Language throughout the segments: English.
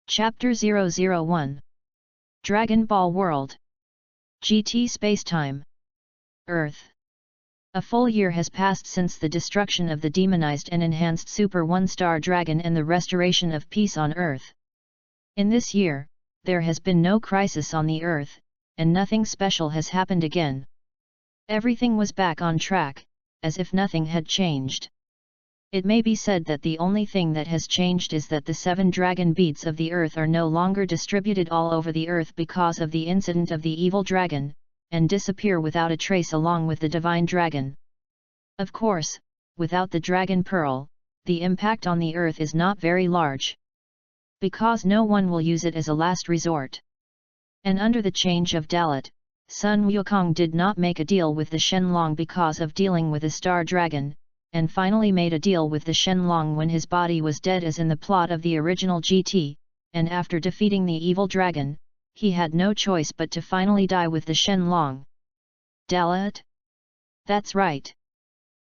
Chapter 001 Dragon Ball World GT Spacetime Earth. A full year has passed since the destruction of the demonized and enhanced Super One-Star Dragon and the restoration of peace on Earth. In this year, there has been no crisis on the Earth, and nothing special has happened again. Everything was back on track, as if nothing had changed. It may be said that the only thing that has changed is that the 7 dragon beads of the earth are no longer distributed all over the earth because of the incident of the evil dragon, and disappear without a trace along with the divine dragon. Of course, without the dragon pearl, the impact on the earth is not very large, because no one will use it as a last resort. And under the change of Dalit, Sun Wukong did not make a deal with the Shenlong because of dealing with a star dragon, and finally made a deal with the Shenlong when his body was dead as in the plot of the original GT, and after defeating the evil dragon, he had no choice but to finally die with the Shenlong. Dalit? That's right.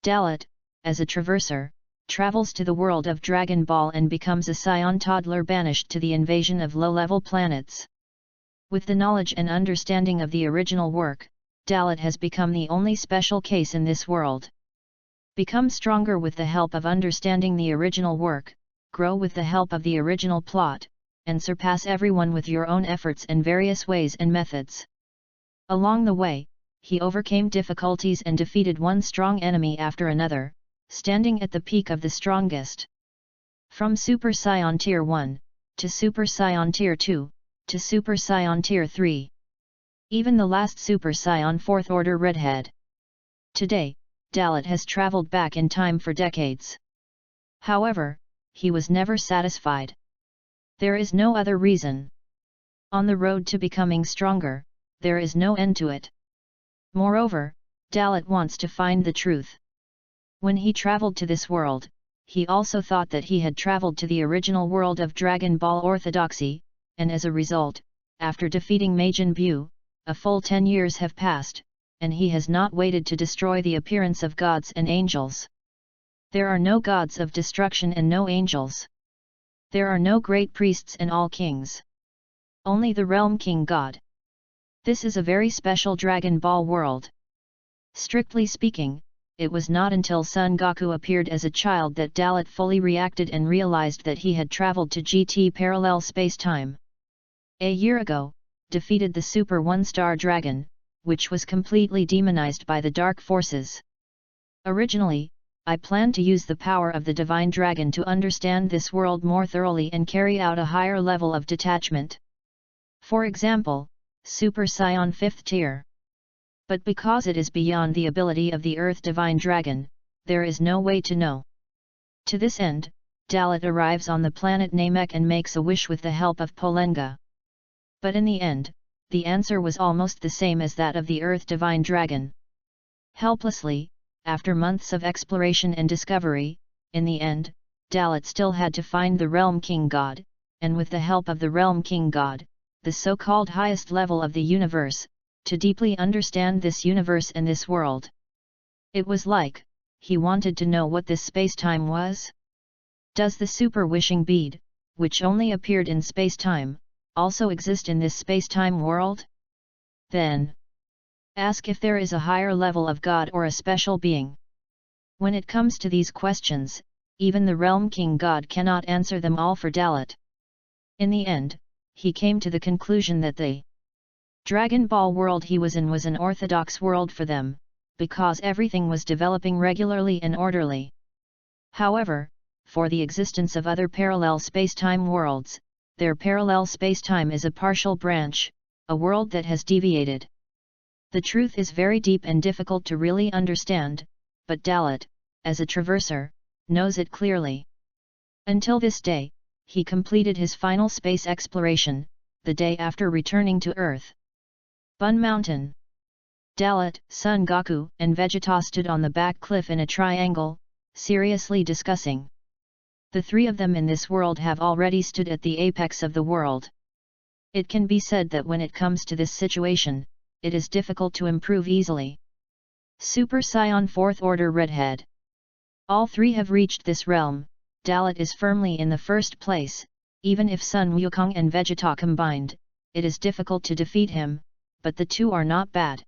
Dalit, as a traverser, travels to the world of Dragon Ball and becomes a scion toddler banished to the invasion of low-level planets. With the knowledge and understanding of the original work, Dalit has become the only special case in this world. Become stronger with the help of understanding the original work, grow with the help of the original plot, and surpass everyone with your own efforts and various ways and methods. Along the way, he overcame difficulties and defeated one strong enemy after another, standing at the peak of the strongest. From Super Saiyan Tier 1, to Super Saiyan Tier 2, to Super Saiyan Tier 3. Even the last Super Saiyan 4th Order Redhead. Today, Dalit has traveled back in time for decades. However, he was never satisfied. There is no other reason. On the road to becoming stronger, there is no end to it. Moreover, Dalit wants to find the truth. When he traveled to this world, he also thought that he had traveled to the original world of Dragon Ball Orthodoxy, and as a result, after defeating Majin Buu, a full 10 years have passed, and he has not waited to destroy the appearance of gods and angels. There are no gods of destruction and no angels. There are no great priests and all kings. Only the Realm King God. This is a very special Dragon Ball world. Strictly speaking, it was not until Son Goku appeared as a child that Dalit fully reacted and realized that he had traveled to GT parallel space-time. A year ago, defeated the Super One-Star Dragon, which was completely demonized by the dark forces. Originally, I planned to use the power of the Divine Dragon to understand this world more thoroughly and carry out a higher level of detachment. For example, Super Saiyan 5th tier. But because it is beyond the ability of the Earth Divine Dragon, there is no way to know. To this end, Dalit arrives on the planet Namek and makes a wish with the help of Polenga. But in the end, the answer was almost the same as that of the Earth Divine Dragon. Helplessly, after months of exploration and discovery, in the end, Dalit still had to find the Realm King God, and with the help of the Realm King God, the so-called highest level of the universe, to deeply understand this universe and this world. It was like, he wanted to know what this space-time was. Does the Super Wishing Bead, which only appeared in space-time, also exist in this space-time world? Then, ask if there is a higher level of God or a special being. When it comes to these questions, even the Realm King God cannot answer them all for Dalit. In the end, he came to the conclusion that the Dragon Ball world he was in was an orthodox world for them, because everything was developing regularly and orderly. However, for the existence of other parallel space-time worlds, their parallel space-time is a partial branch, a world that has deviated. The truth is very deep and difficult to really understand, but Dalit, as a traverser, knows it clearly. Until this day, he completed his final space exploration, the day after returning to Earth. Bun Mountain. Dalit, Son Goku, and Vegeta stood on the back cliff in a triangle, seriously discussing. The 3 of them in this world have already stood at the apex of the world. It can be said that when it comes to this situation, it is difficult to improve easily. Super Saiyan 4th Order Redhead. All 3 have reached this realm, Dalit is firmly in the first place, Even if Sun Wukong and Vegeta combined, it is difficult to defeat him, but the two are not bad.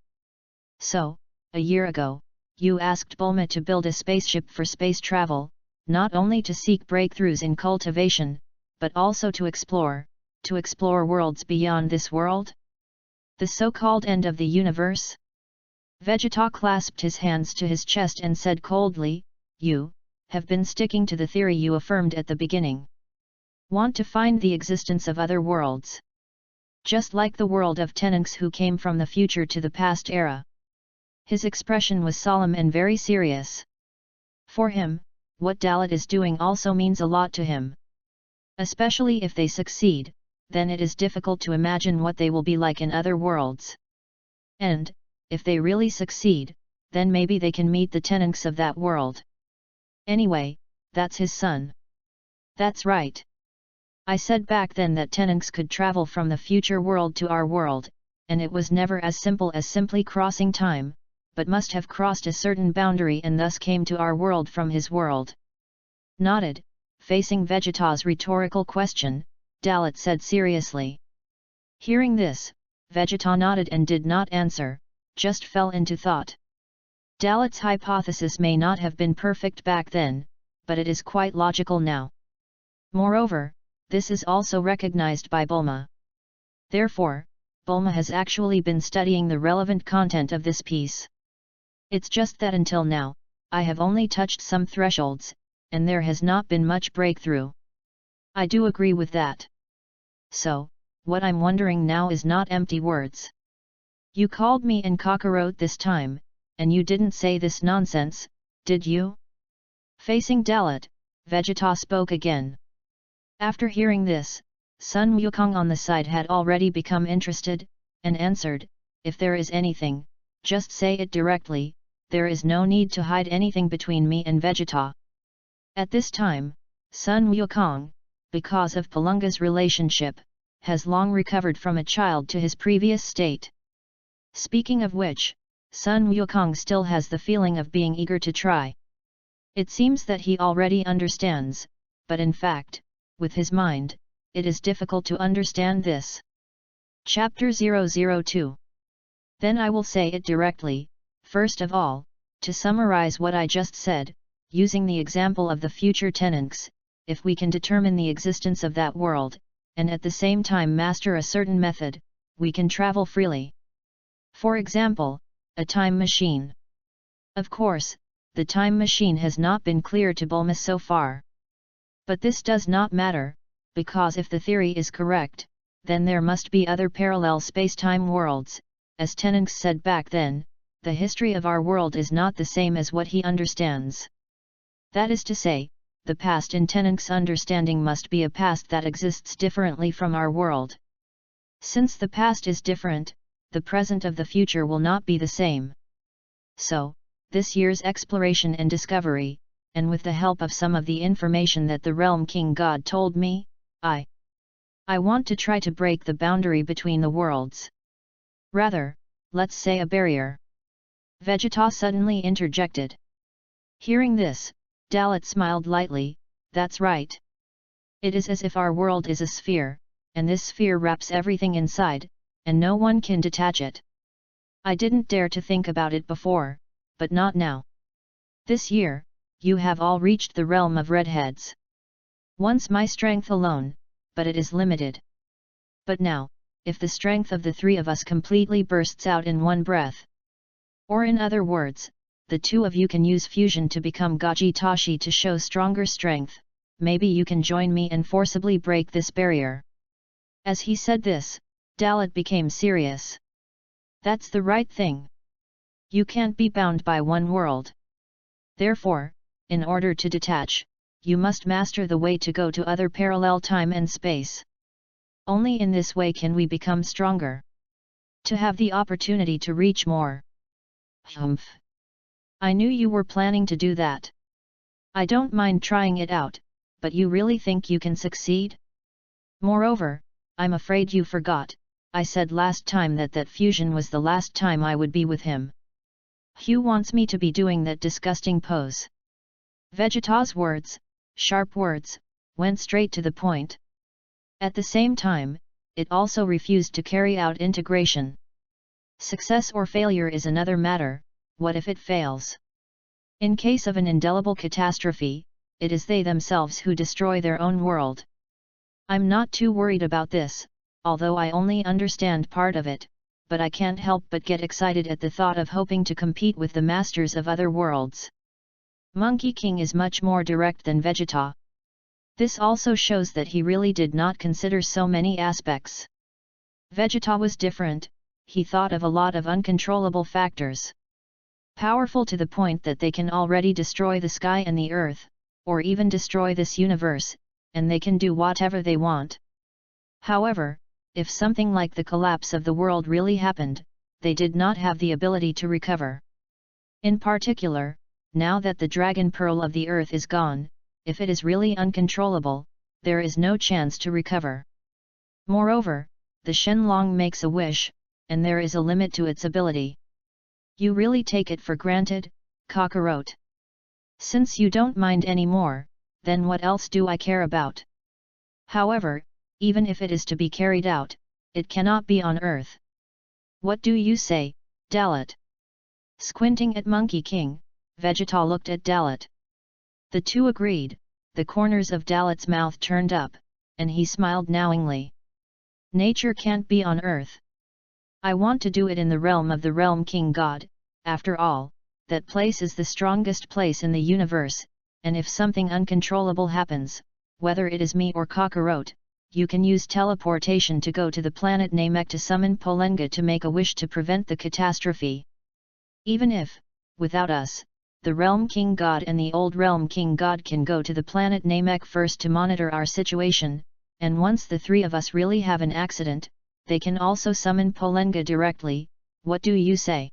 So, a year ago, you asked Bulma to build a spaceship for space travel, not only to seek breakthroughs in cultivation, but also to explore worlds beyond this world? The so-called end of the universe? Vegeta clasped his hands to his chest and said coldly, "You have been sticking to the theory you affirmed at the beginning. Want to find the existence of other worlds. Just like the world of Tenunks who came from the future to the past era." His expression was solemn and very serious. For him, what Dalit is doing also means a lot to him. Especially if they succeed, then it is difficult to imagine what they will be like in other worlds. And, if they really succeed, then maybe they can meet the Tenunks of that world. Anyway, that's his son. That's right. I said back then that Tenunks could travel from the future world to our world, and it was never as simple as simply crossing time, but must have crossed a certain boundary and thus came to our world from his world. Nodded, facing Vegeta's rhetorical question, Dalit said seriously. Hearing this, Vegeta nodded and did not answer, just fell into thought. Dalit's hypothesis may not have been perfect back then, but it is quite logical now. Moreover, this is also recognized by Bulma. Therefore, Bulma has actually been studying the relevant content of this piece. It's just that until now, I have only touched some thresholds, and there has not been much breakthrough. I do agree with that. So, what I'm wondering now is not empty words. You called me in cockroach this time, and you didn't say this nonsense, did you? Facing Dalit, Vegeta spoke again. After hearing this, Sun Wukong on the side had already become interested, and answered, "If there is anything, just say it directly, there is no need to hide anything between me and Vegeta." At this time, Sun Wukong, because of Palunga's relationship, has long recovered from a child to his previous state. Speaking of which, Sun Wukong still has the feeling of being eager to try. It seems that he already understands, but in fact, with his mind, it is difficult to understand this. Chapter 002. Then I will say it directly. First of all, to summarize what I just said, using the example of the future Tenunks, if we can determine the existence of that world, and at the same time master a certain method, we can travel freely. For example, a time machine. Of course, the time machine has not been clear to Bulma so far. But this does not matter, because if the theory is correct, then there must be other parallel space-time worlds. As Tenunks said back then, the history of our world is not the same as what he understands. That is to say, the past in Tenunks' understanding must be a past that exists differently from our world. Since the past is different, the present of the future will not be the same. So, this year's exploration and discovery, and with the help of some of the information that the Realm King God told me, I want to try to break the boundary between the worlds. Rather, let's say a barrier. Vegeta suddenly interjected. Hearing this, Dalit smiled lightly, "That's right. It is as if our world is a sphere, and this sphere wraps everything inside, and no one can detach it. I didn't dare to think about it before, but not now. This year, you have all reached the realm of redheads. Once my strength alone, but it is limited. But now, if the strength of the three of us completely bursts out in one breath. Or in other words, the two of you can use fusion to become Gajitashi to show stronger strength, maybe you can join me and forcibly break this barrier." As he said this, Dalit became serious. That's the right thing. You can't be bound by one world. Therefore, in order to detach, you must master the way to go to other parallel time and space. Only in this way can we become stronger. To have the opportunity to reach more. Humph. I knew you were planning to do that. I don't mind trying it out, but you really think you can succeed? Moreover, I'm afraid you forgot, I said last time that fusion was the last time I would be with him. Hugh wants me to be doing that disgusting pose. Vegeta's words, sharp words, went straight to the point. At the same time, it also refused to carry out integration. Success or failure is another matter. What if it fails? In case of an indelible catastrophe, it is they themselves who destroy their own world. I'm not too worried about this, although I only understand part of it, but I can't help but get excited at the thought of hoping to compete with the masters of other worlds. Monkey King is much more direct than Vegeta. This also shows that he really did not consider so many aspects. Vegeta was different. He thought of a lot of uncontrollable factors. Powerful to the point that they can already destroy the sky and the earth, or even destroy this universe, and they can do whatever they want. However, if something like the collapse of the world really happened, they did not have the ability to recover. In particular, now that the dragon pearl of the earth is gone, if it is really uncontrollable, there is no chance to recover. Moreover, the Shenlong makes a wish, and there is a limit to its ability. You really take it for granted, Kakarot. Since you don't mind anymore, then what else do I care about? However, even if it is to be carried out, it cannot be on Earth. What do you say, Dalit? Squinting at Monkey King, Vegeta looked at Dalit. The two agreed. The corners of Dalit's mouth turned up, and he smiled knowingly. Nature can't be on Earth. I want to do it in the realm of the Realm King God. After all, that place is the strongest place in the universe, and if something uncontrollable happens, whether it is me or Kakarot, you can use teleportation to go to the planet Namek to summon Polenga to make a wish to prevent the catastrophe. Even if, without us, the Realm King God and the old Realm King God can go to the planet Namek first to monitor our situation, and once the three of us really have an accident, they can also summon Polenga directly. What do you say?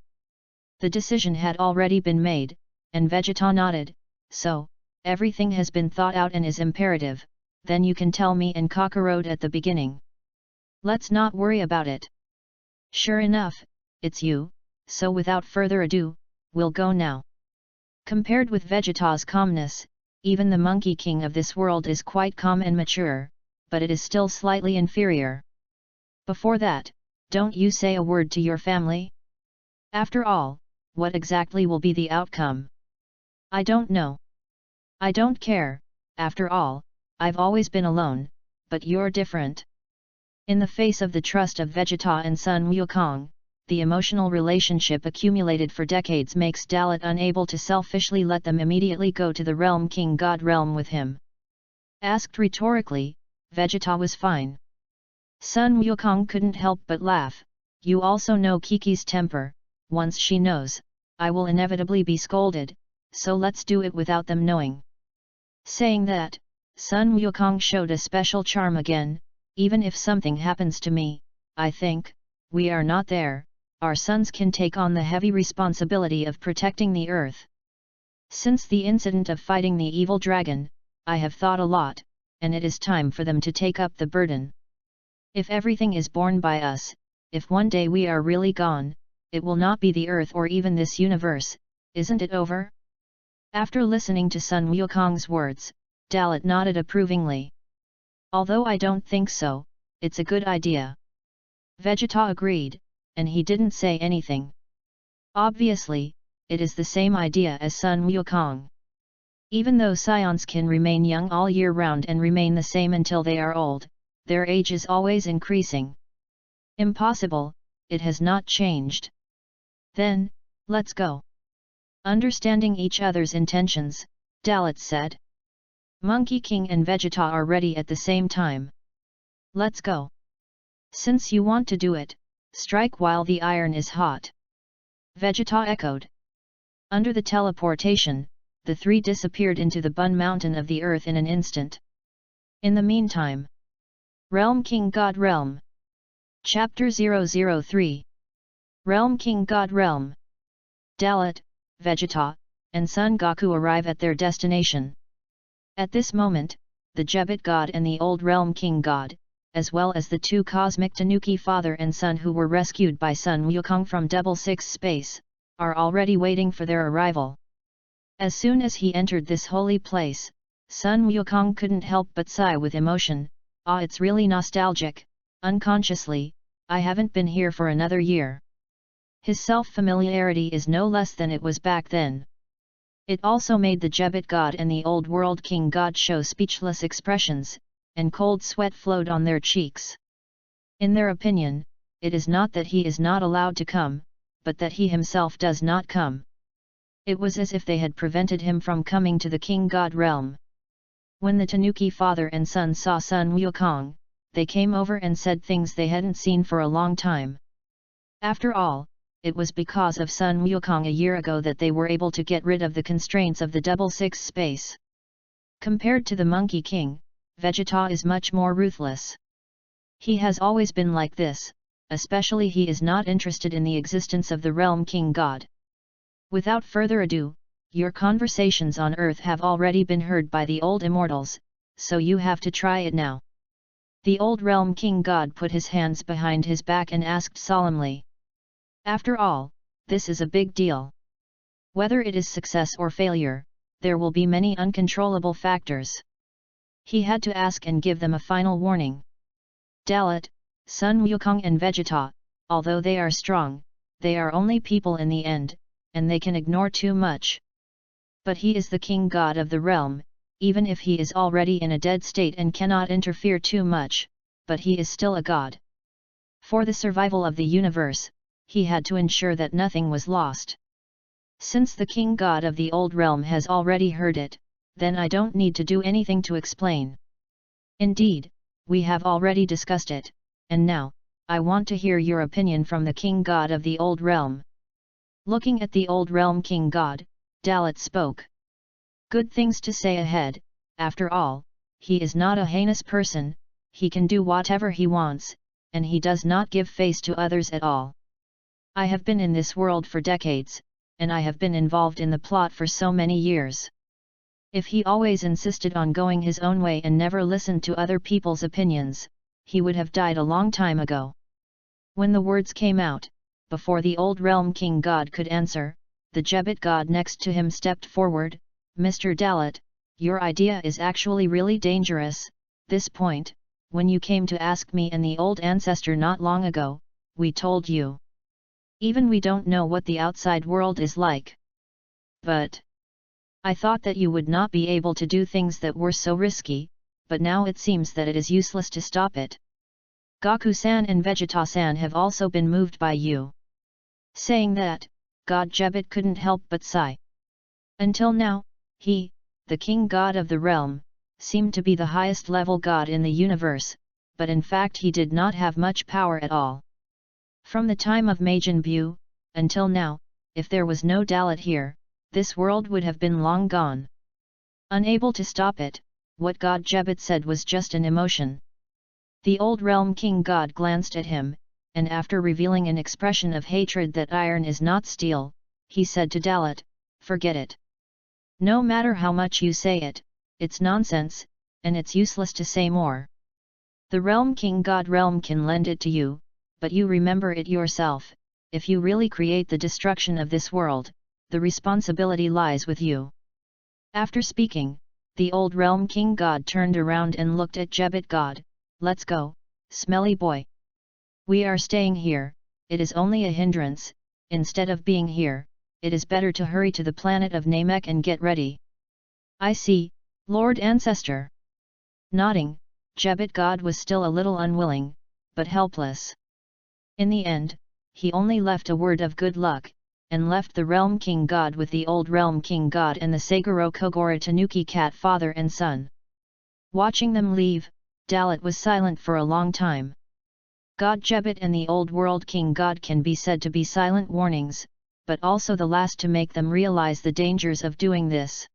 The decision had already been made, and Vegeta nodded. So, everything has been thought out and is imperative. Then you can tell me and Kakarot at the beginning. Let's not worry about it. Sure enough, it's you, so without further ado, we'll go now. Compared with Vegeta's calmness, even the Monkey King of this world is quite calm and mature, but it is still slightly inferior. Before that, don't you say a word to your family? After all, what exactly will be the outcome? I don't know. I don't care, after all, I've always been alone, but you're different. In the face of the trust of Vegeta and Sun Wukong, the emotional relationship accumulated for decades makes Dalit unable to selfishly let them immediately go to the Realm King God realm with him. Asked rhetorically, Vegeta was fine. Sun Wukong couldn't help but laugh. You also know Kiki's temper. Once she knows, I will inevitably be scolded, so let's do it without them knowing. Saying that, Sun Wukong showed a special charm again. Even if something happens to me, I think, we are not there, our sons can take on the heavy responsibility of protecting the earth. Since the incident of fighting the evil dragon, I have thought a lot, and it is time for them to take up the burden. If everything is borne by us, if one day we are really gone, it will not be the earth or even this universe, isn't it over? After listening to Sun Wukong's words, Dalit nodded approvingly. Although I don't think so, it's a good idea. Vegeta agreed, and he didn't say anything. Obviously, it is the same idea as Sun Wukong. Even though scions can remain young all year round and remain the same until they are old, their age is always increasing. Impossible, it has not changed. Then, let's go. Understanding each other's intentions, Dalit said. Monkey King and Vegeta are ready at the same time. Let's go. Since you want to do it, strike while the iron is hot. Vegeta echoed. Under the teleportation, the three disappeared into the Bun Mountain of the earth in an instant. In the meantime, Realm King God Realm. Chapter 003. Realm King God Realm. Dalit, Vegeta, and Son Goku arrive at their destination. At this moment, the Jebit God and the Old Realm King God, as well as the two cosmic Tanuki father and son who were rescued by Sun Wukong from 66 space, are already waiting for their arrival. As soon as he entered this holy place, Sun Wukong couldn't help but sigh with emotion. Ah, it's really nostalgic. Unconsciously, I haven't been here for another year. His self-familiarity is no less than it was back then. It also made the Jebet god and the Old World King god show speechless expressions, and cold sweat flowed on their cheeks. In their opinion, it is not that he is not allowed to come, but that he himself does not come. It was as if they had prevented him from coming to the king god realm. When the Tanuki father and son saw Sun Wukong, they came over and said things they hadn't seen for a long time. After all, it was because of Sun Wukong a year ago that they were able to get rid of the constraints of the 666 space. Compared to the Monkey King, Vegeta is much more ruthless. He has always been like this, especially he is not interested in the existence of the Realm King God. Without further ado, your conversations on Earth have already been heard by the old immortals, so you have to try it now. The old Realm King God put his hands behind his back and asked solemnly. After all, this is a big deal. Whether it is success or failure, there will be many uncontrollable factors. He had to ask and give them a final warning. Dalit, Sun Wukong and Vegeta, although they are strong, they are only people in the end, and they can ignore too much. But he is the king god of the realm, even if he is already in a dead state and cannot interfere too much, but he is still a god. For the survival of the universe, he had to ensure that nothing was lost. Since the king god of the old realm has already heard it, then I don't need to do anything to explain. Indeed, we have already discussed it, and now, I want to hear your opinion from the king god of the old realm. Looking at the old realm king god, Dalit spoke. Good things to say ahead. After all, he is not a heinous person, he can do whatever he wants, and he does not give face to others at all. I have been in this world for decades, and I have been involved in the plot for so many years. If he always insisted on going his own way and never listened to other people's opinions, he would have died a long time ago. When the words came out, before the old realm king god could answer, the Jebet god next to him stepped forward. Mr. Dalit, your idea is actually really dangerous. This point, when you came to ask me and the old ancestor not long ago, we told you. Even we don't know what the outside world is like. But I thought that you would not be able to do things that were so risky, but now it seems that it is useless to stop it. Goku-san and Vegeta-san have also been moved by you. Saying that, God Jebet couldn't help but sigh. Until now, he, the king god of the realm, seemed to be the highest level god in the universe, but in fact he did not have much power at all. From the time of Majin Buu, until now, if there was no Dalit here, this world would have been long gone. Unable to stop it, what God Jebet said was just an emotion. The old realm king god glanced at him, and after revealing an expression of hatred that iron is not steel, he said to Dalit, forget it. No matter how much you say it, it's nonsense, and it's useless to say more. The realm king god realm can lend it to you, but you remember it yourself. If you really create the destruction of this world, the responsibility lies with you. After speaking, the old realm king god turned around and looked at Jebet god. Let's go, smelly boy. We are staying here, it is only a hindrance. Instead of being here, it is better to hurry to the planet of Namek and get ready. I see, Lord Ancestor. Nodding, Jebet god was still a little unwilling, but helpless. In the end, he only left a word of good luck, and left the Realm King God with the old Realm King God and the Saguro Kogoro Tanuki cat father and son. Watching them leave, Dalit was silent for a long time. God Jebet and the Old World King God can be said to be silent warnings, but also the last to make them realize the dangers of doing this.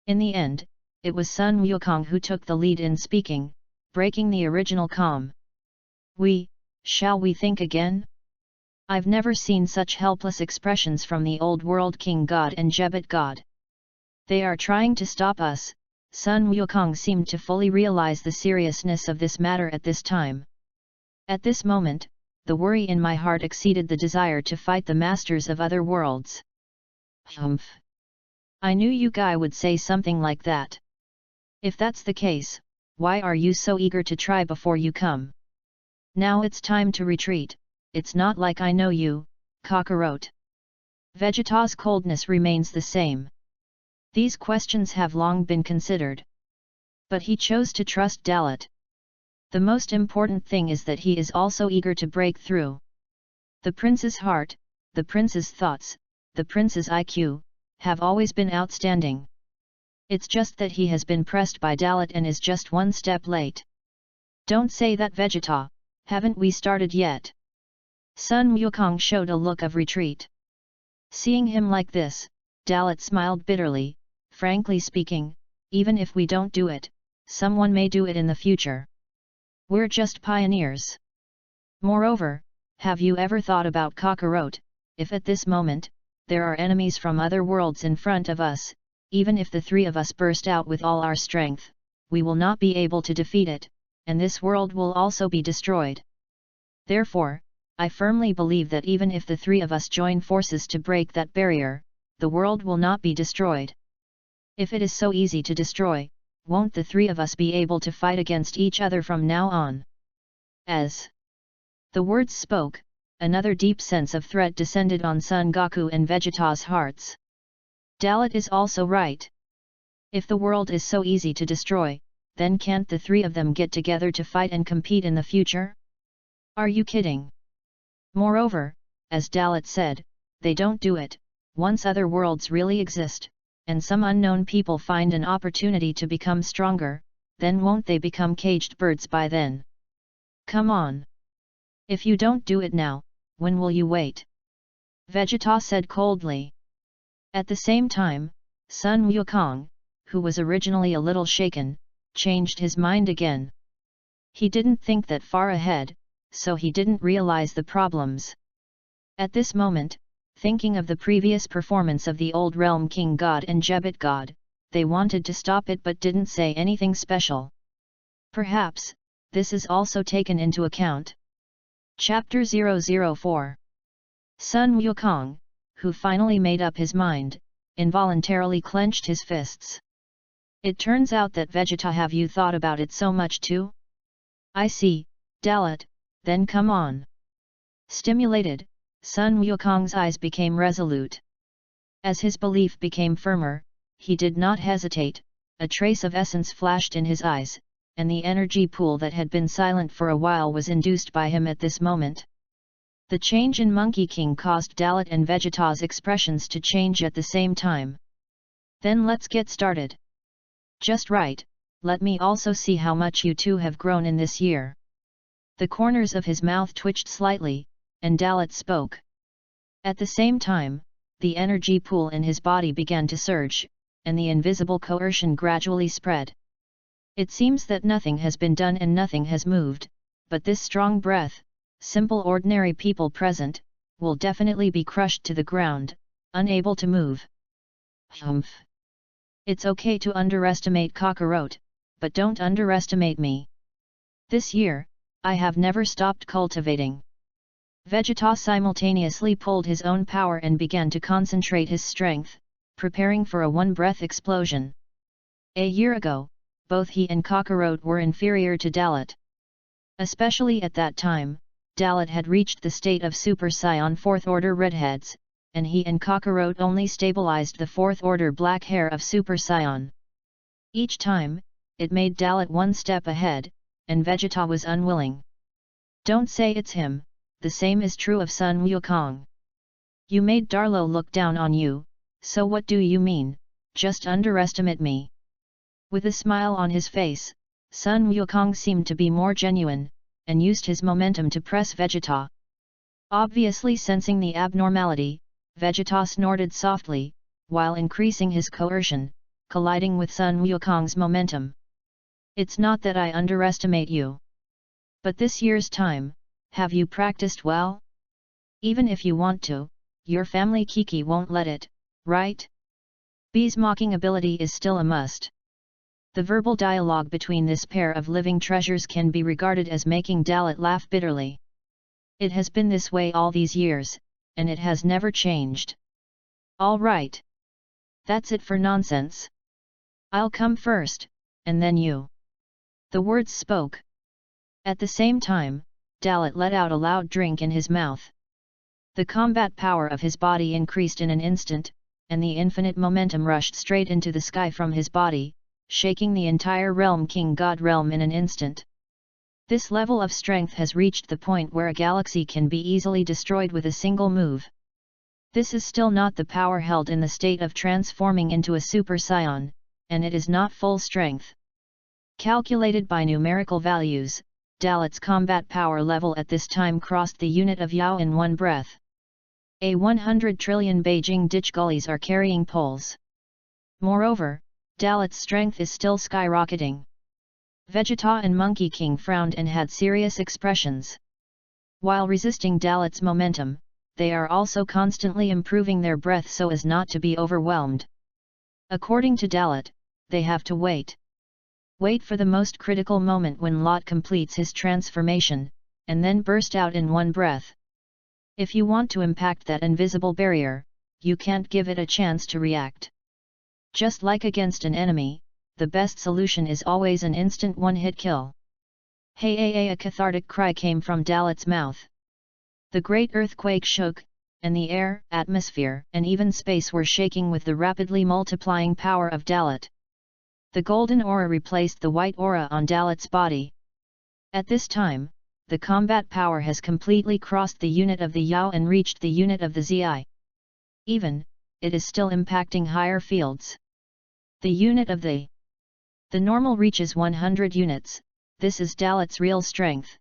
In the end, it was Sun Wukong who took the lead in speaking, breaking the original calm. Shall we think again? I've never seen such helpless expressions from the Old World King God and Jebet God. They are trying to stop us. Sun Wukong seemed to fully realize the seriousness of this matter at this time. At this moment, the worry in my heart exceeded the desire to fight the masters of other worlds. Humph! I knew you guy would say something like that. If that's the case, why are you so eager to try before you come? Now it's time to retreat, it's not like I know you, Kakarot. Vegeta's coldness remains the same. These questions have long been considered. But he chose to trust Dalit. The most important thing is that he is also eager to break through. The prince's heart, the prince's thoughts, the prince's IQ, have always been outstanding. It's just that he has been pressed by Dalit and is just one step late. Don't say that, Vegeta, haven't we started yet? Sun Wukong showed a look of retreat. Seeing him like this, Dalit smiled bitterly. Frankly speaking, even if we don't do it, someone may do it in the future. We're just pioneers. Moreover, have you ever thought about Kakarot? If at this moment, there are enemies from other worlds in front of us, even if the three of us burst out with all our strength, we will not be able to defeat it, and this world will also be destroyed. Therefore, I firmly believe that even if the three of us join forces to break that barrier, the world will not be destroyed. If it is so easy to destroy, won't the three of us be able to fight against each other from now on? As the words spoke, another deep sense of threat descended on Son Goku and Vegeta's hearts. Dalit is also right. If the world is so easy to destroy, then can't the three of them get together to fight and compete in the future? Are you kidding? Moreover, as Dalit said, they don't do it, once other worlds really exist, and some unknown people find an opportunity to become stronger, then won't they become caged birds by then? Come on! If you don't do it now, when will you wait? Vegeta said coldly. At the same time, Sun Wukong, who was originally a little shaken, changed his mind again. He didn't think that far ahead, so he didn't realize the problems. At this moment, thinking of the previous performance of the Old Realm King God and Jebit God, they wanted to stop it but didn't say anything special. Perhaps, this is also taken into account. Chapter 004. Sun Wukong, who finally made up his mind, involuntarily clenched his fists. It turns out that Vegeta, have you thought about it so much too? I see, Dalit, then come on. Stimulated, Sun Wukong's eyes became resolute. As his belief became firmer, he did not hesitate, a trace of essence flashed in his eyes, and the energy pool that had been silent for a while was induced by him at this moment. The change in Monkey King caused Dalit and Vegeta's expressions to change at the same time. Then let's get started. Just right, let me also see how much you two have grown in this year. The corners of his mouth twitched slightly, and Dalit spoke. At the same time, the energy pool in his body began to surge, and the invisible coercion gradually spread. It seems that nothing has been done and nothing has moved, but this strong breath, simple ordinary people present, will definitely be crushed to the ground, unable to move. Humph! It's okay to underestimate Kakarot, but don't underestimate me. This year, I have never stopped cultivating. Vegeta simultaneously pulled his own power and began to concentrate his strength, preparing for a one-breath explosion. A year ago, both he and Kakarot were inferior to Dalit. Especially at that time, Dalit had reached the state of Super Saiyan 4th Order Redheads, and he and Kakarot only stabilized the 4th Order Black Hair of Super Saiyan. Each time, it made Dalit one step ahead, and Vegeta was unwilling. Don't say it's him, the same is true of Sun Wukong. You made Darlo look down on you, so what do you mean, just underestimate me? With a smile on his face, Sun Wukong seemed to be more genuine, and used his momentum to press Vegeta. Obviously sensing the abnormality, Vegeta snorted softly, while increasing his coercion, colliding with Sun Wukong's momentum. It's not that I underestimate you. But this year's time, have you practiced well? Even if you want to, your family Kiki won't let it, right? B's mocking ability is still a must. The verbal dialogue between this pair of living treasures can be regarded as making Dalit laugh bitterly. It has been this way all these years, and it has never changed. All right. That's it for nonsense. I'll come first, and then you. The words spoke. At the same time, Dalit let out a loud drink in his mouth. The combat power of his body increased in an instant, and the infinite momentum rushed straight into the sky from his body, shaking the entire realm King God realm in an instant. This level of strength has reached the point where a galaxy can be easily destroyed with a single move. This is still not the power held in the state of transforming into a super scion, and it is not full strength. Calculated by numerical values, Dalit's combat power level at this time crossed the unit of Yao in one breath. 100 trillion Beijing ditch gullies are carrying poles. Moreover, Dalit's strength is still skyrocketing. Vegeta and Monkey King frowned and had serious expressions. While resisting Dalit's momentum, they are also constantly improving their breath so as not to be overwhelmed. According to Dalit, they have to wait. Wait for the most critical moment when Lot completes his transformation, and then burst out in one breath. If you want to impact that invisible barrier, you can't give it a chance to react. Just like against an enemy, the best solution is always an instant one-hit kill. Hey, a cathartic cry came from Dalit's mouth. The great earthquake shook, and the air, atmosphere, and even space were shaking with the rapidly multiplying power of Dalit. The golden aura replaced the white aura on Dalit's body. At this time, the combat power has completely crossed the unit of the Yao and reached the unit of the Zi. Even, it is still impacting higher fields. The unit of the normal reaches 100 units, this is Dalit's real strength.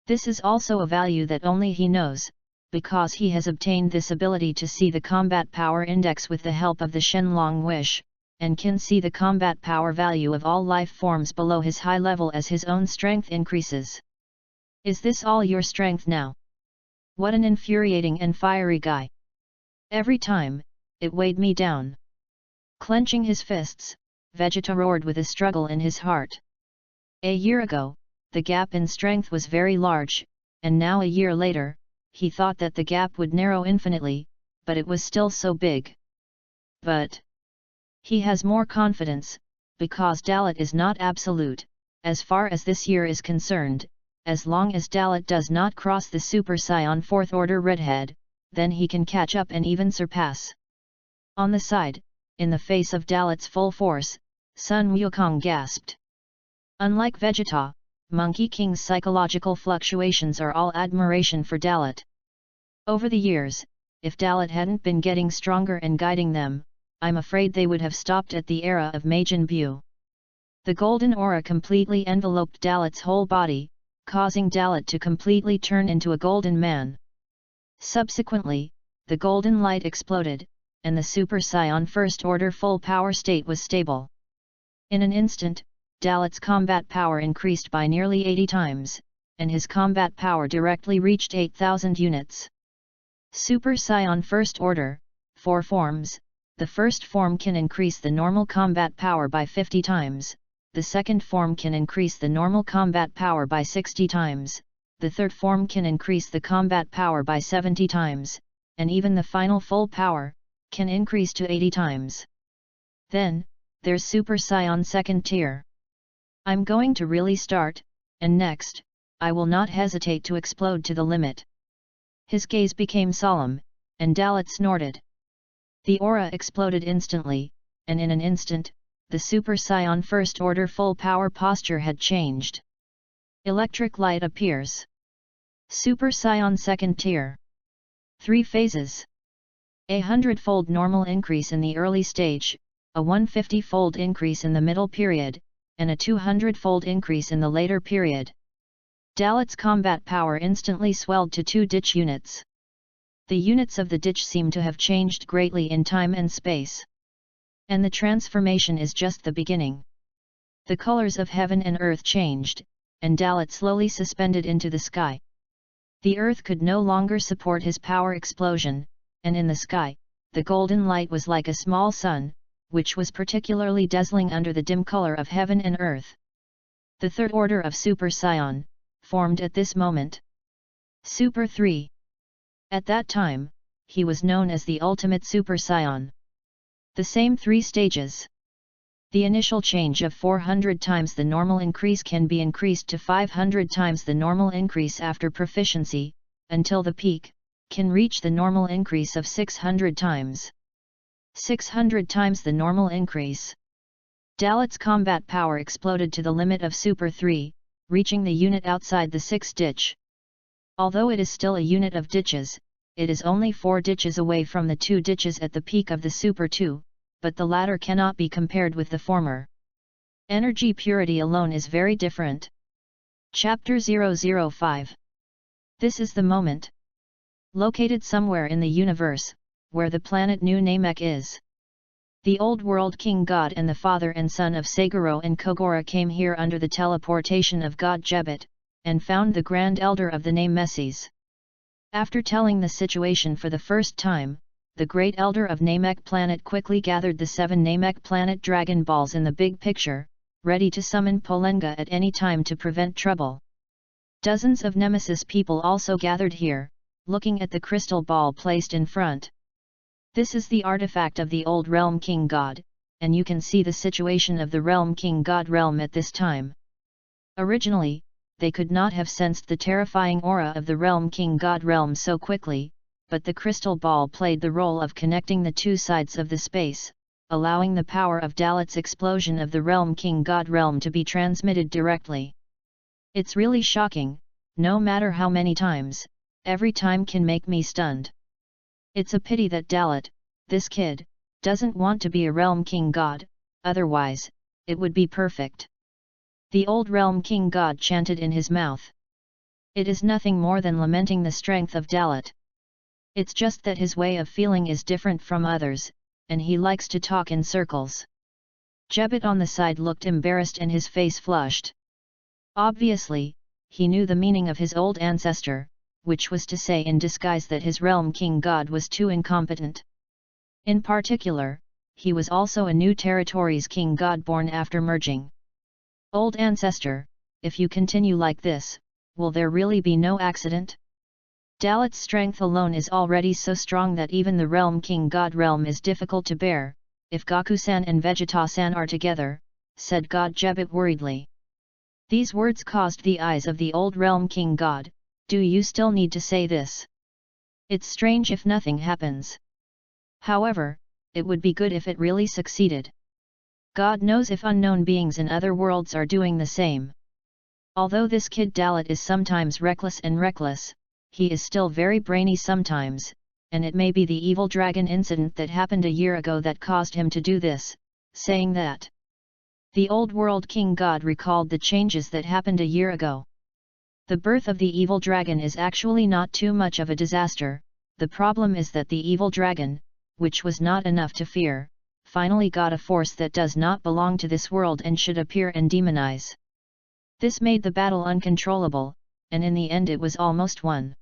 This is also a value that only he knows, because he has obtained this ability to see the combat power index with the help of the Shenlong wish, and can see the combat power value of all life forms below his high level as his own strength increases. Is this all your strength now? What an infuriating and fiery guy! Every time, it weighed me down. Clenching his fists, Vegeta roared with a struggle in his heart. A year ago, the gap in strength was very large, and now a year later, he thought that the gap would narrow infinitely, but it was still so big. But he has more confidence, because Dalit is not absolute, as far as this year is concerned. As long as Dalit does not cross the Super Saiyan 4th Order Redhead, then he can catch up and even surpass. On the side, in the face of Dalit's full force, Sun Wukong gasped. Unlike Vegeta, Monkey King's psychological fluctuations are all admiration for Dalit. Over the years, if Dalit hadn't been getting stronger and guiding them, I'm afraid they would have stopped at the era of Majin Buu. The golden aura completely enveloped Dalit's whole body, causing Dalit to completely turn into a golden man. Subsequently, the golden light exploded, and the Super Saiyan First Order full power state was stable. In an instant, Dalit's combat power increased by nearly 80 times, and his combat power directly reached 8,000 units. Super Saiyan First Order, 4 forms. The first form can increase the normal combat power by 50 times, the second form can increase the normal combat power by 60 times, the third form can increase the combat power by 70 times, and even the final full power can increase to 80 times. Then, there's Super Saiyan second tier. I'm going to really start, and next, I will not hesitate to explode to the limit. His gaze became solemn, and Dalit snorted. The aura exploded instantly, and in an instant, the Super Saiyan First Order full power posture had changed. Electric light appears. Super Saiyan second tier. 3 phases. A 100-fold normal increase in the early stage, a 150-fold increase in the middle period, and a 200-fold increase in the later period. Dalit's combat power instantly swelled to 2 ditch units. The units of the ditch seem to have changed greatly in time and space. And the transformation is just the beginning. The colors of heaven and earth changed, and Dalit slowly suspended into the sky. The earth could no longer support his power explosion, and in the sky, the golden light was like a small sun, which was particularly dazzling under the dim color of heaven and earth. The third order of Super Saiyan formed at this moment. Super 3. At that time, he was known as the ultimate Super Saiyan. The same 3 stages. The initial change of 400 times the normal increase can be increased to 500 times the normal increase after proficiency, until the peak can reach the normal increase of 600 times. 600 times the normal increase. Dalet's combat power exploded to the limit of Super 3, reaching the unit outside the 6th ditch. Although it is still a unit of ditches, it is only 4 ditches away from the 2 ditches at the peak of the Super 2, but the latter cannot be compared with the former. Energy purity alone is very different. Chapter 005. This is the moment. Located somewhere in the universe, where the planet New Namek is. The old world king god and the father and son of Seguro and Kogora came here under the teleportation of god Jebet, and found the grand elder of the Nemesis. After telling the situation for the first time, the great elder of Namek planet quickly gathered the 7 Namek planet Dragon Balls in the big picture, ready to summon Polenga at any time to prevent trouble. Dozens of Nemesis people also gathered here, looking at the crystal ball placed in front. This is the artifact of the old Realm King God, and you can see the situation of the Realm King God realm at this time. Originally, they could not have sensed the terrifying aura of the Realm King God realm so quickly, but the crystal ball played the role of connecting the 2 sides of the space, allowing the power of Dalet's explosion of the Realm King God realm to be transmitted directly. It's really shocking, no matter how many times, every time can make me stunned. It's a pity that Dalet, this kid, doesn't want to be a Realm King God, otherwise, it would be perfect. The old Realm King God chanted in his mouth. It is nothing more than lamenting the strength of Dalet. It's just that his way of feeling is different from others, and he likes to talk in circles. Jebet on the side looked embarrassed and his face flushed. Obviously, he knew the meaning of his old ancestor, which was to say in disguise that his Realm King God was too incompetent. In particular, he was also a new territory's king god born after merging. Old ancestor, if you continue like this, will there really be no accident? Dalet's strength alone is already so strong that even the Realm King God realm is difficult to bear, if Gaku-san and Vegeta-san are together, said God Jebet worriedly. These words caused the eyes of the old Realm King God. Do you still need to say this? It's strange if nothing happens. However, it would be good if it really succeeded. God knows if unknown beings in other worlds are doing the same. Although this kid Dalet is sometimes reckless, he is still very brainy sometimes, and it may be the evil dragon incident that happened a year ago that caused him to do this, saying that. The old world king god recalled the changes that happened a year ago. The birth of the evil dragon is actually not too much of a disaster, the problem is that the evil dragon, which was not enough to fear, finally got a force that does not belong to this world and should appear and demonize. This made the battle uncontrollable, and in the end it was almost won.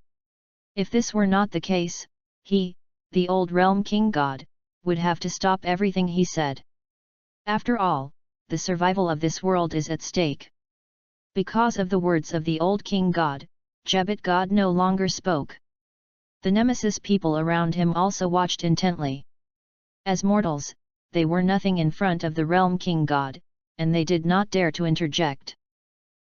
If this were not the case, he, the old Realm King God, would have to stop everything he said. After all, the survival of this world is at stake. Because of the words of the old King God, Jebet God no longer spoke. The Nemesis people around him also watched intently. As mortals, they were nothing in front of the Realm King God, and they did not dare to interject.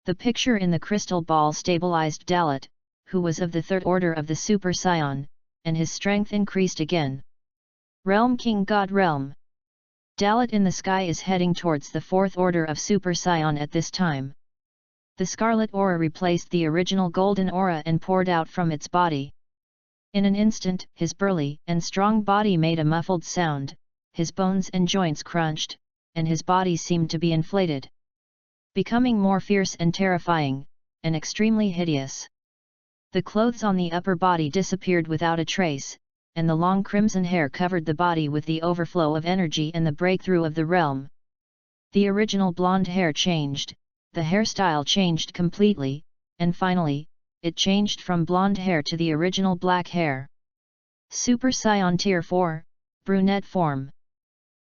The picture in the crystal ball stabilized Dalet, who was of the 3rd order of the Super Saiyan, and his strength increased again. Realm King God Realm. Dalet in the sky is heading towards the 4th order of Super Saiyan at this time. The scarlet aura replaced the original golden aura and poured out from its body. In an instant, his burly and strong body made a muffled sound, his bones and joints crunched, and his body seemed to be inflated. Becoming more fierce and terrifying, and extremely hideous. The clothes on the upper body disappeared without a trace, and the long crimson hair covered the body with the overflow of energy and the breakthrough of the realm. The original blonde hair changed, the hairstyle changed completely, and finally, it changed from blonde hair to the original black hair. Super Saiyan Tier 4, Brunette Form.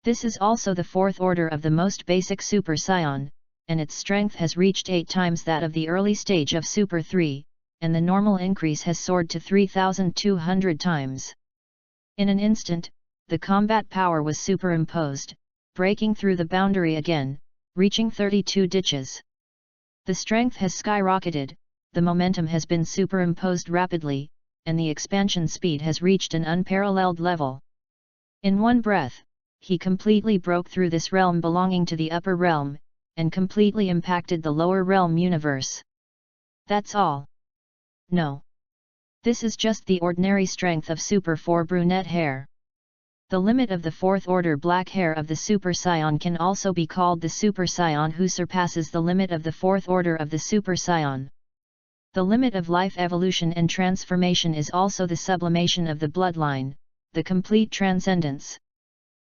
This is also the 4th order of the most basic Super Saiyan, and its strength has reached 8 times that of the early stage of Super 3, and the normal increase has soared to 3,200 times. In an instant, the combat power was superimposed, breaking through the boundary again, reaching 32 ditches. The strength has skyrocketed, the momentum has been superimposed rapidly, and the expansion speed has reached an unparalleled level. In one breath, he completely broke through this realm belonging to the upper realm, and completely impacted the lower realm universe. That's all. No. This is just the ordinary strength of Super 4 brunette hair. The limit of the fourth order black hair of the Super Scion can also be called the Super Scion, who surpasses the limit of the fourth order of the Super Scion. The limit of life evolution and transformation is also the sublimation of the bloodline, the complete transcendence.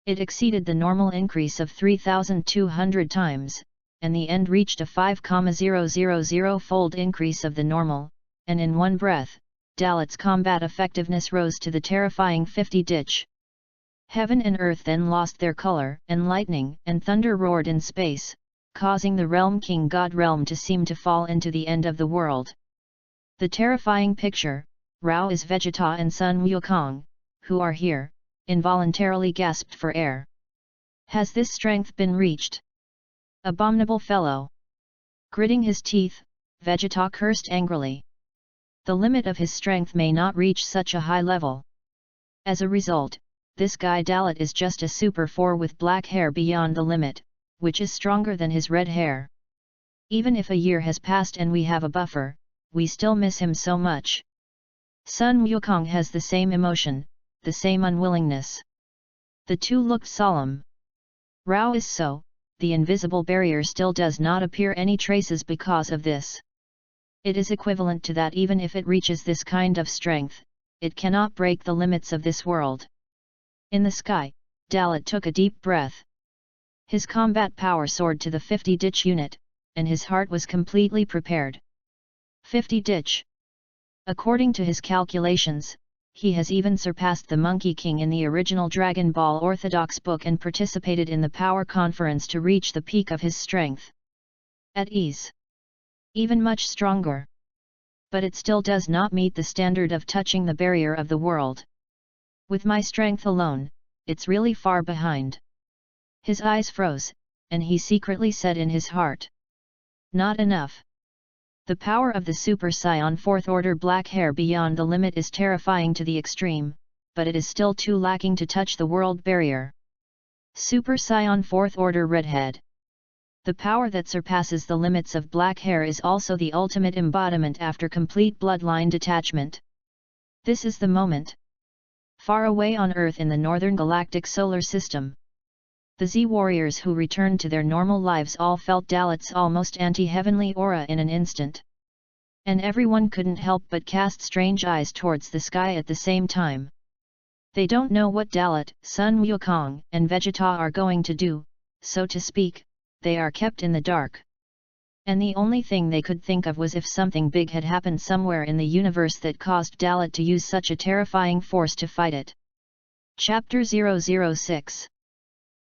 It exceeded the normal increase of 3,200 times, and the end reached a 5,000-fold increase of the normal, and in one breath, Dalit's combat effectiveness rose to the terrifying 50 ditch. Heaven and earth then lost their color, and lightning and thunder roared in space, causing the realm king god realm to seem to fall into the end of the world. The terrifying picture, Rao is Vegeta and Sun Wukong, who are here, involuntarily gasped for air. Has this strength been reached? Abominable fellow! Gritting his teeth, Vegeta cursed angrily. The limit of his strength may not reach such a high level. As a result, this guy Dalit is just a Super 4 with black hair beyond the limit, which is stronger than his red hair. Even if a year has passed and we have a buffer, we still miss him so much. Sun Wukong has the same emotion, the same unwillingness. The two looked solemn. Rao is so, the invisible barrier still does not appear any traces because of this. It is equivalent to that even if it reaches this kind of strength, it cannot break the limits of this world. In the sky, Dalit took a deep breath. His combat power soared to the 50 ditch unit, and his heart was completely prepared. 50 ditch. According to his calculations, he has even surpassed the Monkey King in the original Dragon Ball Orthodox book and participated in the power conference to reach the peak of his strength. At ease. Even much stronger. But it still does not meet the standard of touching the barrier of the world. With my strength alone, it's really far behind. His eyes froze, and he secretly said in his heart. Not enough. The power of the Super Scion fourth order black hair beyond the limit is terrifying to the extreme, but it is still too lacking to touch the world barrier. Super Scion fourth order redhead. The power that surpasses the limits of black hair is also the ultimate embodiment after complete bloodline detachment. This is the moment. Far away on Earth in the northern galactic solar system, the Z-warriors who returned to their normal lives all felt Dalit's almost anti-heavenly aura in an instant. And everyone couldn't help but cast strange eyes towards the sky at the same time. They don't know what Dalit, Sun Wukong, and Vegeta are going to do, so to speak. They are kept in the dark. And the only thing they could think of was if something big had happened somewhere in the universe that caused Dalit to use such a terrifying force to fight it. Chapter 006.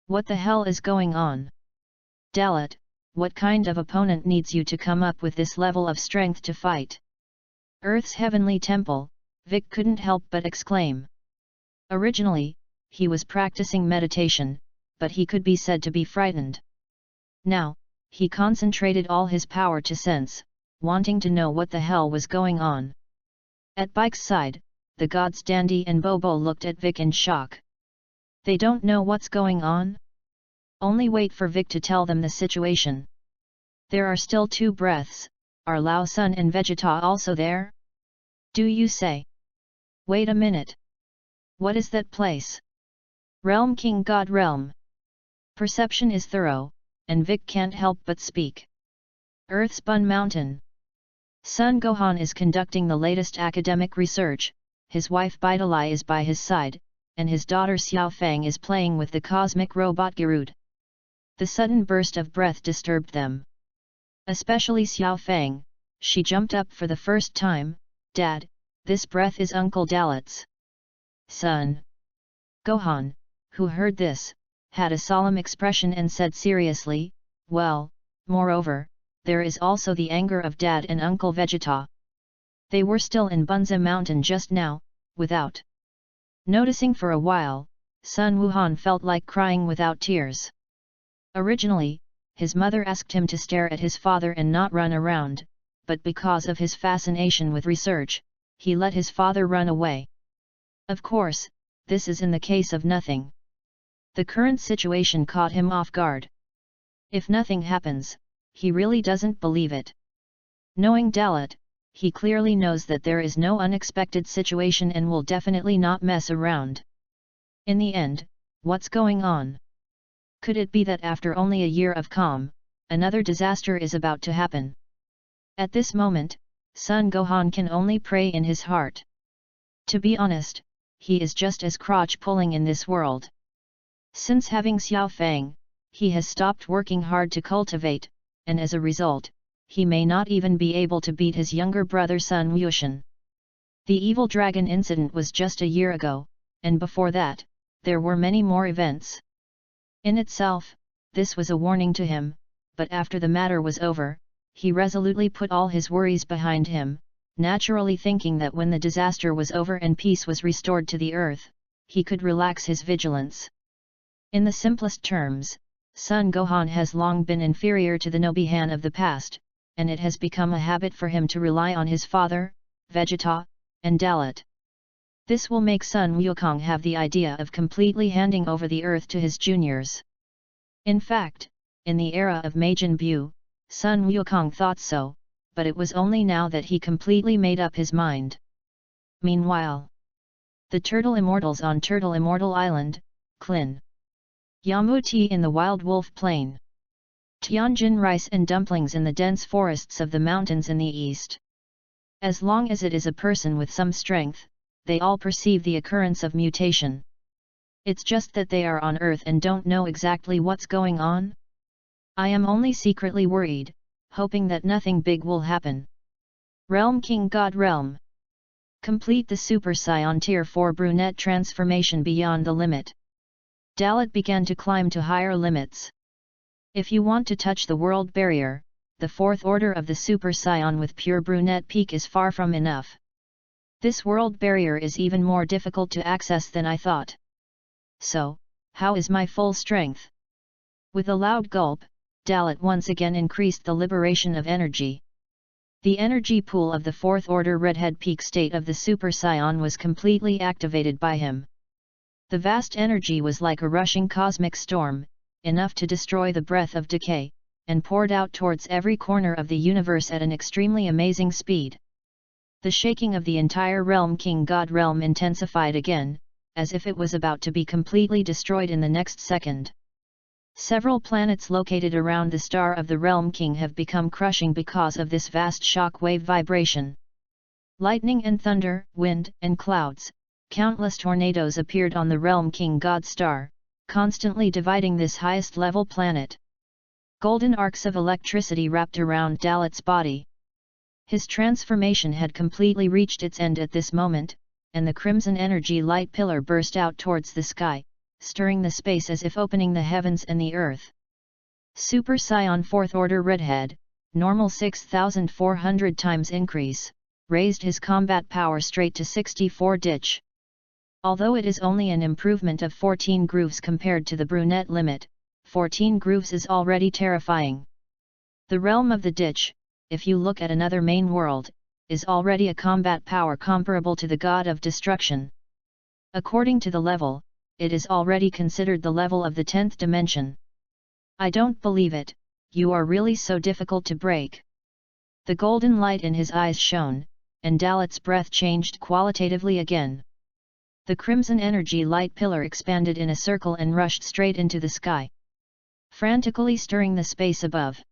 What the hell is going on? Dalit, what kind of opponent needs you to come up with this level of strength to fight? Earth's heavenly temple, Vic couldn't help but exclaim. Originally, he was practicing meditation, but he could be said to be frightened. Now, he concentrated all his power to sense, wanting to know what the hell was going on. At Bike's side, the gods Dandy and Bobo looked at Vic in shock. They don't know what's going on? Only wait for Vic to tell them the situation. There are still 2 breaths, are Lao Sun and Vegeta also there? Do you say? Wait a minute. What is that place? Realm King God Realm. Perception is thorough, and Vic can't help but speak. Earth-spun mountain. Son Gohan is conducting the latest academic research, his wife Bidalai is by his side, and his daughter Xiao Fang is playing with the cosmic robot Garud. The sudden burst of breath disturbed them. Especially Xiao Fang, she jumped up for the first time. Dad, this breath is Uncle Dalit's. Son. Gohan, who heard this, had a solemn expression and said seriously, well, moreover, there is also the anger of Dad and Uncle Vegeta. They were still in Bunza Mountain just now, without noticing for a while, Sun Wuhan felt like crying without tears. Originally, his mother asked him to stare at his father and not run around, but because of his fascination with research, he let his father run away. Of course, this is in the case of nothing. The current situation caught him off guard. If nothing happens, he really doesn't believe it. Knowing Dalit, he clearly knows that there is no unexpected situation and will definitely not mess around. In the end, what's going on? Could it be that after only a year of calm, another disaster is about to happen? At this moment, Sun Gohan can only pray in his heart. To be honest, he is just as crotch-pulling in this world. Since having Xiao Fang, he has stopped working hard to cultivate, and as a result, he may not even be able to beat his younger brother Sun Wuxian. The evil dragon incident was just a year ago, and before that, there were many more events. In itself, this was a warning to him, but after the matter was over, he resolutely put all his worries behind him, naturally thinking that when the disaster was over and peace was restored to the earth, he could relax his vigilance. In the simplest terms, Sun Gohan has long been inferior to the Nobihan of the past, and it has become a habit for him to rely on his father, Vegeta, and Dalit. This will make Sun Wukong have the idea of completely handing over the earth to his juniors. In fact, in the era of Majin Buu, Sun Wukong thought so, but it was only now that he completely made up his mind. Meanwhile, the Turtle Immortals on Turtle Immortal Island, Klin Yamuti in the Wild Wolf Plain. Tianjin rice and dumplings in the dense forests of the mountains in the east. As long as it is a person with some strength, they all perceive the occurrence of mutation. It's just that they are on Earth and don't know exactly what's going on. I am only secretly worried, hoping that nothing big will happen. Realm King God Realm. Complete the Super Saiyan Tier 4 brunette transformation beyond the limit. Dalit began to climb to higher limits. If you want to touch the world barrier, the fourth order of the Super Saiyan with pure brunette peak is far from enough. This world barrier is even more difficult to access than I thought. So, how is my full strength? With a loud gulp, Dalit once again increased the liberation of energy. The energy pool of the fourth order redhead peak state of the Super Saiyan was completely activated by him. The vast energy was like a rushing cosmic storm, enough to destroy the breath of decay, and poured out towards every corner of the universe at an extremely amazing speed. The shaking of the entire realm King God realm intensified again, as if it was about to be completely destroyed in the next second. Several planets located around the star of the Realm King have become crushing because of this vast shock wave vibration. Lightning and thunder, wind and clouds, countless tornadoes appeared on the Realm King God star, constantly dividing this highest level planet. Golden arcs of electricity wrapped around Dalit's body. His transformation had completely reached its end at this moment, and the crimson energy light pillar burst out towards the sky, stirring the space as if opening the heavens and the earth. Super Saiyan 4th Order Redhead, normal 6,400 times increase, raised his combat power straight to 64 ditch. Although it is only an improvement of 14 grooves compared to the brunette limit, 14 grooves is already terrifying. The realm of the ditch, if you look at another main world, is already a combat power comparable to the god of destruction. According to the level, it is already considered the level of the 10th dimension. I don't believe it, you are really so difficult to break. The golden light in his eyes shone, and Dalit's breath changed qualitatively again. The crimson energy light pillar expanded in a circle and rushed straight into the sky, frantically stirring the space above.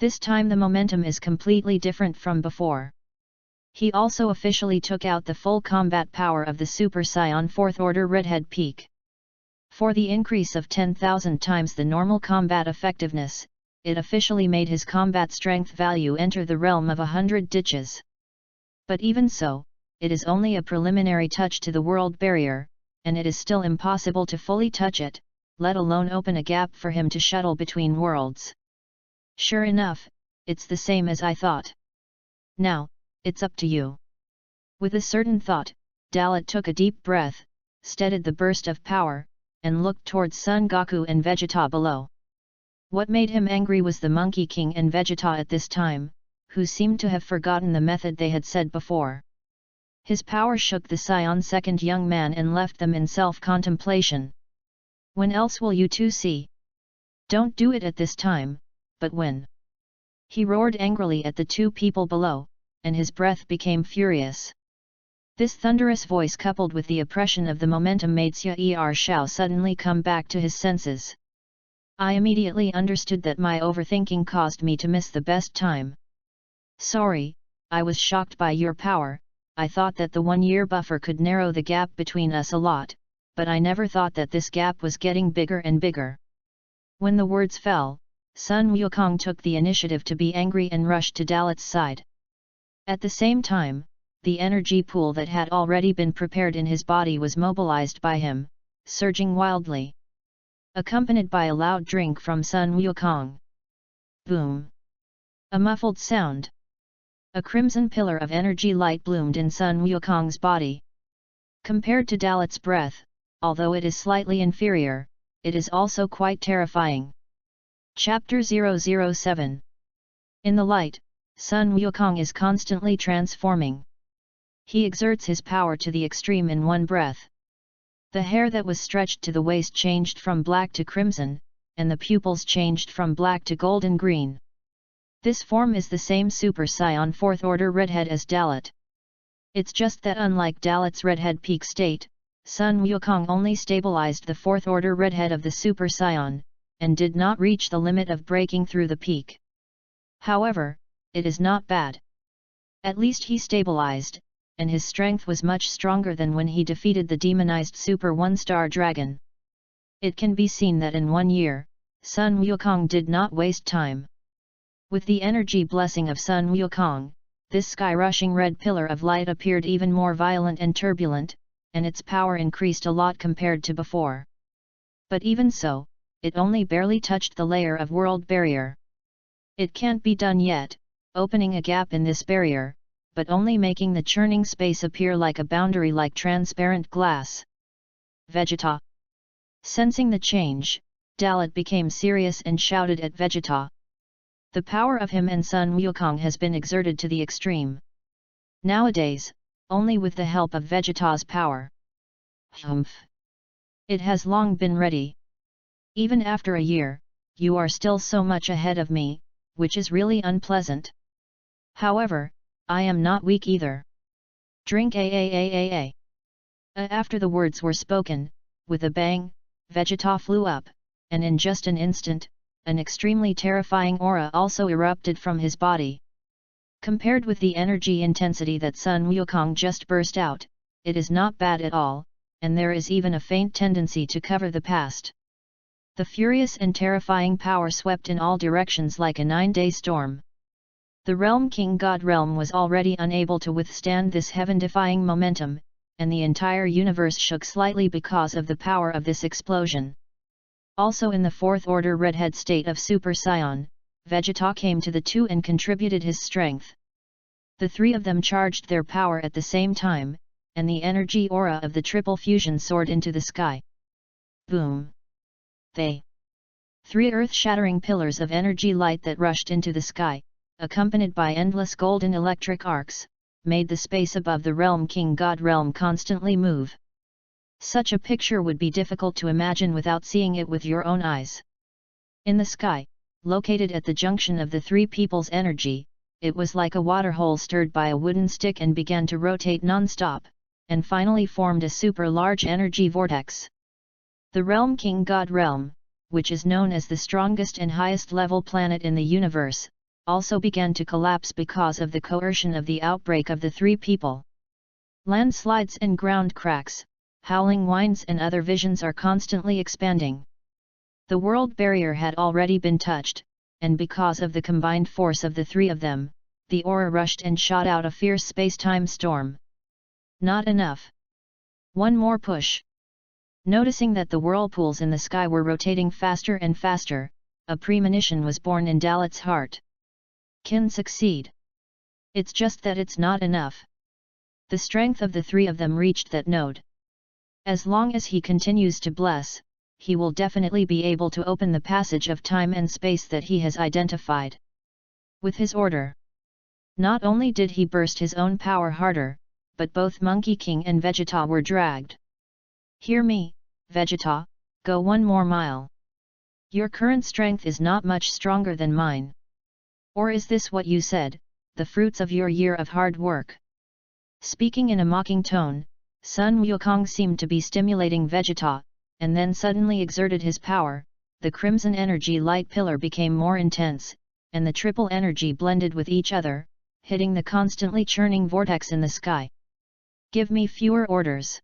This time the momentum is completely different from before. He also officially took out the full combat power of the Super Saiyan 4th Order Redhead Peak. For the increase of 10,000 times the normal combat effectiveness, it officially made his combat strength value enter the realm of 100 ditches. But even so, it is only a preliminary touch to the world barrier, and it is still impossible to fully touch it, let alone open a gap for him to shuttle between worlds. Sure enough, it's the same as I thought. Now, it's up to you. With a certain thought, Dalit took a deep breath, steadied the burst of power, and looked towards Son Goku and Vegeta below. What made him angry was the Monkey King and Vegeta at this time, who seemed to have forgotten the method they had said before. His power shook the Scion-second young man and left them in self-contemplation. When else will you two see? Don't do it at this time, but when? He roared angrily at the two people below, and his breath became furious. This thunderous voice coupled with the oppression of the momentum made Xue Shao suddenly come back to his senses. I immediately understood that my overthinking caused me to miss the best time. Sorry, I was shocked by your power. I thought that the 1-year buffer could narrow the gap between us a lot, but I never thought that this gap was getting bigger and bigger. When the words fell, Sun Wukong took the initiative to be angry and rushed to Dalit's side. At the same time, the energy pool that had already been prepared in his body was mobilized by him, surging wildly. Accompanied by a loud drink from Sun Wukong. Boom! A muffled sound. A crimson pillar of energy light bloomed in Sun Wukong's body. Compared to Dalit's breath, although it is slightly inferior, it is also quite terrifying. Chapter 007. In the light, Sun Wukong is constantly transforming. He exerts his power to the extreme in one breath. The hair that was stretched to the waist changed from black to crimson, and the pupils changed from black to golden green. This form is the same Super Saiyan 4th Order Redhead as Dalit. It's just that unlike Dalit's Redhead peak state, Sun Wukong only stabilized the 4th Order Redhead of the Super Saiyan, and did not reach the limit of breaking through the peak. However, it is not bad. At least he stabilized, and his strength was much stronger than when he defeated the demonized Super 1-star dragon. It can be seen that in 1 year, Sun Wukong did not waste time. With the energy blessing of Sun Wukong, this sky-rushing red pillar of light appeared even more violent and turbulent, and its power increased a lot compared to before. But even so, it only barely touched the layer of world barrier. It can't be done yet, opening a gap in this barrier, but only making the churning space appear like a boundary like transparent glass. Vegeta. Sensing the change, Dalit became serious and shouted at Vegeta. The power of him and Sun Wukong has been exerted to the extreme. Nowadays, only with the help of Vegeta's power. Humph! It has long been ready. Even after a year, you are still so much ahead of me, which is really unpleasant. However, I am not weak either. Drink a. After the words were spoken, with a bang, Vegeta flew up, and in just an instant, an extremely terrifying aura also erupted from his body. Compared with the energy intensity that Sun Wukong just burst out, it is not bad at all, and there is even a faint tendency to cover the past. The furious and terrifying power swept in all directions like a 9-day storm. The Realm King God Realm was already unable to withstand this heaven-defying momentum, and the entire universe shook slightly because of the power of this explosion. Also in the 4th Order Redhead state of Super Saiyan, Vegeta came to the two and contributed his strength. The three of them charged their power at the same time, and the energy aura of the triple fusion soared into the sky. Boom! Three earth-shattering pillars of energy light that rushed into the sky, accompanied by endless golden electric arcs, made the space above the Realm King God Realm constantly move. Such a picture would be difficult to imagine without seeing it with your own eyes. In the sky, located at the junction of the three people's energy, it was like a waterhole stirred by a wooden stick and began to rotate non-stop, and finally formed a super large energy vortex. The Realm King God Realm, which is known as the strongest and highest level planet in the universe, also began to collapse because of the coercion of the outbreak of the three people. Landslides and ground cracks, howling winds and other visions are constantly expanding. The world barrier had already been touched, and because of the combined force of the three of them, the aura rushed and shot out a fierce space-time storm. Not enough. One more push. Noticing that the whirlpools in the sky were rotating faster and faster, a premonition was born in Dalit's heart. Can succeed. It's just that it's not enough. The strength of the three of them reached that node. As long as he continues to bless, he will definitely be able to open the passage of time and space that he has identified. With his order, not only did he burst his own power harder, but both Monkey King and Vegeta were dragged. Hear me, Vegeta, go 1 more mile. Your current strength is not much stronger than mine. Or is this what you said, the fruits of your year of hard work? Speaking in a mocking tone, Sun Wukong seemed to be stimulating Vegeta, and then suddenly exerted his power. The crimson energy light pillar became more intense, and the triple energy blended with each other, hitting the constantly churning vortex in the sky. Give me fewer orders.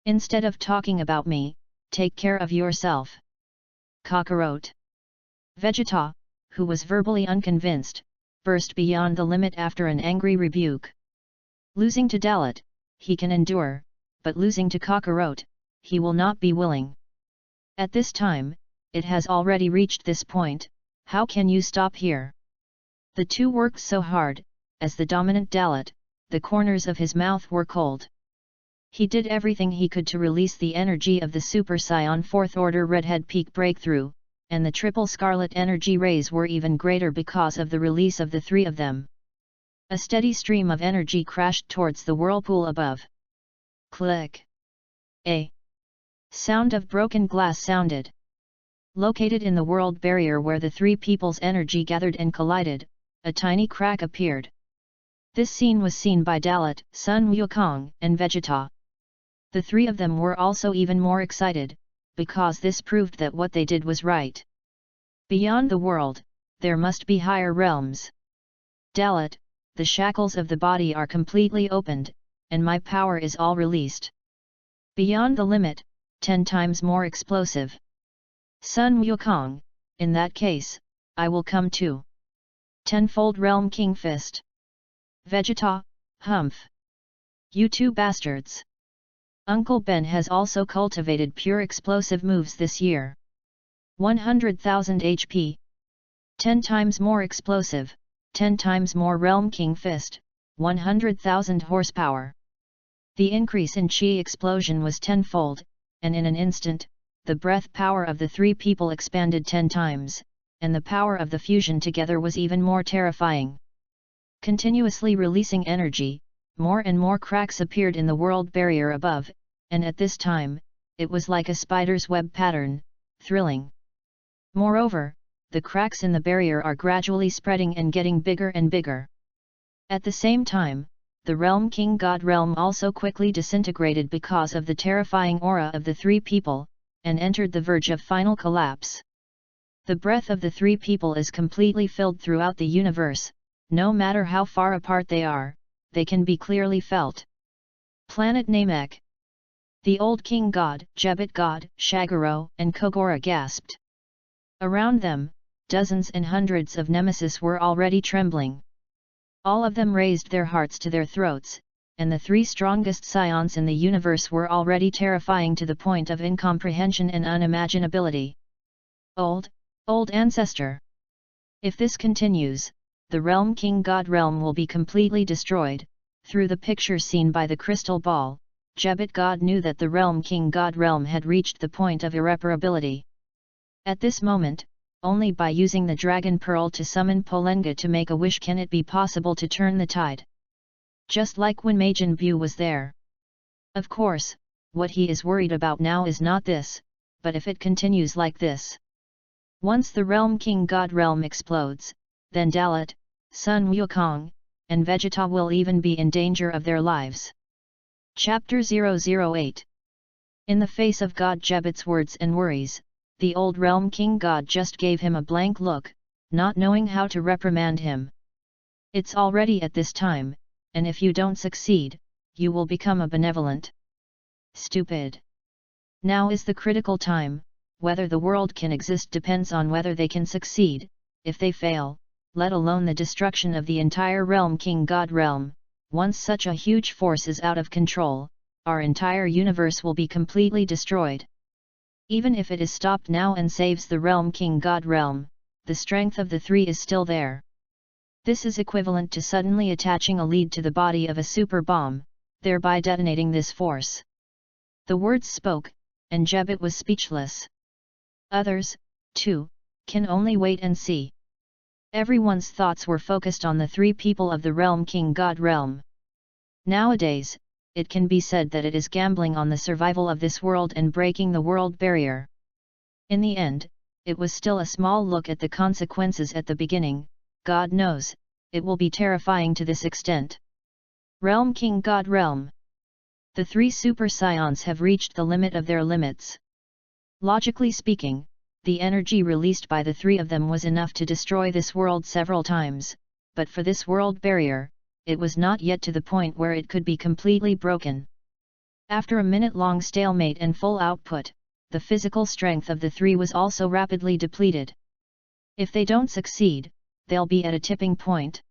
Instead of talking about me, take care of yourself. Kakarot. Vegeta, who was verbally unconvinced, burst beyond the limit after an angry rebuke. Losing to Dalit, he can endure, but losing to Kakarot, he will not be willing. At this time, it has already reached this point, how can you stop here? The two worked so hard, as the dominant Dalit, the corners of his mouth were cold. He did everything he could to release the energy of the Super Saiyan 4th Order Redhead Peak breakthrough, and the triple scarlet energy rays were even greater because of the release of the 3 of them. A steady stream of energy crashed towards the whirlpool above. Click! A sound of broken glass sounded. Located in the world barrier where the 3 people's energy gathered and collided, a tiny crack appeared. This scene was seen by Dalit, Sun Wukong, and Vegeta. The 3 of them were also even more excited, because this proved that what they did was right. Beyond the world, there must be higher realms. Dalit, the shackles of the body are completely opened, and my power is all released. Beyond the limit, 10 times more explosive. Sun Wukong, in that case, I will come too. 10-fold Realm King Fist. Vegeta, humph. You two bastards. Uncle Ben has also cultivated pure explosive moves this year. 100,000 HP. 10 times more explosive, 10 times more Realm King Fist, 100,000 horsepower. The increase in chi explosion was 10-fold, and in an instant, the breath power of the 3 people expanded 10 times, and the power of the fusion together was even more terrifying. Continuously releasing energy, more and more cracks appeared in the world barrier above, and at this time, it was like a spider's web pattern, thrilling. Moreover, the cracks in the barrier are gradually spreading and getting bigger and bigger. At the same time, the Realm King God Realm also quickly disintegrated because of the terrifying aura of the 3 people, and entered the verge of final collapse. The breath of the 3 people is completely filled throughout the universe, no matter how far apart they are, they can be clearly felt. Planet Namek. The old King God, Jebet God, Shaguro, and Kogora gasped. Around them, dozens and hundreds of nemesis were already trembling. All of them raised their hearts to their throats, and the 3 strongest scions in the universe were already terrifying to the point of incomprehension and unimaginability. Old ancestor. If this continues, the Realm King God Realm will be completely destroyed. Through the picture seen by the crystal ball, Jebet God knew that the Realm King God Realm had reached the point of irreparability. At this moment, only by using the Dragon Pearl to summon Polenga to make a wish can it be possible to turn the tide. Just like when Majin Buu was there. Of course, what he is worried about now is not this, but if it continues like this. Once the Realm King God Realm explodes, then Dalit, Sun Wukong, and Vegeta will even be in danger of their lives. Chapter 008. In the face of God Jebet's words and worries, the old Realm King God just gave him a blank look, not knowing how to reprimand him. It's already at this time, and if you don't succeed, you will become a benevolent. Stupid. Now is the critical time. Whether the world can exist depends on whether they can succeed. If they fail, let alone the destruction of the entire Realm King God Realm, once such a huge force is out of control, our entire universe will be completely destroyed. Even if it is stopped now and saves the Realm King God Realm, the strength of the 3 is still there. This is equivalent to suddenly attaching a lead to the body of a super bomb, thereby detonating this force. The words spoke, and Jebet was speechless. Others, too, can only wait and see. Everyone's thoughts were focused on the three people of the realm King God realm. Nowadays, it can be said that it is gambling on the survival of this world and breaking the world barrier. In the end, it was still a small look at the consequences at the beginning. God knows, it will be terrifying to this extent. Realm King God realm. The three super scions have reached the limit of their limits. Logically speaking, the energy released by the three of them was enough to destroy this world several times, but for this world barrier, it was not yet to the point where it could be completely broken. After a minute-long stalemate and full output, the physical strength of the three was also rapidly depleted. If they don't succeed, they'll be at a tipping point.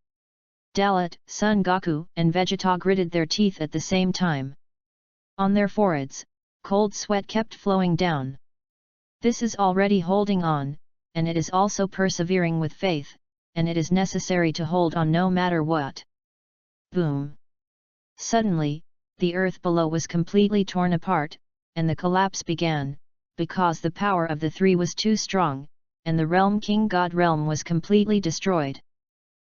Dalit, Son Goku, and Vegeta gritted their teeth at the same time. On their foreheads, cold sweat kept flowing down. This is already holding on, and it is also persevering with faith, and it is necessary to hold on no matter what. Boom! Suddenly, the earth below was completely torn apart, and the collapse began, because the power of the three was too strong, and the realm King God realm was completely destroyed.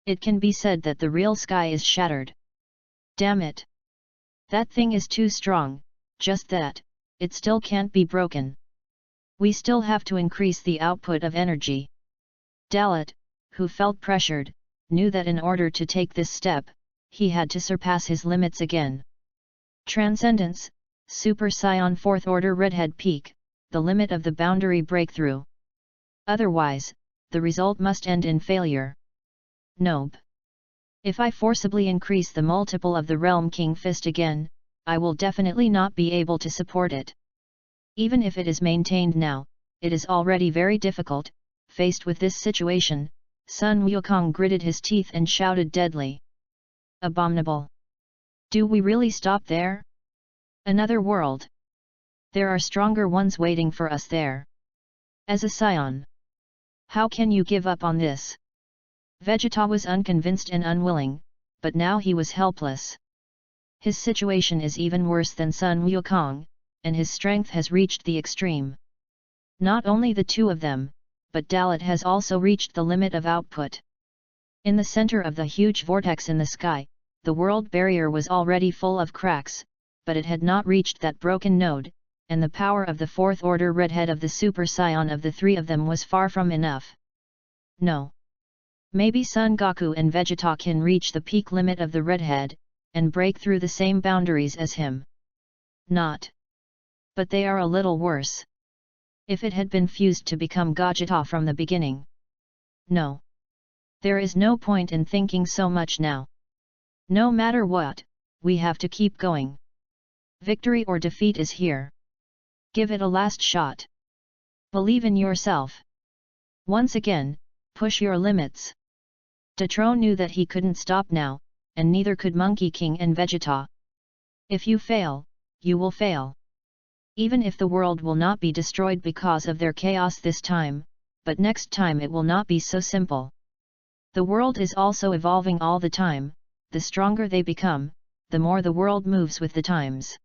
It can be said that the real sky is shattered. Damn it! That thing is too strong, just that, it still can't be broken. We still have to increase the output of energy. Dalit, who felt pressured, knew that in order to take this step, he had to surpass his limits again. Transcendence, Super Saiyan 4th Order Redhead Peak, the limit of the boundary breakthrough. Otherwise, the result must end in failure. Nope. If I forcibly increase the multiple of the Realm King Fist again, I will definitely not be able to support it. Even if it is maintained now, it is already very difficult. Faced with this situation, Sun Wukong gritted his teeth and shouted deadly. Abominable! Do we really stop there? Another world? There are stronger ones waiting for us there. As a scion, how can you give up on this? Vegeta was unconvinced and unwilling, but now he was helpless. His situation is even worse than Sun Wukong, and his strength has reached the extreme. Not only the two of them, but Dalit has also reached the limit of output. In the center of the huge vortex in the sky, the world barrier was already full of cracks, but it had not reached that broken node, and the power of the 4th Order Redhead of the Super Saiyan of the three of them was far from enough. No. Maybe Son Goku and Vegeta can reach the peak limit of the Redhead, and break through the same boundaries as him. Not. But they are a little worse. If it had been fused to become Gogeta from the beginning. No. There is no point in thinking so much now. No matter what, we have to keep going. Victory or defeat is here. Give it a last shot. Believe in yourself. Once again, push your limits. Detro knew that he couldn't stop now, and neither could Monkey King and Vegeta. If you fail, you will fail. Even if the world will not be destroyed because of their chaos this time, but next time it will not be so simple. The world is also evolving all the time. The stronger they become, the more the world moves with the times.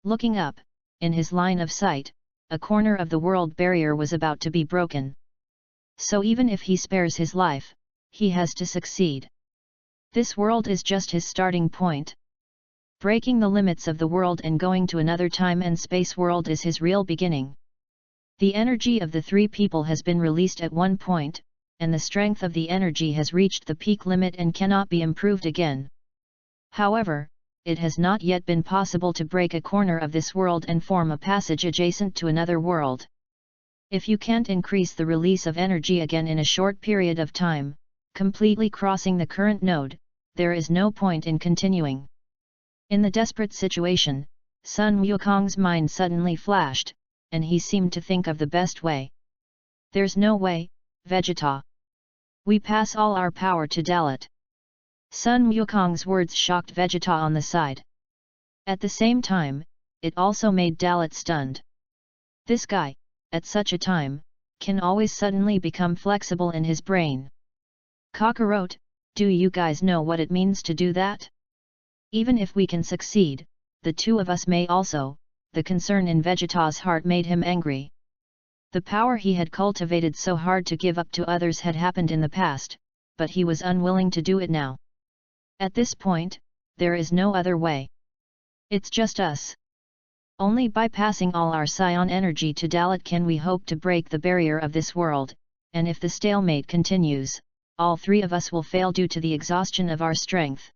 Looking up, in his line of sight, a corner of the world barrier was about to be broken. So even if he spares his life, he has to succeed. This world is just his starting point. Breaking the limits of the world and going to another time and space world is his real beginning. The energy of the three people has been released at one point, and the strength of the energy has reached the peak limit and cannot be improved again. However, it has not yet been possible to break a corner of this world and form a passage adjacent to another world. If you can't increase the release of energy again in a short period of time, completely crossing the current node, there is no point in continuing. In the desperate situation, Sun Wukong's mind suddenly flashed, and he seemed to think of the best way. There's no way, Vegeta. We pass all our power to Dalit. Sun Wukong's words shocked Vegeta on the side. At the same time, it also made Dalit stunned. This guy, at such a time, can always suddenly become flexible in his brain. Kakarot, do you guys know what it means to do that? Even if we can succeed, the two of us may also, the concern in Vegeta's heart made him angry. The power he had cultivated so hard to give up to others had happened in the past, but he was unwilling to do it now. At this point, there is no other way. It's just us. Only by passing all our psion energy to Dalit can we hope to break the barrier of this world, and if the stalemate continues, all three of us will fail due to the exhaustion of our strength.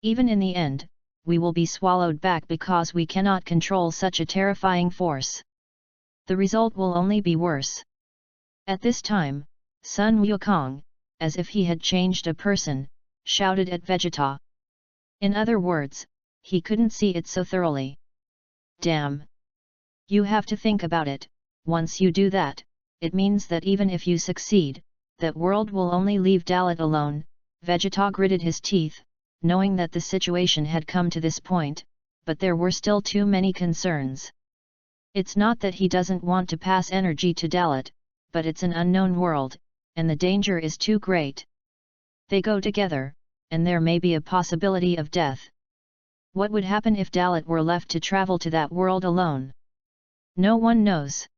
Even in the end, we will be swallowed back because we cannot control such a terrifying force. The result will only be worse. At this time, Sun Wukong, as if he had changed a person, shouted at Vegeta. In other words, he couldn't see it so thoroughly. Damn! You have to think about it. Once you do that, it means that even if you succeed, that world will only leave Dalit alone. Vegeta gritted his teeth, knowing that the situation had come to this point, but there were still too many concerns. It's not that he doesn't want to pass energy to Dalit, but it's an unknown world, and the danger is too great. They go together, and there may be a possibility of death. What would happen if Dalit were left to travel to that world alone? No one knows.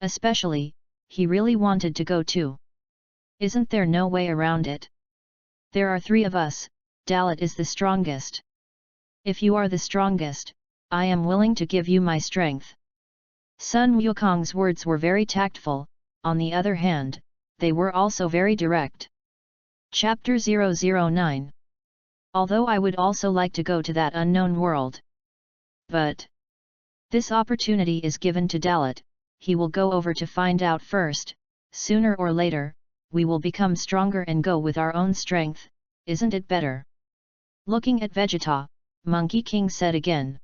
Especially, he really wanted to go too. Isn't there no way around it? There are three of us, Dalit is the strongest. If you are the strongest, I am willing to give you my strength. Sun Wukong's words were very tactful, on the other hand, they were also very direct. Chapter 009. Although I would also like to go to that unknown world. But this opportunity is given to Dalit, he will go over to find out first. Sooner or later, we will become stronger and go with our own strength, isn't it better? Looking at Vegeta, Monkey King said again.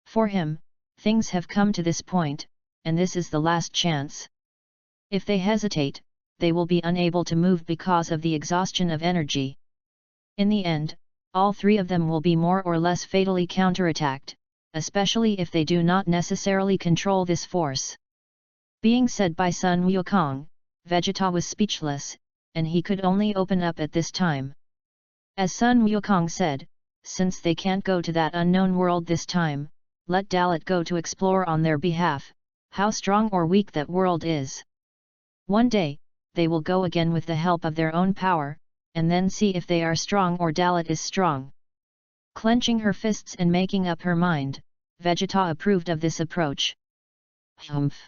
For him, things have come to this point, and this is the last chance. If they hesitate, they will be unable to move because of the exhaustion of energy. In the end, all three of them will be more or less fatally counterattacked, especially if they do not necessarily control this force. Being said by Sun Wukong, Vegeta was speechless, and he could only open up at this time. As Sun Wukong said, since they can't go to that unknown world this time, let Dalit go to explore on their behalf, how strong or weak that world is. One day, they will go again with the help of their own power, and then see if they are strong or Dalit is strong. Clenching her fists and making up her mind, Vegeta approved of this approach. Humph!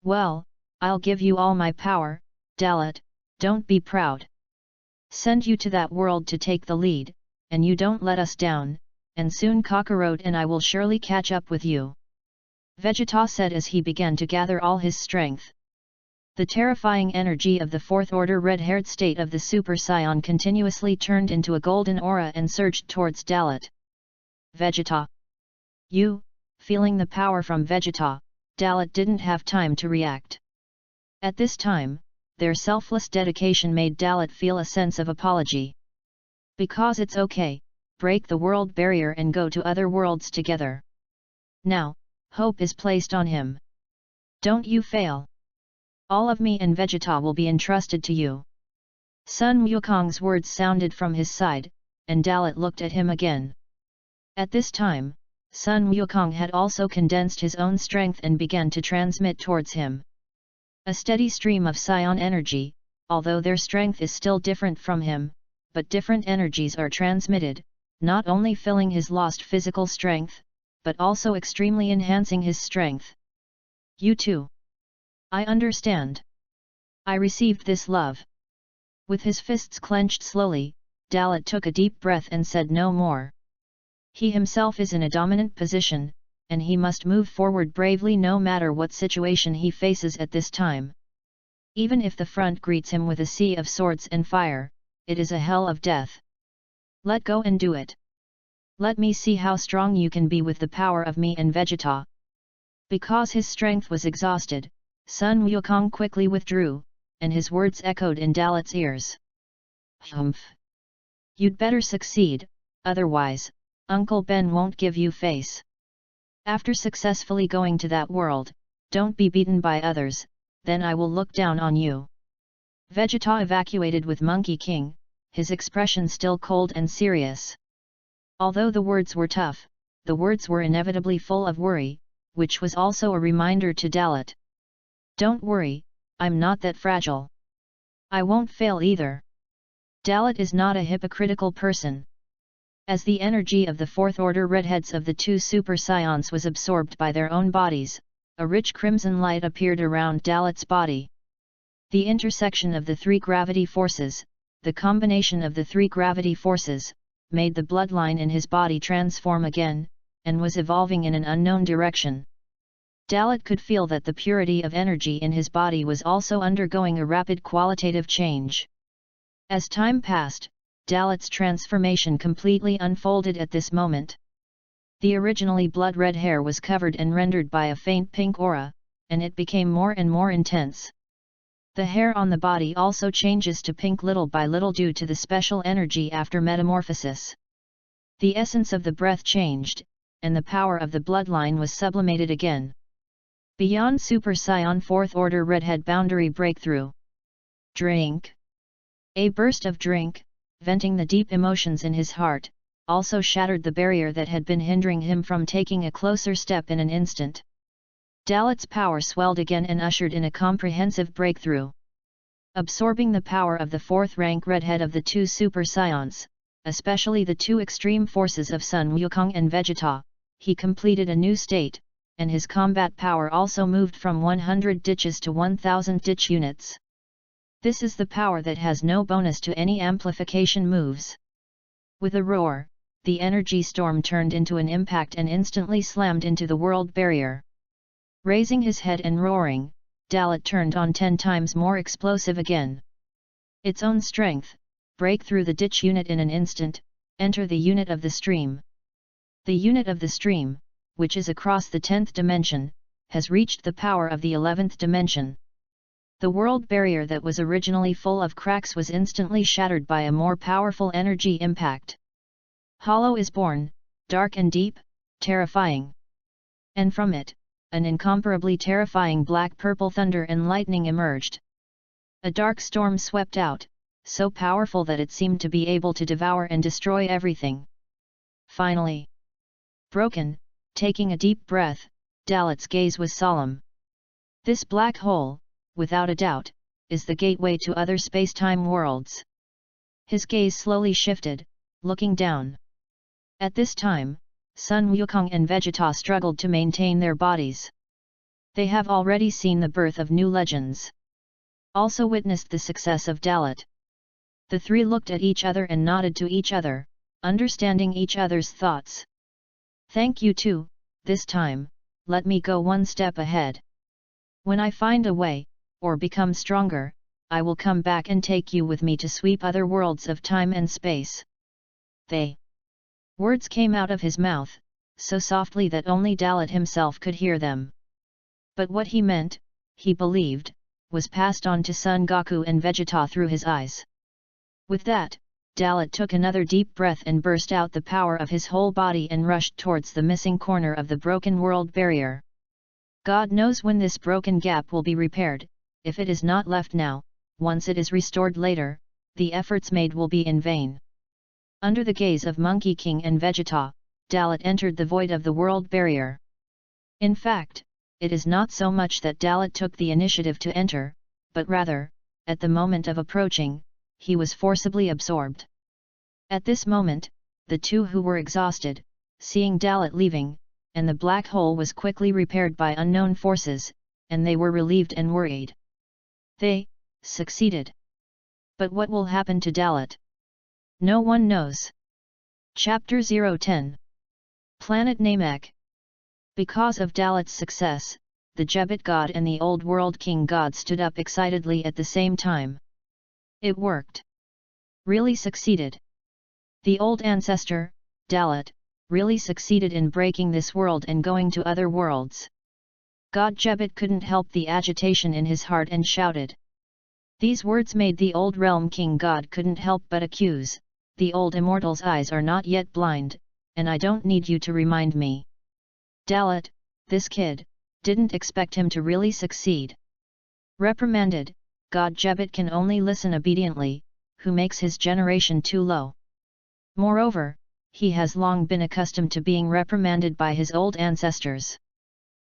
Well, I'll give you all my power, Dalit, don't be proud. Send you to that world to take the lead, and you don't let us down, and soon Kakarot and I will surely catch up with you. Vegeta said as he began to gather all his strength. The terrifying energy of the fourth order red-haired state of the Super Saiyan continuously turned into a golden aura and surged towards Dalit. Vegeta! You, feeling the power from Vegeta, Dalit didn't have time to react. At this time, their selfless dedication made Dalit feel a sense of apology. Because it's okay, break the world barrier and go to other worlds together. Now, hope is placed on him. Don't you fail. All of me and Vegeta will be entrusted to you. Sun Wukong's words sounded from his side, and Dalit looked at him again. At this time, Sun Wukong had also condensed his own strength and began to transmit towards him a steady stream of psion energy, although their strength is still different from him, but different energies are transmitted, not only filling his lost physical strength, but also extremely enhancing his strength. You too. I understand. I received this love. With his fists clenched slowly, Dalit took a deep breath and said no more. He himself is in a dominant position, and he must move forward bravely no matter what situation he faces at this time. Even if the front greets him with a sea of swords and fire, it is a hell of death. Let go and do it. Let me see how strong you can be with the power of me and Vegeta. Because his strength was exhausted, Sun Wukong quickly withdrew, and his words echoed in Dalit's ears. Humph! You'd better succeed, otherwise, Uncle Ben won't give you face. After successfully going to that world, don't be beaten by others, then I will look down on you. Vegeta evacuated with Monkey King, his expression still cold and serious. Although the words were tough, the words were inevitably full of worry, which was also a reminder to Dalit. "Don't worry, I'm not that fragile. I won't fail either." Dalit is not a hypocritical person. As the energy of the fourth order redheads of the two super scions was absorbed by their own bodies, a rich crimson light appeared around Dalit's body. The intersection of the three gravity forces, the combination of the three gravity forces, made the bloodline in his body transform again, and was evolving in an unknown direction. Dalit could feel that the purity of energy in his body was also undergoing a rapid qualitative change. As time passed, Dalit's transformation completely unfolded at this moment. The originally blood-red hair was covered and rendered by a faint pink aura, and it became more and more intense. The hair on the body also changes to pink little by little due to the special energy after metamorphosis. The essence of the breath changed, and the power of the bloodline was sublimated again. Beyond Super Scion 4th Order Redhead Boundary Breakthrough. Drink. A burst of drink, venting the deep emotions in his heart, also shattered the barrier that had been hindering him from taking a closer step in an instant. Dalit's power swelled again and ushered in a comprehensive breakthrough. Absorbing the power of the fourth-rank redhead of the two Super Scions, especially the two extreme forces of Sun Wukong and Vegeta, he completed a new state, and his combat power also moved from 100 ditches to 1000 ditch units. This is the power that has no bonus to any amplification moves. With a roar, the energy storm turned into an impact and instantly slammed into the world barrier. Raising his head and roaring, Dalit turned on 10 times more explosive again. Its own strength, break through the ditch unit in an instant, enter the unit of the stream. The unit of the stream, which is across the 10th dimension, has reached the power of the 11th dimension. The world barrier that was originally full of cracks was instantly shattered by a more powerful energy impact. Hollow is born, dark and deep, terrifying. And from it, an incomparably terrifying black-purple thunder and lightning emerged. A dark storm swept out, so powerful that it seemed to be able to devour and destroy everything. Finally, broken, taking a deep breath, Dalit's gaze was solemn. This black hole, without a doubt, is the gateway to other space-time worlds. His gaze slowly shifted, looking down. At this time, Sun Wukong and Vegeta struggled to maintain their bodies. They have already seen the birth of new legends. Also witnessed the success of Dalit. The three looked at each other and nodded to each other, understanding each other's thoughts. "Thank you too, this time, let me go one step ahead. When I find a way, or become stronger, I will come back and take you with me to sweep other worlds of time and space." Words came out of his mouth, so softly that only Dalit himself could hear them. But what he meant, he believed, was passed on to Son Goku and Vegeta through his eyes. With that, Dalit took another deep breath and burst out the power of his whole body and rushed towards the missing corner of the broken world barrier. God knows when this broken gap will be repaired. If it is not left now, once it is restored later, the efforts made will be in vain. Under the gaze of Monkey King and Vegeta, Dalit entered the void of the world barrier. In fact, it is not so much that Dalit took the initiative to enter, but rather, at the moment of approaching, he was forcibly absorbed. At this moment, the two who were exhausted, seeing Dalit leaving, and the black hole was quickly repaired by unknown forces, and they were relieved and worried. They succeeded. But what will happen to Dalit? No one knows. Chapter 010. Planet Namek. Because of Dalit's success, the Jebit God and the Old World King God stood up excitedly at the same time. It worked. Really succeeded. The old ancestor, Dalit, really succeeded in breaking this world and going to other worlds. God Jebit couldn't help the agitation in his heart and shouted. These words made the old realm king God couldn't help but accuse, "The old immortal's eyes are not yet blind, and I don't need you to remind me. Dalit, this kid, didn't expect him to really succeed." Reprimanded, God Jebit can only listen obediently, who makes his generation too low. Moreover, he has long been accustomed to being reprimanded by his old ancestors.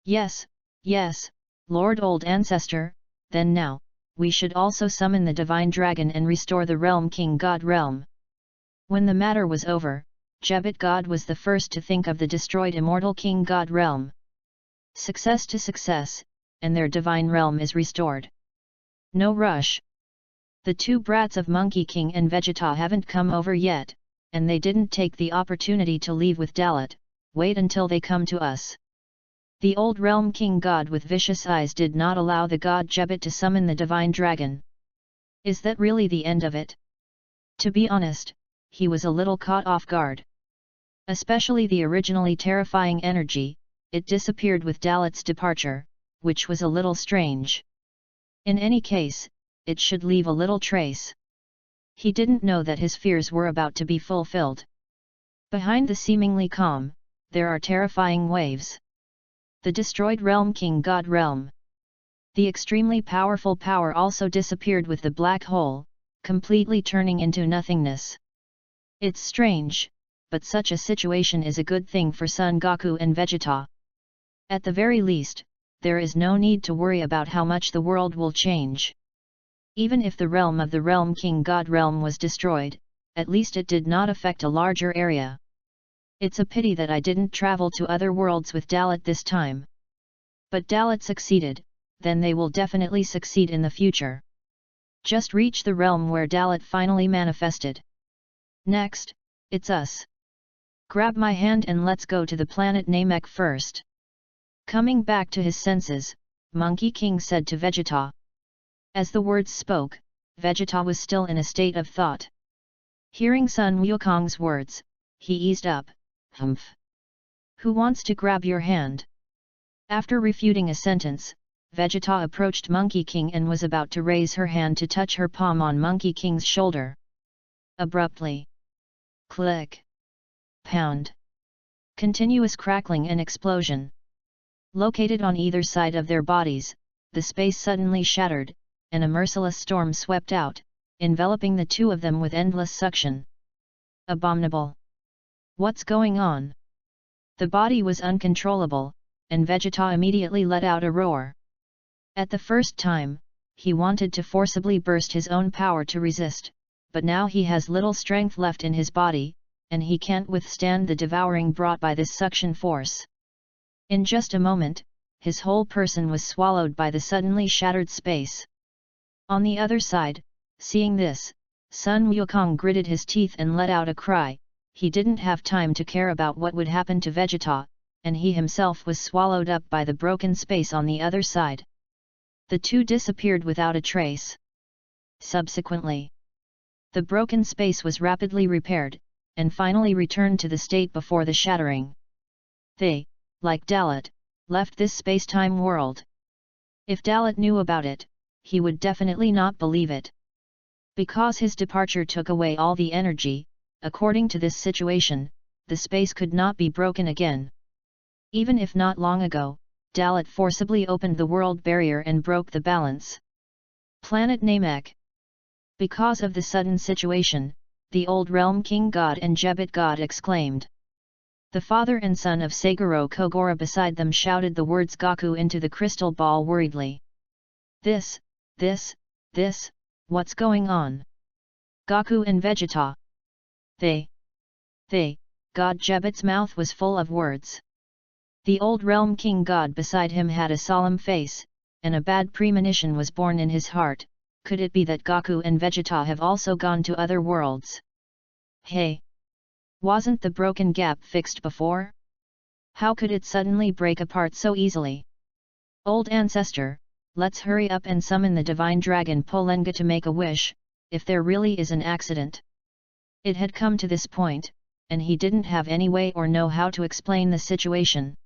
Yes, yes, Lord Old Ancestor, then now, we should also summon the divine dragon and restore the realm King God realm. When the matter was over, Jebet God was the first to think of the destroyed immortal King God realm. Success to success, and their divine realm is restored. No rush. The two brats of Monkey King and Vegeta haven't come over yet, and they didn't take the opportunity to leave with Dalit. Wait until they come to us. The old realm King God with vicious eyes did not allow the god Jebet to summon the divine dragon. Is that really the end of it? To be honest, he was a little caught off guard. Especially the originally terrifying energy, it disappeared with Dalit's departure, which was a little strange. In any case, it should leave a little trace. He didn't know that his fears were about to be fulfilled. Behind the seemingly calm, there are terrifying waves. The destroyed realm King God realm. The extremely powerful power also disappeared with the black hole, completely turning into nothingness. It's strange, but such a situation is a good thing for Son Goku and Vegeta. At the very least, there is no need to worry about how much the world will change. Even if the realm of the realm King God realm was destroyed, at least it did not affect a larger area. It's a pity that I didn't travel to other worlds with Dalit this time. But Dalit succeeded, then they will definitely succeed in the future. Just reach the realm where Dalit finally manifested. Next, it's us. Grab my hand and let's go to the planet Namek first. Coming back to his senses, Monkey King said to Vegeta. As the words spoke, Vegeta was still in a state of thought. Hearing Sun Wukong's words, he eased up. Humph. Who wants to grab your hand? After refuting a sentence, Vegeta approached Monkey King and was about to raise her hand to touch her palm on Monkey King's shoulder. Abruptly. Click. Pound. Continuous crackling and explosion. Located on either side of their bodies, the space suddenly shattered, and a merciless storm swept out, enveloping the two of them with endless suction. Abominable. What's going on? The body was uncontrollable, and Vegeta immediately let out a roar. At the first time, he wanted to forcibly burst his own power to resist, but now he has little strength left in his body, and he can't withstand the devouring brought by this suction force. In just a moment, his whole person was swallowed by the suddenly shattered space. On the other side, seeing this, Sun Wukong gritted his teeth and let out a cry. He didn't have time to care about what would happen to Vegeta, and he himself was swallowed up by the broken space on the other side. The two disappeared without a trace. Subsequently, the broken space was rapidly repaired, and finally returned to the state before the shattering. They, like Dalit, left this space-time world. If Dalit knew about it, he would definitely not believe it. Because his departure took away all the energy, according to this situation, the space could not be broken again. Even if not long ago, Dalit forcibly opened the world barrier and broke the balance. Planet Namek. Because of the sudden situation, the old realm King God and Jebet God exclaimed. The father and son of Saguro Kogoro beside them shouted the words Goku into the crystal ball worriedly. This, what's going on? Goku and Vegeta. They, God Jebet's mouth was full of words. The old realm King God beside him had a solemn face, and a bad premonition was born in his heart. Could it be that Goku and Vegeta have also gone to other worlds? Hey! Wasn't the broken gap fixed before? How could it suddenly break apart so easily? Old ancestor, let's hurry up and summon the divine dragon Polenga to make a wish, if there really is an accident. It had come to this point, and he didn't have any way or know how to explain the situation.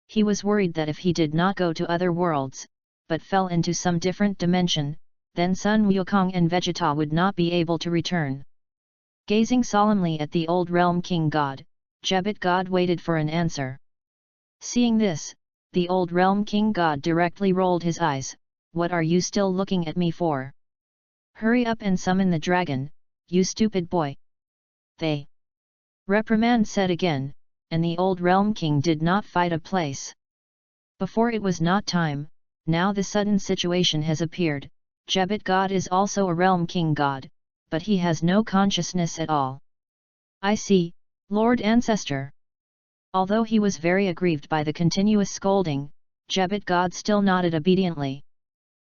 He was worried that if he did not go to other worlds, but fell into some different dimension, then Sun Wukong and Vegeta would not be able to return. Gazing solemnly at the old realm King God, Jebet God waited for an answer. Seeing this, the old realm King God directly rolled his eyes. What are you still looking at me for? Hurry up and summon the dragon, you stupid boy. They. Reprimand said again, and the old realm king did not fight a place. Before it was not time, now the sudden situation has appeared. Jebet God is also a realm king god, but he has no consciousness at all. I see, Lord Ancestor. Although he was very aggrieved by the continuous scolding, Jebet God still nodded obediently.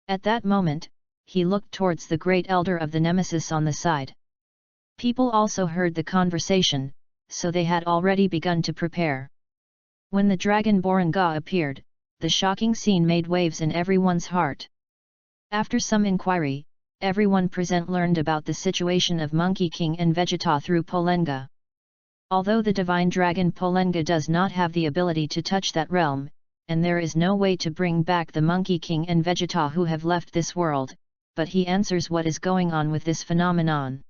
At that moment, he looked towards the great elder of the nemesis on the side. People also heard the conversation, so they had already begun to prepare. When the dragon-born Ga appeared, the shocking scene made waves in everyone's heart. After some inquiry, everyone present learned about the situation of Monkey King and Vegeta through Polenga. Although the divine dragon Polenga does not have the ability to touch that realm, and there is no way to bring back the Monkey King and Vegeta who have left this world, but he answers what is going on with this phenomenon.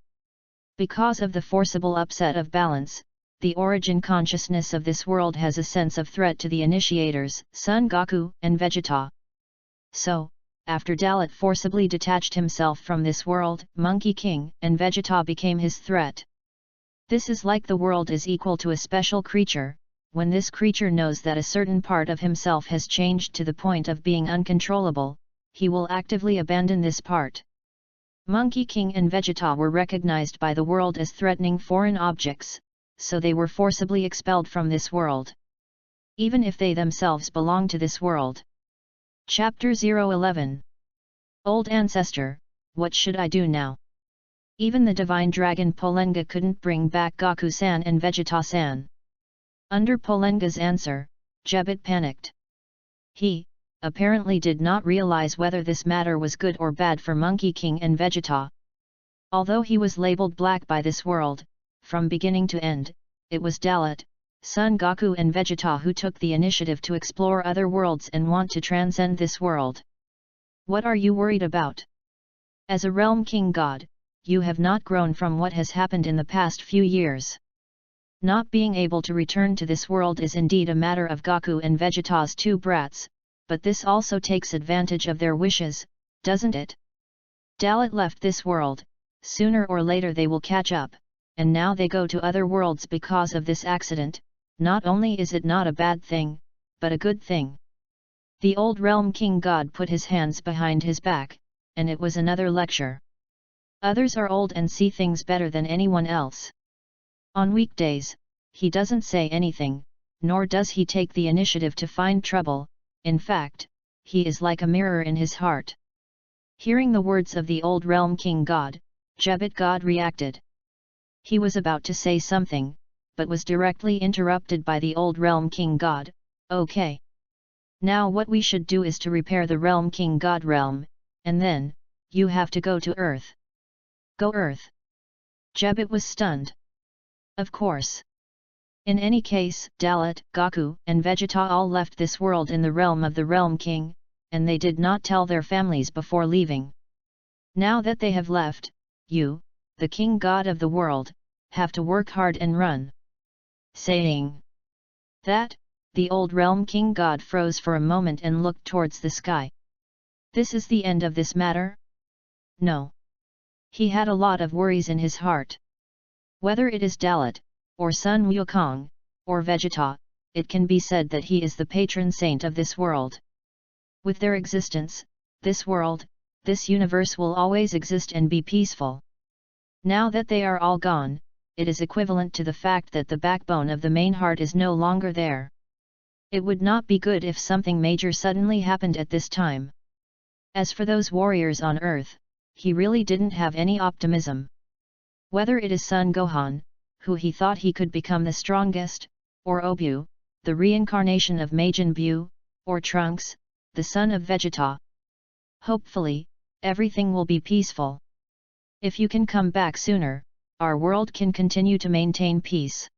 Because of the forcible upset of balance, the origin consciousness of this world has a sense of threat to the initiators, Son Goku and Vegeta. So, after Dalit forcibly detached himself from this world, Monkey King and Vegeta became his threat. This is like the world is equal to a special creature. When this creature knows that a certain part of himself has changed to the point of being uncontrollable, he will actively abandon this part. Monkey King and Vegeta were recognized by the world as threatening foreign objects, so they were forcibly expelled from this world. Even if they themselves belong to this world. Chapter 011. Old Ancestor, what should I do now? Even the divine dragon Polenga couldn't bring back Goku-san and Vegeta-san. Under Polenga's answer, Jebet panicked. He, apparently did not realize whether this matter was good or bad for Monkey King and Vegeta. Although he was labeled black by this world, from beginning to end, it was Dalit, Son Goku and Vegeta who took the initiative to explore other worlds and want to transcend this world. What are you worried about? As a realm king god, you have not grown from what has happened in the past few years. Not being able to return to this world is indeed a matter of Goku and Vegeta's two brats, but this also takes advantage of their wishes, doesn't it? Dalit left this world, sooner or later they will catch up, and now they go to other worlds because of this accident. Not only is it not a bad thing, but a good thing. The old realm king god put his hands behind his back, and it was another lecture. Others are old and see things better than anyone else. On weekdays, he doesn't say anything, nor does he take the initiative to find trouble. In fact, he is like a mirror in his heart. Hearing the words of the old realm king god, Jebet God reacted. He was about to say something, but was directly interrupted by the old realm king god. Okay. Now what we should do is to repair the realm king god realm, and then, you have to go to Earth. Go Earth. Jebet was stunned. Of course. In any case, Dalit, Goku, and Vegeta all left this world in the realm of the Realm King, and they did not tell their families before leaving. Now that they have left, you, the King God of the world, have to work hard and run. Saying that, the old Realm King God froze for a moment and looked towards the sky. This is the end of this matter? No. He had a lot of worries in his heart. Whether it is Dalit, or Sun Wukong, or Vegeta, it can be said that he is the patron saint of this world. With their existence, this world, this universe will always exist and be peaceful. Now that they are all gone, it is equivalent to the fact that the backbone of the main heart is no longer there. It would not be good if something major suddenly happened at this time. As for those warriors on Earth, he really didn't have any optimism. Whether it is Son Gohan, who he thought he could become the strongest, or Obu, the reincarnation of Majin Buu, or Trunks, the son of Vegeta. Hopefully, everything will be peaceful. If you can come back sooner, our world can continue to maintain peace.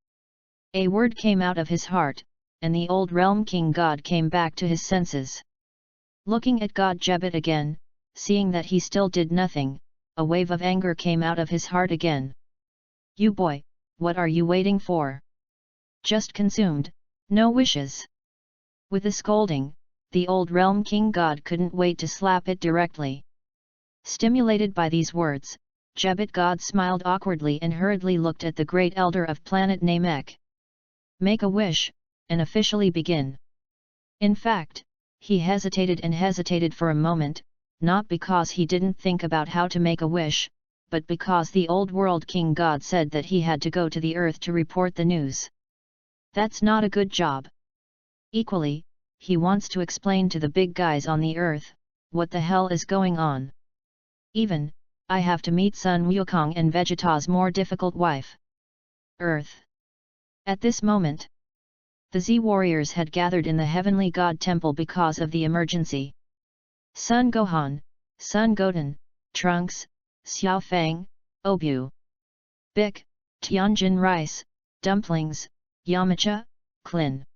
A word came out of his heart, and the old Realm King God came back to his senses. Looking at God Jebet again, seeing that he still did nothing, a wave of anger came out of his heart again. You boy, what are you waiting for? Just consumed, no wishes. With a scolding, the old Realm King God couldn't wait to slap it directly. Stimulated by these words, Jebit God smiled awkwardly and hurriedly looked at the great elder of planet Namek. Make a wish, and officially begin. In fact, he hesitated and hesitated for a moment, not because he didn't think about how to make a wish, but because the old world king god said that he had to go to the earth to report the news. That's not a good job. Equally, he wants to explain to the big guys on the earth, what the hell is going on. Even, I have to meet Sun Wukong and Vegeta's more difficult wife. Earth. At this moment, the Z warriors had gathered in the heavenly god temple because of the emergency. Sun Gohan, Sun Goten, Trunks, Xiao Fang, Obu, Bic, Tianjin rice, dumplings, Yamcha, Klin.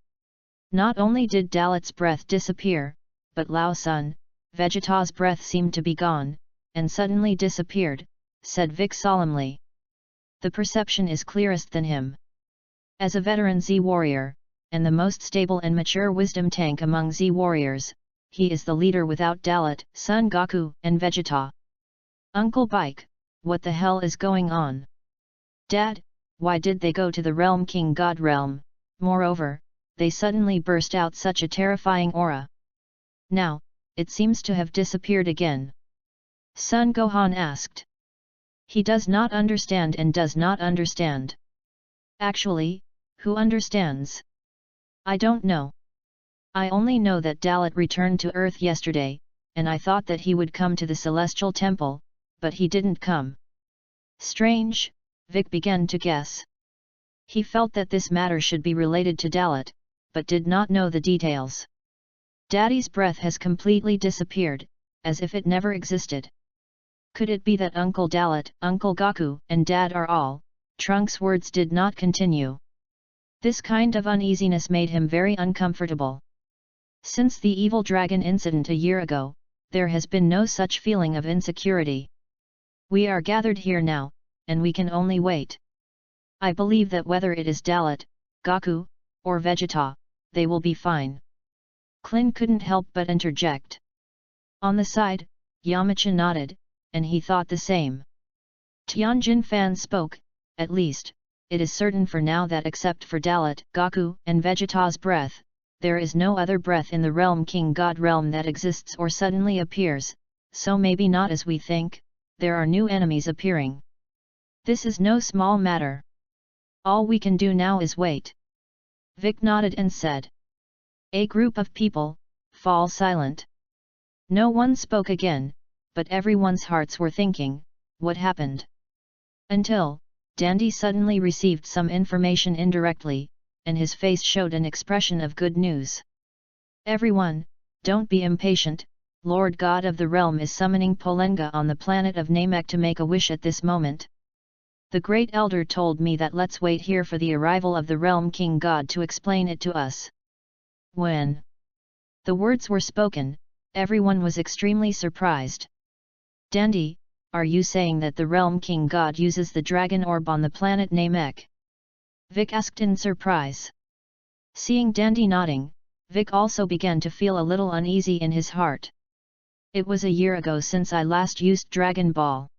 Not only did Dalit's breath disappear, but Lao Sun, Vegeta's breath seemed to be gone, and suddenly disappeared, said Vic solemnly. The perception is clearest than him. As a veteran Z warrior, and the most stable and mature wisdom tank among Z warriors, he is the leader without Dalit, Son Goku, and Vegeta. Uncle Bike, what the hell is going on? Dad, why did they go to the Realm King God realm? Moreover, they suddenly burst out such a terrifying aura. Now, it seems to have disappeared again. Son Gohan asked. He does not understand and does not understand. Actually, who understands? I don't know. I only know that Dalit returned to Earth yesterday, and I thought that he would come to the Celestial Temple, but he didn't come. Strange, Vic began to guess. He felt that this matter should be related to Dalit, but did not know the details. Daddy's breath has completely disappeared, as if it never existed. Could it be that Uncle Dalit, Uncle Goku, and Dad are all? Trunks' words did not continue. This kind of uneasiness made him very uncomfortable. Since the evil dragon incident a year ago, there has been no such feeling of insecurity. We are gathered here now, and we can only wait. I believe that whether it is Dalit, Goku, or Vegeta, they will be fine. Klin couldn't help but interject. On the side, Yamcha nodded, and he thought the same. Tianjin Fan spoke, at least, it is certain for now that except for Dalit, Goku, and Vegeta's breath, there is no other breath in the Realm King God realm that exists or suddenly appears, so maybe not as we think, there are new enemies appearing. This is no small matter. All we can do now is wait. Vic nodded and said. A group of people fall silent. No one spoke again, but everyone's hearts were thinking, what happened? Until, Dandy suddenly received some information indirectly, and his face showed an expression of good news. Everyone, don't be impatient, Lord God of the realm is summoning Polenga on the planet of Namek to make a wish at this moment. The great elder told me that let's wait here for the arrival of the Realm King God to explain it to us. When the words were spoken, everyone was extremely surprised. Dandy, are you saying that the Realm King God uses the dragon orb on the planet Namek? Vic asked in surprise. Seeing Dandy nodding, Vic also began to feel a little uneasy in his heart. It was a year ago since I last used Dragon Ball.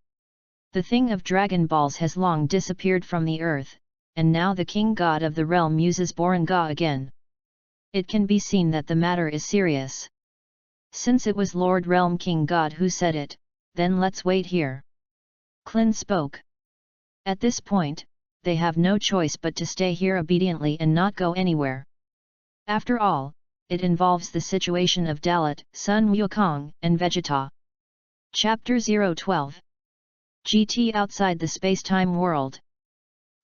The thing of Dragon Balls has long disappeared from the earth, and now the King God of the realm uses Borenga again. It can be seen that the matter is serious. Since it was Lord Realm King God who said it, then let's wait here. Klin spoke. At this point, they have no choice but to stay here obediently and not go anywhere. After all, it involves the situation of Dalit, Sun Wukong, and Vegeta. Chapter 012. GT outside the space-time world.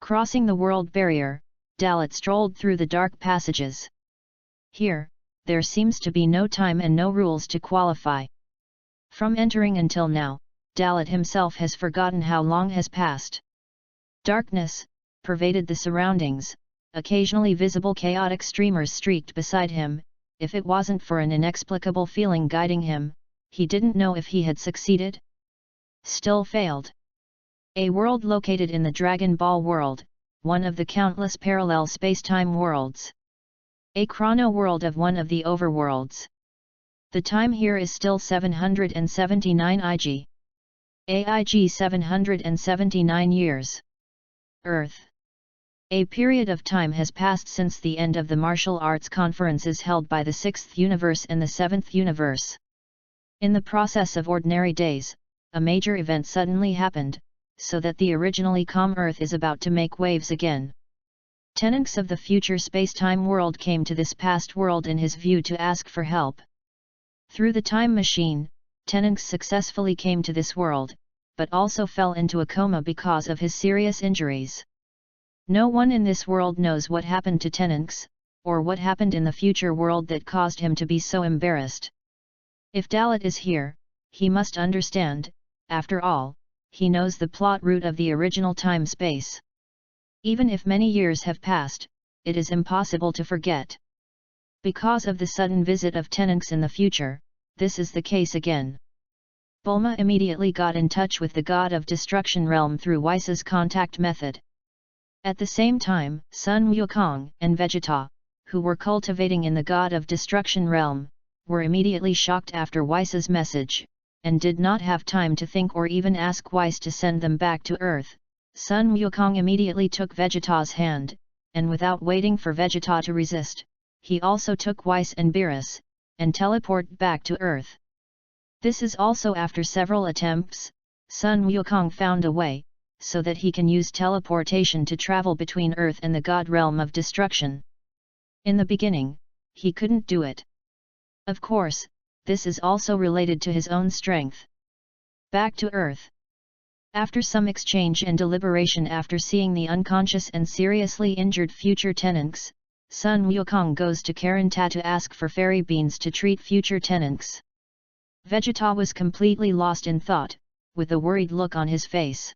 Crossing the world barrier, Dalit strolled through the dark passages. Here, there seems to be no time and no rules to qualify. From entering until now, Dalit himself has forgotten how long has passed. Darkness pervaded the surroundings, occasionally visible chaotic streamers streaked beside him. If it wasn't for an inexplicable feeling guiding him, he didn't know if he had succeeded. Still failed. A world located in the Dragon Ball world, one of the countless parallel space-time worlds. A chrono world of one of the overworlds. The time here is still 779 IG. AIG 779 years. Earth. A period of time has passed since the end of the martial arts conferences held by the 6th universe and the 7th universe. In the process of ordinary days, a major event suddenly happened, so that the originally calm Earth is about to make waves again. Tenants of the future space-time world came to this past world in his view to ask for help. Through the time machine, Tenants successfully came to this world, but also fell into a coma because of his serious injuries. No one in this world knows what happened to Tenants, or what happened in the future world that caused him to be so embarrassed. If Dalit is here, he must understand, after all, he knows the plot route of the original time-space. Even if many years have passed, it is impossible to forget. Because of the sudden visit of Tenants in the future, this is the case again. Bulma immediately got in touch with the God of Destruction realm through Weiss's contact method. At the same time, Sun Wukong and Vegeta, who were cultivating in the God of Destruction realm, were immediately shocked after Weiss's message, and did not have time to think or even ask Weiss to send them back to Earth. Sun Wukong immediately took Vegeta's hand, and without waiting for Vegeta to resist, he also took Weiss and Beerus, and teleported back to Earth. This is also after several attempts, Sun Wukong found a way, so that he can use teleportation to travel between Earth and the God realm of destruction. In the beginning, he couldn't do it. Of course, this is also related to his own strength. Back to Earth. After some exchange and deliberation after seeing the unconscious and seriously injured future Tenants, Sun Wukong goes to Karanta to ask for fairy beans to treat future Tenants. Vegeta was completely lost in thought, with a worried look on his face.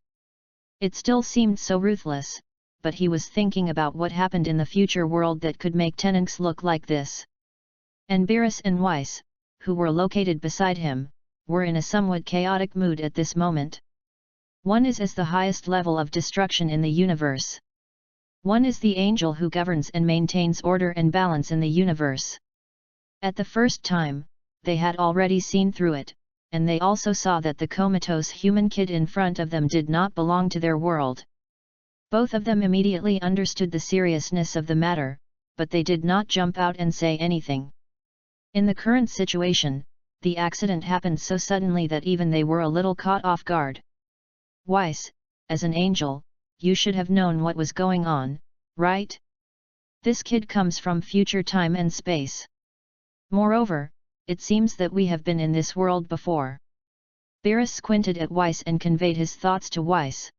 It still seemed so ruthless, but he was thinking about what happened in the future world that could make Tenants look like this. And Beerus and Weiss, who were located beside him, were in a somewhat chaotic mood at this moment. One is as the highest level of destruction in the universe. One is the angel who governs and maintains order and balance in the universe. At the first time, they had already seen through it, and they also saw that the comatose human kid in front of them did not belong to their world. Both of them immediately understood the seriousness of the matter, but they did not jump out and say anything. In the current situation, the accident happened so suddenly that even they were a little caught off guard. Weiss, as an angel, you should have known what was going on, right? This kid comes from future time and space. Moreover, it seems that we have been in this world before. Beerus squinted at Weiss and conveyed his thoughts to Weiss.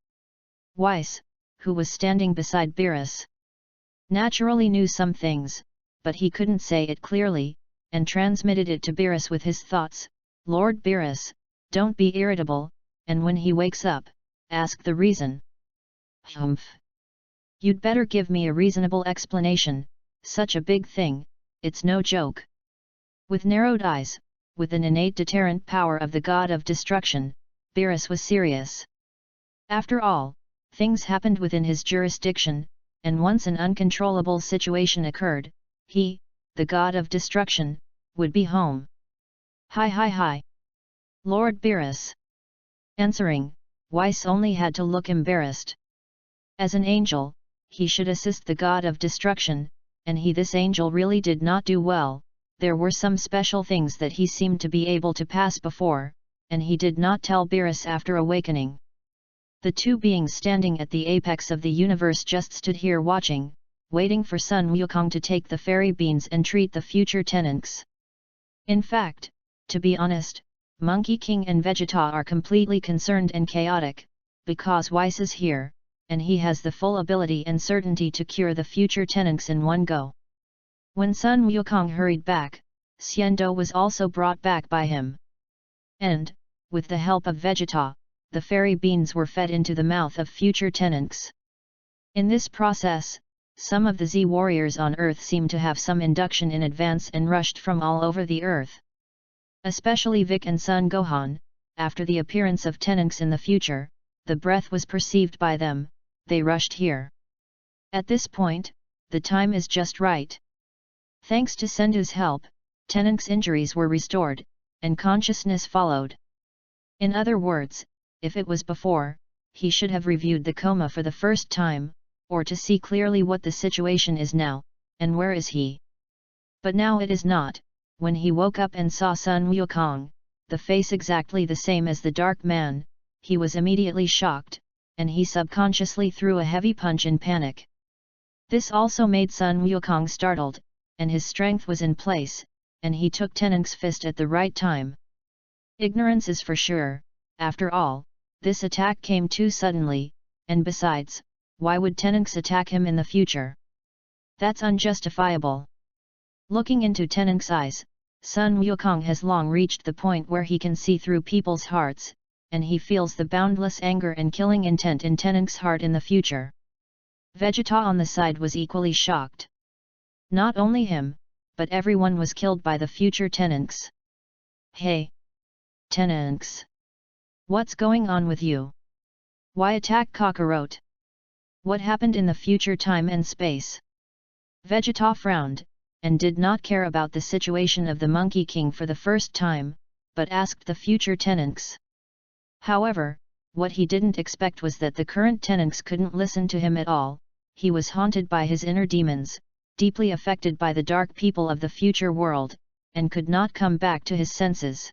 Weiss, who was standing beside Beerus, naturally knew some things, but he couldn't say it clearly, and transmitted it to Beerus with his thoughts. Lord Beerus, don't be irritable, and when he wakes up, ask the reason. Humph. You'd better give me a reasonable explanation, such a big thing, it's no joke. With narrowed eyes, with an innate deterrent power of the God of Destruction, Beerus was serious. After all, things happened within his jurisdiction, and once an uncontrollable situation occurred, he, the God of Destruction, would be home. Hi. Lord Beerus. Answering, Weiss only had to look embarrassed. As an angel, he should assist the God of Destruction, and this angel really did not do well. There were some special things that he seemed to be able to pass before, and he did not tell Beerus after awakening. The two beings standing at the apex of the universe just stood here watching, waiting for Sun Wukong to take the fairy beans and treat the future Tenants. In fact, to be honest, Monkey King and Vegeta are completely concerned and chaotic, because Weiss is here, and he has the full ability and certainty to cure the future Tenants in one go. When Sun Wukong hurried back, Xiando was also brought back by him. And, with the help of Vegeta, the fairy beans were fed into the mouth of future Tenants. In this process, some of the Z warriors on Earth seemed to have some induction in advance and rushed from all over the Earth. Especially Vic and Sun Gohan, after the appearance of Tenants in the future, the breath was perceived by them, they rushed here. At this point, the time is just right. Thanks to Sendu's help, Tenants' injuries were restored, and consciousness followed. In other words, if it was before, he should have reviewed the coma for the first time, or to see clearly what the situation is now, and where is he. But now it is not. When he woke up and saw Sun Wukong, the face exactly the same as the dark man, he was immediately shocked, and he subconsciously threw a heavy punch in panic. This also made Sun Wukong startled, and his strength was in place, and he took Teneng's fist at the right time. Ignorance is for sure. After all, this attack came too suddenly, and besides, why would Teneng's attack him in the future? That's unjustifiable. Looking into Teneng's eyes, Sun Wukong has long reached the point where he can see through people's hearts, and he feels the boundless anger and killing intent in Teneng's heart in the future. Vegeta on the side was equally shocked. Not only him, but everyone was killed by the future Teneng's. Hey! Teneng's! What's going on with you? Why attack Kakarot? What happened in the future time and space? Vegeta frowned, and did not care about the situation of the Monkey King for the first time, but asked the future Teneng's. However, what he didn't expect was that the current Teneng's couldn't listen to him at all. He was haunted by his inner demons, deeply affected by the dark people of the future world, and could not come back to his senses.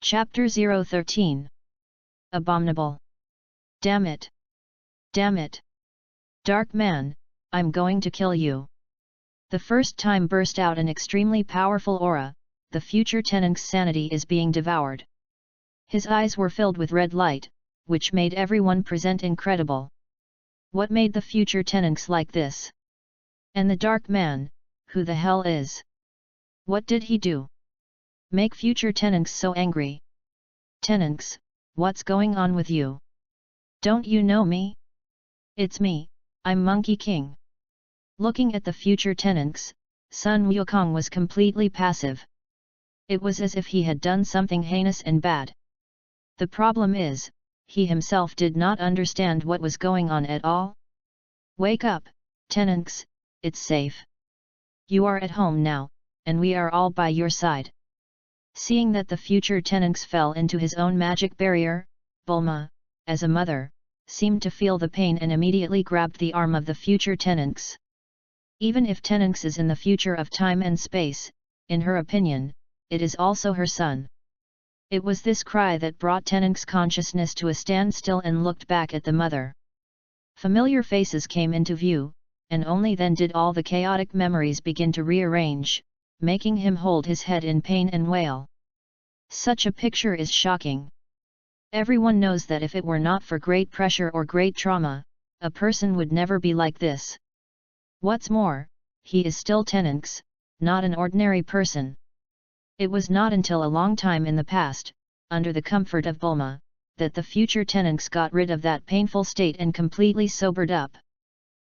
Chapter 013. Abominable. Damn it! Damn it! Dark man, I'm going to kill you! The first time burst out an extremely powerful aura. The future Teneng's sanity is being devoured. His eyes were filled with red light, which made everyone present incredible. What made the future Teneng's like this? And the dark man, who the hell is? What did he do? Make future Teneng's so angry? Teneng's, what's going on with you? Don't you know me? It's me, I'm Monkey King. Looking at the future Teneng's, Sun Wukong was completely passive. It was as if he had done something heinous and bad. The problem is, he himself did not understand what was going on at all. Wake up, Teneng's, it's safe. You are at home now, and we are all by your side. Seeing that the future Teneng's fell into his own magic barrier, Bulma, as a mother, seemed to feel the pain and immediately grabbed the arm of the future Teneng's. Even if Teneng's is in the future of time and space, in her opinion, it is also her son. It was this cry that brought Teneng's consciousness to a standstill and looked back at the mother. Familiar faces came into view, and only then did all the chaotic memories begin to rearrange, making him hold his head in pain and wail. Such a picture is shocking. Everyone knows that if it were not for great pressure or great trauma, a person would never be like this. What's more, he is still Teneng's, not an ordinary person. It was not until a long time in the past, under the comfort of Bulma, that the future Teneng's got rid of that painful state and completely sobered up.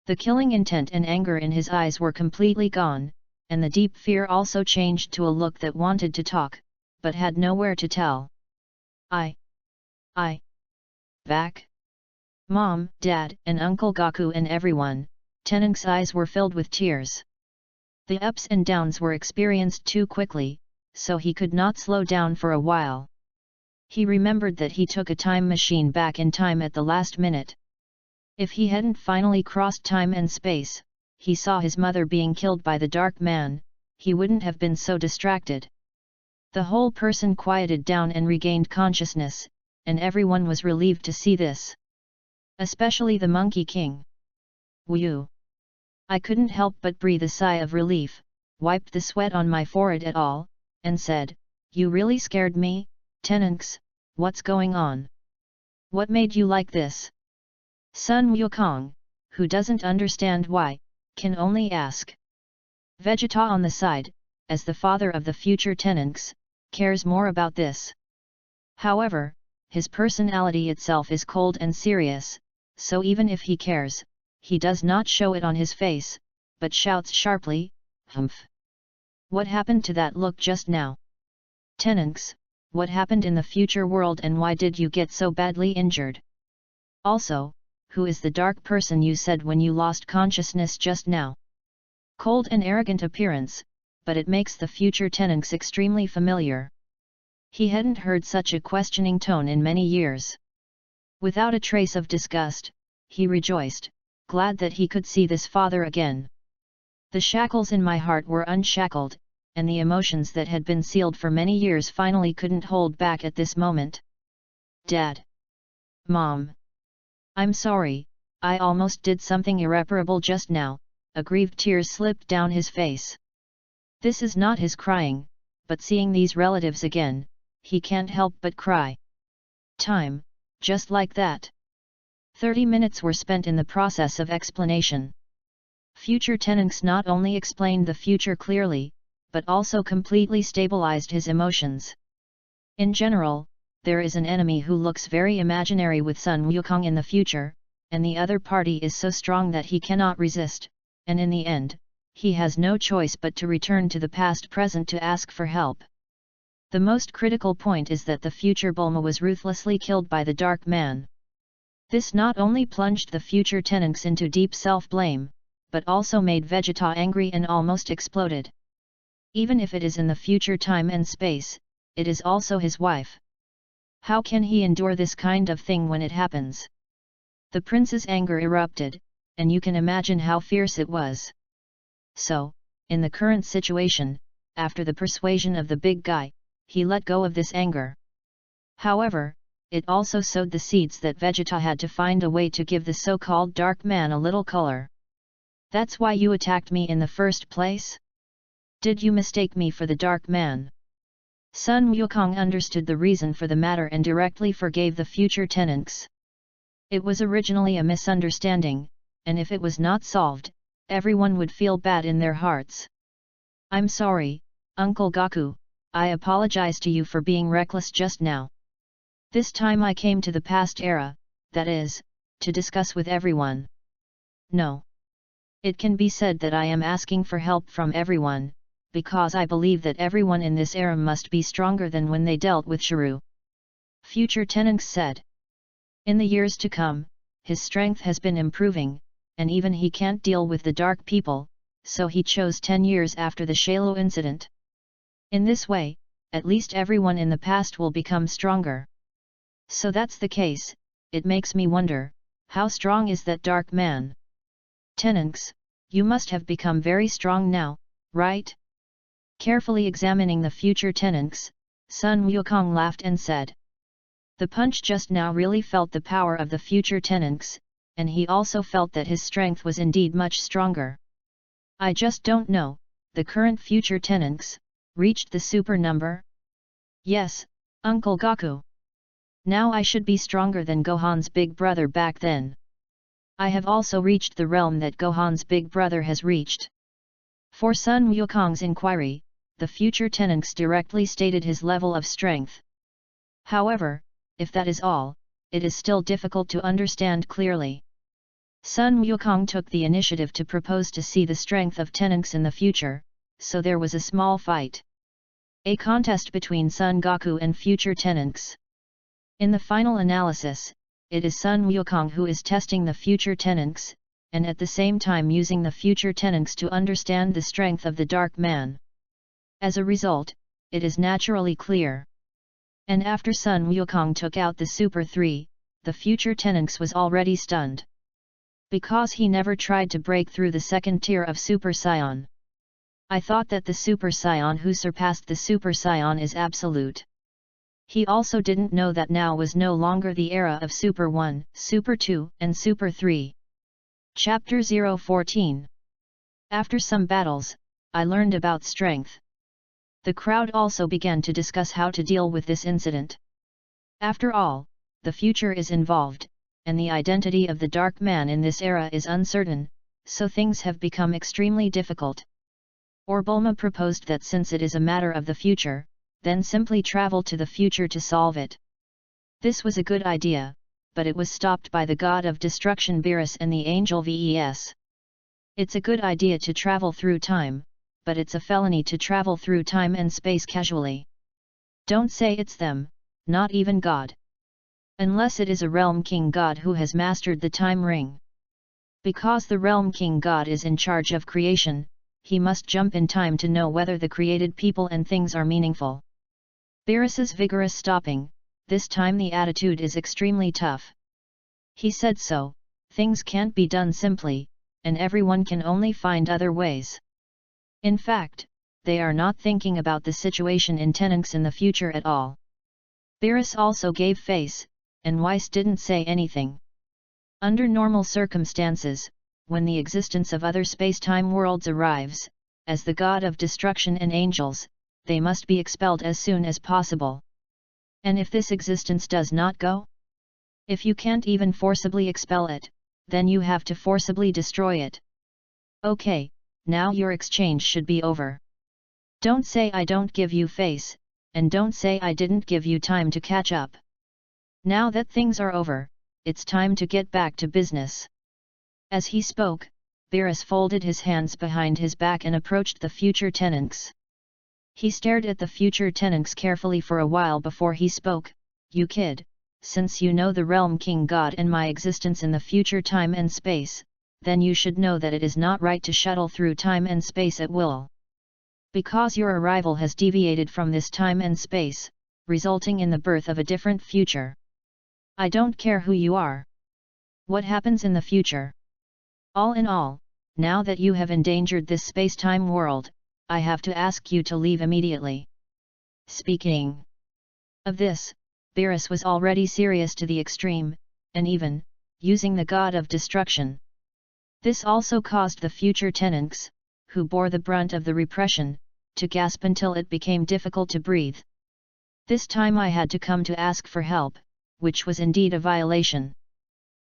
The killing intent and anger in his eyes were completely gone, and the deep fear also changed to a look that wanted to talk, but had nowhere to tell. Back? Mom, Dad, and Uncle Gaku and everyone, Teneng's eyes were filled with tears. The ups and downs were experienced too quickly, so he could not slow down for a while. He remembered that he took a time machine back in time at the last minute. If he hadn't finally crossed time and space, he saw his mother being killed by the dark man, he wouldn't have been so distracted. The whole person quieted down and regained consciousness, and everyone was relieved to see this. Especially the Monkey King. Whew! I couldn't help but breathe a sigh of relief, wiped the sweat on my forehead at all, and said, "You really scared me, Teneng's, what's going on? What made you like this?" Sun Wukong, who doesn't understand why, can only ask. Vegeta on the side, as the father of the future Teneng's, cares more about this. However, his personality itself is cold and serious, so even if he cares, he does not show it on his face, but shouts sharply, "Humph! What happened to that look just now? Teneng's, what happened in the future world and why did you get so badly injured? Also, who is the dark person you said when you lost consciousness just now?" Cold and arrogant appearance, but it makes the future Teneng's extremely familiar. He hadn't heard such a questioning tone in many years. Without a trace of disgust, he rejoiced, glad that he could see this father again. The shackles in my heart were unshackled, and the emotions that had been sealed for many years finally couldn't hold back at this moment. Dad! Mom! I'm sorry, I almost did something irreparable just now. Aggrieved tears slipped down his face. This is not his crying, but seeing these relatives again, he can't help but cry. Time, just like that. 30 minutes were spent in the process of explanation. Future tenants not only explained the future clearly, but also completely stabilized his emotions. In general, there is an enemy who looks very imaginary with Sun Wukong in the future, and the other party is so strong that he cannot resist, and in the end, he has no choice but to return to the past present to ask for help. The most critical point is that the future Bulma was ruthlessly killed by the Dark Man. This not only plunged the future tenants into deep self-blame, but also made Vegeta angry and almost exploded. Even if it is in the future time and space, it is also his wife. How can he endure this kind of thing when it happens? The prince's anger erupted, and you can imagine how fierce it was. So, in the current situation, after the persuasion of the big guy, he let go of this anger. However, it also sowed the seeds that Vegeta had to find a way to give the so-called Dark Man a little color. That's why you attacked me in the first place? Did you mistake me for the Dark Man? Sun Wukong understood the reason for the matter and directly forgave the future tenants. It was originally a misunderstanding, and if it was not solved, everyone would feel bad in their hearts. I'm sorry, Uncle Gaku, I apologize to you for being reckless just now. This time I came to the past era, that is, to discuss with everyone. No. It can be said that I am asking for help from everyone, because I believe that everyone in this era must be stronger than when they dealt with Shiru. Future tenants said. In the years to come, his strength has been improving, and even he can't deal with the dark people, so he chose 10 years after the Shalo incident. In this way, at least everyone in the past will become stronger. So that's the case, it makes me wonder, how strong is that Dark Man? Tenants, you must have become very strong now, right? Carefully examining the future tenants, Sun Wukong laughed and said. The punch just now really felt the power of the future tenants, and he also felt that his strength was indeed much stronger. I just don't know, the current future tenants, reached the super number? Yes, Uncle Gaku. Now I should be stronger than Gohan's big brother back then. I have also reached the realm that Gohan's big brother has reached. For Sun Wukong's inquiry, the future tenants directly stated his level of strength. However, if that is all, it is still difficult to understand clearly. Sun Wukong took the initiative to propose to see the strength of tenants in the future, so there was a small fight. A contest between Sun Goku and future tenants. In the final analysis, it is Sun Wukong who is testing the future tenants, and at the same time using the future tenants to understand the strength of the Dark Man. As a result, it is naturally clear. And after Sun Wukong took out the Super 3, the future tenants was already stunned. Because he never tried to break through the second tier of Super Saiyan. I thought that the Super Saiyan who surpassed the Super Saiyan is absolute. He also didn't know that now was no longer the era of Super 1, Super 2, and Super 3. Chapter 014. After some battles, I learned about strength. The crowd also began to discuss how to deal with this incident. After all, the future is involved, and the identity of the Dark Man in this era is uncertain, so things have become extremely difficult. Bulma proposed that since it is a matter of the future, then simply travel to the future to solve it. This was a good idea, but it was stopped by the god of destruction Beerus and the angel Ves. It's a good idea to travel through time, but it's a felony to travel through time and space casually. Don't say it's them, not even God. Unless it is a Realm King God who has mastered the time ring. Because the Realm King God is in charge of creation, he must jump in time to know whether the created people and things are meaningful. Beerus's vigorous stopping, this time the attitude is extremely tough, He said so, things can't be done simply, and everyone can only find other ways. In fact, they are not thinking about the situation in Tenunx in the future at all. Beerus also gave face, and Weiss didn't say anything. Under normal circumstances, when the existence of other space-time worlds arrives, as the god of destruction and angels, they must be expelled as soon as possible. And if this existence does not go? If you can't even forcibly expel it, then you have to forcibly destroy it. Okay, now your exchange should be over. Don't say I don't give you face, and don't say I didn't give you time to catch up. Now that things are over, it's time to get back to business. As he spoke, Beerus folded his hands behind his back and approached the future Tenunx. He stared at the future Tenunx carefully for a while before he spoke. You kid, since you know the Realm King God and my existence in the future time and space, then you should know that it is not right to shuttle through time and space at will. Because your arrival has deviated from this time and space, resulting in the birth of a different future. I don't care who you are. What happens in the future? All in all, now that you have endangered this space-time world, I have to ask you to leave immediately. Speaking of this, Beerus was already serious to the extreme, and even, using the god of destruction. This also caused the future Tenunx, who bore the brunt of the repression, to gasp until it became difficult to breathe. This time I had to come to ask for help, which was indeed a violation.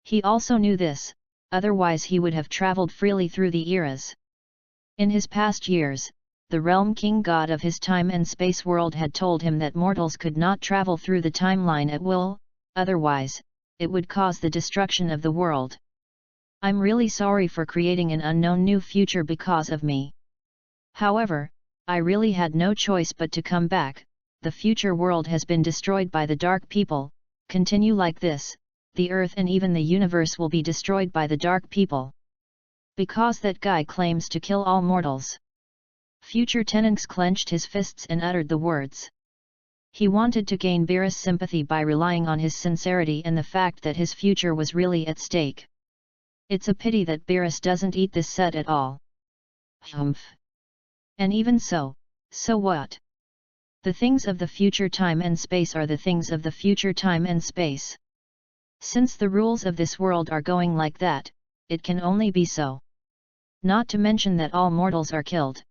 He also knew this, otherwise he would have traveled freely through the eras. In his past years, the Realm King God of his time and space world had told him that mortals could not travel through the timeline at will, otherwise, it would cause the destruction of the world. I'm really sorry for creating an unknown new future because of me. However, I really had no choice but to come back. The future world has been destroyed by the Dark People. Continue like this, the Earth and even the universe will be destroyed by the Dark People. Because that guy claims to kill all mortals. Future Tenunx clenched his fists and uttered the words. He wanted to gain Beerus' sympathy by relying on his sincerity and the fact that his future was really at stake. It's a pity that Beerus doesn't eat this set at all. Humph. And even so, so what? The things of the future time and space are the things of the future time and space. Since the rules of this world are going like that, it can only be so. Not to mention that all mortals are killed.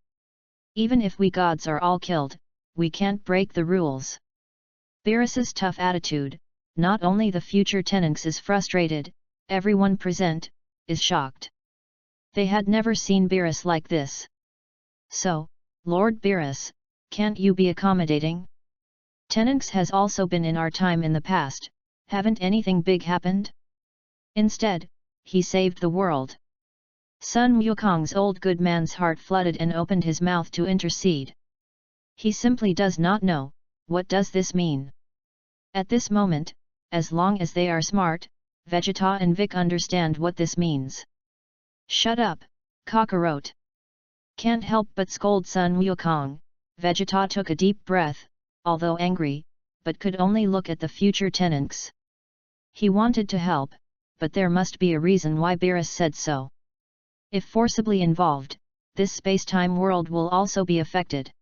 Even if we gods are all killed, we can't break the rules. Beerus's tough attitude, not only the future Tenunx is frustrated, everyone present, is shocked. They had never seen Beerus like this. So, Lord Beerus, can't you be accommodating? Tenunx has also been in our time in the past, haven't anything big happened? Instead, he saved the world. Sun Wukong's old good man's heart flooded and opened his mouth to intercede. He simply does not know, what does this mean? At this moment, as long as they are smart, Vegeta and Vic understand what this means. Shut up, cockroach. Can't help but scold Sun Wukong. Vegeta took a deep breath, although angry, but could only look at the future Tenunx. He wanted to help, but there must be a reason why Beerus said so. If forcibly involved, this space-time world will also be affected.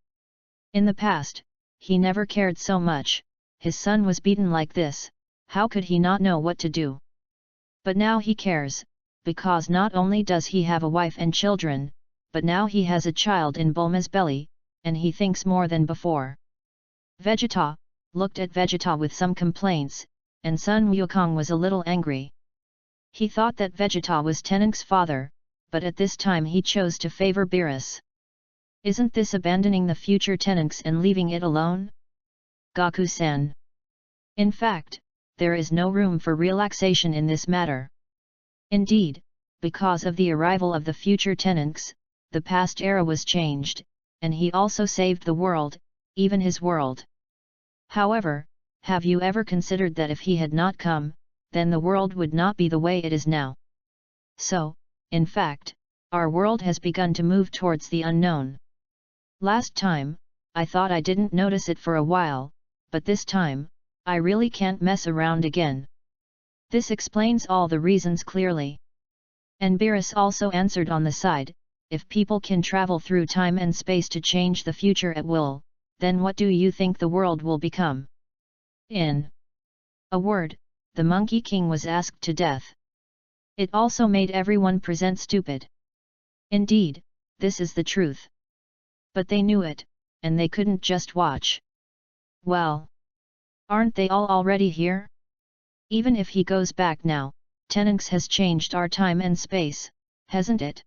In the past, he never cared so much. His son was beaten like this, how could he not know what to do? But now he cares, because not only does he have a wife and children, but now he has a child in Bulma's belly, and he thinks more than before. Vegeta looked at Vegeta with some complaints, and Sun Wukong was a little angry. He thought that Vegeta was Tenunx's father, but at this time he chose to favor Beerus. Isn't this abandoning the future Tenunx and leaving it alone? Goku-san. In fact, there is no room for relaxation in this matter. Indeed, because of the arrival of the future Tenunx, the past era was changed, and he also saved the world, even his world. However, have you ever considered that if he had not come, then the world would not be the way it is now? So, in fact, our world has begun to move towards the unknown. Last time, I thought I didn't notice it for a while, but this time, I really can't mess around again. This explains all the reasons clearly. And Beerus also answered on the side, if people can travel through time and space to change the future at will, then what do you think the world will become? In a word, the Monkey King was asked to death. It also made everyone present stupid. Indeed, this is the truth. But they knew it, and they couldn't just watch. Well, aren't they all already here? Even if he goes back now, Tenunx has changed our time and space, hasn't it?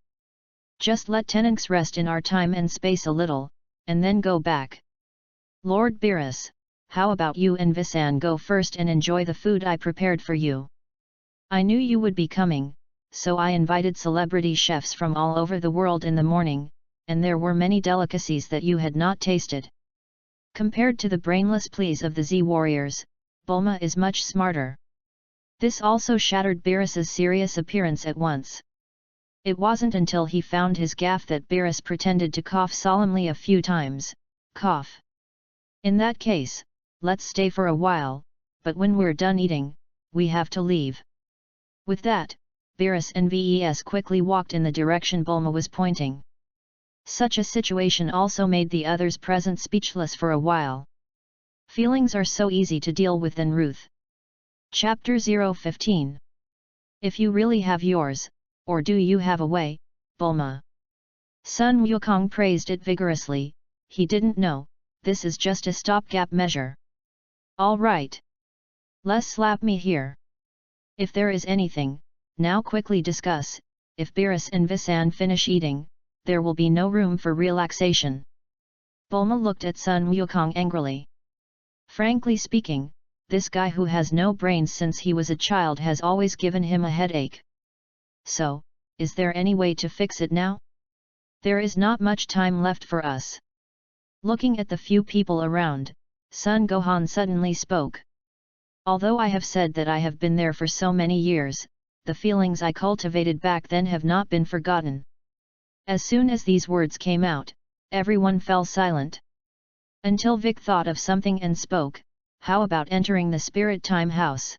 Just let Tenunx rest in our time and space a little, and then go back. Lord Beerus, how about you and Visan go first and enjoy the food I prepared for you? I knew you would be coming, so I invited celebrity chefs from all over the world in the morning, and there were many delicacies that you had not tasted. Compared to the brainless pleas of the Z-warriors, Bulma is much smarter. This also shattered Beerus's serious appearance at once. It wasn't until he found his gaffe that Beerus pretended to cough solemnly a few times. Cough. In that case, let's stay for a while, but when we're done eating, we have to leave. With that, Beerus and Ves quickly walked in the direction Bulma was pointing. Such a situation also made the others present speechless for a while. Feelings are so easy to deal with than Ruth. Chapter 015. If you really have yours, or do you have a way, Bulma? Sun Wukong praised it vigorously. He didn't know, this is just a stopgap measure. All right. Let's slap me here. If there is anything, now quickly discuss. If Beerus and Visan finish eating, there will be no room for relaxation. Bulma looked at Sun Wukong angrily. Frankly speaking, this guy who has no brains since he was a child has always given him a headache. So, is there any way to fix it now? There is not much time left for us. Looking at the few people around, Sun Gohan suddenly spoke. Although I have said that I have been there for so many years, the feelings I cultivated back then have not been forgotten. As soon as these words came out, everyone fell silent. Until Vic thought of something and spoke, how about entering the Spirit Time House?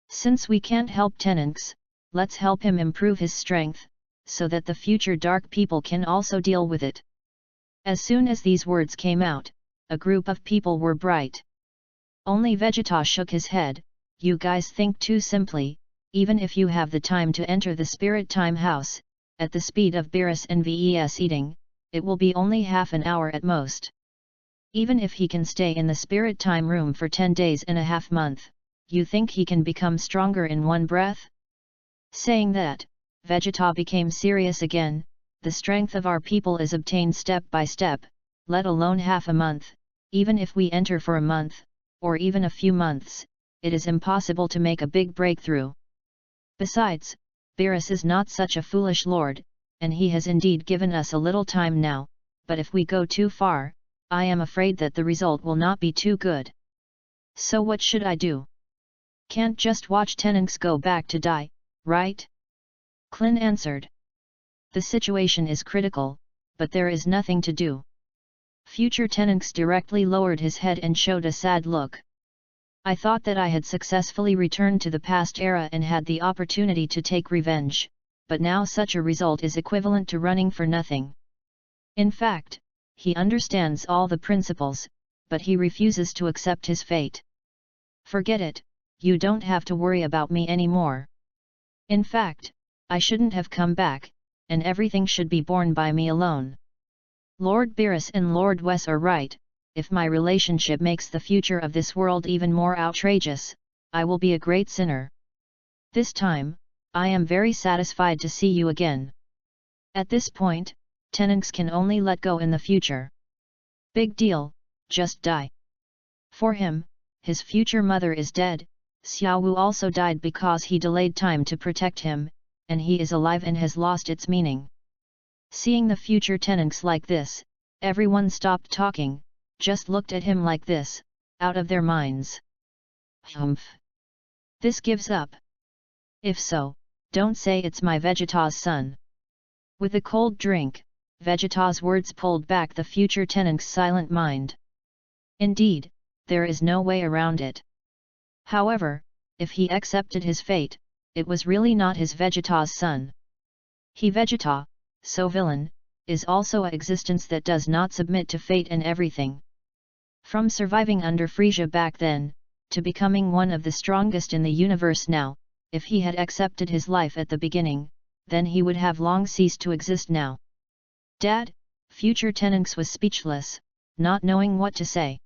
Since we can't help Tenunx, let's help him improve his strength, so that the future dark people can also deal with it. As soon as these words came out, a group of people were bright. Only Vegeta shook his head. You guys think too simply. Even if you have the time to enter the Spirit Time House, at the speed of Beerus and Ves eating, it will be only half an hour at most. Even if he can stay in the Spirit Time Room for 10 days and a half month, you think he can become stronger in one breath? Saying that, Vegeta became serious again. The strength of our people is obtained step by step, let alone half a month. Even if we enter for a month, or even a few months, it is impossible to make a big breakthrough. Besides, Beerus is not such a foolish lord, and he has indeed given us a little time now, but if we go too far, I am afraid that the result will not be too good. So what should I do? Can't just watch Tenunx go back to die, right? Klin answered. The situation is critical, but there is nothing to do. Future Tenunx directly lowered his head and showed a sad look. I thought that I had successfully returned to the past era and had the opportunity to take revenge, but now such a result is equivalent to running for nothing. In fact, he understands all the principles, but he refuses to accept his fate. Forget it, you don't have to worry about me anymore. In fact, I shouldn't have come back, and everything should be borne by me alone. Lord Beerus and Lord Wes are right. If my relationship makes the future of this world even more outrageous, I will be a great sinner. This time, I am very satisfied to see you again. At this point, Tenunx can only let go in the future. Big deal, just die. For him, his future mother is dead. Xiao Wu also died because he delayed time to protect him, and he is alive and has lost its meaning. Seeing the future Tenunx like this, everyone stopped talking, just looked at him like this, out of their minds. Humph! This gives up. If so, don't say it's my Vegeta's son. With a cold drink, Vegeta's words pulled back the future Tenunx's silent mind. Indeed, there is no way around it. However, if he accepted his fate, it was really not his Vegeta's son. He Vegeta, so villain, is also a existence that does not submit to fate and everything. From surviving under Frisia back then, to becoming one of the strongest in the universe now, if he had accepted his life at the beginning, then he would have long ceased to exist now. Dad, future Tenunx was speechless, not knowing what to say.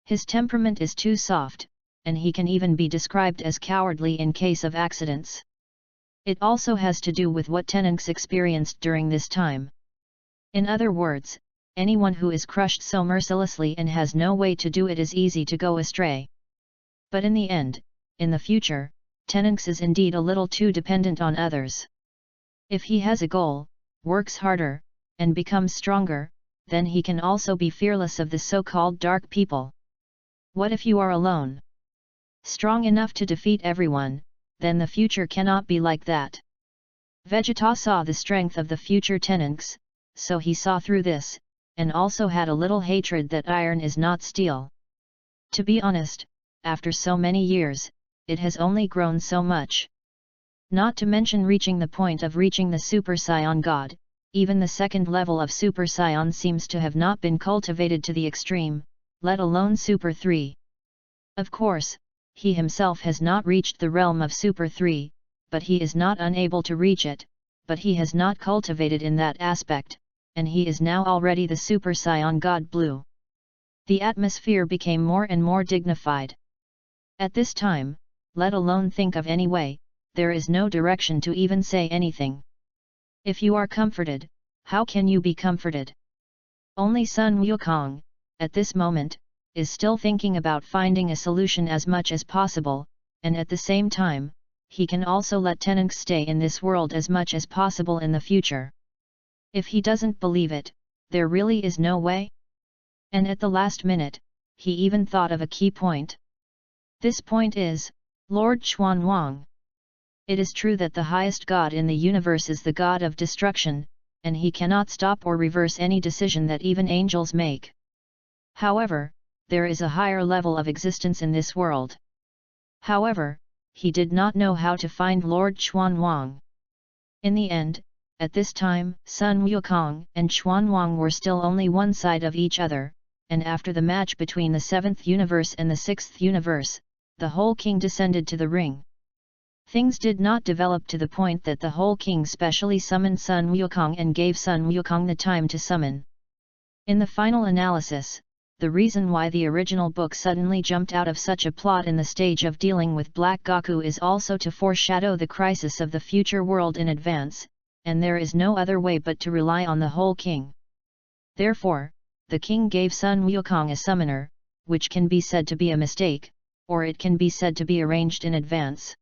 His temperament is too soft, and he can even be described as cowardly in case of accidents. It also has to do with what Tenunx experienced during this time. In other words, anyone who is crushed so mercilessly and has no way to do it is easy to go astray. But in the end, in the future, Tenunx is indeed a little too dependent on others. If he has a goal, works harder, and becomes stronger, then he can also be fearless of the so-called dark people. What if you are alone? Strong enough to defeat everyone, then the future cannot be like that. Vegeta saw the strength of the future Tenunx, so he saw through this, and also had a little hatred that iron is not steel. To be honest, after so many years, it has only grown so much. Not to mention reaching the point of reaching the Super Saiyan God, even the second level of Super Saiyan seems to have not been cultivated to the extreme, let alone Super 3. Of course, he himself has not reached the realm of Super 3, but he is not unable to reach it, but he has not cultivated in that aspect, and he is now already the Super Saiyan God Blue. The atmosphere became more and more dignified. At this time, let alone think of any way, there is no direction to even say anything. If you are comforted, how can you be comforted? Only Sun Wukong, at this moment, is still thinking about finding a solution as much as possible, and at the same time, he can also let Tenunx stay in this world as much as possible in the future. If he doesn't believe it, there really is no way? And at the last minute, he even thought of a key point. This point is, Lord Xuanwang. It is true that the highest god in the universe is the god of destruction, and he cannot stop or reverse any decision that even angels make. However, there is a higher level of existence in this world. However, he did not know how to find Lord Xuanwang. In the end, at this time, Sun Wukong and Xuanwang were still only one side of each other, and after the match between the 7th universe and the 6th universe, the whole king descended to the ring. Things did not develop to the point that the whole king specially summoned Sun Wukong and gave Sun Wukong the time to summon. In the final analysis, the reason why the original book suddenly jumped out of such a plot in the stage of dealing with Black Goku is also to foreshadow the crisis of the future world in advance, and there is no other way but to rely on the whole king. Therefore, the king gave Sun Wukong a summoner, which can be said to be a mistake, or it can be said to be arranged in advance.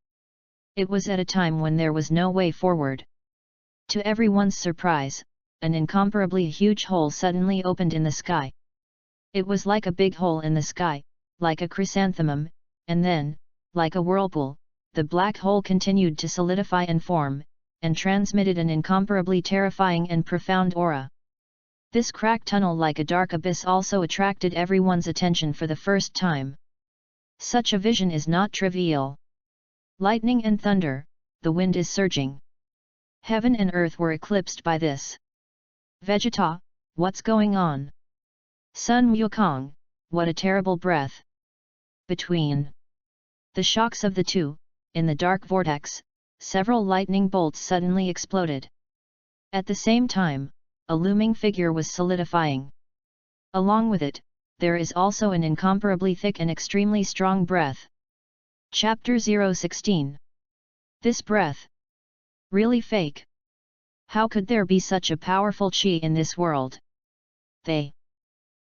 It was at a time when there was no way forward. To everyone's surprise, an incomparably huge hole suddenly opened in the sky. It was like a big hole in the sky, like a chrysanthemum, and then, like a whirlpool, the black hole continued to solidify and form, and transmitted an incomparably terrifying and profound aura. This cracked tunnel like a dark abyss also attracted everyone's attention for the first time. Such a vision is not trivial. Lightning and thunder, the wind is surging. Heaven and earth were eclipsed by this. Vegeta, what's going on? Sun Wukong, what a terrible breath. Between the shocks of the two, in the dark vortex, several lightning bolts suddenly exploded. At the same time, a looming figure was solidifying. Along with it, there is also an incomparably thick and extremely strong breath. Chapter-1-60. This breath. Really fake? How could there be such a powerful chi in this world?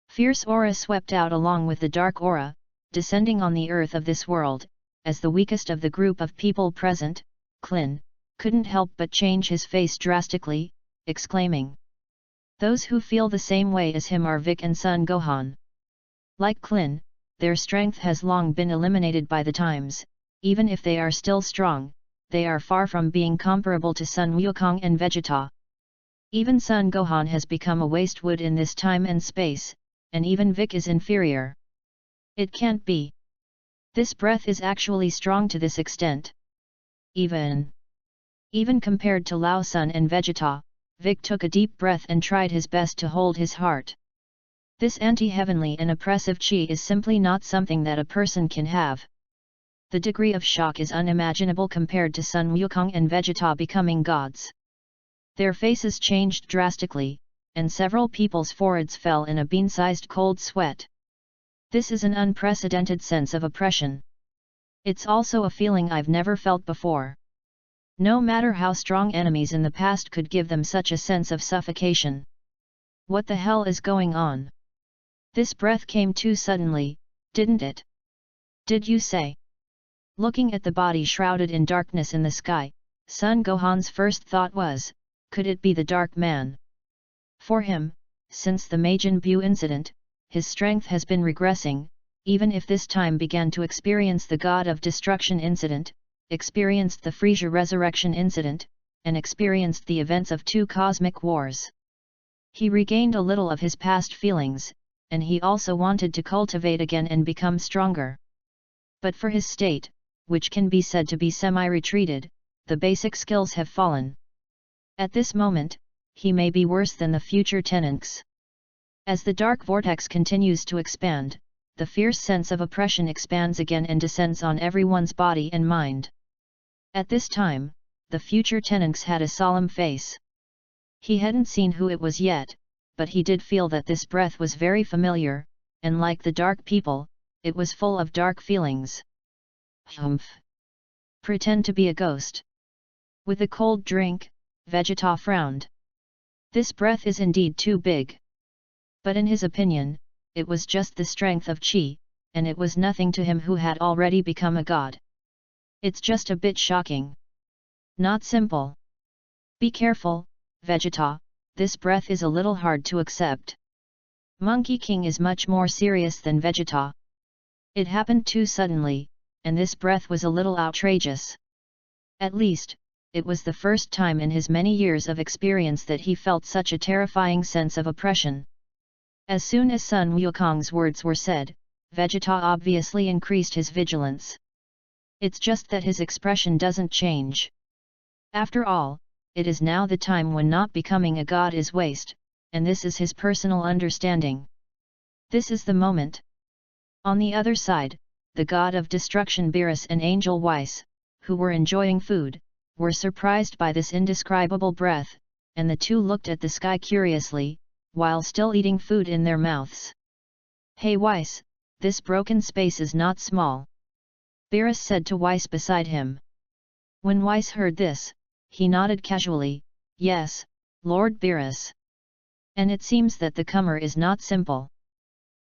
Fierce aura swept out along with the dark aura, descending on the earth of this world, as the weakest of the group of people present, Klin, couldn't help but change his face drastically, exclaiming. Those who feel the same way as him are Vic and Son Gohan. Like Klin, their strength has long been eliminated by the times, even if they are still strong, they are far from being comparable to Sun Wukong and Vegeta. Even Son Gohan has become a waste wood in this time and space, and even Vic is inferior. It can't be. This breath is actually strong to this extent. Even compared to Lao Sun and Vegeta, Vic took a deep breath and tried his best to hold his heart. This anti-heavenly and oppressive chi is simply not something that a person can have. The degree of shock is unimaginable compared to Sun Wukong and Vegeta becoming gods. Their faces changed drastically, and several people's foreheads fell in a bean-sized cold sweat. This is an unprecedented sense of oppression. It's also a feeling I've never felt before. No matter how strong enemies in the past could give them such a sense of suffocation. What the hell is going on? This breath came too suddenly, didn't it? Did you say? Looking at the body shrouded in darkness in the sky, Sun Gohan's first thought was, could it be the Dark Man? For him, since the Majin Buu incident, his strength has been regressing, even if this time began to experience the God of Destruction incident, experienced the Frieza Resurrection incident, and experienced the events of 2 cosmic wars. He regained a little of his past feelings, and he also wanted to cultivate again and become stronger. But for his state, which can be said to be semi-retreated, the basic skills have fallen. At this moment, he may be worse than the future tenants. As the dark vortex continues to expand, the fierce sense of oppression expands again and descends on everyone's body and mind. At this time, the future tenants had a solemn face. He hadn't seen who it was yet, but he did feel that this breath was very familiar, and like the dark people, it was full of dark feelings. Humph! Pretend to be a ghost. With a cold drink, Vegeta frowned. This breath is indeed too big. But in his opinion, it was just the strength of chi, and it was nothing to him who had already become a god. It's just a bit shocking. Not simple. Be careful, Vegeta, this breath is a little hard to accept. Monkey King is much more serious than Vegeta. It happened too suddenly, and this breath was a little outrageous. At least, it was the first time in his many years of experience that he felt such a terrifying sense of oppression. As soon as Sun Wukong's words were said, Vegeta obviously increased his vigilance. It's just that his expression doesn't change. After all, it is now the time when not becoming a god is waste, and this is his personal understanding. This is the moment. On the other side, the god of destruction Beerus and Angel Weiss, who were enjoying food, were surprised by this indescribable breath, and the two looked at the sky curiously, while still eating food in their mouths. Hey Weiss, this broken space is not small. Beerus said to Weiss beside him. When Weiss heard this, he nodded casually, yes, Lord Beerus. And it seems that the comer is not simple.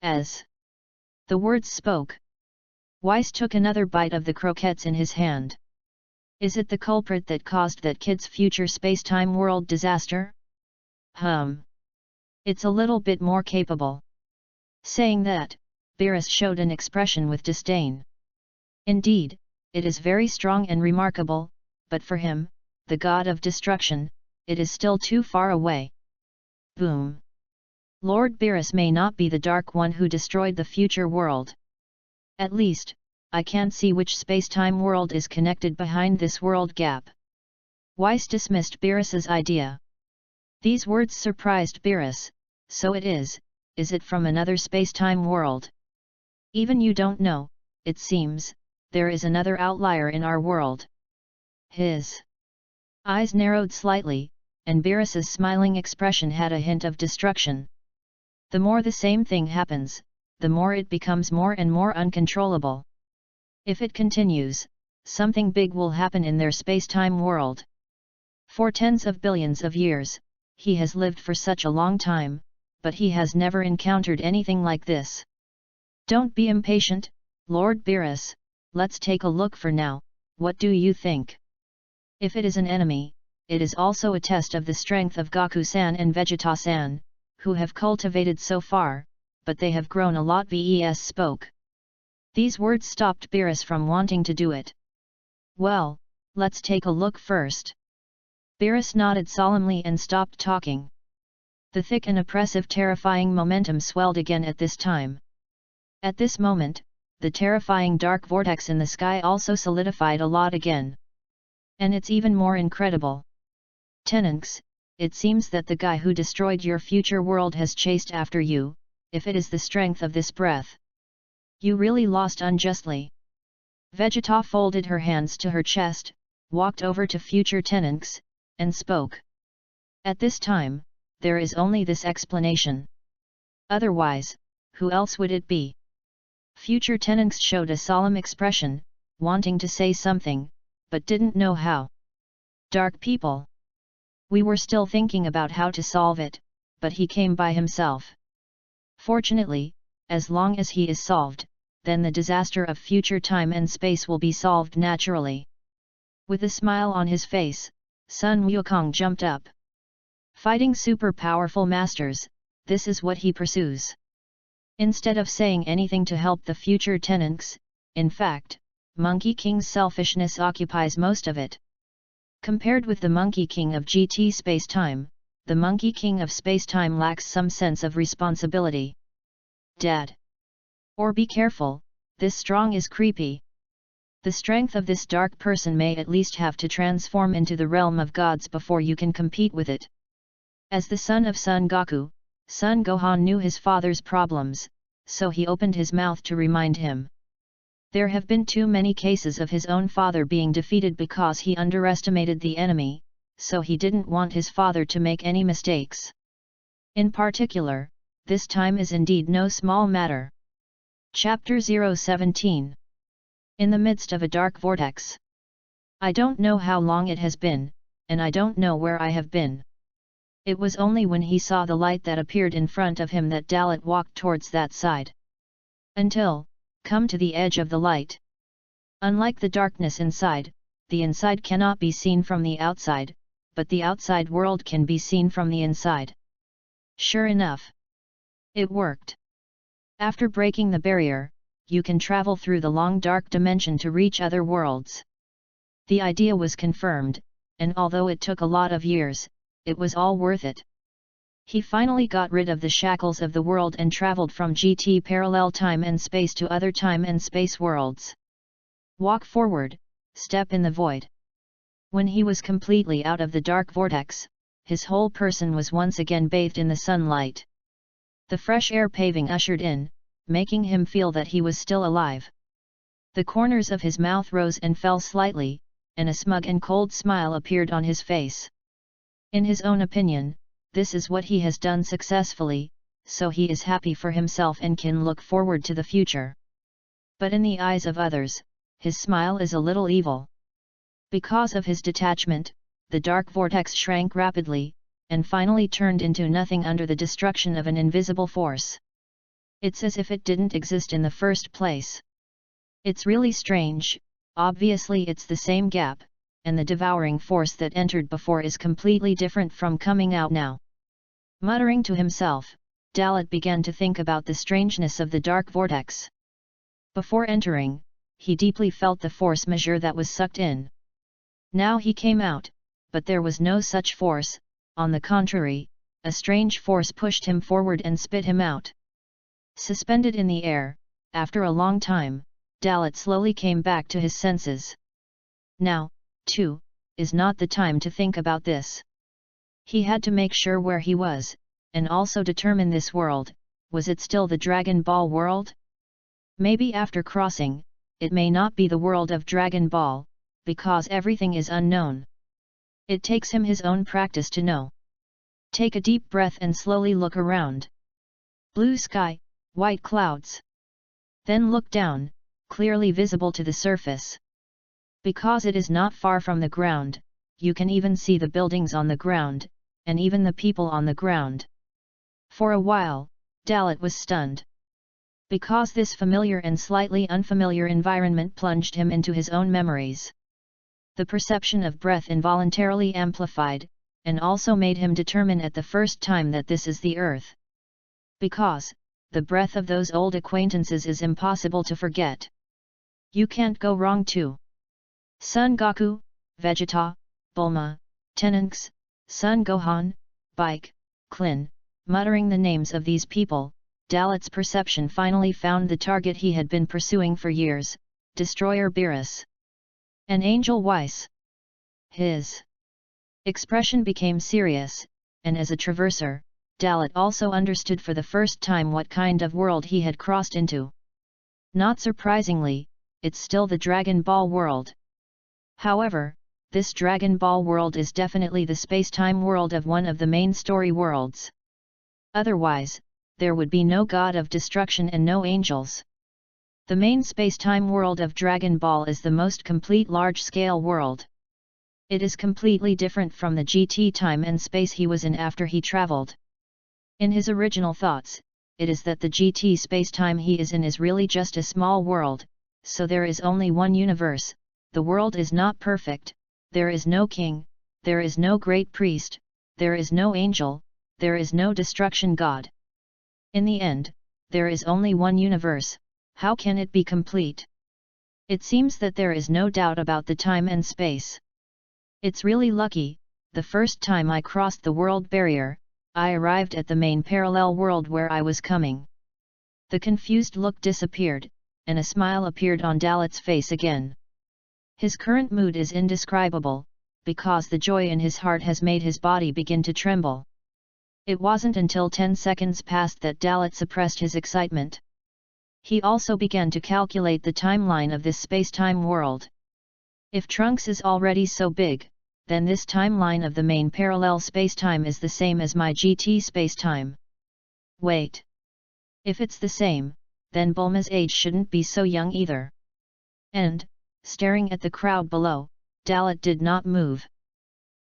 As the words spoke, Weiss took another bite of the croquettes in his hand. Is it the culprit that caused that kid's future space-time world disaster? It's a little bit more capable. Saying that, Beerus showed an expression with disdain. Indeed, it is very strong and remarkable, but for him, the god of destruction, it is still too far away. Boom! Lord Beerus may not be the Dark One who destroyed the future world. At least, I can't see which space-time world is connected behind this world gap. Weiss dismissed Beerus's idea. These words surprised Beerus. So it is it from another space-time world? Even you don't know, it seems, there is another outlier in our world. His eyes narrowed slightly, and Beerus's smiling expression had a hint of destruction. The more the same thing happens, the more it becomes more and more uncontrollable. If it continues, something big will happen in their space-time world. For tens of billions of years, he has lived for such a long time, but he has never encountered anything like this. Don't be impatient, Lord Beerus, let's take a look for now, what do you think? If it is an enemy, it is also a test of the strength of Goku-san and Vegeta-san, who have cultivated so far, but they have grown a lot. Ves spoke. These words stopped Beerus from wanting to do it. Well, let's take a look first. Beerus nodded solemnly and stopped talking. The thick and oppressive terrifying momentum swelled again at this time. At this moment, the terrifying dark vortex in the sky also solidified a lot again. And it's even more incredible. Tenenx, it seems that the guy who destroyed your future world has chased after you, if it is the strength of this breath. You really lost unjustly. Vegeta folded her hands to her chest, walked over to future Tenenx, and spoke. At this time, there is only this explanation. Otherwise, who else would it be? Future Tenenx showed a solemn expression, wanting to say something, but didn't know how. Dark people. We were still thinking about how to solve it, but he came by himself. Fortunately, as long as he is solved, then the disaster of future time and space will be solved naturally. With a smile on his face, Sun Wukong jumped up. Fighting super powerful masters, this is what he pursues. Instead of saying anything to help the future Tenenx, in fact, Monkey King's selfishness occupies most of it. Compared with the Monkey King of GT Space-Time, the Monkey King of Space-Time lacks some sense of responsibility. Dad. Or be careful, this strong is creepy. The strength of this dark person may at least have to transform into the realm of gods before you can compete with it. As the son of Son Goku, Son Gohan knew his father's problems, so he opened his mouth to remind him. There have been too many cases of his own father being defeated because he underestimated the enemy, so he didn't want his father to make any mistakes. In particular, this time is indeed no small matter. Chapter 017. In the midst of a dark vortex. I don't know how long it has been, and I don't know where I have been. It was only when he saw the light that appeared in front of him that Dalit walked towards that side. Until, come to the edge of the light. Unlike the darkness inside, the inside cannot be seen from the outside, but the outside world can be seen from the inside. Sure enough. It worked. After breaking the barrier, you can travel through the long dark dimension to reach other worlds. The idea was confirmed, and although it took a lot of years, it was all worth it. He finally got rid of the shackles of the world and traveled from GT parallel time and space to other time and space worlds. Walk forward, step in the void. When he was completely out of the dark vortex, his whole person was once again bathed in the sunlight. The fresh air paving ushered in, making him feel that he was still alive. The corners of his mouth rose and fell slightly, and a smug and cold smile appeared on his face. In his own opinion, this is what he has done successfully, so he is happy for himself and can look forward to the future. But in the eyes of others, his smile is a little evil. Because of his detachment, the dark vortex shrank rapidly, and finally turned into nothing under the destruction of an invisible force. It's as if it didn't exist in the first place. It's really strange. Obviously it's the same gap, and the devouring force that entered before is completely different from coming out now. Muttering to himself, Dalit began to think about the strangeness of the dark vortex. Before entering, he deeply felt the force measure that was sucked in. Now he came out, but there was no such force. On the contrary, a strange force pushed him forward and spit him out. Suspended in the air, after a long time, Dalit slowly came back to his senses. Now, too, is not the time to think about this. He had to make sure where he was, and also determine this world, was it still the Dragon Ball world? Maybe after crossing, it may not be the world of Dragon Ball, because everything is unknown. It takes him his own practice to know. Take a deep breath and slowly look around. Blue sky, white clouds. Then look down, clearly visible to the surface. Because it is not far from the ground, you can even see the buildings on the ground, and even the people on the ground. For a while, Dalit was stunned. Because this familiar and slightly unfamiliar environment plunged him into his own memories. The perception of breath involuntarily amplified, and also made him determine at the first time that this is the earth. Because, the breath of those old acquaintances is impossible to forget. You can't go wrong too. Son Goku, Vegeta, Bulma, Tenenx, Son Gohan, Bike, Klin, muttering the names of these people, Dalat's perception finally found the target he had been pursuing for years, Destroyer Beerus. An angel Weiss. His expression became serious, and as a traverser, Dalat also understood for the first time what kind of world he had crossed into. Not surprisingly, it's still the Dragon Ball world. However, this Dragon Ball world is definitely the space-time world of one of the main story worlds. Otherwise, there would be no god of destruction and no angels. The main space-time world of Dragon Ball is the most complete large-scale world. It is completely different from the GT time and space he was in after he traveled. In his original thoughts, it is that the GT space-time he is in is really just a small world, so there is only one universe, the world is not perfect, there is no king, there is no great priest, there is no angel, there is no destruction god. In the end, there is only one universe, how can it be complete? It seems that there is no doubt about the time and space. It's really lucky, the first time I crossed the world barrier, I arrived at the main parallel world where I was coming. The confused look disappeared, and a smile appeared on Dalat's face again. His current mood is indescribable, because the joy in his heart has made his body begin to tremble. It wasn't until 10 seconds passed that Dalat suppressed his excitement. He also began to calculate the timeline of this space-time world. If Trunks is already so big, then this timeline of the main parallel space-time is the same as my GT space-time. Wait. If it's the same, then Bulma's age shouldn't be so young either. And, staring at the crowd below, Dalat did not move.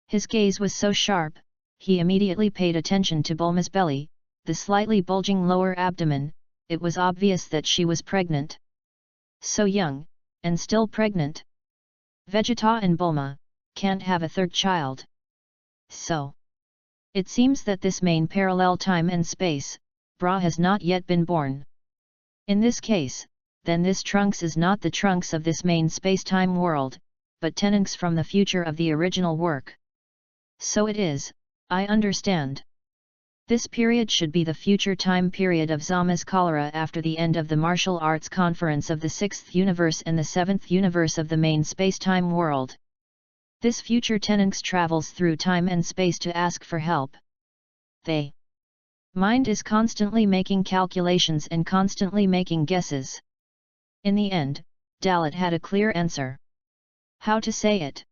His gaze was so sharp, he immediately paid attention to Bulma's belly, the slightly bulging lower abdomen. It was obvious that she was pregnant. So young, and still pregnant. Vegeta and Bulma can't have a third child. So, it seems that this main parallel time and space, Bra has not yet been born. In this case, then this Trunks is not the Trunks of this main space-time world, but Tenunks from the future of the original work. So it is, I understand. This period should be the future time period of Zama's cholera after the end of the martial arts conference of the 6th universe and the 7th universe of the main space-time world. This future Tenunks travels through time and space to ask for help. They mind is constantly making calculations and constantly making guesses. In the end, Dalat had a clear answer. How to say it?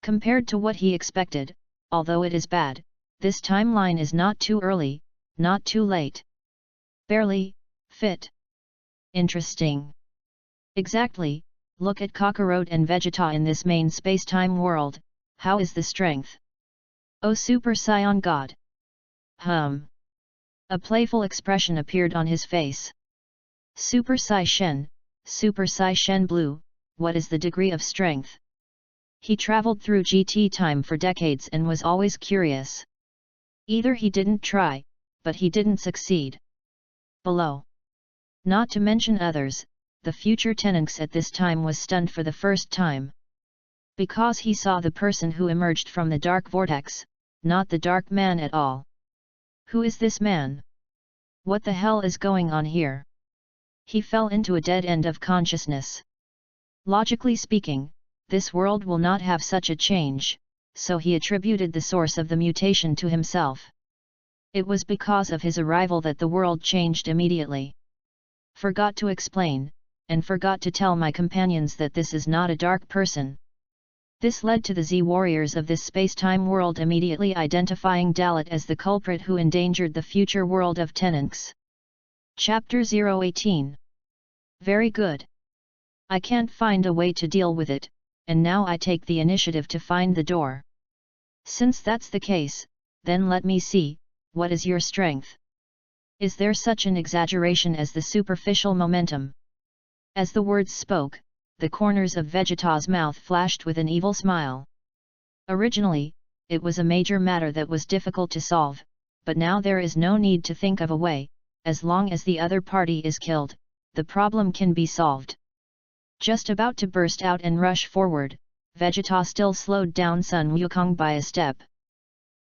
Compared to what he expected, although it is bad, this timeline is not too early, not too late. Barely fit. Interesting. Exactly, look at Kakarot and Vegeta in this main space-time world, how is the strength? Oh Super Saiyan God! A playful expression appeared on his face. Super Sai Shen Blue, what is the degree of strength? He traveled through GT time for decades and was always curious. Either he didn't try, but he didn't succeed. Below. Not to mention others, the future Tenunks at this time was stunned for the first time. Because he saw the person who emerged from the dark vortex, not the dark man at all. Who is this man? What the hell is going on here? He fell into a dead end of consciousness. Logically speaking, this world will not have such a change, so he attributed the source of the mutation to himself. It was because of his arrival that the world changed immediately. Forgot to explain, and forgot to tell my companions that this is not a dark person. This led to the Z-warriors of this space-time world immediately identifying Dalat as the culprit who endangered the future world of Tenunks. Chapter 018. Very good. I can't find a way to deal with it, and now I take the initiative to find the door. Since that's the case, then let me see, what is your strength? Is there such an exaggeration as the superficial momentum? As the words spoke, the corners of Vegeta's mouth flashed with an evil smile. Originally, it was a major matter that was difficult to solve, but now there is no need to think of a way, as long as the other party is killed, the problem can be solved. Just about to burst out and rush forward, Vegeta still slowed down Sun Wukong by a step.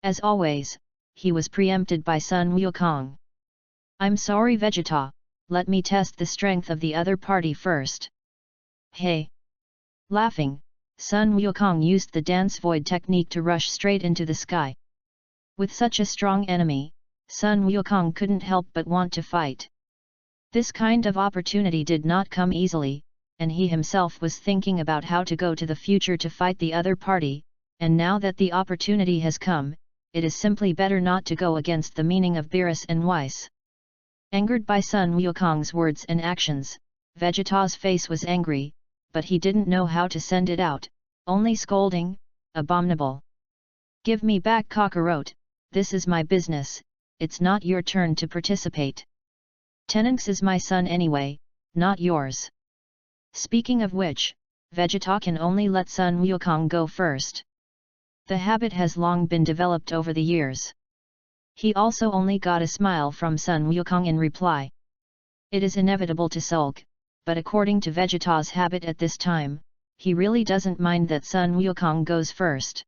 As always, he was preempted by Sun Wukong. I'm sorry Vegeta, let me test the strength of the other party first. Hey! Laughing, Sun Wukong used the dance void technique to rush straight into the sky. With such a strong enemy, Sun Wukong couldn't help but want to fight. This kind of opportunity did not come easily, and he himself was thinking about how to go to the future to fight the other party, and now that the opportunity has come, it is simply better not to go against the meaning of Beerus and Weiss. Angered by Sun Wukong's words and actions, Vegeta's face was angry, but he didn't know how to send it out, only scolding, "Abominable! Give me back Kakarot, this is my business, it's not your turn to participate. Tenunx is my son anyway, not yours." Speaking of which, Vegeta can only let Sun Wukong go first. The habit has long been developed over the years. He also only got a smile from Sun Wukong in reply. It is inevitable to sulk, but according to Vegeta's habit at this time, he really doesn't mind that Sun Wukong goes first.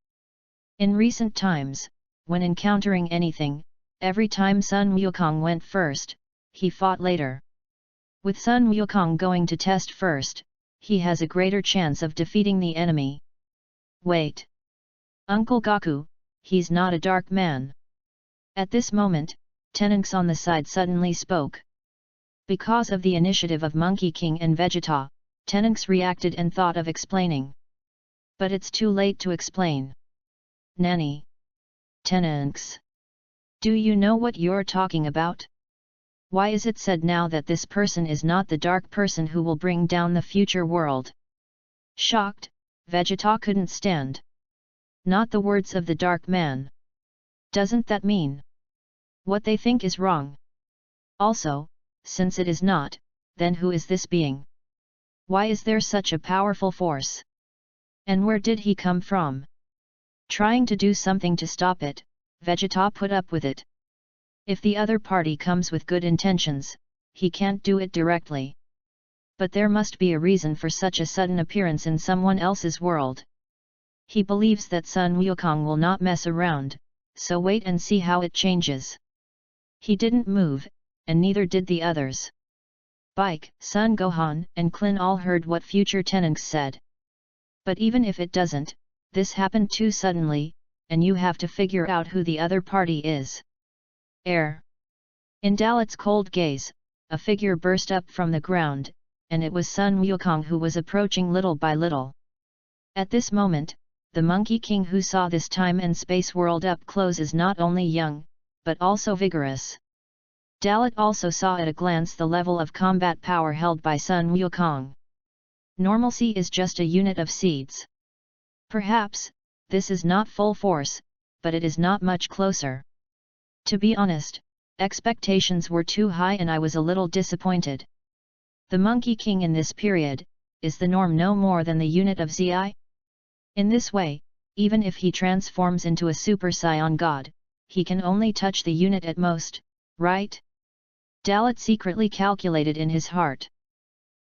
In recent times, when encountering anything, every time Sun Wukong went first, he fought later. With Sun Wukong going to test first, he has a greater chance of defeating the enemy. Wait! Uncle Goku, he's not a dark man. At this moment, Tenunx on the side suddenly spoke. Because of the initiative of Monkey King and Vegeta, Tenunx reacted and thought of explaining. But it's too late to explain. Nani? Tenunx? Do you know what you're talking about? Why is it said now that this person is not the dark person who will bring down the future world? Shocked, Vegeta couldn't stand. Not the words of the dark man. Doesn't that mean what they think is wrong? Also, since it is not, then who is this being? Why is there such a powerful force? And where did he come from? Trying to do something to stop it, Vegeta put up with it. If the other party comes with good intentions, he can't do it directly. But there must be a reason for such a sudden appearance in someone else's world. He believes that Sun Wukong will not mess around, so wait and see how it changes. He didn't move, and neither did the others. Bike, Sun Gohan and Klin all heard what future Tenunx said. But even if it doesn't, this happened too suddenly, and you have to figure out who the other party is. Air. In Dalit's cold gaze, a figure burst up from the ground, and it was Sun Wukong who was approaching little by little. At this moment, the Monkey King who saw this time and space world up close is not only young, but also vigorous. Dalit also saw at a glance the level of combat power held by Sun Wukong. Normalcy is just a unit of seeds. Perhaps, this is not full force, but it is not much closer. To be honest, expectations were too high and I was a little disappointed. The Monkey King in this period, is the norm no more than the unit of Zi? In this way, even if he transforms into a Super Saiyan God, he can only touch the unit at most, right? Dalit secretly calculated in his heart.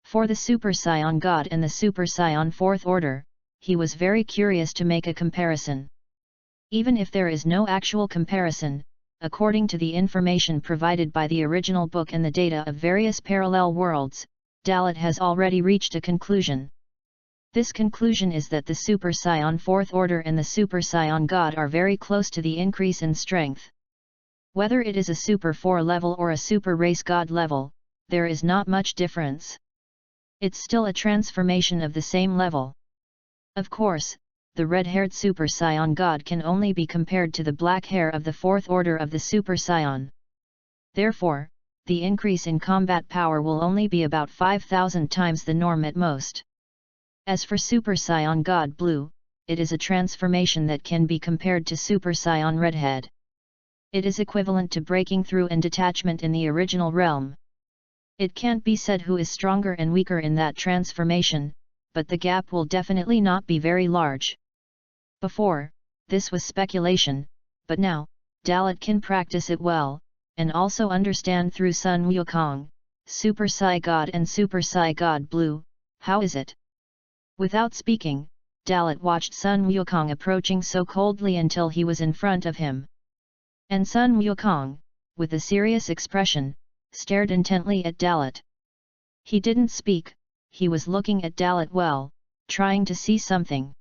For the Super Saiyan God and the Super Saiyan Fourth Order, he was very curious to make a comparison. Even if there is no actual comparison, according to the information provided by the original book and the data of various parallel worlds, Dalit has already reached a conclusion. This conclusion is that the Super Saiyan Fourth Order and the Super Saiyan God are very close to the increase in strength. Whether it is a Super 4 level or a Super Race God level, there is not much difference. It's still a transformation of the same level. Of course, the red-haired Super Saiyan God can only be compared to the black hair of the Fourth Order of the Super Saiyan. Therefore, the increase in combat power will only be about 5,000 times the norm at most. As for Super Saiyan God Blue, it is a transformation that can be compared to Super Saiyan Redhead. It is equivalent to breaking through and detachment in the original realm. It can't be said who is stronger and weaker in that transformation, but the gap will definitely not be very large. Before, this was speculation, but now, Dalit can practice it well, and also understand through Sun Wukong, Super Sai God and Super Sai God Blue, how is it? Without speaking, Dalit watched Sun Wukong approaching so coldly until he was in front of him. And Sun Wukong, with a serious expression, stared intently at Dalit. He didn't speak, he was looking at Dalit well, trying to see something.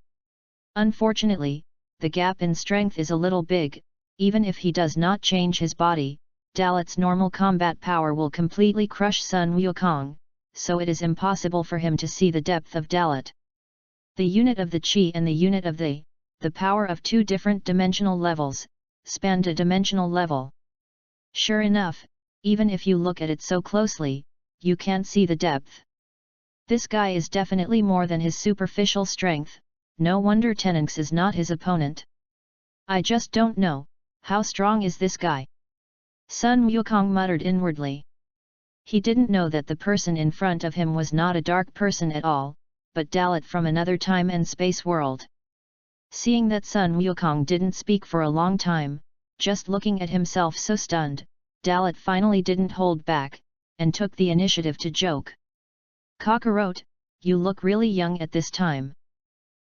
Unfortunately, the gap in strength is a little big. Even if he does not change his body, Dalit's normal combat power will completely crush Sun Wukong, so it is impossible for him to see the depth of Dalit. The unit of the Qi and the unit of the power of two different dimensional levels, spanned a dimensional level. Sure enough, even if you look at it so closely, you can't see the depth. This guy is definitely more than his superficial strength, no wonder Tenenx is not his opponent. I just don't know, how strong is this guy? Sun Wukong muttered inwardly. He didn't know that the person in front of him was not a dark person at all, but Dalit from another time and space world. Seeing that Sun Wukong didn't speak for a long time, just looking at himself so stunned, Dalit finally didn't hold back, and took the initiative to joke. "Cockroach, you look really young at this time."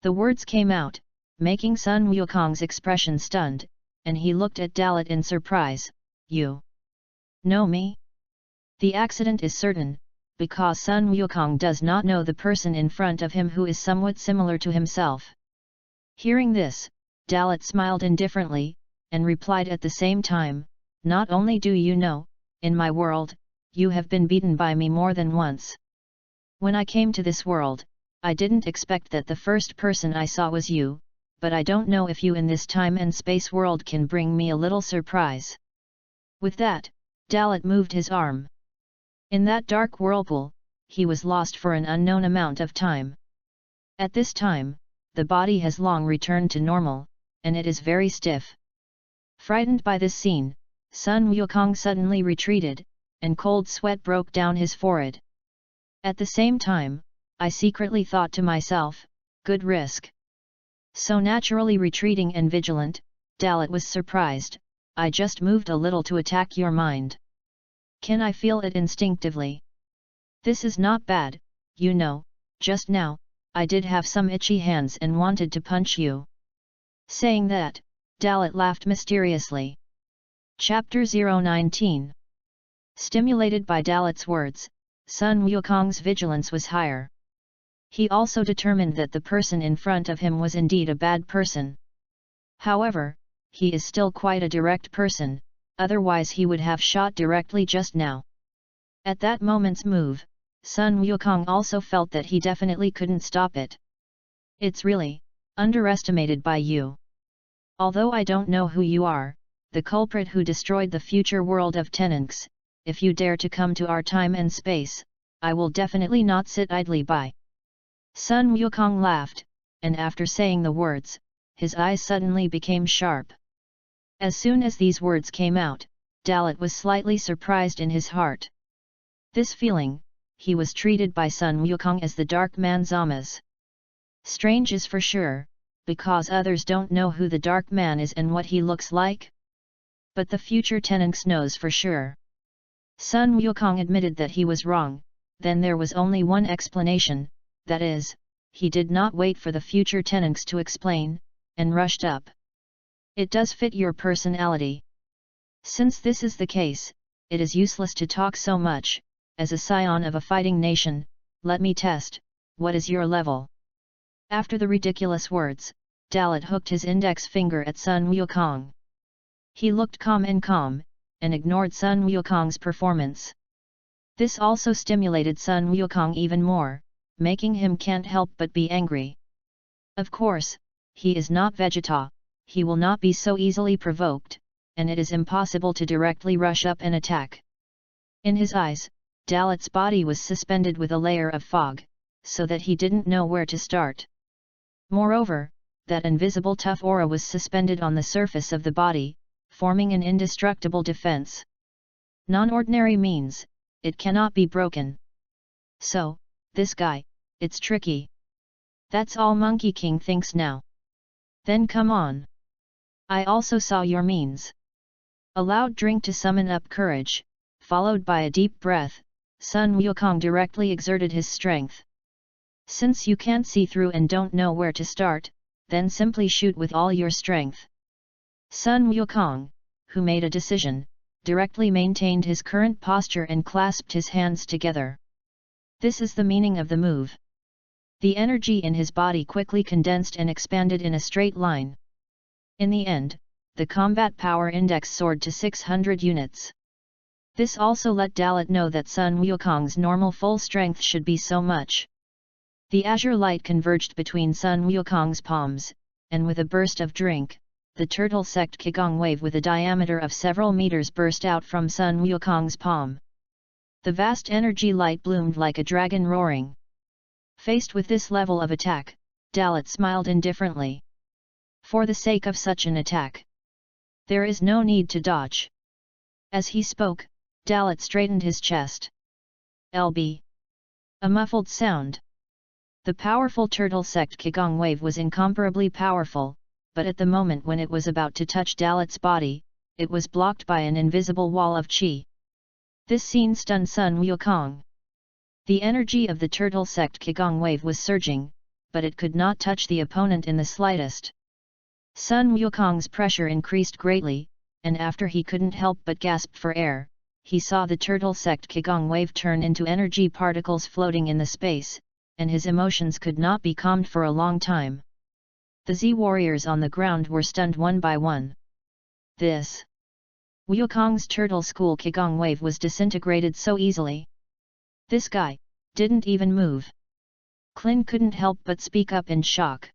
The words came out, making Sun Wukong's expression stunned, and he looked at Dalit in surprise. "You know me?" The accident is certain, because Sun Wukong does not know the person in front of him who is somewhat similar to himself. Hearing this, Dalit smiled indifferently, and replied at the same time, "Not only do you know, in my world, you have been beaten by me more than once. When I came to this world, I didn't expect that the first person I saw was you, but I don't know if you in this time and space world can bring me a little surprise." With that, Dalit moved his arm. In that dark whirlpool, he was lost for an unknown amount of time. At this time, the body has long returned to normal, and it is very stiff. Frightened by this scene, Sun Wukong suddenly retreated, and cold sweat broke down his forehead. At the same time, I secretly thought to myself, good risk. So naturally retreating and vigilant, Dalit was surprised. "I just moved a little to attack your mind. Can I feel it instinctively? This is not bad, you know, just now, I did have some itchy hands and wanted to punch you." Saying that, Dalit laughed mysteriously. Chapter 019. Stimulated by Dalit's words, Sun Wukong's vigilance was higher. He also determined that the person in front of him was indeed a bad person. However, he is still quite a direct person, otherwise he would have shot directly just now. At that moment's move, Sun Wukong also felt that he definitely couldn't stop it. "It's really underestimated by you. Although I don't know who you are, the culprit who destroyed the future world of Tenenx, if you dare to come to our time and space, I will definitely not sit idly by." Sun Wukong laughed, and after saying the words, his eyes suddenly became sharp. As soon as these words came out, Dalit was slightly surprised in his heart. This feeling, he was treated by Sun Wukong as the Dark Man Zamas. Strange is for sure, because others don't know who the Dark Man is and what he looks like. But the future Tenenx knows for sure. Sun Wukong admitted that he was wrong, then there was only one explanation, that is, he did not wait for the future Tenenx to explain, and rushed up. "It does fit your personality. Since this is the case, it is useless to talk so much. As a scion of a fighting nation, let me test, what is your level?" After the ridiculous words, Dalit hooked his index finger at Sun Wukong. He looked calm, and ignored Sun Wukong's performance. This also stimulated Sun Wukong even more, making him can't help but be angry. Of course, he is not Vegeta, he will not be so easily provoked, and it is impossible to directly rush up and attack. In his eyes, Dalit's body was suspended with a layer of fog, so that he didn't know where to start. Moreover, that invisible tough aura was suspended on the surface of the body, forming an indestructible defense. Non-ordinary means, it cannot be broken. So, this guy, it's tricky. That's all Monkey King thinks now. Then come on. I also saw your means. A loud drink to summon up courage, followed by a deep breath, Sun Wukong directly exerted his strength. Since you can't see through and don't know where to start, then simply shoot with all your strength. Sun Wukong, who made a decision, directly maintained his current posture and clasped his hands together. This is the meaning of the move. The energy in his body quickly condensed and expanded in a straight line. In the end, the combat power index soared to 600 units. This also let Dalit know that Sun Wukong's normal full strength should be so much. The azure light converged between Sun Wukong's palms, and with a burst of drink, the turtle sect Qigong wave with a diameter of several meters burst out from Sun Wukong's palm. The vast energy light bloomed like a dragon roaring. Faced with this level of attack, Dalit smiled indifferently. For the sake of such an attack, there is no need to dodge. As he spoke, Dalit straightened his chest. LB. A muffled sound. The powerful turtle sect Qigong wave was incomparably powerful, but at the moment when it was about to touch Dalit's body, it was blocked by an invisible wall of qi. This scene stunned Sun Wukong. The energy of the turtle sect Qigong wave was surging, but it could not touch the opponent in the slightest. Sun Wukong's pressure increased greatly, and after he couldn't help but gasp for air, he saw the turtle sect Qigong wave turn into energy particles floating in the space, and his emotions could not be calmed for a long time. The Z warriors on the ground were stunned one by one. This Wukong's turtle school Qigong wave was disintegrated so easily. This guy didn't even move. Klin couldn't help but speak up in shock.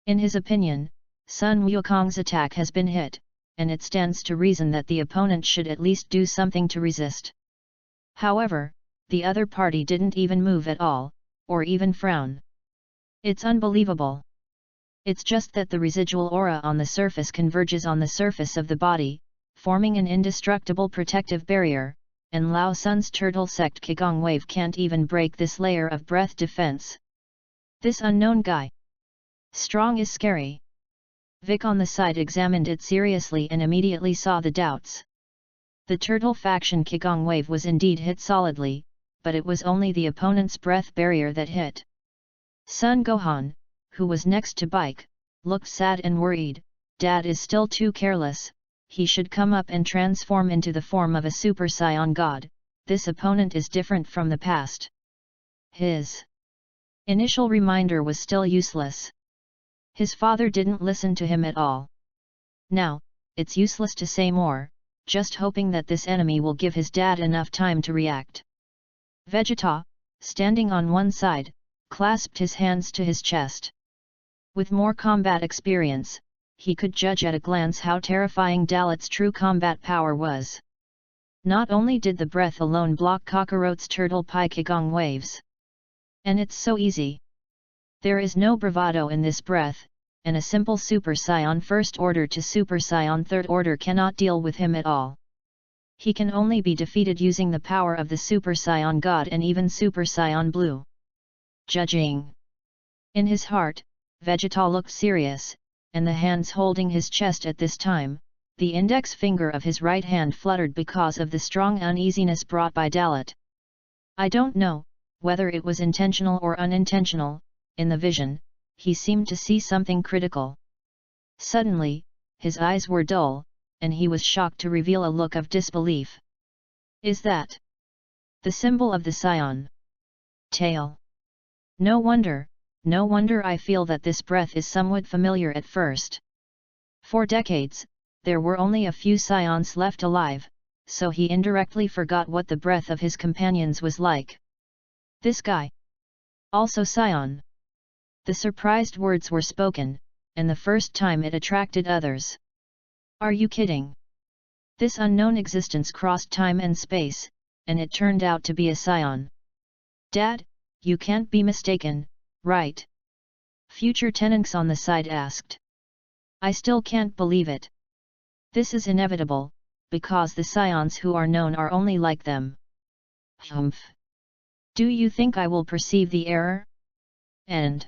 In his opinion, Sun Wukong's attack has been hit, and it stands to reason that the opponent should at least do something to resist. However, the other party didn't even move at all, or even frown. It's unbelievable. It's just that the residual aura on the surface converges on the surface of the body, forming an indestructible protective barrier, and Lao Sun's turtle sect Qigong wave can't even break this layer of breath defense. This unknown guy. Strong is scary. Vic on the side examined it seriously and immediately saw the doubts. The turtle faction Qigong wave was indeed hit solidly, but it was only the opponent's breath barrier that hit. Sun Gohan, who was next to Bike, looked sad and worried. Dad is still too careless, he should come up and transform into the form of a Super Saiyan God. This opponent is different from the past. His initial reminder was still useless. His father didn't listen to him at all. Now, it's useless to say more, just hoping that this enemy will give his dad enough time to react. Vegeta, standing on one side, clasped his hands to his chest. With more combat experience, he could judge at a glance how terrifying Dalit's true combat power was. Not only did the breath alone block Kakarot's turtle pie Qigong waves. And it's so easy. There is no bravado in this breath, and a simple Super Saiyan First Order to Super Saiyan Third Order cannot deal with him at all. He can only be defeated using the power of the Super Saiyan God and even Super Saiyan Blue. Judging. In his heart, Vegeta looked serious, and the hands holding his chest at this time, the index finger of his right hand fluttered because of the strong uneasiness brought by Dalit. I don't know whether it was intentional or unintentional. In the vision, he seemed to see something critical. Suddenly, his eyes were dull, and he was shocked to reveal a look of disbelief. Is that the symbol of the Saiyan tail? No wonder I feel that this breath is somewhat familiar at first. For decades, there were only a few Saiyans left alive, so he indirectly forgot what the breath of his companions was like. This guy? Also Saiyan? The surprised words were spoken, and the first time it attracted others. Are you kidding? This unknown existence crossed time and space, and it turned out to be a Saiyan. Dad, you can't be mistaken, right? Future Tenunks on the side asked. I still can't believe it. This is inevitable, because the Saiyans who are known are only like them. Humph. Do you think I will perceive the error? And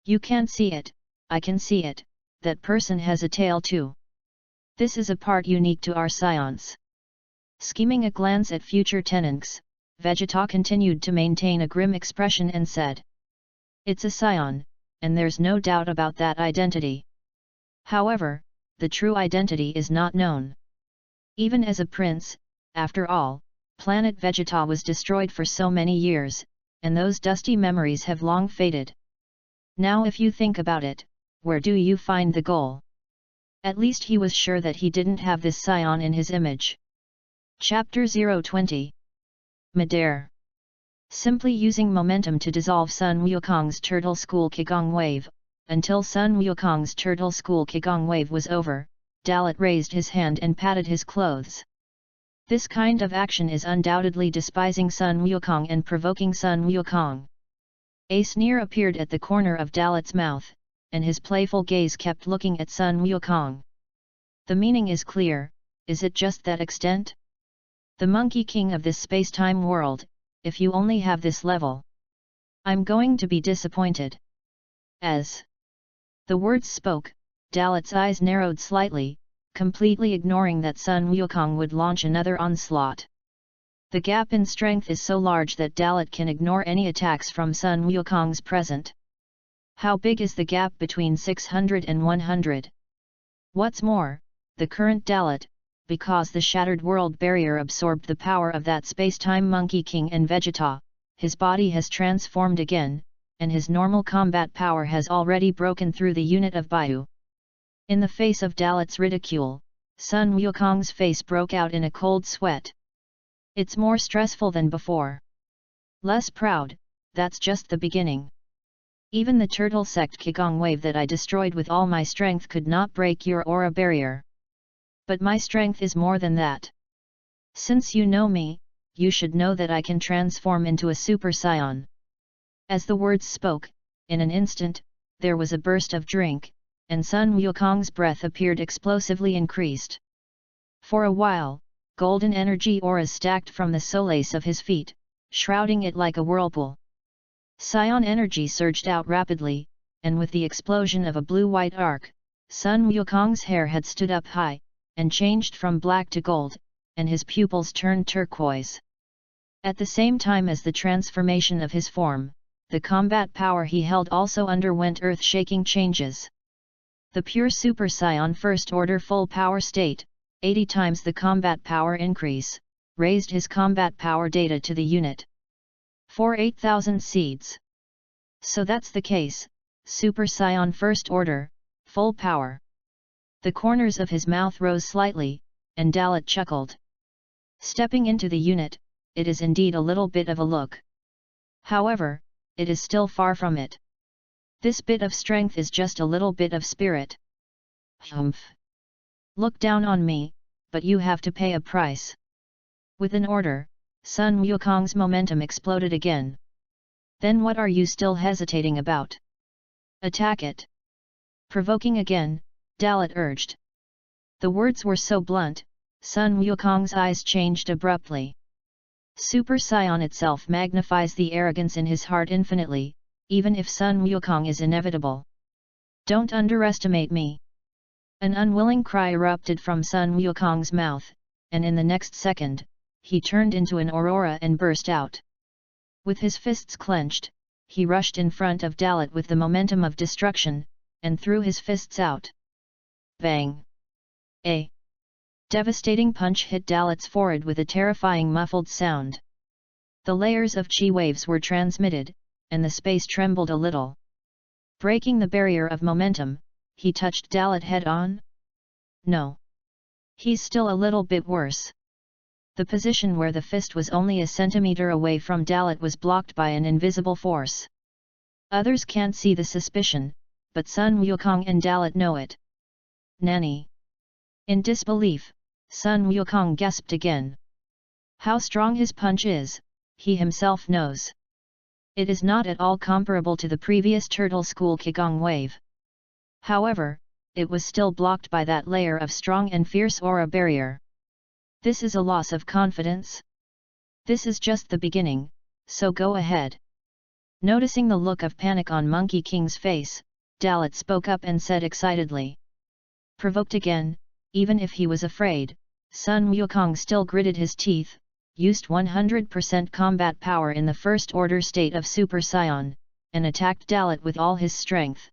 you can't see it, I can see it, that person has a tail too. This is a part unique to our Saiyans. Scheming a glance at future Tenunks, Vegeta continued to maintain a grim expression and said. It's a Saiyan, and there's no doubt about that identity. However, the true identity is not known. Even as a prince, after all, planet Vegeta was destroyed for so many years, and those dusty memories have long faded. Now if you think about it, where do you find the goal? At least he was sure that he didn't have this scion in his image. Chapter 020. Midair. Simply using momentum to dissolve Sun Wukong's Turtle School Qigong wave. Until Sun Wukong's Turtle School Qigong wave was over, Dalit raised his hand and patted his clothes. This kind of action is undoubtedly despising Sun Wukong and provoking Sun Wukong. A sneer appeared at the corner of Dalit's mouth, and his playful gaze kept looking at Sun Wukong. The meaning is clear, is it just that extent? The Monkey King of this space-time world, if you only have this level. I'm going to be disappointed. As the words spoke, Dalit's eyes narrowed slightly, completely ignoring that Sun Wukong would launch another onslaught. The gap in strength is so large that Dalit can ignore any attacks from Sun Wukong's present. How big is the gap between 600 and 100? What's more, the current Dalit, because the shattered world barrier absorbed the power of that space-time Monkey King and Vegeta, his body has transformed again, and his normal combat power has already broken through the unit of Baiyu. In the face of Dalit's ridicule, Sun Wukong's face broke out in a cold sweat. It's more stressful than before. Less proud, that's just the beginning. Even the Turtle Sect Qigong wave that I destroyed with all my strength could not break your aura barrier. But my strength is more than that. Since you know me, you should know that I can transform into a Super Saiyan. As the words spoke, in an instant, there was a burst of drink, and Sun Wukong's breath appeared explosively increased. For a while, golden energy auras stacked from the solace of his feet, shrouding it like a whirlpool. Scion energy surged out rapidly, and with the explosion of a blue-white arc, Sun Wukong's hair had stood up high, and changed from black to gold, and his pupils turned turquoise. At the same time as the transformation of his form, the combat power he held also underwent earth-shaking changes. The pure Super Saiyan First Order full power state, 80 times the combat power increase, raised his combat power data to the unit. For 8,000 seeds. So that's the case, Super Saiyan First Order, full power. The corners of his mouth rose slightly, and Dalit chuckled. Stepping into the unit, it is indeed a little bit of a look. However, it is still far from it. This bit of strength is just a little bit of spirit. Humph. Look down on me, but you have to pay a price. With an order, Sun Wukong's momentum exploded again. Then what are you still hesitating about? Attack it. Provoking again, Dalit urged. The words were so blunt, Sun Wukong's eyes changed abruptly. Super Saiyan itself magnifies the arrogance in his heart infinitely, even if Sun Wukong is inevitable. Don't underestimate me. An unwilling cry erupted from Sun Wukong's mouth, and in the next second, he turned into an aurora and burst out. With his fists clenched, he rushed in front of Dalit with the momentum of destruction, and threw his fists out. Bang! A devastating punch hit Dalit's forehead with a terrifying muffled sound. The layers of chi waves were transmitted, and the space trembled a little. Breaking the barrier of momentum, he touched Dalit head-on? No. He's still a little bit worse. The position where the fist was only a centimeter away from Dalit was blocked by an invisible force. Others can't see the suspicion, but Sun Wukong and Dalit know it. Nanny. In disbelief, Sun Wukong gasped again. How strong his punch is, he himself knows. It is not at all comparable to the previous Turtle School Qigong wave. However, it was still blocked by that layer of strong and fierce aura barrier. This is a loss of confidence. This is just the beginning, so go ahead. Noticing the look of panic on Monkey King's face, Dalit spoke up and said excitedly. Provoked again, even if he was afraid, Sun Wukong still gritted his teeth, used 100% combat power in the first order state of Super Saiyan, and attacked Dalit with all his strength.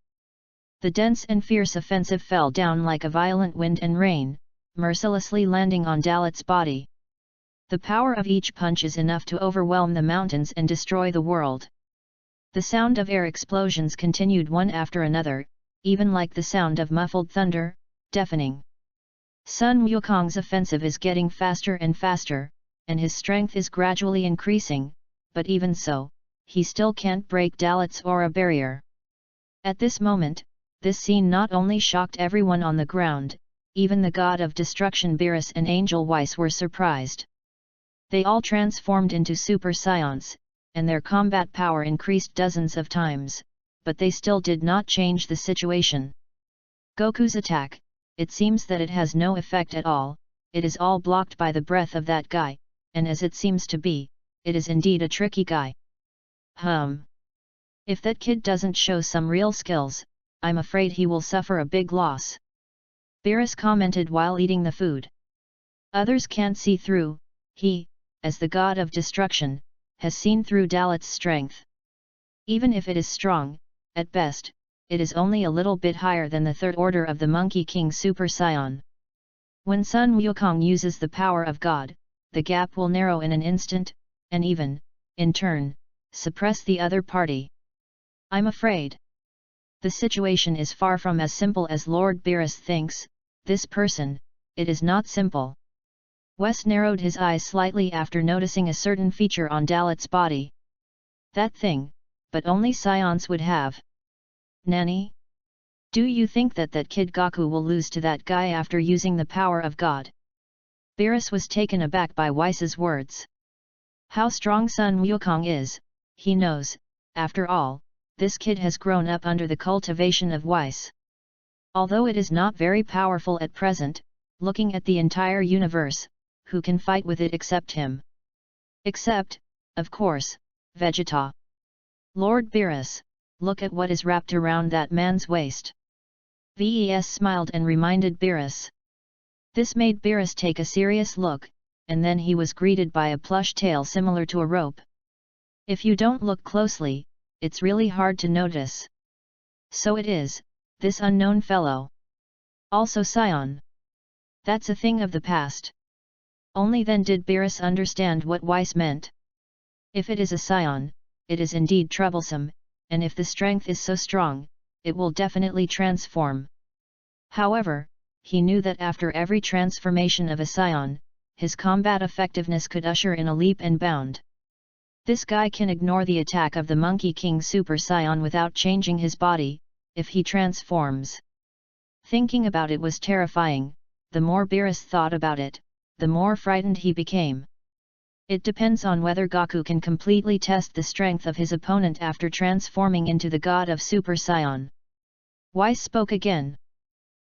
The dense and fierce offensive fell down like a violent wind and rain, mercilessly landing on Dalet's body. The power of each punch is enough to overwhelm the mountains and destroy the world. The sound of air explosions continued one after another, even like the sound of muffled thunder, deafening. Sun Wukong's offensive is getting faster and faster, and his strength is gradually increasing, but even so, he still can't break Dalet's aura barrier. At this moment, this scene not only shocked everyone on the ground, even the god of destruction Beerus and Angel Weiss were surprised. They all transformed into Super Scions, and their combat power increased dozens of times, but they still did not change the situation. Goku's attack, it seems that it has no effect at all, it is all blocked by the breath of that guy, and as it seems to be, it is indeed a tricky guy. If that kid doesn't show some real skills, I'm afraid he will suffer a big loss. Beerus commented while eating the food. Others can't see through, he, as the god of destruction, has seen through Dalet's strength. Even if it is strong, at best, it is only a little bit higher than the third order of the Monkey King Super Saiyan. When Sun Wukong uses the power of God, the gap will narrow in an instant, and even, in turn, suppress the other party. I'm afraid the situation is far from as simple as Lord Beerus thinks. This person, it is not simple. Wes narrowed his eyes slightly after noticing a certain feature on Dalet's body. That thing, but only Scions would have. Nani? Do you think that kid Goku will lose to that guy after using the power of God? Beerus was taken aback by Weiss's words. How strong Sun Wukong is, he knows, after all, this kid has grown up under the cultivation of Weiss. Although it is not very powerful at present, looking at the entire universe, who can fight with it except him? Except, of course, Vegeta. Lord Beerus, look at what is wrapped around that man's waist. Ves smiled and reminded Beerus. This made Beerus take a serious look, and then he was greeted by a plush tail similar to a rope. If you don't look closely, it's really hard to notice. So it is, this unknown fellow. Also Scion. That's a thing of the past. Only then did Beerus understand what Weiss meant. If it is a Scion, it is indeed troublesome, and if the strength is so strong, it will definitely transform. However, he knew that after every transformation of a Scion, his combat effectiveness could usher in a leap and bound. This guy can ignore the attack of the Monkey King Super Saiyan without changing his body, if he transforms. Thinking about it was terrifying. The more Beerus thought about it, the more frightened he became. It depends on whether Goku can completely test the strength of his opponent after transforming into the god of Super Saiyan. Weiss spoke again.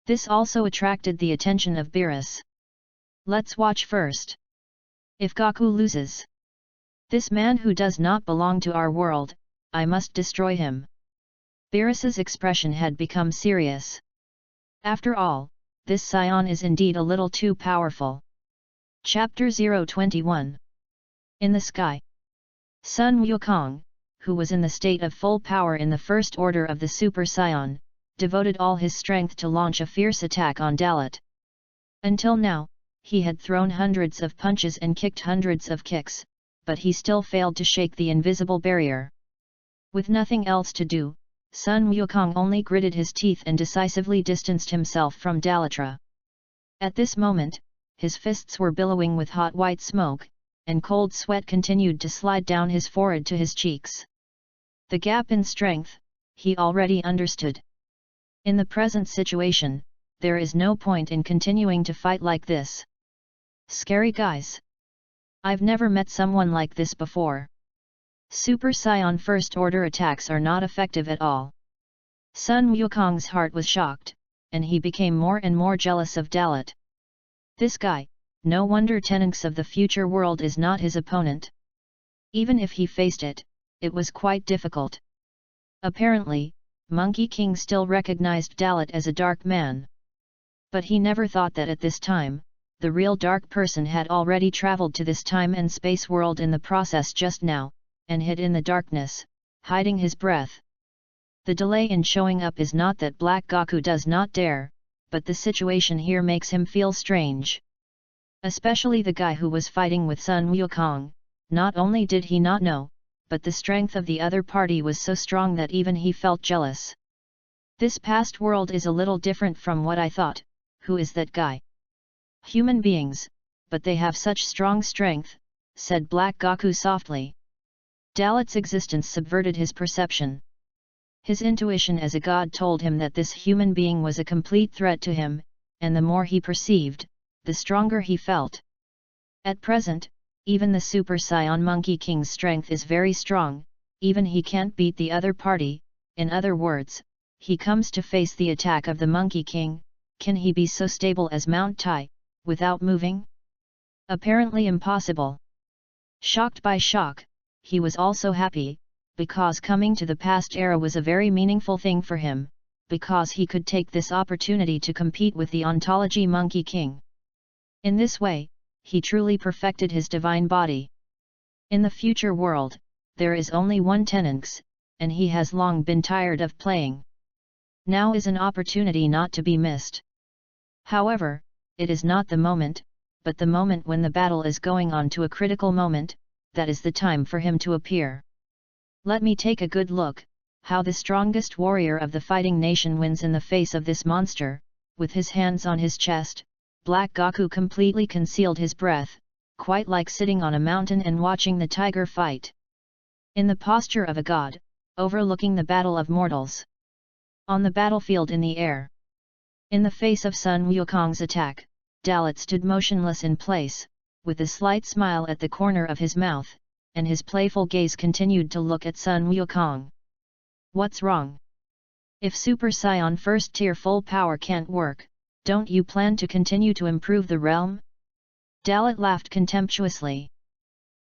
This also attracted the attention of Beerus. Let's watch first. If Goku loses, this man who does not belong to our world, I must destroy him. Beerus's expression had become serious. After all, this Scion is indeed a little too powerful. Chapter 021. In the sky. Sun Wukong, who was in the state of full power in the first order of the Super Saiyan, devoted all his strength to launch a fierce attack on Dalet. Until now, he had thrown hundreds of punches and kicked hundreds of kicks, but he still failed to shake the invisible barrier. With nothing else to do, Sun Wukong only gritted his teeth and decisively distanced himself from Daletra. At this moment, his fists were billowing with hot white smoke, and cold sweat continued to slide down his forehead to his cheeks. The gap in strength, he already understood. In the present situation, there is no point in continuing to fight like this. Scary guys. I've never met someone like this before. Super Saiyan First Order attacks are not effective at all. Sun Wukong's heart was shocked, and he became more and more jealous of Dalet. This guy, no wonder Tenunks of the future world is not his opponent. Even if he faced it, it was quite difficult. Apparently, Monkey King still recognized Dalet as a dark man. But he never thought that at this time, the real dark person had already traveled to this time and space world in the process just now, and hid in the darkness, hiding his breath. The delay in showing up is not that Black Goku does not dare, but the situation here makes him feel strange. Especially the guy who was fighting with Sun Wukong, not only did he not know, but the strength of the other party was so strong that even he felt jealous. This past world is a little different from what I thought. Who is that guy? Human beings, but they have such strong strength, said Black Goku softly. Dalet's existence subverted his perception. His intuition as a god told him that this human being was a complete threat to him, and the more he perceived, the stronger he felt. At present, even the Super Saiyan Monkey King's strength is very strong, even he can't beat the other party. In other words, he comes to face the attack of the Monkey King. Can he be so stable as Mount Tai, without moving? Apparently impossible. Shocked by shock, he was also happy, because coming to the past era was a very meaningful thing for him, because he could take this opportunity to compete with the Ontology Monkey King. In this way, he truly perfected his divine body. In the future world, there is only one Tenenx, and he has long been tired of playing. Now is an opportunity not to be missed. However, it is not the moment, but the moment when the battle is going on to a critical moment, that is the time for him to appear. Let me take a good look, how the strongest warrior of the fighting nation wins in the face of this monster. With his hands on his chest, Black Goku completely concealed his breath, quite like sitting on a mountain and watching the tiger fight. In the posture of a god, overlooking the battle of mortals. On the battlefield in the air. In the face of Sun Wukong's attack, Dalet stood motionless in place, with a slight smile at the corner of his mouth, and his playful gaze continued to look at Sun Wukong. What's wrong? If Super Saiyan first tier full power can't work, don't you plan to continue to improve the realm? Dalet laughed contemptuously.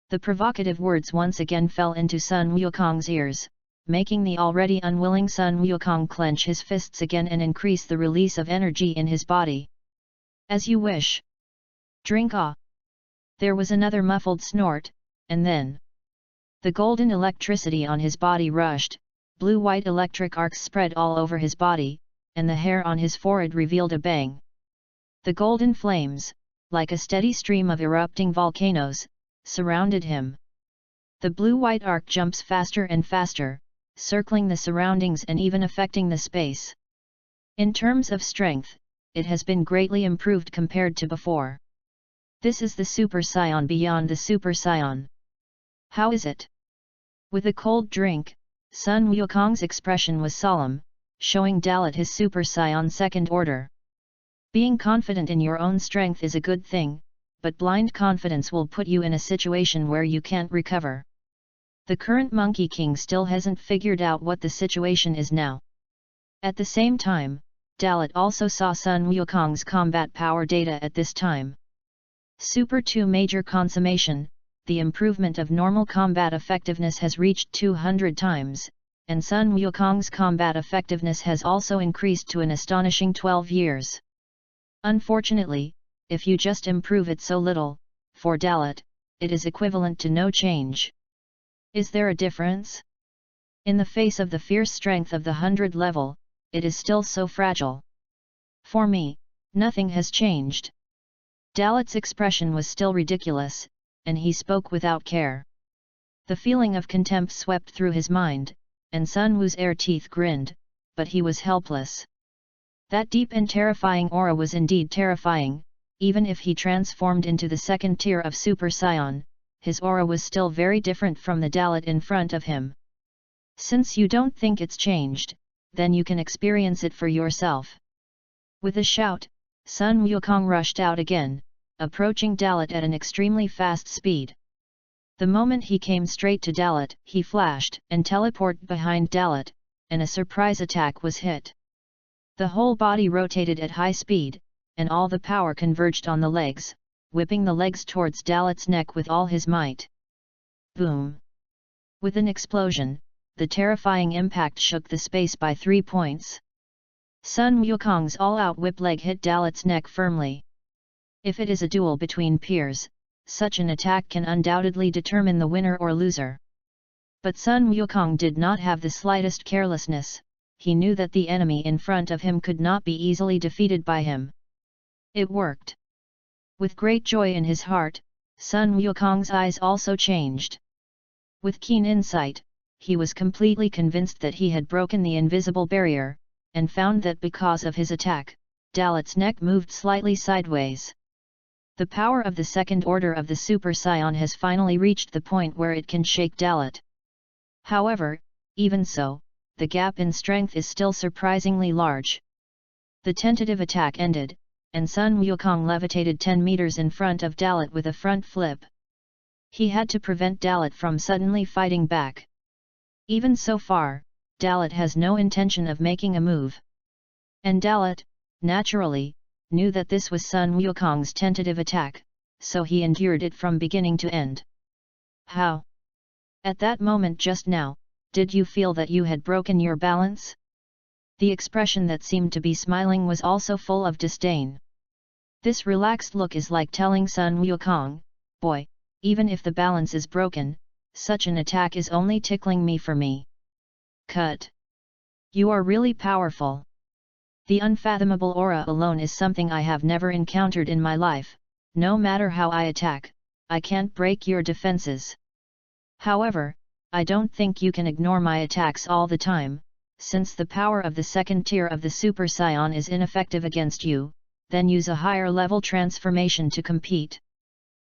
The provocative words once again fell into Sun Wukong's ears, making the already unwilling Sun Wukong clench his fists again and increase the release of energy in his body. As you wish. Drink ah! There was another muffled snort, and then the golden electricity on his body rushed, blue-white electric arcs spread all over his body, and the hair on his forehead revealed a bang. The golden flames, like a steady stream of erupting volcanoes, surrounded him. The blue-white arc jumps faster and faster, circling the surroundings and even affecting the space. In terms of strength, it has been greatly improved compared to before. This is the Super Saiyan beyond the Super Saiyan. How is it? With a cold drink, Sun Wukong's expression was solemn, showing Dalet his Super Saiyan second order. Being confident in your own strength is a good thing, but blind confidence will put you in a situation where you can't recover. The current Monkey King still hasn't figured out what the situation is now. At the same time, Dalet also saw Sun Wukong's combat power data at this time. Super 2 Major Consummation, the improvement of normal combat effectiveness has reached 200 times, and Sun Wukong's combat effectiveness has also increased to an astonishing 12 years. Unfortunately, if you just improve it so little, for Dalet, it is equivalent to no change. Is there a difference? In the face of the fierce strength of the 100 level, it is still so fragile. For me, nothing has changed. Dalet's expression was still ridiculous, and he spoke without care. The feeling of contempt swept through his mind, and Sun Wu's air teeth grinned, but he was helpless. That deep and terrifying aura was indeed terrifying. Even if he transformed into the second tier of Super Saiyan, his aura was still very different from the Dalet in front of him. Since you don't think it's changed, then you can experience it for yourself. With a shout, Sun Wukong rushed out again, approaching Dalet at an extremely fast speed. The moment he came straight to Dalet, he flashed and teleported behind Dalet, and a surprise attack was hit. The whole body rotated at high speed, and all the power converged on the legs, whipping the legs towards Dalet's neck with all his might. Boom! With an explosion, the terrifying impact shook the space by 3 points. Sun Wukong's all-out whip leg hit Dalet's neck firmly. If it is a duel between peers, such an attack can undoubtedly determine the winner or loser. But Sun Wukong did not have the slightest carelessness. he knew that the enemy in front of him could not be easily defeated by him. It worked. With great joy in his heart, Sun Wukong's eyes also changed. With keen insight, he was completely convinced that he had broken the invisible barrier, and found that because of his attack, Dalat's neck moved slightly sideways. The power of the second order of the Super Saiyan has finally reached the point where it can shake Dalat. However, even so, the gap in strength is still surprisingly large. The tentative attack ended, and Sun Wukong levitated 10 meters in front of Dalat with a front flip. He had to prevent Dalat from suddenly fighting back. Even so far, Dalat has no intention of making a move. And Dalat, naturally, knew that this was Sun Wukong's tentative attack, so he endured it from beginning to end. How? At that moment just now, did you feel that you had broken your balance? The expression that seemed to be smiling was also full of disdain. This relaxed look is like telling Sun Wukong, "Boy, even if the balance is broken, such an attack is only tickling me for me. Cut. You are really powerful. The unfathomable aura alone is something I have never encountered in my life. No matter how I attack, I can't break your defenses. However, I don't think you can ignore my attacks all the time. Since the power of the second tier of the Super Saiyan is ineffective against you, then use a higher level transformation to compete."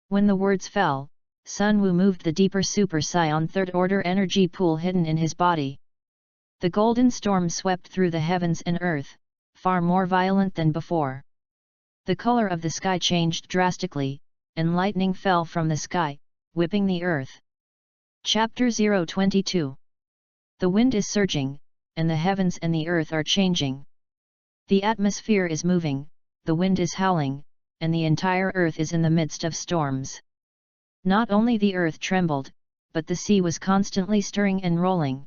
When the words fell, Sun Wu moved the deeper Super Saiyan third order energy pool hidden in his body. The golden storm swept through the heavens and earth, far more violent than before. The color of the sky changed drastically, and lightning fell from the sky, whipping the earth. Chapter 022. The wind is surging, and the heavens and the earth are changing. The atmosphere is moving, the wind is howling, and the entire earth is in the midst of storms. Not only the earth trembled, but the sea was constantly stirring and rolling.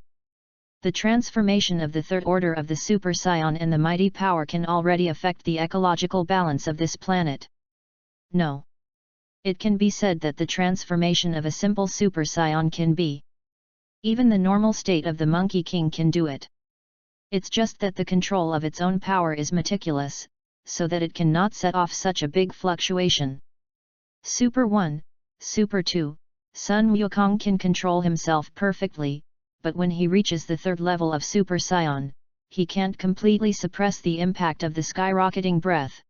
The transformation of the third order of the Super Saiyan and the mighty power can already affect the ecological balance of this planet. No. It can be said that the transformation of a simple Super Saiyan can be. Even the normal state of the Monkey King can do it. It's just that the control of its own power is meticulous, so that it cannot set off such a big fluctuation. Super 1, Super 2, Sun Wukong can control himself perfectly, but when he reaches the third level of Super Saiyan, he can't completely suppress the impact of the skyrocketing breath.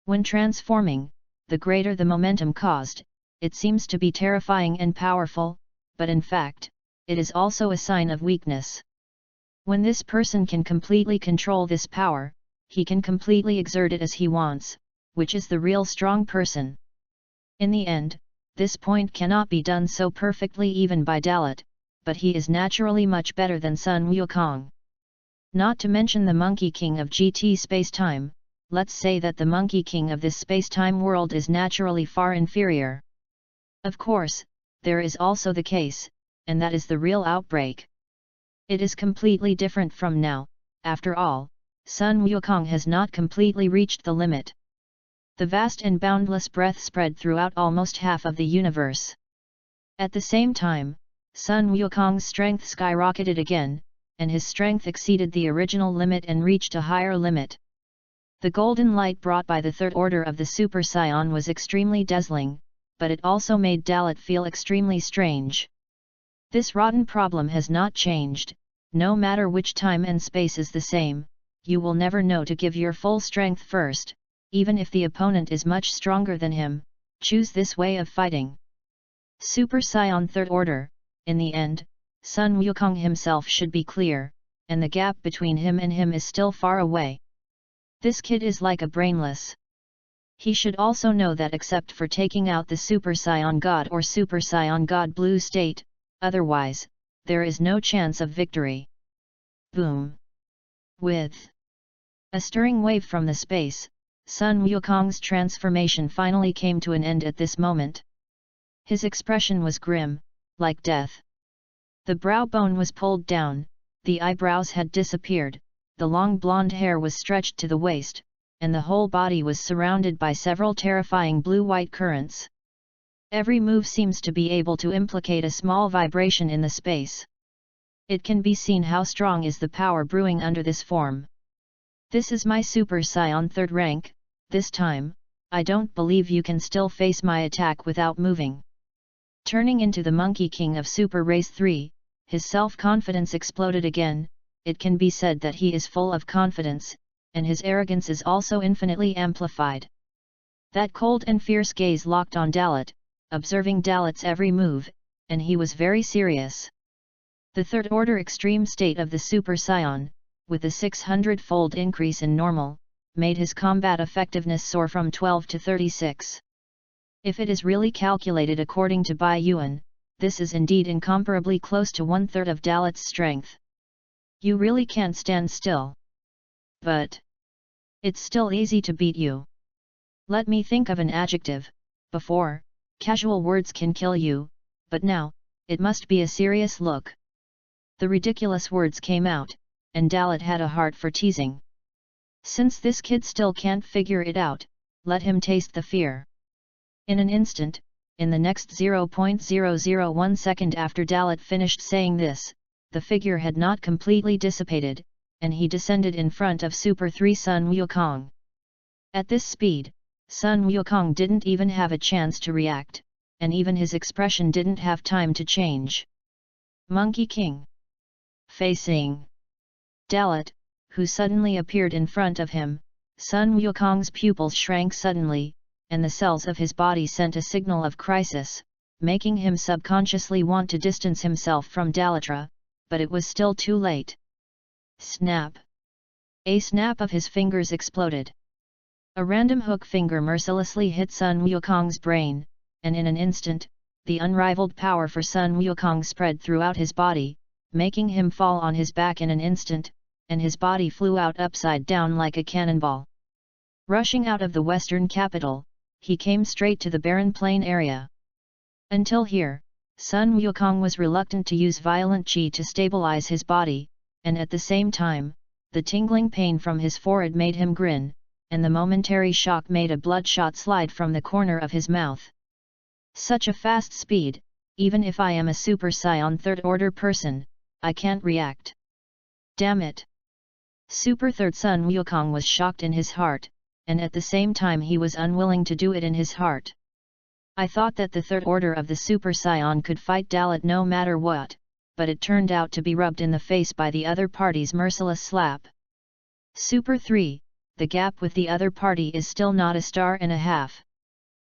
When transforming, the greater the momentum caused, it seems to be terrifying and powerful, but in fact, it is also a sign of weakness. When this person can completely control this power, he can completely exert it as he wants, which is the real strong person. In the end, this point cannot be done so perfectly even by Dalat, but he is naturally much better than Sun Wukong. Not to mention the Monkey King of GT space-time, let's say that the Monkey King of this space-time world is naturally far inferior. Of course, there is also the case, and that is the real outbreak. It is completely different from now. After all, Sun Wukong has not completely reached the limit. The vast and boundless breadth spread throughout almost half of the universe. At the same time, Sun Wukong's strength skyrocketed again, and his strength exceeded the original limit and reached a higher limit. The golden light brought by the third order of the Super Saiyan was extremely dazzling, but it also made Dalat feel extremely strange. This rotten problem has not changed. No matter which time and space is the same, you will never know to give your full strength first, even if the opponent is much stronger than him. Choose this way of fighting. Super Saiyan Third Order. In the end, Sun Wukong himself should be clear, and the gap between him and him is still far away. This kid is like a brainless. He should also know that except for taking out the Super Saiyan God or Super Saiyan God Blue state, otherwise, there is no chance of victory. Boom! With a stirring wave from the space, Sun Wukong's transformation finally came to an end at this moment. His expression was grim, like death. The brow bone was pulled down, the eyebrows had disappeared, the long blonde hair was stretched to the waist, and the whole body was surrounded by several terrifying blue-white currents. Every move seems to be able to implicate a small vibration in the space. It can be seen how strong is the power brewing under this form. This is my Super Saiyan 3rd rank, this time, I don't believe you can still face my attack without moving. Turning into the Monkey King of Super Race 3, his self-confidence exploded again. It can be said that he is full of confidence, and his arrogance is also infinitely amplified. That cold and fierce gaze locked on Dalit, observing Dalit's every move, and he was very serious. The 3rd order extreme state of the Super Saiyan, with a 600-fold increase in normal, made his combat effectiveness soar from 12 to 36. If it is really calculated according to Bai Yuan, this is indeed incomparably close to 1/3 of Dalit's strength. You really can't stand still. But it's still easy to beat you. Let me think of an adjective. Before, casual words can kill you, but now, it must be a serious look. The ridiculous words came out, and Dalit had a heart for teasing. Since this kid still can't figure it out, let him taste the fear. In an instant, in the next 0.001 second after Dalit finished saying this, the figure had not completely dissipated, and he descended in front of Super 3 Sun Wukong. At this speed, Sun Wukong didn't even have a chance to react, and even his expression didn't have time to change. Monkey King. Facing Dalit, who suddenly appeared in front of him, Sun Wukong's pupils shrank suddenly, and the cells of his body sent a signal of crisis, making him subconsciously want to distance himself from Dalitra, but it was still too late. Snap! A snap of his fingers exploded. A random hook finger mercilessly hit Sun Wukong's brain, and in an instant, the unrivaled power for Sun Wukong spread throughout his body, making him fall on his back in an instant, and his body flew out upside down like a cannonball. Rushing out of the western capital, he came straight to the barren plain area. Until here, Sun Wukong was reluctant to use violent qi to stabilize his body, and at the same time, the tingling pain from his forehead made him grin, and the momentary shock made a bloodshot slide from the corner of his mouth. Such a fast speed, even if I am a Super Saiyan 3rd order person, I can't react. Damn it! Super 3rd Sun Wukong was shocked in his heart, and at the same time he was unwilling to do it in his heart. I thought that the 3rd order of the Super Saiyan could fight Dalit no matter what, but it turned out to be rubbed in the face by the other party's merciless slap. Super 3, the gap with the other party is still not a star and a half.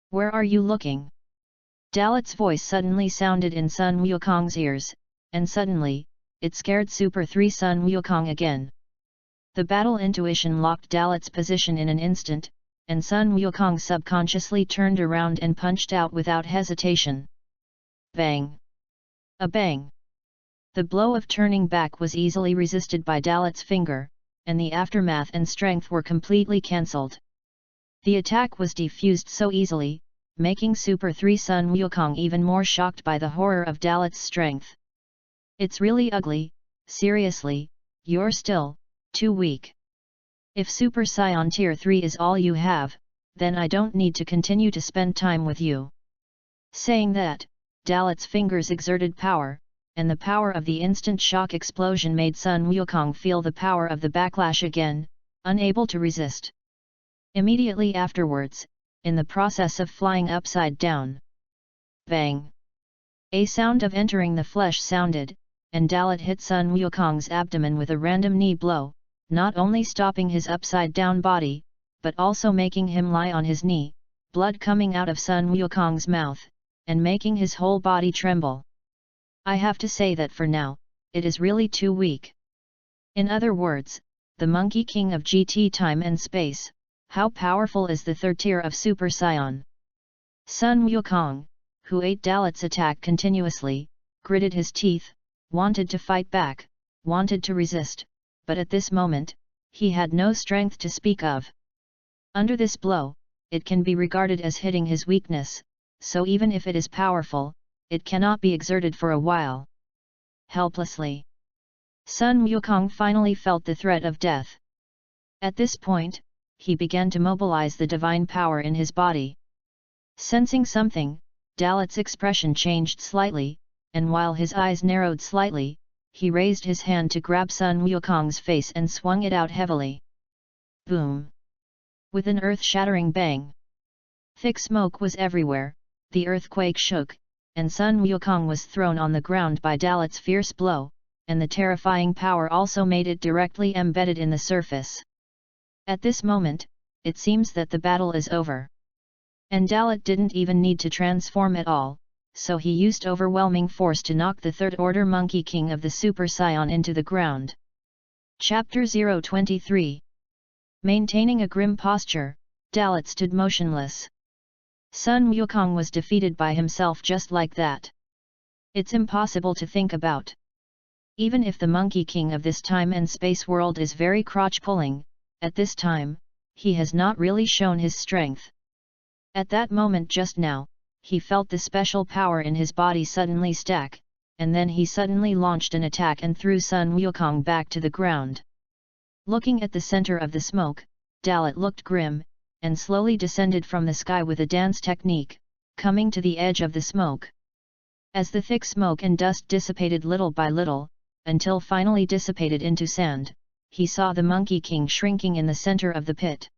Where are you looking? Dalit's voice suddenly sounded in Sun Wukong's ears, and suddenly, it scared Super 3 Sun Wukong again. The battle intuition locked Dalit's position in an instant, and Sun Wukong subconsciously turned around and punched out without hesitation. Bang! A bang! The blow of turning back was easily resisted by Dalit's finger, and the aftermath and strength were completely cancelled. The attack was defused so easily, making Super 3 Sun Wukong even more shocked by the horror of Dalit's strength. It's really ugly, seriously, you're still too weak. If Super Saiyan Tier 3 is all you have, then I don't need to continue to spend time with you. Saying that, Dalit's fingers exerted power, and the power of the instant shock explosion made Sun Wukong feel the power of the backlash again, unable to resist. Immediately afterwards, in the process of flying upside down. Bang! A sound of entering the flesh sounded, and Dalit hit Sun Wukong's abdomen with a random knee blow, not only stopping his upside-down body, but also making him lie on his knee, blood coming out of Sun Wukong's mouth, and making his whole body tremble. I have to say that for now, it is really too weak. In other words, the Monkey King of GT time and space, how powerful is the 3rd tier of Super Saiyan? Sun Wukong, who ate Dalit's attack continuously, gritted his teeth, wanted to fight back, wanted to resist, but at this moment, he had no strength to speak of. Under this blow, it can be regarded as hitting his weakness, so even if it is powerful, it cannot be exerted for a while. Helplessly, Sun Wukong finally felt the threat of death. At this point, he began to mobilize the divine power in his body. Sensing something, Dalit's expression changed slightly, and while his eyes narrowed slightly, he raised his hand to grab Sun Wukong's face and swung it out heavily. Boom! With an earth-shattering bang. Thick smoke was everywhere, the earthquake shook, and Sun Wukong was thrown on the ground by Dalat's fierce blow, and the terrifying power also made it directly embedded in the surface. At this moment, it seems that the battle is over. And Dalat didn't even need to transform at all, so he used overwhelming force to knock the third-order Monkey King of the Super Saiyan into the ground. Chapter 023. Maintaining a grim posture, Dalat stood motionless. Sun Wukong was defeated by himself just like that. It's impossible to think about. Even if the Monkey King of this time and space world is very crotch-pulling, at this time, he has not really shown his strength. At that moment just now, he felt the special power in his body suddenly stack, and then he suddenly launched an attack and threw Sun Wukong back to the ground. Looking at the center of the smoke, Dalat looked grim, and slowly descended from the sky with a dance technique, coming to the edge of the smoke. As the thick smoke and dust dissipated little by little, until finally dissipated into sand, he saw the Monkey King shrinking in the center of the pit.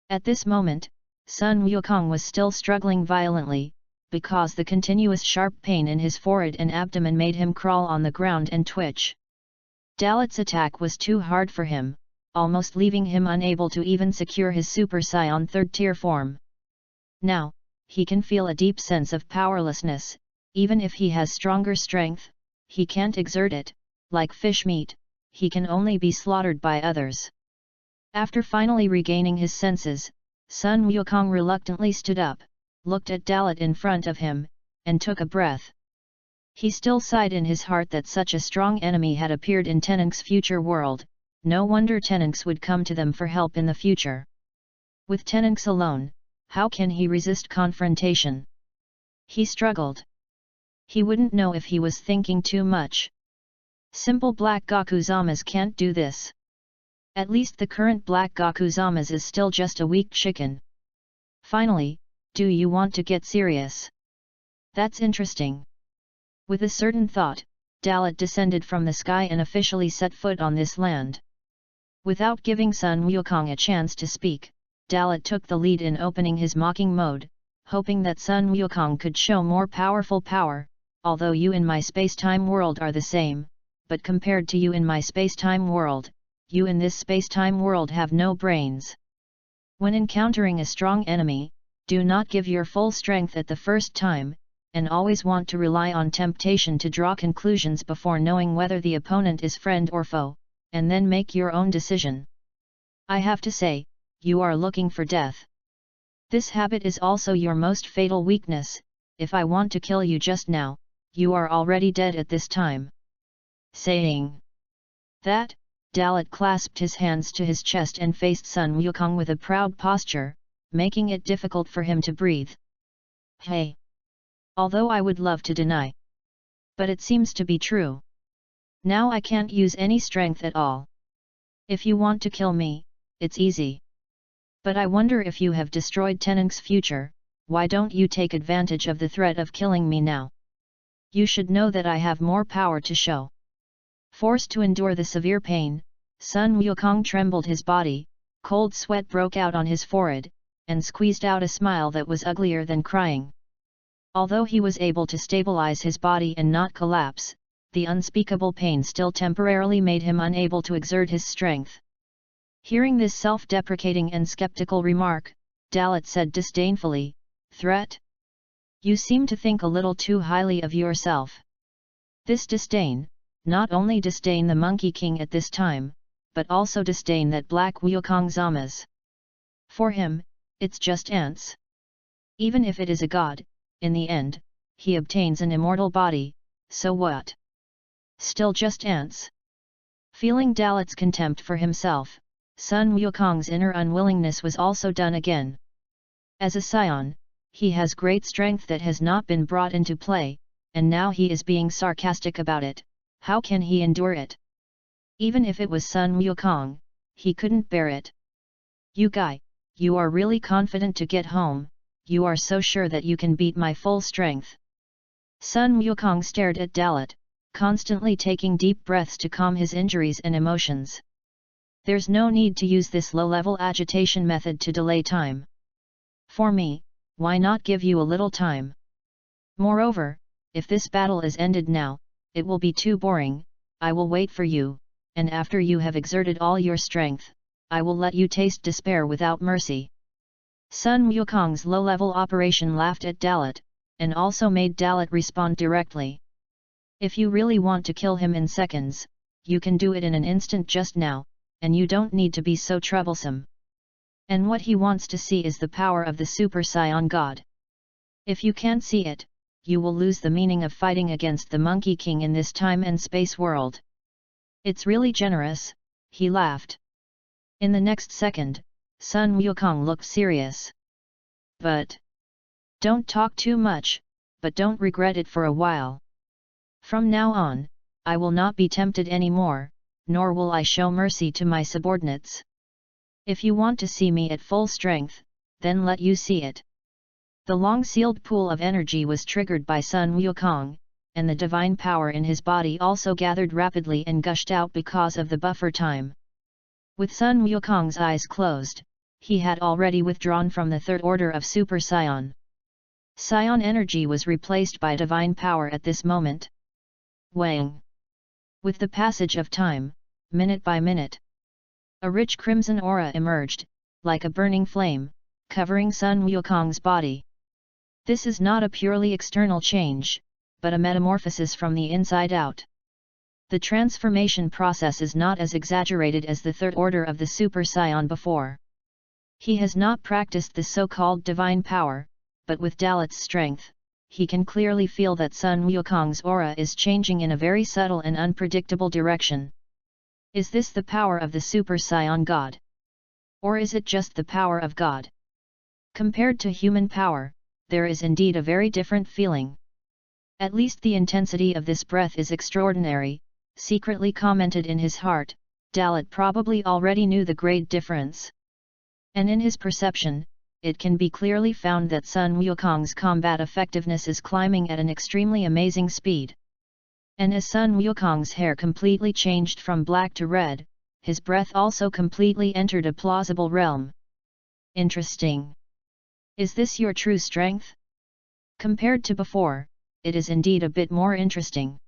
At this moment, Sun Wukong was still struggling violently, because the continuous sharp pain in his forehead and abdomen made him crawl on the ground and twitch. Dalat's attack was too hard for him, almost leaving him unable to even secure his Super Saiyan third-tier form. Now, he can feel a deep sense of powerlessness, even if he has stronger strength, he can't exert it, like fish meat, he can only be slaughtered by others. After finally regaining his senses, Sun Wukong reluctantly stood up, looked at Dalat in front of him, and took a breath. He still sighed in his heart that such a strong enemy had appeared in Tennant's future world, no wonder Tennant would come to them for help in the future. With Tennant alone, how can he resist confrontation? He struggled. He wouldn't know if he was thinking too much. Simple black Gakuzamas can't do this. At least the current black Gakuzamas is still just a weak chicken. Finally, do you want to get serious? That's interesting. With a certain thought, Dalat descended from the sky and officially set foot on this land. Without giving Sun Wukong a chance to speak, Dalat took the lead in opening his mocking mode, hoping that Sun Wukong could show more powerful power, although you in my space-time world are the same, but compared to you in my space-time world, you in this space-time world have no brains. When encountering a strong enemy, do not give your full strength at the first time, and always want to rely on temptation to draw conclusions before knowing whether the opponent is friend or foe, and then make your own decision. I have to say, you are looking for death. This habit is also your most fatal weakness. If I want to kill you just now, you are already dead at this time. Saying that, Dalat clasped his hands to his chest and faced Sun Wukong with a proud posture, making it difficult for him to breathe. Hey! Although I would love to deny. But it seems to be true. Now I can't use any strength at all. If you want to kill me, it's easy. But I wonder if you have destroyed Tennant's future, why don't you take advantage of the threat of killing me now? You should know that I have more power to show. Forced to endure the severe pain, Sun Wukong trembled his body, cold sweat broke out on his forehead, and squeezed out a smile that was uglier than crying. Although he was able to stabilize his body and not collapse, the unspeakable pain still temporarily made him unable to exert his strength. Hearing this self-deprecating and skeptical remark, Dalat said disdainfully, "Threat? You seem to think a little too highly of yourself." This disdain, not only disdain the Monkey King at this time, but also disdain that black Wukong Zamas. For him, it's just ants. Even if it is a god, in the end, he obtains an immortal body, so what? Still just ants. Feeling Dalat's contempt for himself, Sun Wukong's inner unwillingness was also done again. As a scion, he has great strength that has not been brought into play, and now he is being sarcastic about it. How can he endure it? Even if it was Sun Wukong, he couldn't bear it. You guy, you are really confident to get home, you are so sure that you can beat my full strength. Sun Wukong stared at Dalat, constantly taking deep breaths to calm his injuries and emotions. There's no need to use this low-level agitation method to delay time. For me, why not give you a little time? Moreover, if this battle is ended now, it will be too boring. I will wait for you, and after you have exerted all your strength, I will let you taste despair without mercy. Sun Wukong's low-level operation laughed at Dalit, and also made Dalit respond directly. If you really want to kill him in seconds, you can do it in an instant just now, and you don't need to be so troublesome. And what he wants to see is the power of the Super Saiyan God. If you can't see it, you will lose the meaning of fighting against the Monkey King in this time and space world. It's really generous, he laughed. In the next second, Sun Wukong looked serious. But don't talk too much, but don't regret it for a while. From now on, I will not be tempted anymore, nor will I show mercy to my subordinates. If you want to see me at full strength, then let you see it. The long-sealed pool of energy was triggered by Sun Wukong, and the divine power in his body also gathered rapidly and gushed out because of the buffer time. With Sun Wukong's eyes closed, he had already withdrawn from the third order of Super Saiyan. Saiyan energy was replaced by divine power at this moment. Wang. With the passage of time, minute by minute, a rich crimson aura emerged, like a burning flame, covering Sun Wukong's body. This is not a purely external change, but a metamorphosis from the inside out. The transformation process is not as exaggerated as the third order of the Super Saiyan before. He has not practiced the so-called divine power, but with Dalit's strength, he can clearly feel that Sun Wukong's aura is changing in a very subtle and unpredictable direction. Is this the power of the Super Saiyan God? Or is it just the power of God? Compared to human power, there is indeed a very different feeling. At least the intensity of this breath is extraordinary, secretly commented in his heart. Dalit probably already knew the great difference. And in his perception, it can be clearly found that Sun Wukong's combat effectiveness is climbing at an extremely amazing speed. And as Sun Wukong's hair completely changed from black to red, his breath also completely entered a plausible realm. Interesting. Is this your true strength? Compared to before, it is indeed a bit more interesting.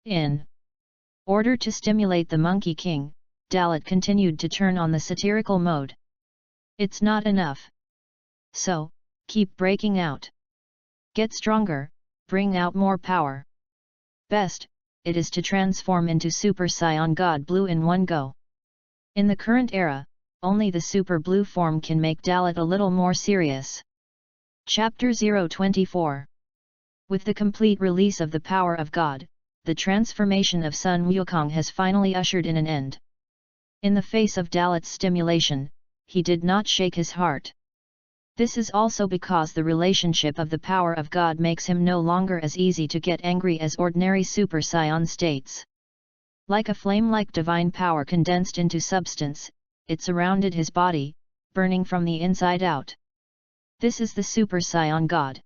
In order to stimulate the Monkey King, Dalit continued to turn on the satirical mode. It's not enough. So, keep breaking out. Get stronger, bring out more power. Best, it is to transform into Super Saiyan God Blue in one go. In the current era, only the Super Blue form can make Dalit a little more serious. Chapter 024. With the complete release of the power of God, the transformation of Sun Wukong has finally ushered in an end. In the face of Dalit's stimulation, he did not shake his heart. This is also because the relationship of the power of God makes him no longer as easy to get angry as ordinary Super Saiyan states. Like a flame-like divine power condensed into substance, it surrounded his body, burning from the inside out. This is the Super Saiyan God.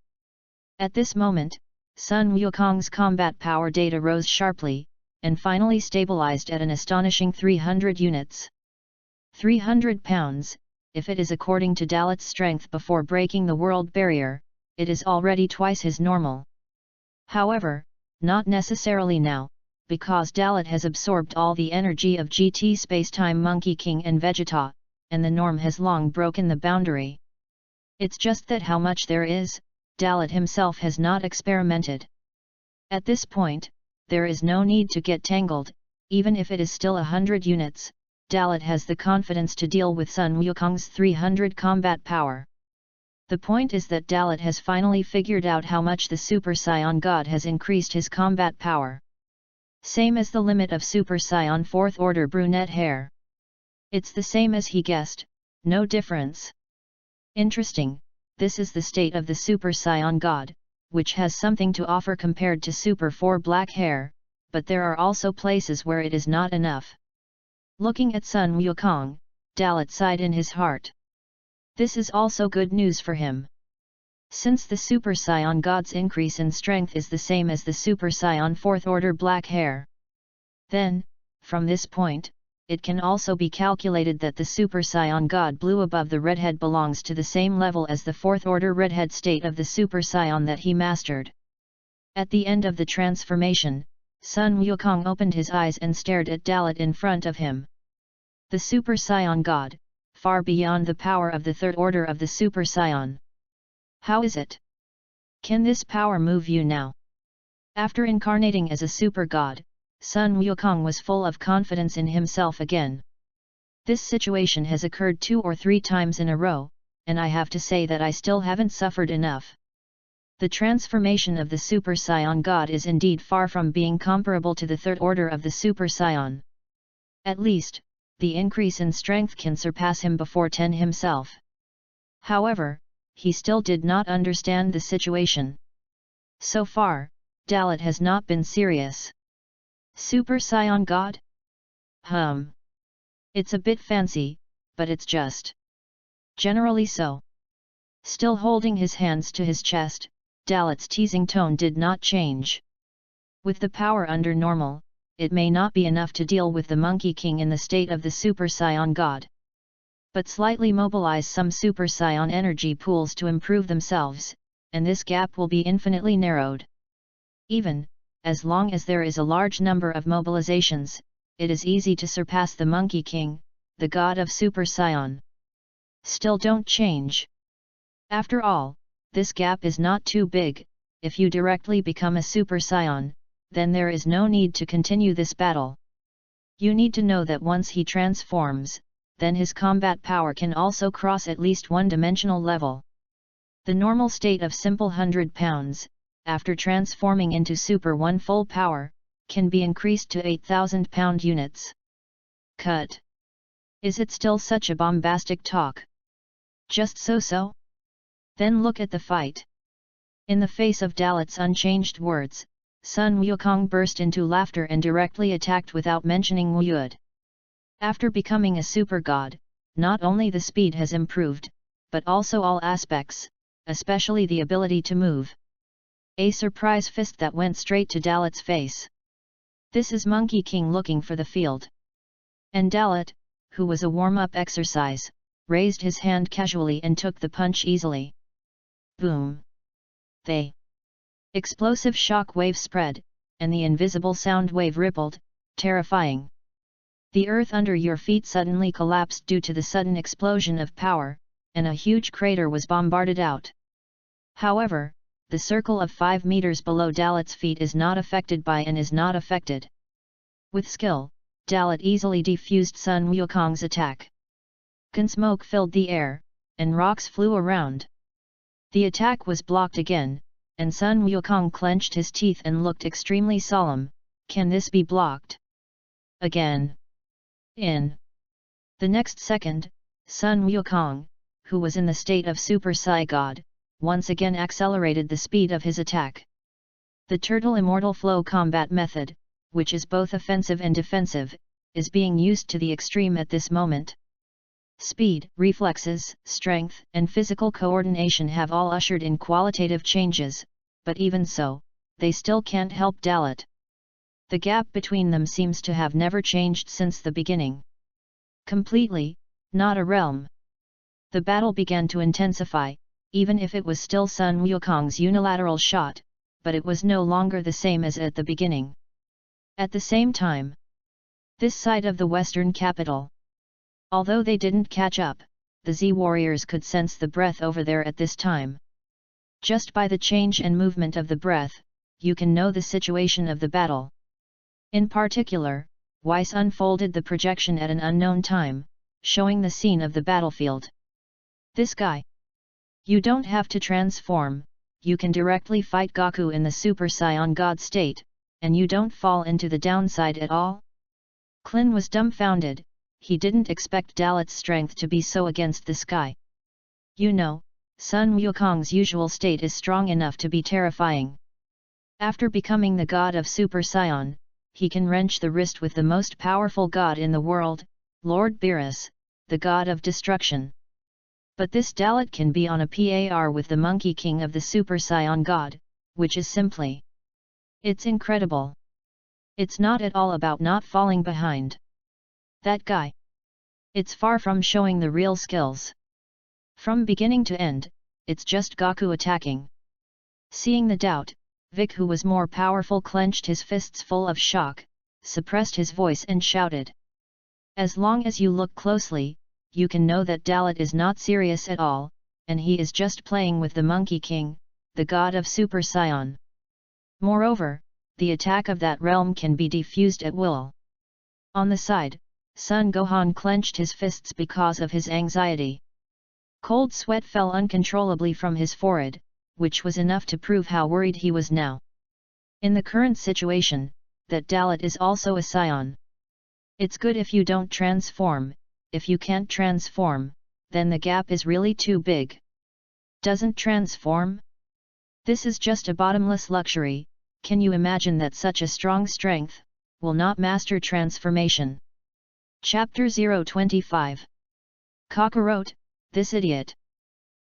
At this moment, Sun Wukong's combat power data rose sharply, and finally stabilized at an astonishing 300 units. 300 pounds. If it is according to Dalit's strength before breaking the world barrier, it is already twice his normal. However, not necessarily now, because Dalit has absorbed all the energy of GT Spacetime Monkey King and Vegeta, and the norm has long broken the boundary. It's just that how much there is, Dalit himself has not experimented. At this point, there is no need to get tangled, even if it is still 100 units. Dalit has the confidence to deal with Sun Wukong's 300 combat power. The point is that Dalit has finally figured out how much the Super Saiyan God has increased his combat power. Same as the limit of Super Saiyan 4th order brunette hair. It's the same as he guessed, no difference. Interesting, this is the state of the Super Saiyan God, which has something to offer compared to Super 4 black hair, but there are also places where it is not enough. Looking at Sun Wukong, Dalit sighed in his heart. This is also good news for him. Since the Super Saiyan God's increase in strength is the same as the Super Saiyan 4th order black hair, then, from this point, it can also be calculated that the Super Saiyan God blue above the redhead belongs to the same level as the 4th order redhead state of the Super Saiyan that he mastered. At the end of the transformation, Sun Wukong opened his eyes and stared at Dalit in front of him. The Super Saiyan God, far beyond the power of the 3rd order of the Super Saiyan. How is it? Can this power move you now? After incarnating as a super god, Sun Wukong was full of confidence in himself again. This situation has occurred 2 or 3 times in a row, and I have to say that I still haven't suffered enough. The transformation of the Super Saiyan God is indeed far from being comparable to the 3rd order of the Super Saiyan. At least, the increase in strength can surpass him before 10 himself. However, he still did not understand the situation. So far, Dalit has not been serious. Super Saiyan God? It's a bit fancy, but it's just generally so. Still holding his hands to his chest, Dalit's teasing tone did not change. With the power under normal, it may not be enough to deal with the Monkey King in the state of the Super Saiyan God. But slightly mobilize some Super Saiyan energy pools to improve themselves, and this gap will be infinitely narrowed. Even, as long as there is a large number of mobilizations, it is easy to surpass the Monkey King, the god of Super Saiyan. Still don't change. After all, this gap is not too big. If you directly become a Super Saiyan, then there is no need to continue this battle. You need to know that once he transforms, then his combat power can also cross at least one-dimensional level. The normal state of simple 100 pounds, after transforming into Super 1 full power, can be increased to 8,000 pound units. Cut. Is it still such a bombastic talk? Just so? Then look at the fight. In the face of Dalit's unchanged words, Sun Wukong burst into laughter and directly attacked without mentioning Wu Yud. After becoming a super god, not only the speed has improved, but also all aspects, especially the ability to move. A surprise fist that went straight to Dalit's face. This is Monkey King looking for the field. And Dalit, who was a warm-up exercise, raised his hand casually and took the punch easily. Boom! The explosive shock wave spread, and the invisible sound wave rippled, terrifying. The earth under your feet suddenly collapsed due to the sudden explosion of power, and a huge crater was bombarded out. However, the circle of 5 meters below Dalit's feet is not affected by and is not affected. With skill, Dalit easily defused Sun Wukong's attack. Smoke filled the air, and rocks flew around. The attack was blocked again, and Sun Wukong clenched his teeth and looked extremely solemn. Can this be blocked? Again. In the next second, Sun Wukong, who was in the state of Super Sai God, once again accelerated the speed of his attack. The Turtle Immortal Flow combat method, which is both offensive and defensive, is being used to the extreme at this moment. Speed, reflexes, strength, and physical coordination have all ushered in qualitative changes, but even so, they still can't help Dalit. The gap between them seems to have never changed since the beginning. Completely, not a realm. The battle began to intensify, even if it was still Sun Wukong's unilateral shot, but it was no longer the same as at the beginning. At the same time, this side of the western capital. Although they didn't catch up, the Z warriors could sense the breath over there at this time. Just by the change and movement of the breath, you can know the situation of the battle. In particular, Weiss unfolded the projection at an unknown time, showing the scene of the battlefield. This guy. You don't have to transform, you can directly fight Goku in the Super Saiyan God state, and you don't fall into the downside at all? Klin was dumbfounded, he didn't expect Dalit's strength to be so against this guy. You know, Sun Wukong's usual state is strong enough to be terrifying. After becoming the god of Super Saiyan, he can wrench the wrist with the most powerful god in the world, Lord Beerus, the god of destruction. But this Dalit can be on a par with the Monkey King of the Super Saiyan God, which is simply... it's incredible. It's not at all about not falling behind. That guy. It's far from showing the real skills. From beginning to end, it's just Goku attacking. Seeing the doubt, Vic, who was more powerful, clenched his fists full of shock, suppressed his voice and shouted. As long as you look closely, you can know that Dalit is not serious at all, and he is just playing with the Monkey King, the god of Super Saiyan. Moreover, the attack of that realm can be defused at will. On the side, Son Gohan clenched his fists because of his anxiety. Cold sweat fell uncontrollably from his forehead, which was enough to prove how worried he was now. In the current situation, that Dalit is also a Saiyan. It's good if you don't transform. If you can't transform, then the gap is really too big. Doesn't transform? This is just a bottomless luxury. Can you imagine that such a strong strength will not master transformation? Chapter 025. Kakarot, this idiot.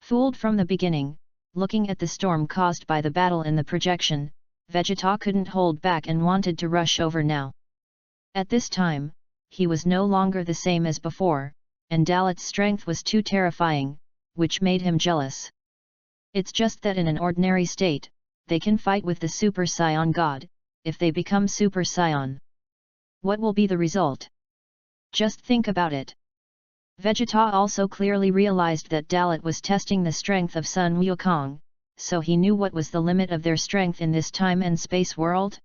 Fooled from the beginning, looking at the storm caused by the battle in the projection, Vegeta couldn't hold back and wanted to rush over now. At this time, he was no longer the same as before, and Dalit's strength was too terrifying, which made him jealous. It's just that in an ordinary state, they can fight with the Super Saiyan God. If they become Super Saiyan, what will be the result? Just think about it. Vegeta also clearly realized that Dalit was testing the strength of Sun Wukong, so he knew what was the limit of their strength in this time and space world.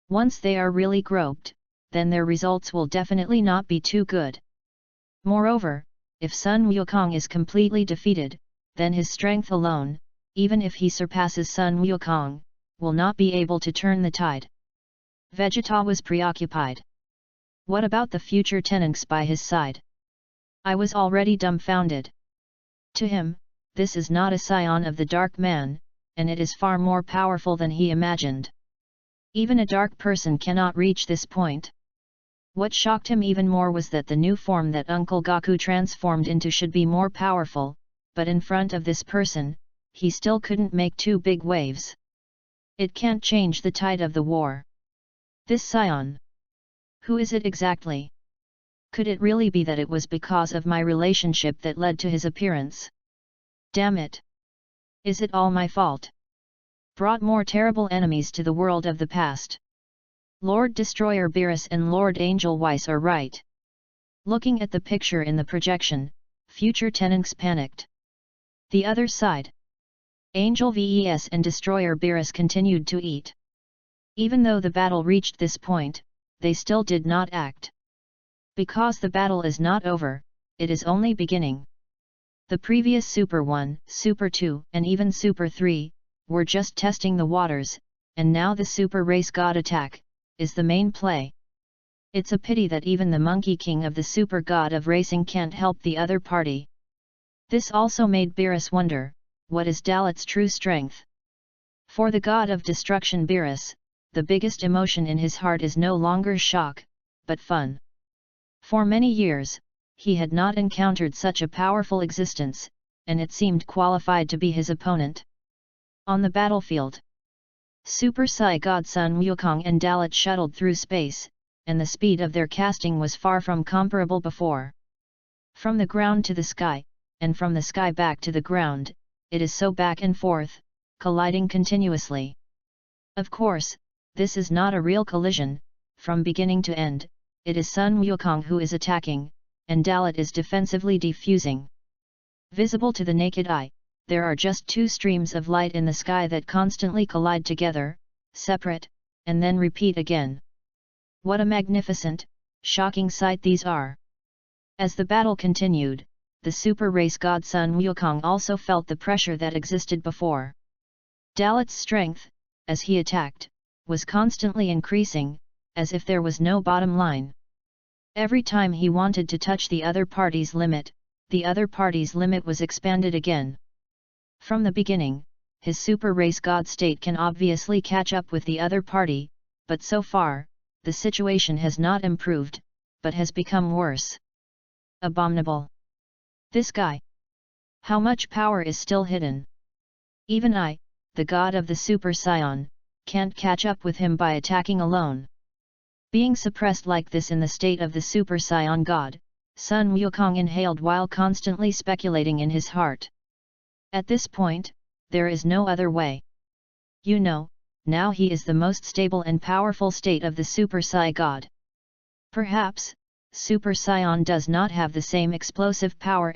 Once they are really groped, then their results will definitely not be too good. Moreover, if Sun Wukong is completely defeated, then his strength alone, even if he surpasses Sun Wukong, will not be able to turn the tide. Vegeta was preoccupied. What about the future tenants by his side? I was already dumbfounded. To him, this is not a scion of the Dark Man, and it is far more powerful than he imagined. Even a dark person cannot reach this point. What shocked him even more was that the new form that Uncle Goku transformed into should be more powerful, but in front of this person, he still couldn't make two big waves. It can't change the tide of the war. This scion. Who is it exactly? Could it really be that it was because of my relationship that led to his appearance? Damn it! Is it all my fault? Brought more terrible enemies to the world of the past. Lord Destroyer Beerus and Lord Angel Weiss are right. Looking at the picture in the projection, future tenants panicked. The other side. Angel Ves and Destroyer Beerus continued to eat. Even though the battle reached this point, they still did not act. Because the battle is not over, it is only beginning. The previous Super 1, Super 2, and even Super 3, were just testing the waters, and now the Super Race God attack is the main play. It's a pity that even the Monkey King of the Super God of Racing can't help the other party. This also made Beerus wonder, what is Dalit's true strength? For the God of Destruction Beerus, the biggest emotion in his heart is no longer shock, but fun. For many years, he had not encountered such a powerful existence, and it seemed qualified to be his opponent. On the battlefield, Super Sai God Sun Wukong and Dalit shuttled through space, and the speed of their casting was far from comparable before. From the ground to the sky, and from the sky back to the ground, it is so back and forth, colliding continuously. Of course, this is not a real collision. From beginning to end, it is Sun Wukong who is attacking, and Dalit is defensively defusing. Visible to the naked eye, there are just two streams of light in the sky that constantly collide together, separate, and then repeat again. What a magnificent, shocking sight these are! As the battle continued, the Super Race God Sun Wukong also felt the pressure that existed before. Dalit's strength, as he attacked, was constantly increasing, as if there was no bottom line. Every time he wanted to touch the other party's limit, the other party's limit was expanded again. From the beginning, his Super Race God state can obviously catch up with the other party, but so far, the situation has not improved, but has become worse. Abominable. This guy. How much power is still hidden? Even I, the god of the Super Scion, can't catch up with him by attacking alone. Being suppressed like this in the state of the Super Scion god, Sun Wukong inhaled while constantly speculating in his heart. At this point, there is no other way. You know, now he is the most stable and powerful state of the Super Sci god. Perhaps, Super Scion does not have the same explosive power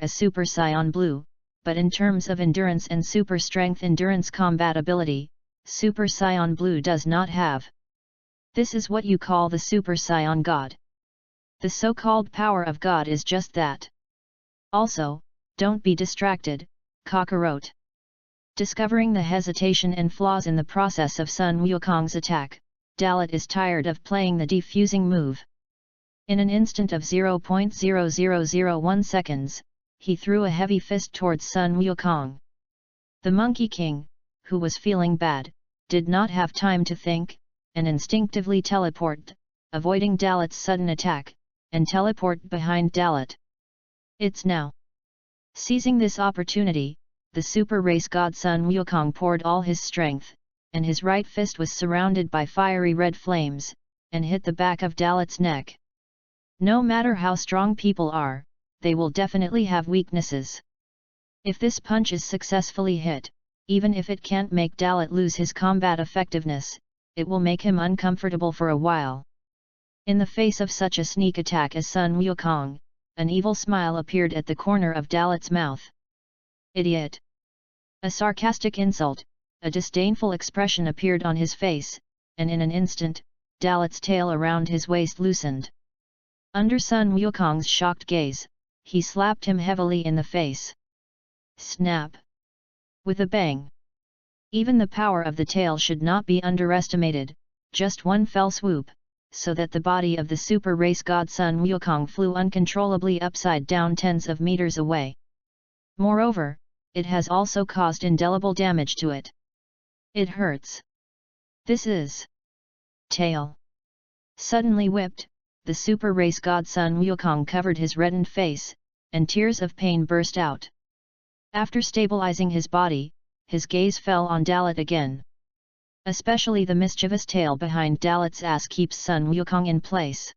as Super Scion Blue, but in terms of endurance and super strength endurance compatibility, Super Scion Blue does not have. This is what you call the Super Scion God. The so-called power of God is just that. Also, don't be distracted, Kakarot. Discovering the hesitation and flaws in the process of Sun Wukong's attack, Dalit is tired of playing the defusing move. In an instant of 0.0001 seconds, he threw a heavy fist towards Sun Wukong. The Monkey King, who was feeling bad, did not have time to think, and instinctively teleported, avoiding Dalit's sudden attack, and teleport behind Dalit. It's now. Seizing this opportunity, the super race god Sun Wukong poured all his strength, and his right fist was surrounded by fiery red flames, and hit the back of Dalit's neck. No matter how strong people are, they will definitely have weaknesses. If this punch is successfully hit, even if it can't make Dalit lose his combat effectiveness, it will make him uncomfortable for a while. In the face of such a sneak attack as Sun Wukong, an evil smile appeared at the corner of Dalit's mouth. Idiot! A sarcastic insult, a disdainful expression appeared on his face, and in an instant, Dalit's tail around his waist loosened. Under Sun Wukong's shocked gaze, he slapped him heavily in the face. Snap! With a bang. Even the power of the tail should not be underestimated, just one fell swoop, so that the body of the super race god Sun Wukong flew uncontrollably upside down tens of meters away. Moreover, it has also caused indelible damage to it. It hurts. This is tail. Suddenly whipped, the super race god Sun Wukong covered his reddened face, and tears of pain burst out. After stabilizing his body, his gaze fell on Dalit again. Especially the mischievous tail behind Dalit's ass keeps Sun Wukong in place.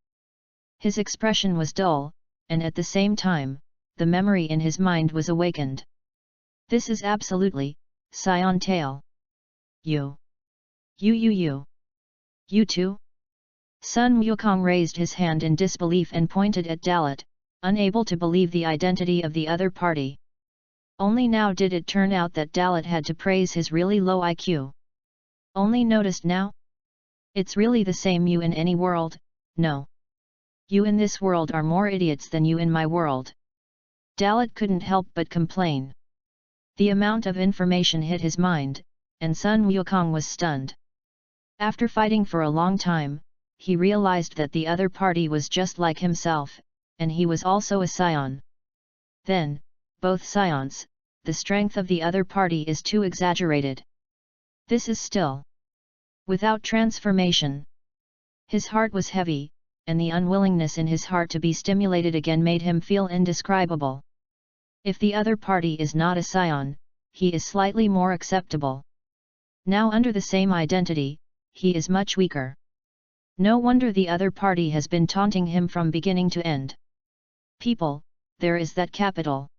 His expression was dull, and at the same time, the memory in his mind was awakened. This is absolutely Scion tail. You too? Sun Wukong raised his hand in disbelief and pointed at Dalit, unable to believe the identity of the other party. Only now did it turn out that Dalit had to praise his really low IQ. Only noticed now? It's really the same you in any world, no. You in this world are more idiots than you in my world. Dalit couldn't help but complain. The amount of information hit his mind, and Sun Wukong was stunned. After fighting for a long time, he realized that the other party was just like himself, and he was also a scion. Then, both scions, the strength of the other party is too exaggerated. This is still without transformation. His heart was heavy, and the unwillingness in his heart to be stimulated again made him feel indescribable. If the other party is not a scion, he is slightly more acceptable. Now under the same identity, he is much weaker. No wonder the other party has been taunting him from beginning to end. People, there is that capital.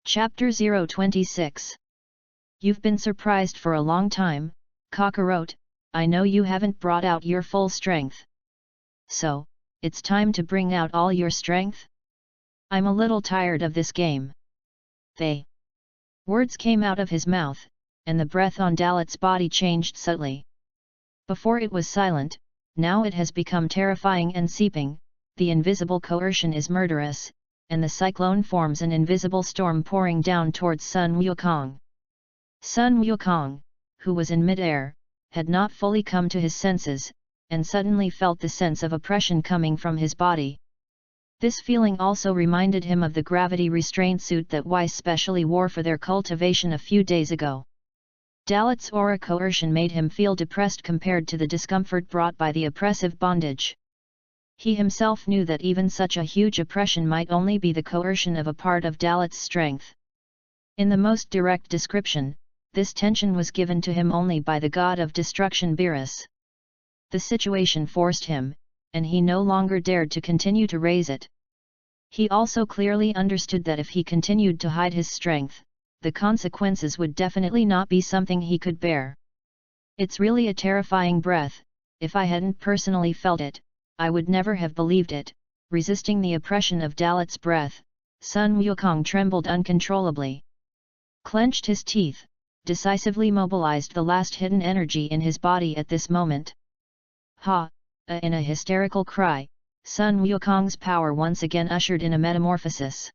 Chapter 026. You've been surprised for a long time, Kakarot. I know you haven't brought out your full strength. So, it's time to bring out all your strength? I'm a little tired of this game. Words came out of his mouth, and the breath on Dalit's body changed subtly. Before it was silent, now it has become terrifying and seeping. The invisible coercion is murderous, and the cyclone forms an invisible storm pouring down towards Sun Wukong. Sun Wukong, who was in mid-air, had not fully come to his senses, and suddenly felt the sense of oppression coming from his body. This feeling also reminded him of the gravity restraint suit that Weiss specially wore for their cultivation a few days ago. Dalit's aura coercion made him feel depressed compared to the discomfort brought by the oppressive bondage. He himself knew that even such a huge oppression might only be the coercion of a part of Dalit's strength. In the most direct description, this tension was given to him only by the god of destruction Beerus. The situation forced him, and he no longer dared to continue to raise it. He also clearly understood that if he continued to hide his strength, the consequences would definitely not be something he could bear. It's really a terrifying breath. If I hadn't personally felt it, I would never have believed it. Resisting the oppression of Dalit's breath, Sun Wukong trembled uncontrollably. Clenched his teeth, decisively mobilized the last hidden energy in his body at this moment. Ha! In a hysterical cry, Sun Wukong's power once again ushered in a metamorphosis.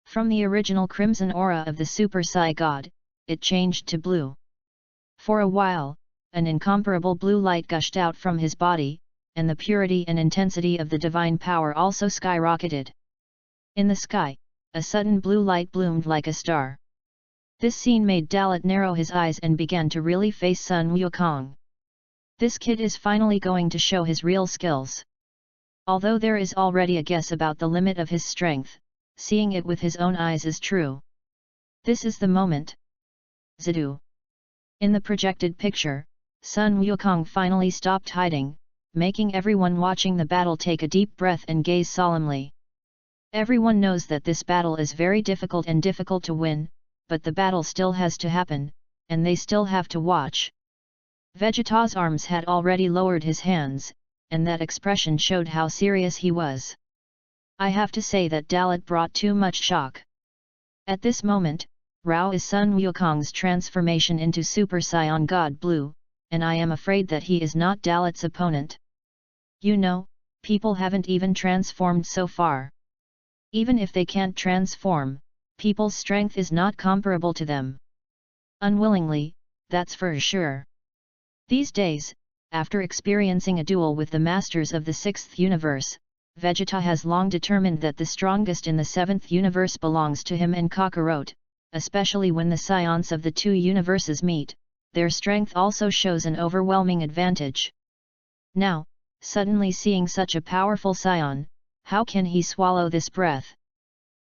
From the original crimson aura of the Super Sai God, it changed to blue. For a while, an incomparable blue light gushed out from his body, and the purity and intensity of the divine power also skyrocketed. In the sky, a sudden blue light bloomed like a star. This scene made Dalit narrow his eyes and began to really face Sun Wukong. This kid is finally going to show his real skills. Although there is already a guess about the limit of his strength, seeing it with his own eyes is true. This is the moment. Zidu. In the projected picture, Sun Wukong finally stopped hiding, making everyone watching the battle take a deep breath and gaze solemnly. Everyone knows that this battle is very difficult and difficult to win, but the battle still has to happen, and they still have to watch. Vegeta's arms had already lowered his hands, and that expression showed how serious he was. I have to say that Dalit brought too much shock. At this moment, Rao is Sun Wukong's transformation into Super Saiyan God Blue, and I am afraid that he is not Dalit's opponent. You know, people haven't even transformed so far. Even if they can't transform, people's strength is not comparable to them. Unwillingly, that's for sure. These days, after experiencing a duel with the masters of the 6th universe, Vegeta has long determined that the strongest in the 7th universe belongs to him and Kakarot, especially when the scions of the two universes meet, their strength also shows an overwhelming advantage. Now, suddenly seeing such a powerful scion, how can he swallow this breath?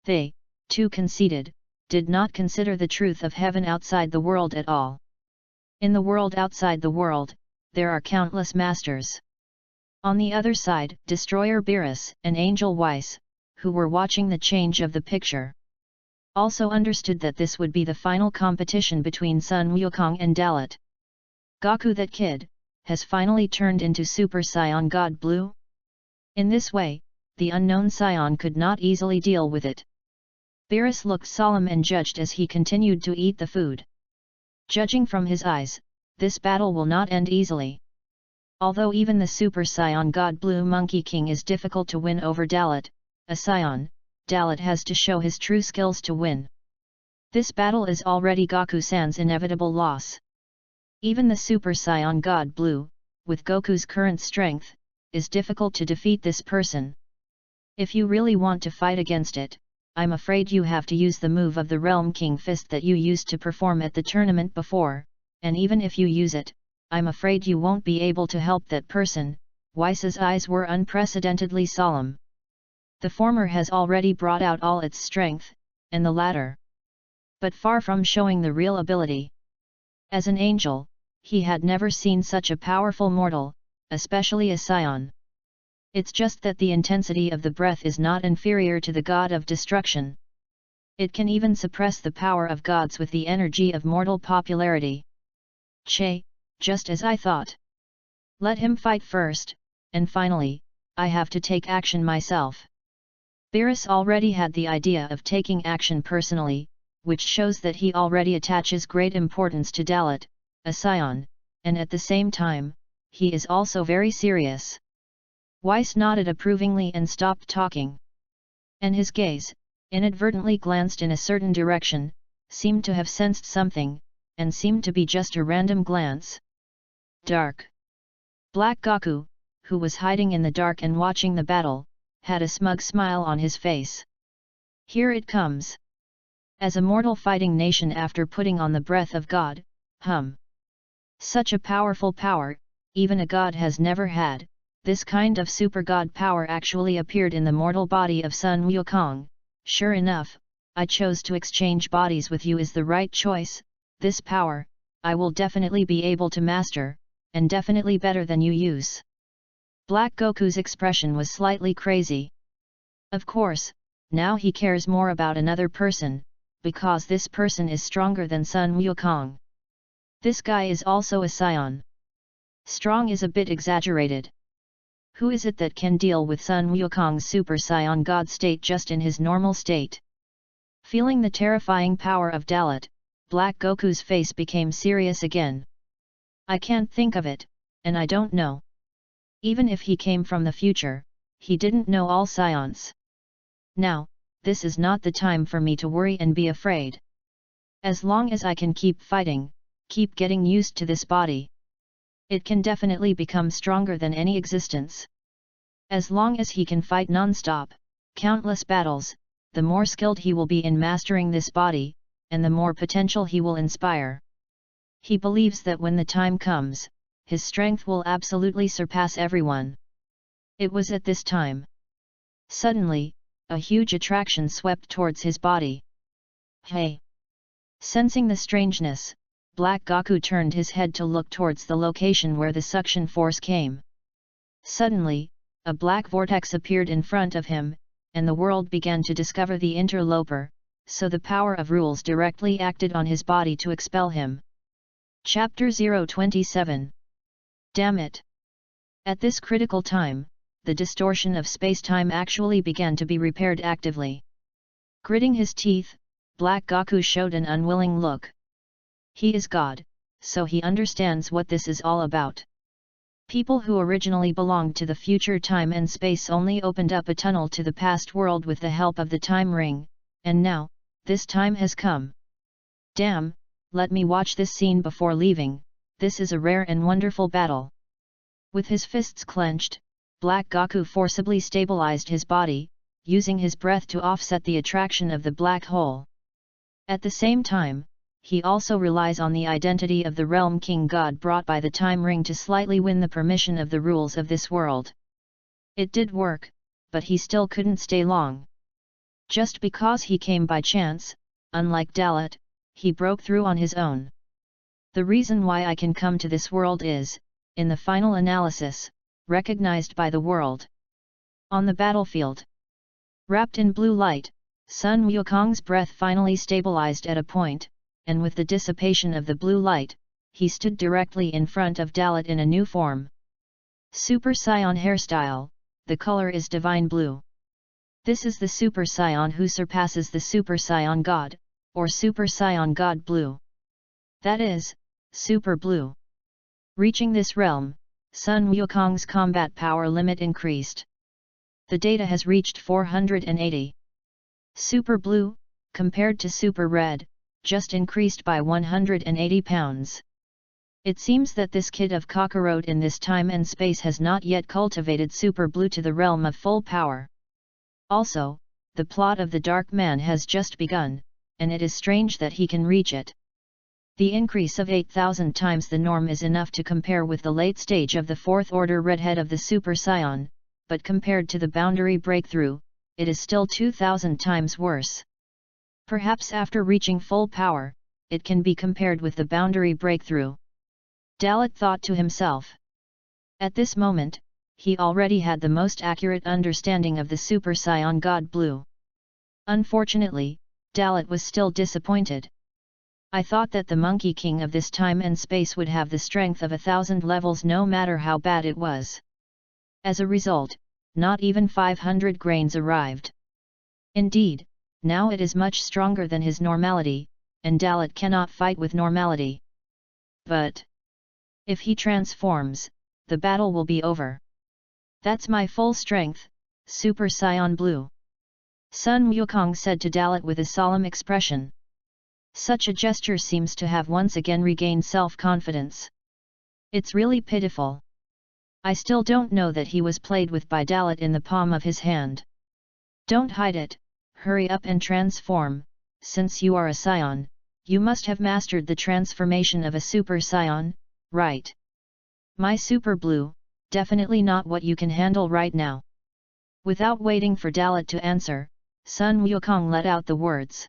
They, too conceited, did not consider the truth of heaven outside the world at all. In the world outside the world, there are countless masters. On the other side, Destroyer Beerus and Angel Weiss, who were watching the change of the picture, also understood that this would be the final competition between Sun Wukong and Dalit. Goku, that kid, has finally turned into Super Saiyan God Blue? In this way, the unknown scion could not easily deal with it. Beerus looked solemn and judged as he continued to eat the food. Judging from his eyes, this battle will not end easily. Although even the Super Saiyan God Blue Monkey King is difficult to win over Dalit, a scion, Dalit has to show his true skills to win. This battle is already Goku-san's inevitable loss. Even the Super Saiyan God Blue, with Goku's current strength, is difficult to defeat this person. If you really want to fight against it, I'm afraid you have to use the move of the Realm King Fist that you used to perform at the tournament before, and even if you use it, I'm afraid you won't be able to help that person. Weiss's eyes were unprecedentedly solemn. The former has already brought out all its strength, and the latter, but far from showing the real ability. As an angel, he had never seen such a powerful mortal, especially a scion. It's just that the intensity of the breath is not inferior to the god of destruction. It can even suppress the power of gods with the energy of mortal popularity. Che, just as I thought. Let him fight first, and finally, I have to take action myself. Beerus already had the idea of taking action personally, which shows that he already attaches great importance to Dalit, a scion, and at the same time, he is also very serious. Weiss nodded approvingly and stopped talking. And his gaze, inadvertently glanced in a certain direction, seemed to have sensed something, and seemed to be just a random glance. Dark. Black Goku, who was hiding in the dark and watching the battle, had a smug smile on his face. Here it comes. As a mortal fighting nation after putting on the breath of God, such a powerful power, even a god has never had. This kind of super god power actually appeared in the mortal body of Sun Wukong. Sure enough, I chose to exchange bodies with you is the right choice. This power, I will definitely be able to master, and definitely better than you use. Black Goku's expression was slightly crazy. Of course, now he cares more about another person, because this person is stronger than Sun Wukong. This guy is also a scion. Strong is a bit exaggerated. Who is it that can deal with Sun Wukong's Super Saiyan God state just in his normal state? Feeling the terrifying power of Dalit, Black Goku's face became serious again. I can't think of it, and I don't know. Even if he came from the future, he didn't know all scions. Now, this is not the time for me to worry and be afraid. As long as I can keep fighting, keep getting used to this body, it can definitely become stronger than any existence. As long as he can fight non-stop, countless battles, the more skilled he will be in mastering this body, and the more potential he will inspire. He believes that when the time comes, his strength will absolutely surpass everyone. It was at this time. Suddenly, a huge attraction swept towards his body. Hey! Sensing the strangeness, Black Goku turned his head to look towards the location where the suction force came. Suddenly, a black vortex appeared in front of him, and the world began to discover the interloper, so the power of rules directly acted on his body to expel him. Chapter 027. Damn it! At this critical time, the distortion of space-time actually began to be repaired actively. Gritting his teeth, Black Goku showed an unwilling look. He is God, so he understands what this is all about. People who originally belonged to the future time and space only opened up a tunnel to the past world with the help of the time ring, and now, this time has come. Damn, let me watch this scene before leaving, this is a rare and wonderful battle. With his fists clenched, Black Goku forcibly stabilized his body, using his breath to offset the attraction of the black hole. At the same time, he also relies on the identity of the Realm King God brought by the time ring to slightly win the permission of the rules of this world. It did work, but he still couldn't stay long. Just because he came by chance, unlike Dalit, he broke through on his own. The reason why I can come to this world is, in the final analysis, recognized by the world. On the battlefield, wrapped in blue light, Sun Wukong's breath finally stabilized at a point, and with the dissipation of the blue light, he stood directly in front of Dalit in a new form. Super Saiyan hairstyle, the color is divine blue. This is the Super Saiyan who surpasses the Super Saiyan God, or Super Saiyan God Blue. That is, Super Blue. Reaching this realm, Sun Wukong's combat power limit increased. The data has reached 480. Super Blue, compared to Super Red, just increased by 180 pounds. It seems that this kid of Kakarot in this time and space has not yet cultivated Super Blue to the realm of full power. Also, the plot of the Dark Man has just begun, and it is strange that he can reach it. The increase of 8,000 times the norm is enough to compare with the late stage of the fourth order redhead of the Super Saiyan, but compared to the boundary breakthrough, it is still 2,000 times worse. Perhaps after reaching full power, it can be compared with the boundary breakthrough. Dalit thought to himself. At this moment, he already had the most accurate understanding of the Super Saiyan God Blue. Unfortunately, Dalit was still disappointed. I thought that the Monkey King of this time and space would have the strength of 1,000 levels no matter how bad it was. As a result, not even 500 grains arrived. Indeed, now it is much stronger than his normality, and Dalit cannot fight with normality. But if he transforms, the battle will be over. That's my full strength, Super Saiyan Blue. Sun Wukong said to Dalit with a solemn expression. Such a gesture seems to have once again regained self-confidence. It's really pitiful. I still don't know that he was played with by Dalit in the palm of his hand. Don't hide it, hurry up and transform, since you are a scion, you must have mastered the transformation of a Super Saiyan, right? My Super Blue, definitely not what you can handle right now. Without waiting for Dalit to answer, Sun Wukong let out the words.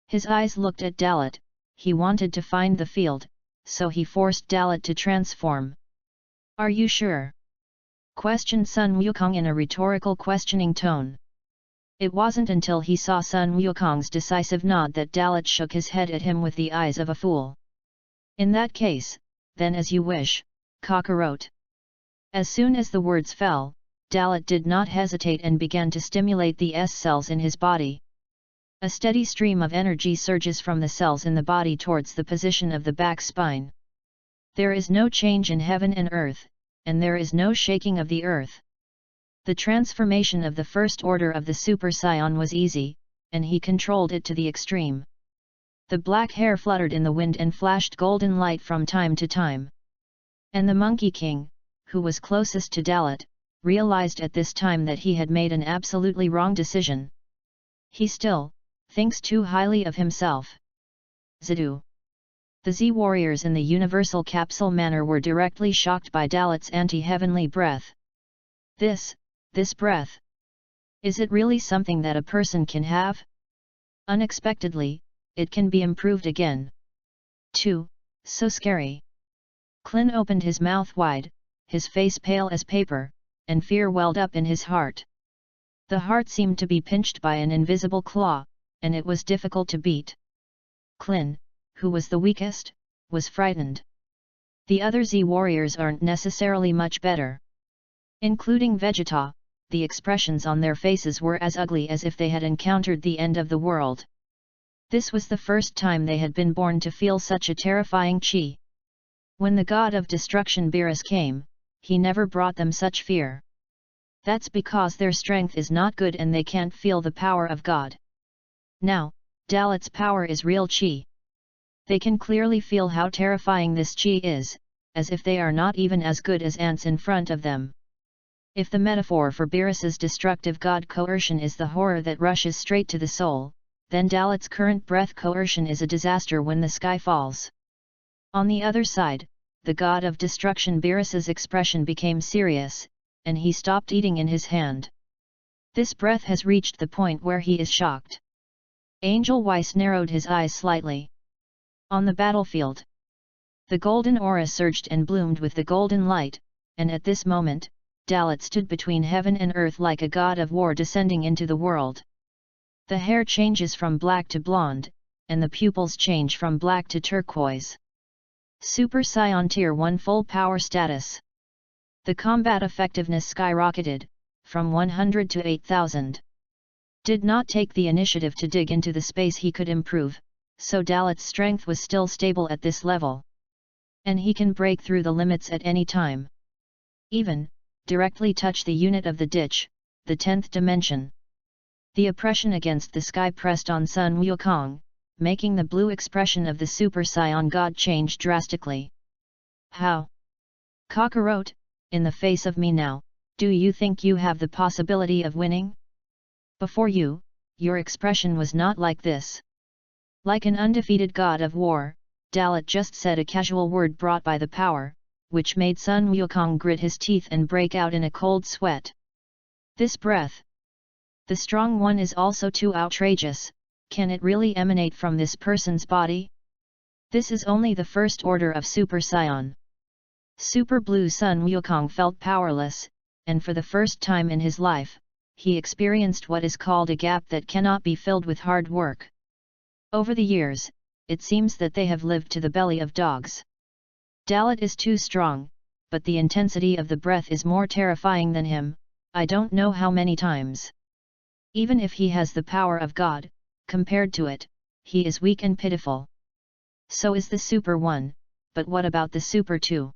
His eyes looked at Dalit. He wanted to find the field, so he forced Dalit to transform. Are you sure? Questioned Sun Wukong in a rhetorical questioning tone. It wasn't until he saw Sun Wukong's decisive nod that Dalit shook his head at him with the eyes of a fool. In that case, then as you wish, cockroach. As soon as the words fell, Dalit did not hesitate and began to stimulate the S cells in his body. A steady stream of energy surges from the cells in the body towards the position of the back spine. There is no change in heaven and earth, and there is no shaking of the earth. The transformation of the first order of the Super Saiyan was easy, and he controlled it to the extreme. The black hair fluttered in the wind and flashed golden light from time to time. And the Monkey King, who was closest to Dalit, realized at this time that he had made an absolutely wrong decision. He still thinks too highly of himself. Zidu. The Z-warriors in the Universal Capsule Manor were directly shocked by Dalit's anti-heavenly breath. This breath. Is it really something that a person can have? Unexpectedly, it can be improved again. 2. So scary. Clin opened his mouth wide, his face pale as paper, and fear welled up in his heart. The heart seemed to be pinched by an invisible claw, and it was difficult to beat. Clin, who was the weakest, was frightened. The other Z-warriors aren't necessarily much better. Including Vegeta, the expressions on their faces were as ugly as if they had encountered the end of the world. This was the first time they had been born to feel such a terrifying chi. When the god of destruction Beerus came, he never brought them such fear. That's because their strength is not good and they can't feel the power of God. Now, Dalit's power is real chi. They can clearly feel how terrifying this chi is, as if they are not even as good as ants in front of them. If the metaphor for Beerus's destructive god coercion is the horror that rushes straight to the soul, then Dalit's current breath coercion is a disaster when the sky falls. On the other side, the god of destruction Beerus's expression became serious, and he stopped eating in his hand. This breath has reached the point where he is shocked. Angel Weiss narrowed his eyes slightly. On the battlefield, the golden aura surged and bloomed with the golden light, and at this moment, Dalit stood between heaven and earth like a god of war descending into the world. The hair changes from black to blonde, and the pupils change from black to turquoise. Super Saiyan Tier 1 full power status. The combat effectiveness skyrocketed, from 100 to 8000. Did not take the initiative to dig into the space he could improve, so Dalit's strength was still stable at this level. And he can break through the limits at any time. Even directly touch the unit of the ditch, the 10th dimension. The oppression against the sky pressed on Sun Wukong, making the blue expression of the Super Saiyan God change drastically. How? Cockroach, in the face of me now, do you think you have the possibility of winning? Before you, your expression was not like this. Like an undefeated god of war, Dalit just said a casual word brought by the power, which made Sun Wukong grit his teeth and break out in a cold sweat. This breath. The strong one is also too outrageous. Can it really emanate from this person's body? This is only the first order of Super Saiyan. Super Blue Sun Wukong felt powerless, and for the first time in his life, he experienced what is called a gap that cannot be filled with hard work. Over the years, it seems that they have lived to the belly of dogs. Dalit is too strong, but the intensity of the breath is more terrifying than him, I don't know how many times. Even if he has the power of God, compared to it, he is weak and pitiful. So is the Super 1, but what about the Super 2?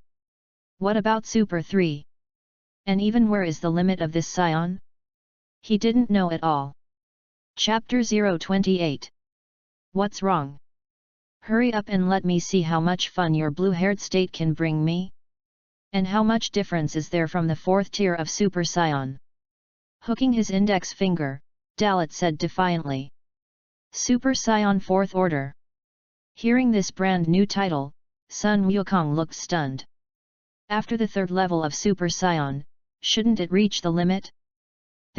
What about Super 3? And even where is the limit of this Saiyan? He didn't know at all. Chapter 028. What's wrong? Hurry up and let me see how much fun your blue-haired state can bring me. And how much difference is there from the 4th tier of Super Saiyan? Hooking his index finger, Dalit said defiantly. Super Saiyan 4th Order. Hearing this brand new title, Sun Wukong looked stunned. After the 3rd level of Super Saiyan, shouldn't it reach the limit?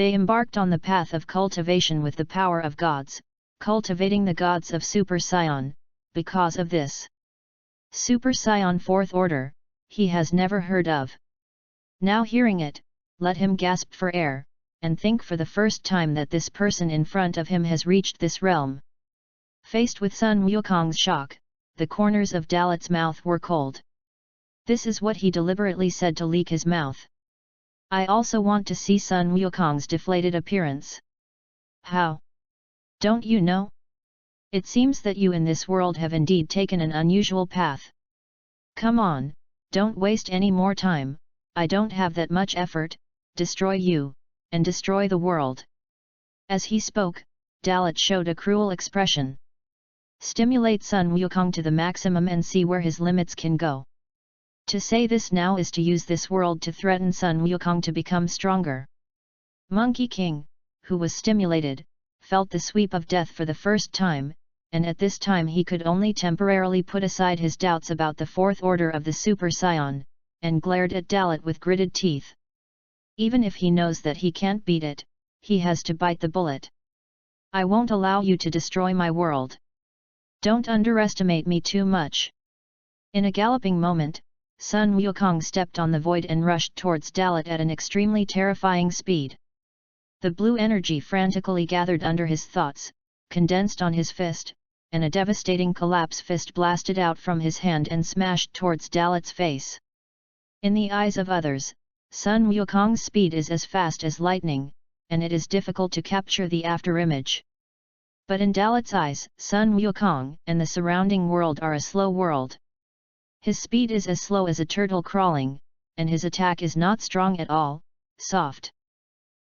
They embarked on the path of cultivation with the power of gods, cultivating the gods of Super Saiyan. Because of this Super Saiyan 4th order, he has never heard of. Now hearing it, let him gasp for air, and think for the first time that this person in front of him has reached this realm. Faced with Sun Wukong's shock, the corners of Dalit's mouth were cold. This is what he deliberately said to leak his mouth. I also want to see Sun Wukong's deflated appearance. How? Don't you know? It seems that you in this world have indeed taken an unusual path. Come on, don't waste any more time, I don't have that much effort, destroy you, and destroy the world. As he spoke, Dalit showed a cruel expression. Stimulate Sun Wukong to the maximum and see where his limits can go. To say this now is to use this world to threaten Sun Wukong to become stronger. Monkey King, who was stimulated, felt the sweep of death for the first time, and at this time he could only temporarily put aside his doubts about the 4th order of the Super Saiyan, and glared at Dalit with gritted teeth. Even if he knows that he can't beat it, he has to bite the bullet. I won't allow you to destroy my world. Don't underestimate me too much. In a galloping moment, Sun Wukong stepped on the void and rushed towards Dalit at an extremely terrifying speed. The blue energy frantically gathered under his thoughts, condensed on his fist, and a devastating collapse fist blasted out from his hand and smashed towards Dalit's face. In the eyes of others, Sun Wukong's speed is as fast as lightning, and it is difficult to capture the afterimage. But in Dalit's eyes, Sun Wukong and the surrounding world are a slow world. His speed is as slow as a turtle crawling, and his attack is not strong at all, soft.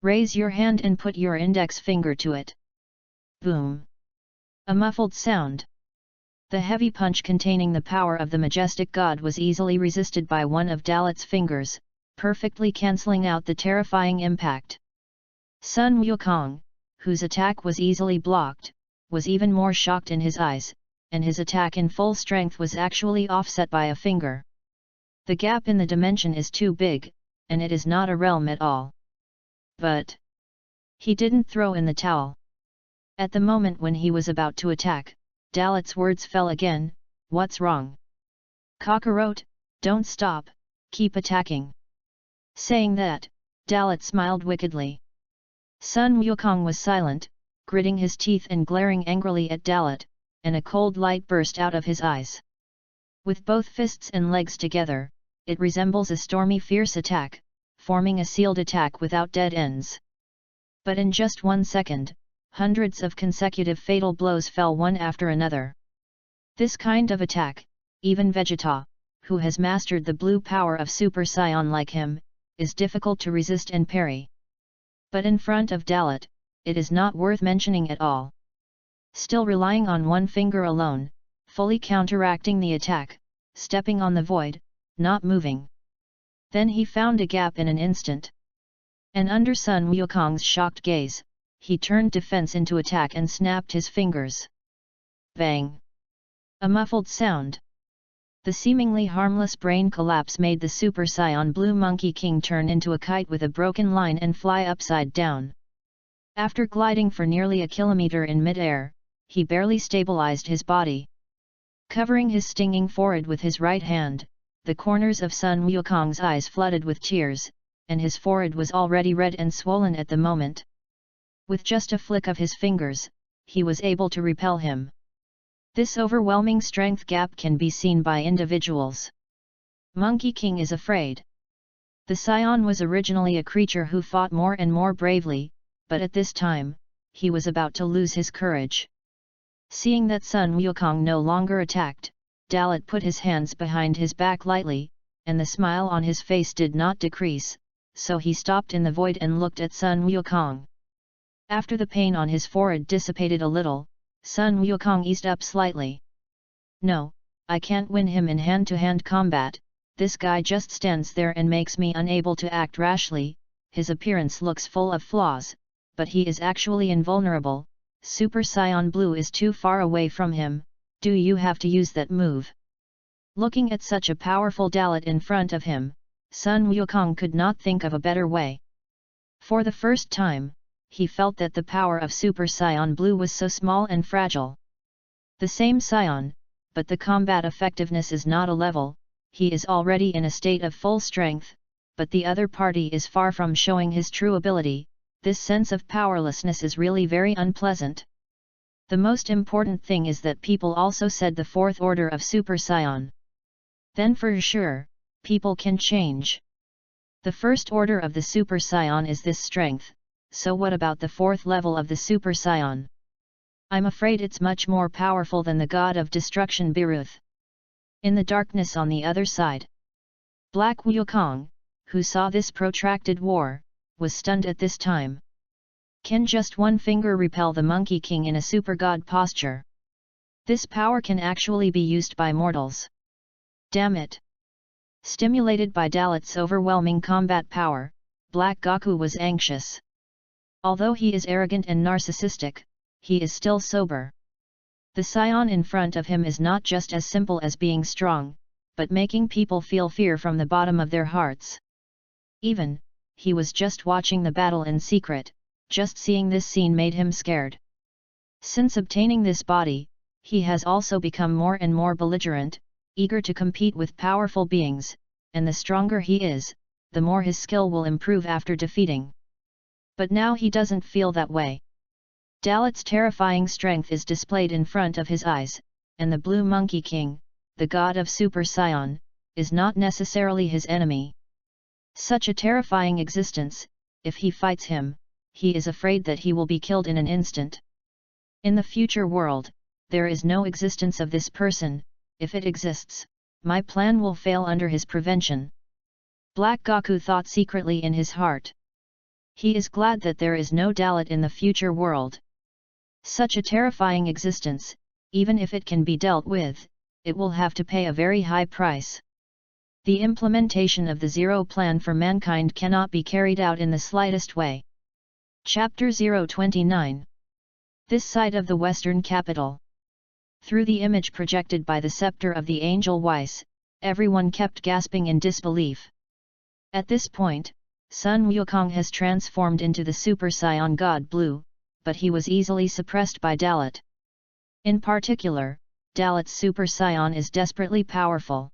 Raise your hand and put your index finger to it. Boom! A muffled sound. The heavy punch containing the power of the majestic god was easily resisted by one of Dalit's fingers, perfectly cancelling out the terrifying impact. Sun Wukong, whose attack was easily blocked, was even more shocked in his eyes, and his attack in full strength was actually offset by a finger. The gap in the dimension is too big, and it is not a realm at all. But he didn't throw in the towel. At the moment when he was about to attack, Dalit's words fell again, "What's wrong? Cockroach, don't stop, keep attacking." Saying that, Dalit smiled wickedly. Sun Wukong was silent, gritting his teeth and glaring angrily at Dalit, and a cold light burst out of his eyes. With both fists and legs together, it resembles a stormy fierce attack, forming a sealed attack without dead ends. But in just 1 second, hundreds of consecutive fatal blows fell one after another. This kind of attack, even Vegeta, who has mastered the blue power of Super Saiyan like him, is difficult to resist and parry. But in front of Dalit, it is not worth mentioning at all. Still relying on one finger alone, fully counteracting the attack, stepping on the void, not moving. Then he found a gap in an instant. And under Sun Wukong's shocked gaze, he turned defense into attack and snapped his fingers. Bang! A muffled sound. The seemingly harmless brain collapse made the Super Saiyan Blue Monkey King turn into a kite with a broken line and fly upside down. After gliding for nearly a kilometer in mid-air, he barely stabilized his body. Covering his stinging forehead with his right hand, the corners of Sun Wukong's eyes flooded with tears, and his forehead was already red and swollen at the moment. With just a flick of his fingers, he was able to repel him. This overwhelming strength gap can be seen by individuals. Monkey King is afraid. The Saiyan was originally a creature who fought more and more bravely, but at this time, he was about to lose his courage. Seeing that Sun Wukong no longer attacked, Dalit put his hands behind his back lightly, and the smile on his face did not decrease, so he stopped in the void and looked at Sun Wukong. After the pain on his forehead dissipated a little, Sun Wukong eased up slightly. "No, I can't win him in hand-to-hand combat, this guy just stands there and makes me unable to act rashly, his appearance looks full of flaws, but he is actually invulnerable, Super Saiyan Blue is too far away from him, do you have to use that move?" Looking at such a powerful Dalit in front of him, Sun Wukong could not think of a better way. For the first time, he felt that the power of Super Saiyan Blue was so small and fragile. The same Saiyan, but the combat effectiveness is not a level, he is already in a state of full strength, but the other party is far from showing his true ability. This sense of powerlessness is really very unpleasant. The most important thing is that people also said the fourth order of Super Saiyan. Then for sure, people can change. The first order of the Super Saiyan is this strength, so what about the fourth level of the Super Saiyan? I'm afraid it's much more powerful than the god of destruction Biruth. In the darkness on the other side, Black Wukong, who saw this protracted war, was stunned at this time. Can just one finger repel the Monkey King in a super god posture? This power can actually be used by mortals. Damn it! Stimulated by Dalit's overwhelming combat power, Black Goku was anxious. Although he is arrogant and narcissistic, he is still sober. The Saiyan in front of him is not just as simple as being strong, but making people feel fear from the bottom of their hearts. Even, he was just watching the battle in secret, just seeing this scene made him scared. Since obtaining this body, he has also become more and more belligerent, eager to compete with powerful beings, and the stronger he is, the more his skill will improve after defeating. But now he doesn't feel that way. Dalit's terrifying strength is displayed in front of his eyes, and the Blue Monkey King, the god of Super Saiyan, is not necessarily his enemy. Such a terrifying existence, if he fights him, he is afraid that he will be killed in an instant. In the future world, there is no existence of this person. If it exists, my plan will fail under his prevention. Black Goku thought secretly in his heart. He is glad that there is no Dalit in the future world. Such a terrifying existence, even if it can be dealt with, it will have to pay a very high price. The implementation of the Zero Plan for mankind cannot be carried out in the slightest way. Chapter 029. This side of the Western capital. Through the image projected by the scepter of the angel Weiss, everyone kept gasping in disbelief. At this point, Sun Wukong has transformed into the Super Saiyan God Blue, but he was easily suppressed by Dalit. In particular, Dalit's Super Saiyan is desperately powerful.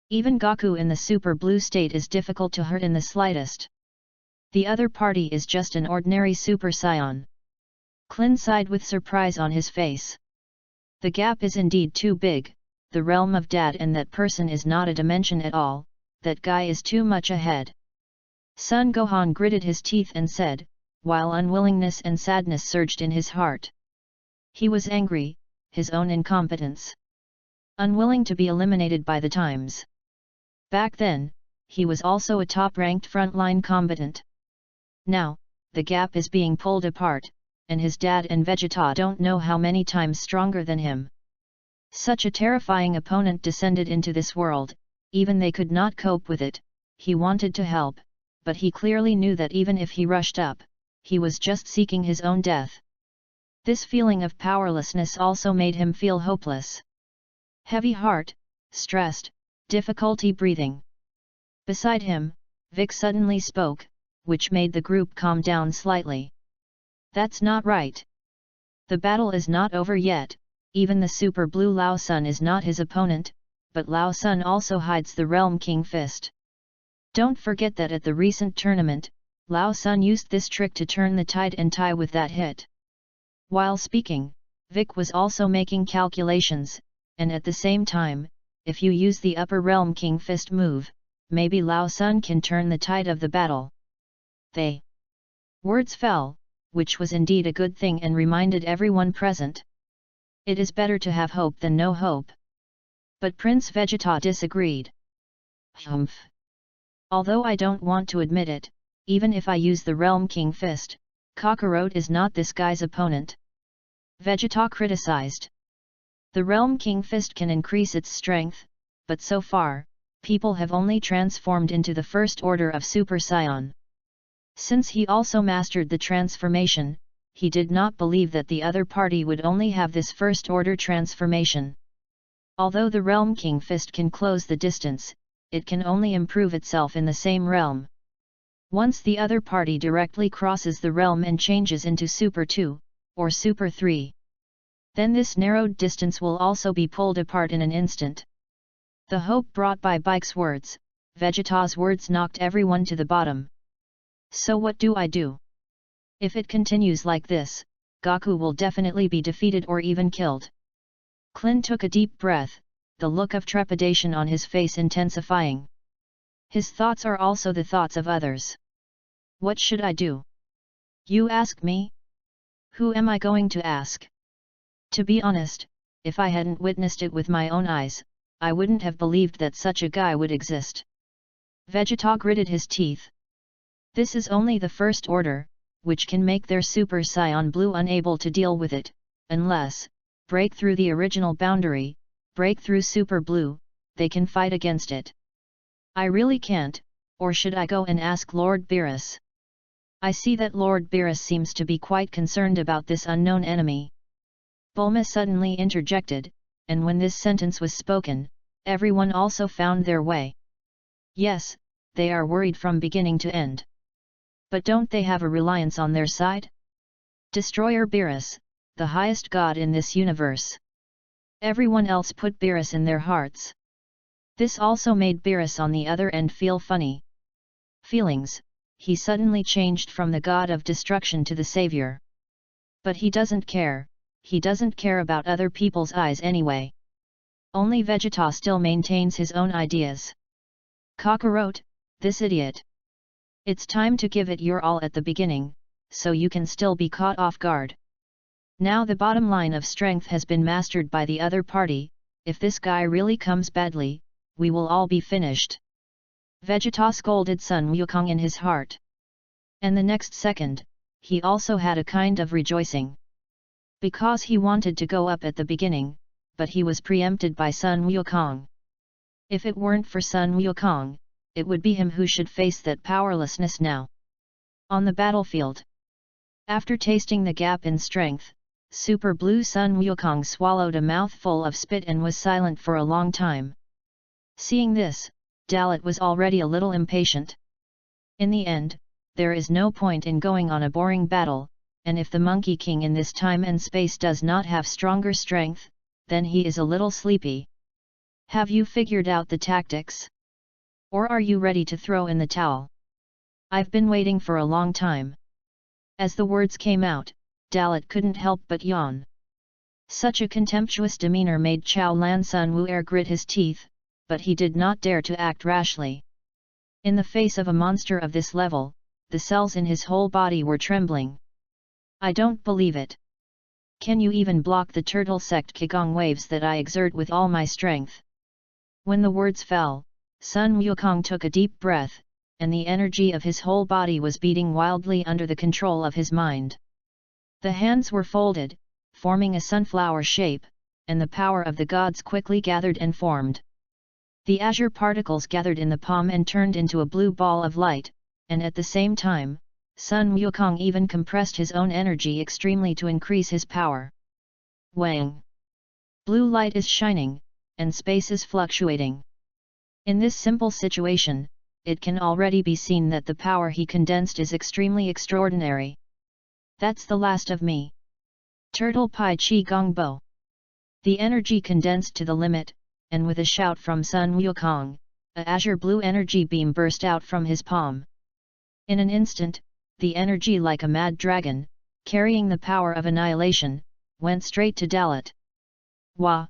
Even Goku in the Super Blue state is difficult to hurt in the slightest. The other party is just an ordinary Super Saiyan. Klin sighed with surprise on his face. The gap is indeed too big, the realm of Dad and that person is not a dimension at all, that guy is too much ahead. Son Gohan gritted his teeth and said, while unwillingness and sadness surged in his heart. He was angry, his own incompetence. Unwilling to be eliminated by the times. Back then, he was also a top-ranked frontline combatant. Now, the gap is being pulled apart, and his dad and Vegeta don't know how many times stronger than him. Such a terrifying opponent descended into this world, even they could not cope with it. He wanted to help, but he clearly knew that even if he rushed up, he was just seeking his own death. This feeling of powerlessness also made him feel hopeless. Heavy heart, stressed, difficulty breathing. Beside him, Vic suddenly spoke, which made the group calm down slightly. That's not right. The battle is not over yet, even the Super Blue Lao Sun is not his opponent, but Lao Sun also hides the Realm King Fist. Don't forget that at the recent tournament, Lao Sun used this trick to turn the tide and tie with that hit. While speaking, Vic was also making calculations, and at the same time, if you use the Upper Realm King Fist move, maybe Lao Sun can turn the tide of the battle. Words fell, which was indeed a good thing and reminded everyone present. It is better to have hope than no hope. But Prince Vegeta disagreed. Humph. Although I don't want to admit it, even if I use the Realm King Fist, Kakarot is not this guy's opponent. Vegeta criticized. The Realm King Fist can increase its strength, but so far, people have only transformed into the first order of Super Saiyan. Since he also mastered the transformation, he did not believe that the other party would only have this first order transformation. Although the Realm King Fist can close the distance, it can only improve itself in the same realm. Once the other party directly crosses the realm and changes into Super 2, or Super 3. Then this narrowed distance will also be pulled apart in an instant. The hope brought by Bike's words, Vegeta's words knocked everyone to the bottom. So what do I do? If it continues like this, Goku will definitely be defeated or even killed. Klin took a deep breath, the look of trepidation on his face intensifying. His thoughts are also the thoughts of others. What should I do? You ask me? Who am I going to ask? To be honest, if I hadn't witnessed it with my own eyes, I wouldn't have believed that such a guy would exist. Vegeta gritted his teeth. This is only the first order, which can make their Super Saiyan Blue unable to deal with it, unless, break through the original boundary, break through Super Blue, they can fight against it. I really can't, or should I go and ask Lord Beerus? I see that Lord Beerus seems to be quite concerned about this unknown enemy. Bulma suddenly interjected, and when this sentence was spoken, everyone also found their way. Yes, they are worried from beginning to end. But don't they have a reliance on their side? Destroyer Beerus, the highest god in this universe. Everyone else put Beerus in their hearts. This also made Beerus on the other end feel funny feelings. He suddenly changed from the god of destruction to the savior. But he doesn't care about other people's eyes anyway. Only Vegeta still maintains his own ideas. Kakarot, this idiot. It's time to give it your all at the beginning, so you can still be caught off guard. Now the bottom line of strength has been mastered by the other party. If this guy really comes badly, we will all be finished. Vegeta scolded Sun Wukong in his heart. And the next second, he also had a kind of rejoicing. Because he wanted to go up at the beginning, but he was preempted by Sun Wukong. If it weren't for Sun Wukong, it would be him who should face that powerlessness now. On the battlefield. After tasting the gap in strength, Super Blue Sun Wukong swallowed a mouthful of spit and was silent for a long time. Seeing this, Dalit was already a little impatient. In the end, there is no point in going on a boring battle, and if the Monkey King in this time and space does not have stronger strength, then he is a little sleepy. Have you figured out the tactics? Or are you ready to throw in the towel? I've been waiting for a long time. As the words came out, Dalit couldn't help but yawn. Such a contemptuous demeanor made Chao Lan Sun Wu'er grit his teeth, but he did not dare to act rashly. In the face of a monster of this level, the cells in his whole body were trembling. I don't believe it. Can you even block the turtle sect Qigong waves that I exert with all my strength? When the words fell, Sun Wukong took a deep breath, and the energy of his whole body was beating wildly under the control of his mind. The hands were folded, forming a sunflower shape, and the power of the gods quickly gathered and formed. The azure particles gathered in the palm and turned into a blue ball of light, and at the same time, Sun Wukong even compressed his own energy extremely to increase his power. Wang! Blue light is shining, and space is fluctuating. In this simple situation, it can already be seen that the power he condensed is extremely extraordinary. That's the last of me. Turtle Pai Chi Gong Bo. The energy condensed to the limit, and with a shout from Sun Wukong, a azure blue energy beam burst out from his palm. In an instant, the energy like a mad dragon, carrying the power of annihilation, went straight to Dalit. Wah!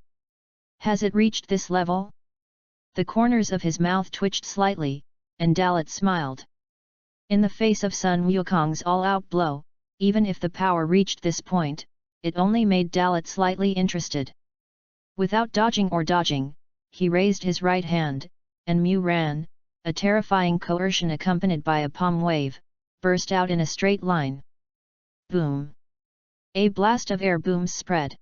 Has it reached this level? The corners of his mouth twitched slightly, and Dalit smiled. In the face of Sun Wukong's all-out blow, even if the power reached this point, it only made Dalit slightly interested. Without dodging or dodging, he raised his right hand, and Mu Ran, a terrifying coercion accompanied by a palm wave, burst out in a straight line. Boom! A blast of air booms spread.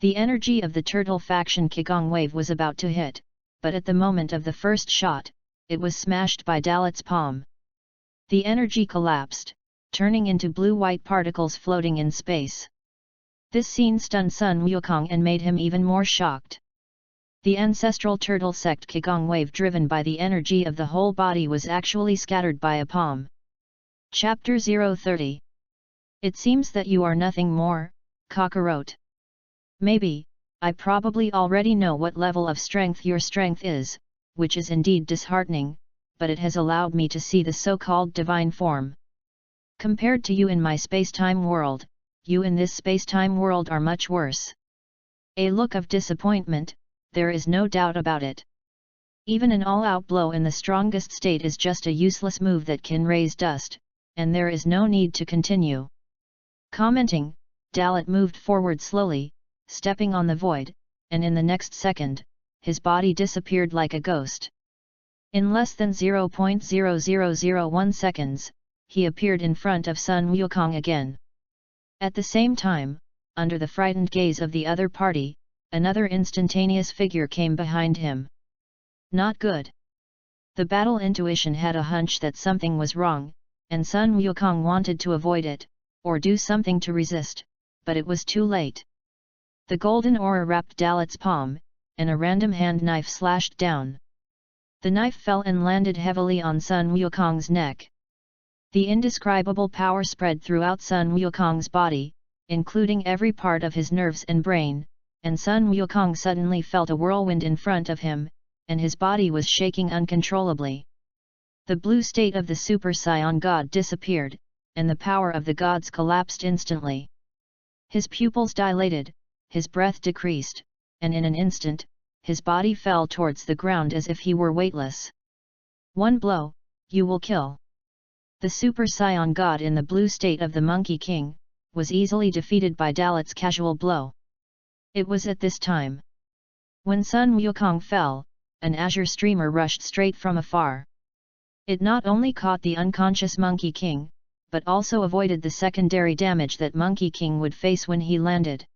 The energy of the turtle faction Qigong wave was about to hit, but at the moment of the first shot, it was smashed by Dalit's palm. The energy collapsed, turning into blue-white particles floating in space. This scene stunned Sun Wukong and made him even more shocked. The ancestral turtle sect Qigong wave driven by the energy of the whole body was actually scattered by a palm. Chapter 030. It seems that you are nothing more, cockroach. Maybe, I probably already know what level of strength your strength is, which is indeed disheartening, but it has allowed me to see the so-called divine form. Compared to you in my space-time world, you in this space-time world are much worse. A look of disappointment, there is no doubt about it. Even an all-out blow in the strongest state is just a useless move that can raise dust, and there is no need to continue. Commenting, Dalit moved forward slowly, stepping on the void, and in the next second, his body disappeared like a ghost. In less than 0.0001 seconds, he appeared in front of Sun Wukong again. At the same time, under the frightened gaze of the other party, another instantaneous figure came behind him. Not good. The battle intuition had a hunch that something was wrong, and Sun Wukong wanted to avoid it, or do something to resist, but it was too late. The golden aura wrapped Dalit's palm, and a random hand knife slashed down. The knife fell and landed heavily on Sun Wukong's neck. The indescribable power spread throughout Sun Wukong's body, including every part of his nerves and brain, and Sun Wukong suddenly felt a whirlwind in front of him, and his body was shaking uncontrollably. The blue state of the Super Saiyan God disappeared, and the power of the gods collapsed instantly. His pupils dilated, his breath decreased, and in an instant, his body fell towards the ground as if he were weightless. One blow, you will kill. The Super Saiyan God in the blue state of the Monkey King, was easily defeated by Dalit's casual blow. It was at this time, when Sun Wukong fell, an azure streamer rushed straight from afar. It not only caught the unconscious Monkey King, but also avoided the secondary damage that Monkey King would face when he landed.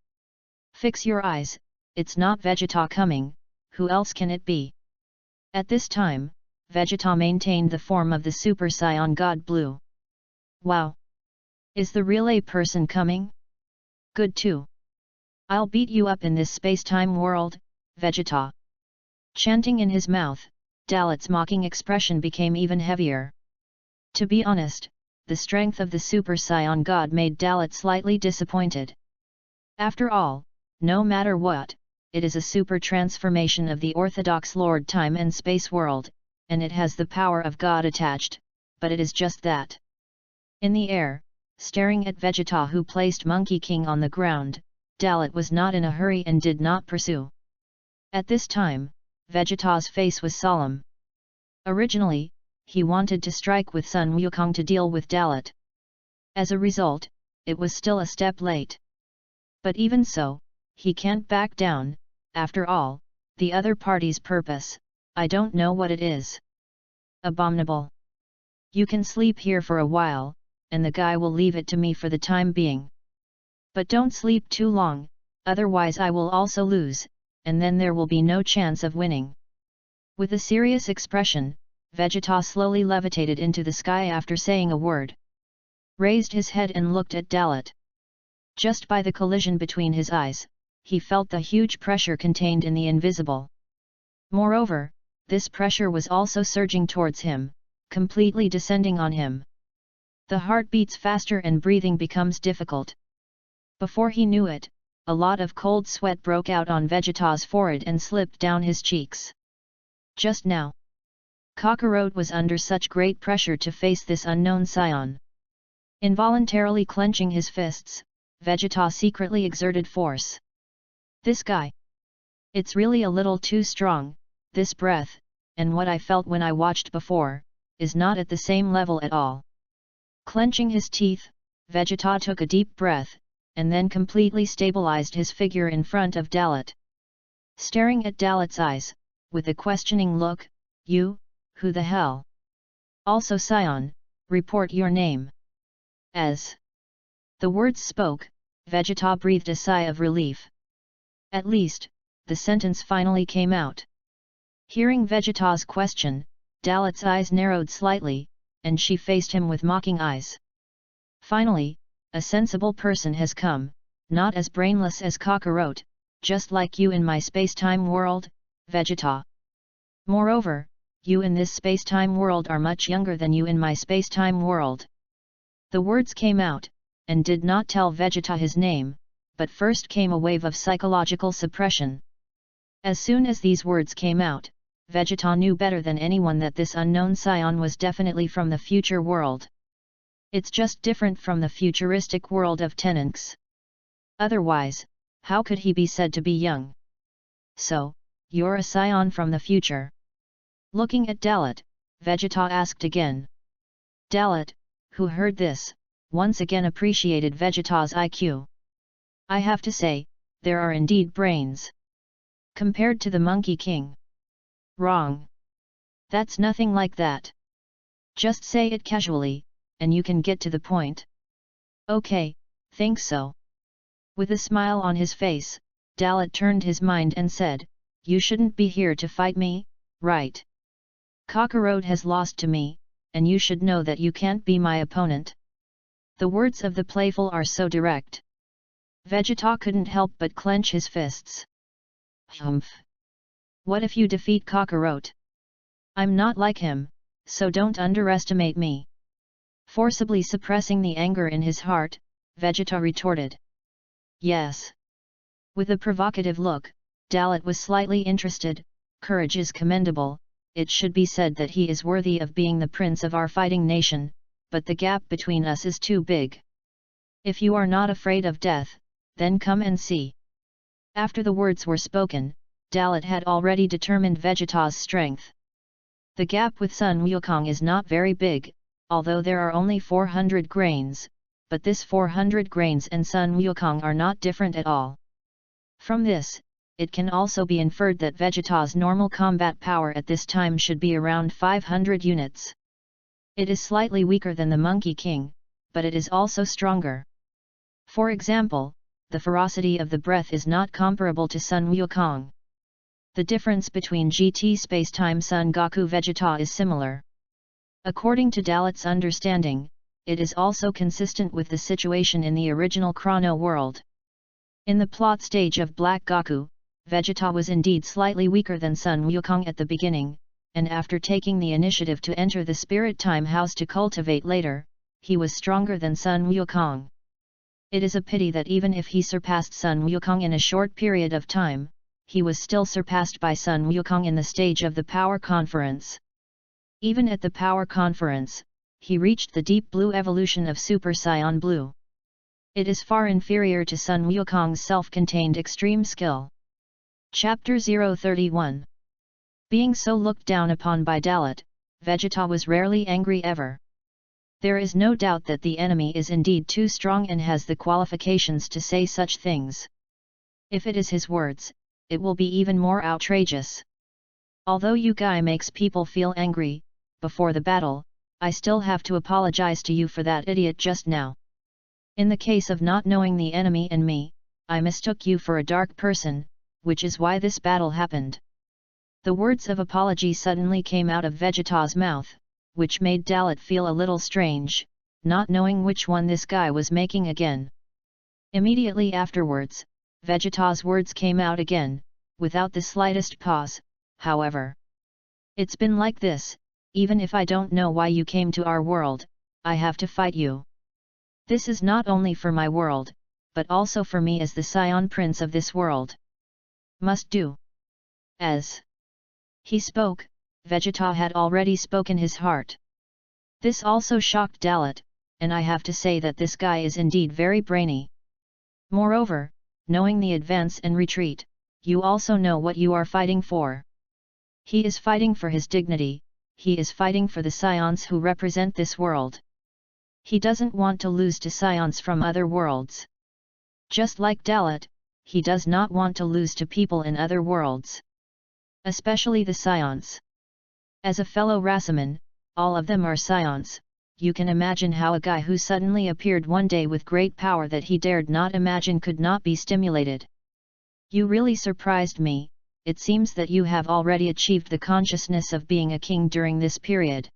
Fix your eyes, it's not Vegeta coming, who else can it be? At this time, Vegeta maintained the form of the Super Saiyan God Blue. Wow! Is the real A person coming? Good too. I'll beat you up in this space-time world, Vegeta. Chanting in his mouth, Dalit's mocking expression became even heavier. To be honest, the strength of the Super Saiyan God made Dalit slightly disappointed. After all, no matter what, it is a super transformation of the orthodox Lord Time and Space world, and it has the power of God attached, but it is just that. In the air, staring at Vegeta who placed Monkey King on the ground, Dalit was not in a hurry and did not pursue. At this time, Vegeta's face was solemn. Originally, he wanted to strike with Sun Wukong to deal with Dalit. As a result, it was still a step late. But even so, he can't back down. After all, the other party's purpose, I don't know what it is. Abominable. You can sleep here for a while, and the guy will leave it to me for the time being. But don't sleep too long, otherwise I will also lose, and then there will be no chance of winning. With a serious expression, Vegeta slowly levitated into the sky after saying a word. Raised his head and looked at Dalit. Just by the collision between his eyes, he felt the huge pressure contained in the invisible. Moreover, this pressure was also surging towards him, completely descending on him. The heart beats faster and breathing becomes difficult. Before he knew it, a lot of cold sweat broke out on Vegeta's forehead and slipped down his cheeks. Just now, Kakarot was under such great pressure to face this unknown scion. Involuntarily clenching his fists, Vegeta secretly exerted force. This guy. It's really a little too strong, this breath, and what I felt when I watched before, is not at the same level at all. Clenching his teeth, Vegeta took a deep breath, and then completely stabilized his figure in front of Dalit. Staring at Dalit's eyes, with a questioning look, you, who the hell? Also Scion, report your name. As the words spoke, Vegeta breathed a sigh of relief. At least, the sentence finally came out. Hearing Vegeta's question, Dalit's eyes narrowed slightly, and she faced him with mocking eyes. Finally, a sensible person has come, not as brainless as Kakarot, just like you in my space-time world, Vegeta. Moreover, you in this space-time world are much younger than you in my space-time world. The words came out, and did not tell Vegeta his name, but first came a wave of psychological suppression. As soon as these words came out, Vegeta knew better than anyone that this unknown scion was definitely from the future world. It's just different from the futuristic world of Tenunks. Otherwise, how could he be said to be young? So, you're a scion from the future. Looking at Dalit, Vegeta asked again. Dalit, who heard this, once again appreciated Vegeta's IQ. I have to say, there are indeed brains. Compared to the Monkey King. Wrong. That's nothing like that. Just say it casually, and you can get to the point. Okay, think so. With a smile on his face, Dalit turned his mind and said, you shouldn't be here to fight me, right? Kakarot has lost to me, and you should know that you can't be my opponent. The words of the playful are so direct. Vegeta couldn't help but clench his fists. Humph! What if you defeat Kakarot? I'm not like him, so don't underestimate me. Forcibly suppressing the anger in his heart, Vegeta retorted. Yes. With a provocative look, Dalit was slightly interested. Courage is commendable. It should be said that he is worthy of being the prince of our fighting nation, but the gap between us is too big. If you are not afraid of death, then come and see. After the words were spoken, Dalit had already determined Vegeta's strength. The gap with Sun Wukong is not very big, although there are only 400 grains, but this 400 grains and Sun Wukong are not different at all. From this, it can also be inferred that Vegeta's normal combat power at this time should be around 500 units. It is slightly weaker than the Monkey King, but it is also stronger. For example, the ferocity of the breath is not comparable to Sun Wukong. The difference between GT Spacetime Son Goku Vegeta is similar. According to Dalit's understanding, it is also consistent with the situation in the original Chrono world. In the plot stage of Black Goku, Vegeta was indeed slightly weaker than Sun Wukong at the beginning, and after taking the initiative to enter the Spirit Time House to cultivate later, he was stronger than Sun Wukong. It is a pity that even if he surpassed Sun Wukong in a short period of time, he was still surpassed by Sun Wukong in the stage of the Power Conference. Even at the Power Conference, he reached the Deep Blue evolution of Super Saiyan Blue. It is far inferior to Sun Wukong's self-contained extreme skill. Chapter 031. Being so looked down upon by Dalit, Vegeta was rarely angry ever. There is no doubt that the enemy is indeed too strong and has the qualifications to say such things. If it is his words, it will be even more outrageous. Although you guy makes people feel angry, before the battle, I still have to apologize to you for that idiot just now. In the case of not knowing the enemy and me, I mistook you for a dark person, which is why this battle happened. The words of apology suddenly came out of Vegeta's mouth, which made Dalit feel a little strange, not knowing which one this guy was making again. Immediately afterwards, Vegeta's words came out again, without the slightest pause, however. It's been like this, even if I don't know why you came to our world, I have to fight you. This is not only for my world, but also for me as the Scion Prince of this world. Must do. As he spoke, Vegeta had already spoken his heart. This also shocked Dalit, and I have to say that this guy is indeed very brainy. Moreover, knowing the advance and retreat, you also know what you are fighting for. He is fighting for his dignity, he is fighting for the Scions who represent this world. He doesn't want to lose to Scions from other worlds. Just like Dalit, he does not want to lose to people in other worlds. Especially the Scions. As a fellow Rasaman, all of them are Scions. You can imagine how a guy who suddenly appeared one day with great power that he dared not imagine could not be stimulated. You really surprised me. It seems that you have already achieved the consciousness of being a king during this period.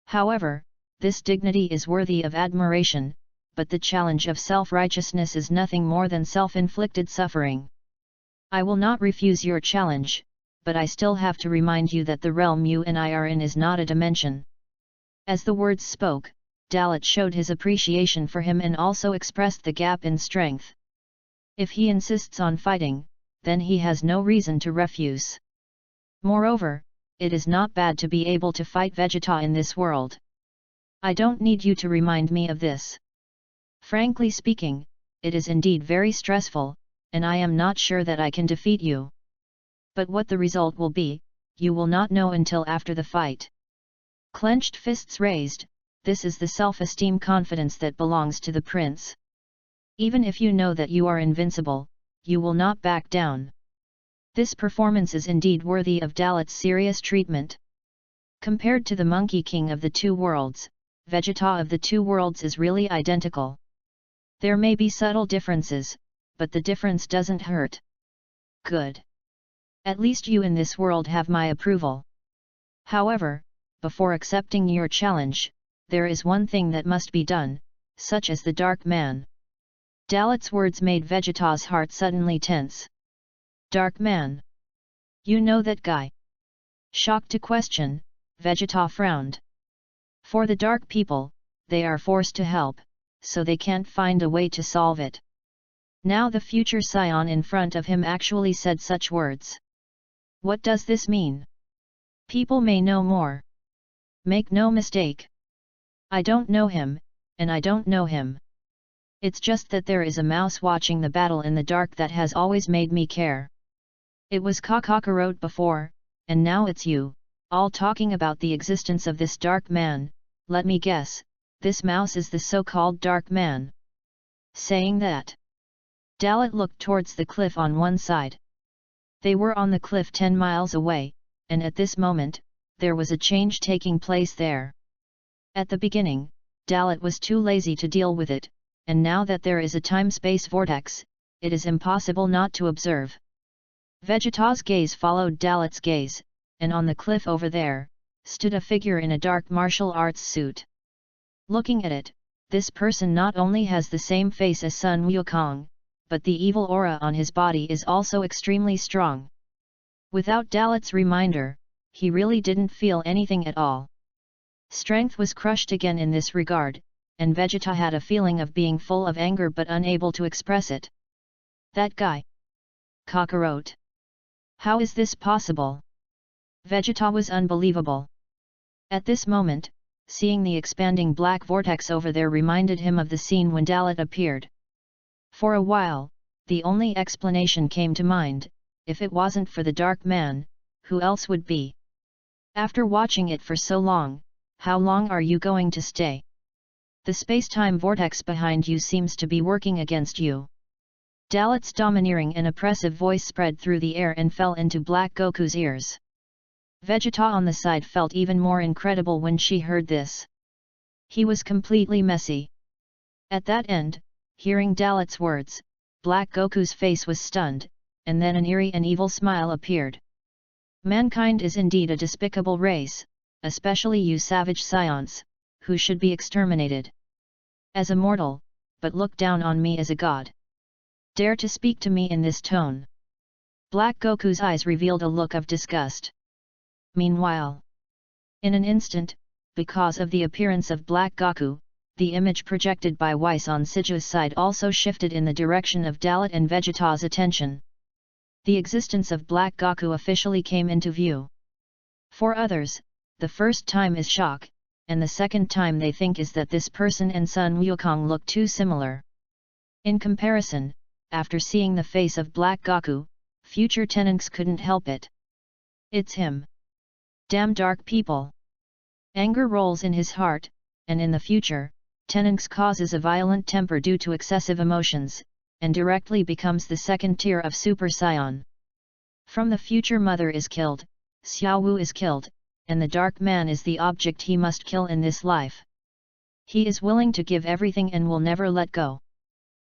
However, this dignity is worthy of admiration, but the challenge of self-righteousness is nothing more than self-inflicted suffering. I will not refuse your challenge, but I still have to remind you that the realm you and I are in is not a dimension." As the words spoke, Dalit showed his appreciation for him and also expressed the gap in strength. If he insists on fighting, then he has no reason to refuse. Moreover, it is not bad to be able to fight Vegeta in this world. I don't need you to remind me of this. Frankly speaking, it is indeed very stressful, and I am not sure that I can defeat you. But what the result will be, you will not know until after the fight. Clenched fists raised, this is the self-esteem confidence that belongs to the prince. Even if you know that you are invincible, you will not back down. This performance is indeed worthy of Dalit's serious treatment. Compared to the Monkey King of the Two Worlds, Vegeta of the Two Worlds is really identical. There may be subtle differences, but the difference doesn't hurt. Good. At least you in this world have my approval. However, before accepting your challenge, there is one thing that must be done, such as the Dark Man. Dalit's words made Vegeta's heart suddenly tense. Dark Man? You know that guy? Shocked to question, Vegeta frowned. For the Dark people, they are forced to help, so they can't find a way to solve it. Now the future scion in front of him actually said such words. What does this mean? People may know more. Make no mistake. I don't know him, and I don't know him. It's just that there is a mouse watching the battle in the dark that has always made me care. It was Kakarot before, and now it's you, all talking about the existence of this Dark Man. Let me guess, this mouse is the so-called Dark Man. Saying that, Dalit looked towards the cliff on one side. They were on the cliff 10 miles away, and at this moment, there was a change taking place there. At the beginning, Dalit was too lazy to deal with it, and now that there is a time-space vortex, it is impossible not to observe. Vegeta's gaze followed Dalit's gaze, and on the cliff over there, stood a figure in a dark martial arts suit. Looking at it, this person not only has the same face as Sun Wukong, but the evil aura on his body is also extremely strong. Without Dalit's reminder, he really didn't feel anything at all. Strength was crushed again in this regard, and Vegeta had a feeling of being full of anger but unable to express it. That guy? Kakarot. How is this possible? Vegeta was unbelievable. At this moment, seeing the expanding black vortex over there reminded him of the scene when Dalit appeared. For a while, the only explanation came to mind, if it wasn't for the Dark Man, who else would be? After watching it for so long, how long are you going to stay? The space-time vortex behind you seems to be working against you. Dalit's domineering and oppressive voice spread through the air and fell into Black Goku's ears. Vegeta on the side felt even more incredible when she heard this. He was completely messy. At that end, hearing Dalit's words, Black Goku's face was stunned, and then an eerie and evil smile appeared. Mankind is indeed a despicable race, especially you savage scions, who should be exterminated. As a mortal, but look down on me as a god. Dare to speak to me in this tone. Black Goku's eyes revealed a look of disgust. Meanwhile, in an instant, because of the appearance of Black Goku, the image projected by Weiss on Siju's side also shifted in the direction of Dalit and Vegeta's attention. The existence of Black Goku officially came into view. For others, the first time is shock, and the second time they think is that this person and Sun Wukong look too similar. In comparison, after seeing the face of Black Goku, future Tenunks couldn't help it. It's him. Damn dark people. Anger rolls in his heart, and in the future, Tenunks causes a violent temper due to excessive emotions, and directly becomes the second tier of Super Saiyan. From the future mother is killed, Xiao Wu is killed, and the Dark Man is the object he must kill in this life. He is willing to give everything and will never let go.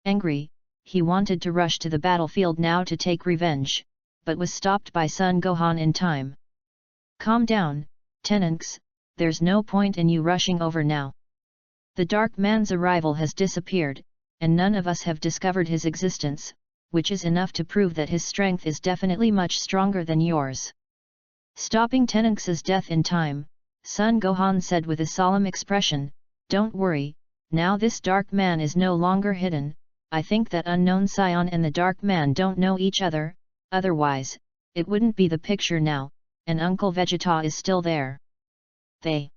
Angry, he wanted to rush to the battlefield now to take revenge, but was stopped by Son Gohan in time. Calm down, Tenunks, there's no point in you rushing over now. The Dark Man's arrival has disappeared, and none of us have discovered his existence, which is enough to prove that his strength is definitely much stronger than yours. Stopping Tenunx's death in time, Sun Gohan said with a solemn expression, "Don't worry, now this dark man is no longer hidden. I think that unknown Scion and the dark man don't know each other, otherwise, it wouldn't be the picture now, and Uncle Vegeta is still there." They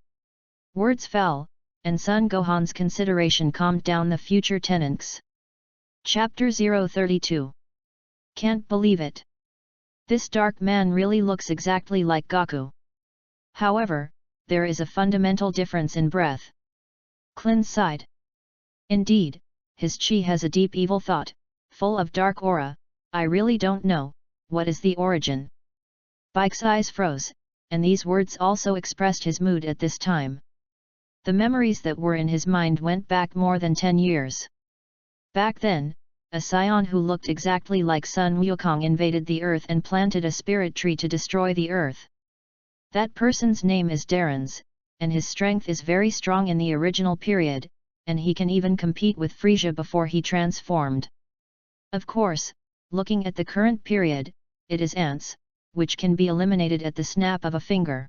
words fell, and Sun Gohan's consideration calmed down the future Tenunx. Chapter 032. Can't believe it. This dark man really looks exactly like Goku. However, there is a fundamental difference in breath. Klin sighed. Indeed, his chi has a deep evil thought, full of dark aura. I really don't know, what is the origin? Bike's eyes froze, and these words also expressed his mood at this time. The memories that were in his mind went back more than 10 years. Back then, a scion who looked exactly like Sun Wukong invaded the earth and planted a spirit tree to destroy the earth. That person's name is Darren's, and his strength is very strong in the original period, and he can even compete with Frieza before he transformed. Of course, looking at the current period, it is ants, which can be eliminated at the snap of a finger.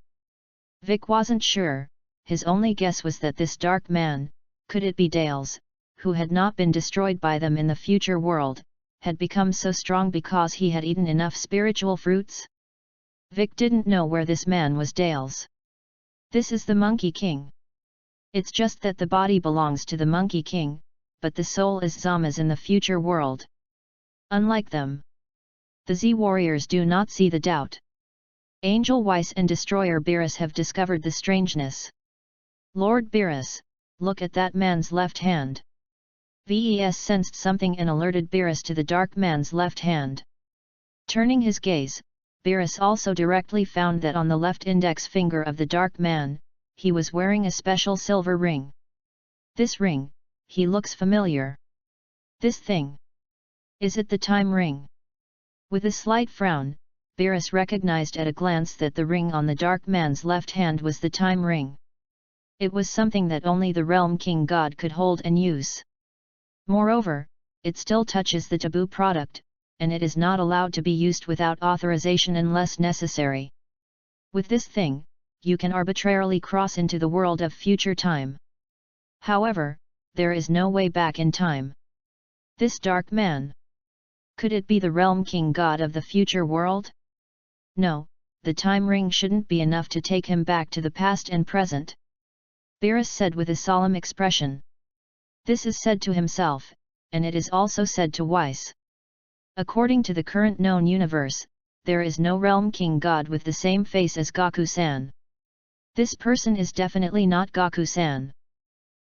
Vic wasn't sure, his only guess was that this dark man, could it be Dales, who had not been destroyed by them in the future world, had become so strong because he had eaten enough spiritual fruits? Vic didn't know where this man was Dales. This is the Monkey King. It's just that the body belongs to the Monkey King, but the soul is Zama's in the future world. Unlike them, the Z-Warriors do not see the doubt. Angel Weiss and Destroyer Beerus have discovered the strangeness. Lord Beerus, look at that man's left hand. Ves sensed something and alerted Beerus to the dark man's left hand. Turning his gaze, Beerus also directly found that on the left index finger of the dark man, he was wearing a special silver ring. This ring, he looks familiar. This thing. Is it the time ring? With a slight frown, Beerus recognized at a glance that the ring on the dark man's left hand was the time ring. It was something that only the Realm King God could hold and use. Moreover, it still touches the taboo product, and it is not allowed to be used without authorization unless necessary. With this thing, you can arbitrarily cross into the world of future time. However, there is no way back in time. This dark man. Could it be the Realm King God of the future world? No, the time ring shouldn't be enough to take him back to the past and present. Beerus said with a solemn expression. This is said to himself, and it is also said to Weiss. According to the current known universe, there is no Realm King God with the same face as Goku-san. This person is definitely not Goku-san.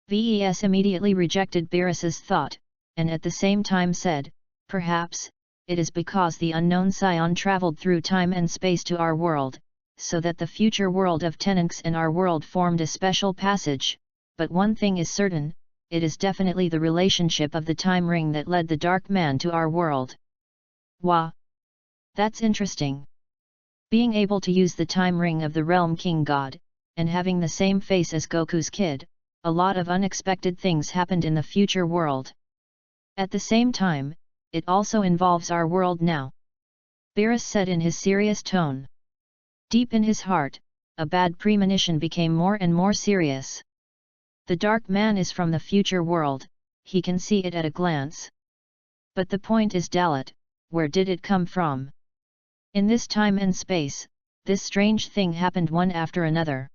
Ves immediately rejected Beerus's thought, and at the same time said, perhaps, it is because the unknown Scion traveled through time and space to our world, so that the future world of Tenunx and our world formed a special passage, but one thing is certain, it is definitely the relationship of the time ring that led the dark man to our world. Wah! That's interesting. Being able to use the time ring of the Realm King God, and having the same face as Goku's kid, a lot of unexpected things happened in the future world. At the same time, it also involves our world now. Beerus said in his serious tone. Deep in his heart, a bad premonition became more and more serious. The dark man is from the future world, he can see it at a glance. But the point is Dalit, where did it come from? In this time and space, this strange thing happened one after another.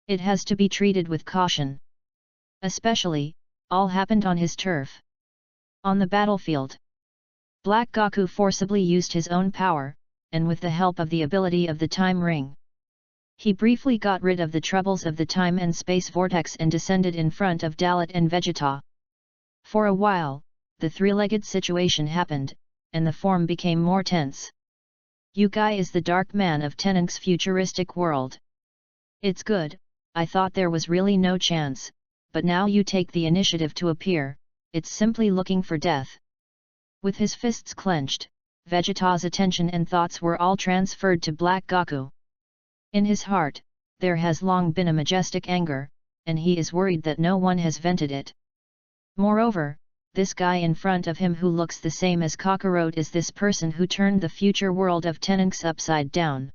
It has to be treated with caution. Especially, all happened on his turf. On the battlefield. Black Goku forcibly used his own power, and with the help of the ability of the time ring. He briefly got rid of the troubles of the time and space vortex and descended in front of Dalit and Vegeta. For a while, the three-legged situation happened, and the form became more tense. Yugai is the dark man of Tenunx's futuristic world. It's good, I thought there was really no chance, but now you take the initiative to appear, it's simply looking for death. With his fists clenched, Vegeta's attention and thoughts were all transferred to Black Goku. In his heart, there has long been a majestic anger, and he is worried that no one has vented it. Moreover, this guy in front of him who looks the same as Kakarot is this person who turned the future world of Tenunx upside down.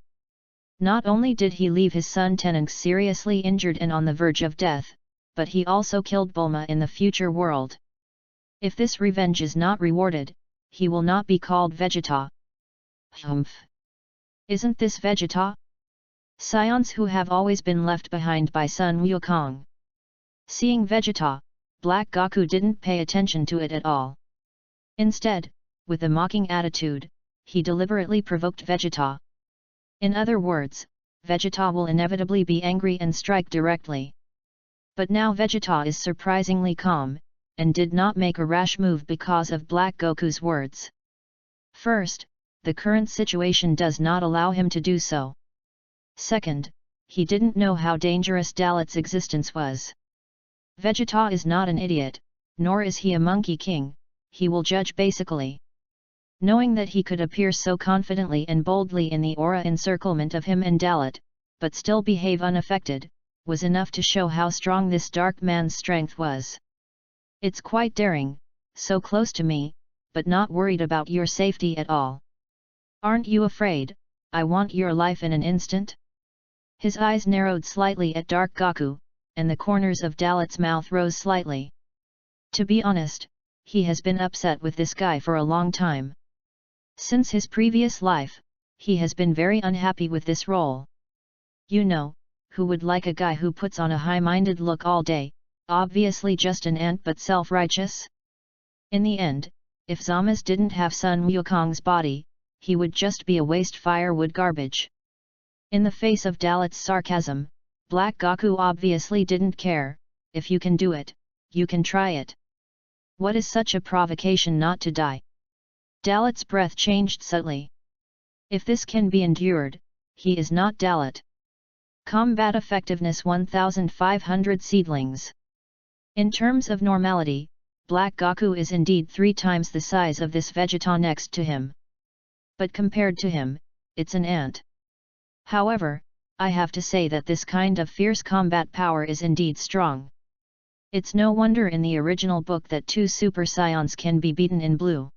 Not only did he leave his son Tenunx seriously injured and on the verge of death, but he also killed Bulma in the future world. If this revenge is not rewarded, he will not be called Vegeta. Humph! Isn't this Vegeta? Scions who have always been left behind by Sun Wukong. Seeing Vegeta, Black Goku didn't pay attention to it at all. Instead, with a mocking attitude, he deliberately provoked Vegeta. In other words, Vegeta will inevitably be angry and strike directly. But now Vegeta is surprisingly calm, and did not make a rash move because of Black Goku's words. First, the current situation does not allow him to do so. Second, he didn't know how dangerous Dalit's existence was. Vegeta is not an idiot, nor is he a monkey king, he will judge basically. Knowing that he could appear so confidently and boldly in the aura encirclement of him and Dalit, but still behave unaffected, was enough to show how strong this dark man's strength was. It's quite daring, so close to me, but not worried about your safety at all. Aren't you afraid, I want your life in an instant? His eyes narrowed slightly at Dark Goku, and the corners of Dalit's mouth rose slightly. To be honest, he has been upset with this guy for a long time. Since his previous life, he has been very unhappy with this role. You know, who would like a guy who puts on a high-minded look all day, obviously just an ant but self-righteous? In the end, if Zama's didn't have Sun Wukong's body, he would just be a waste firewood garbage. In the face of Dalit's sarcasm, Black Goku obviously didn't care. If you can do it, you can try it. What is such a provocation not to die? Dalit's breath changed subtly. If this can be endured, he is not Dalit. Combat effectiveness 1500 seedlings. In terms of normality, Black Goku is indeed 3 times the size of this Vegeta next to him. But compared to him, it's an ant. However, I have to say that this kind of fierce combat power is indeed strong. It's no wonder in the original book that 2 Super Saiyan can be beaten in blue.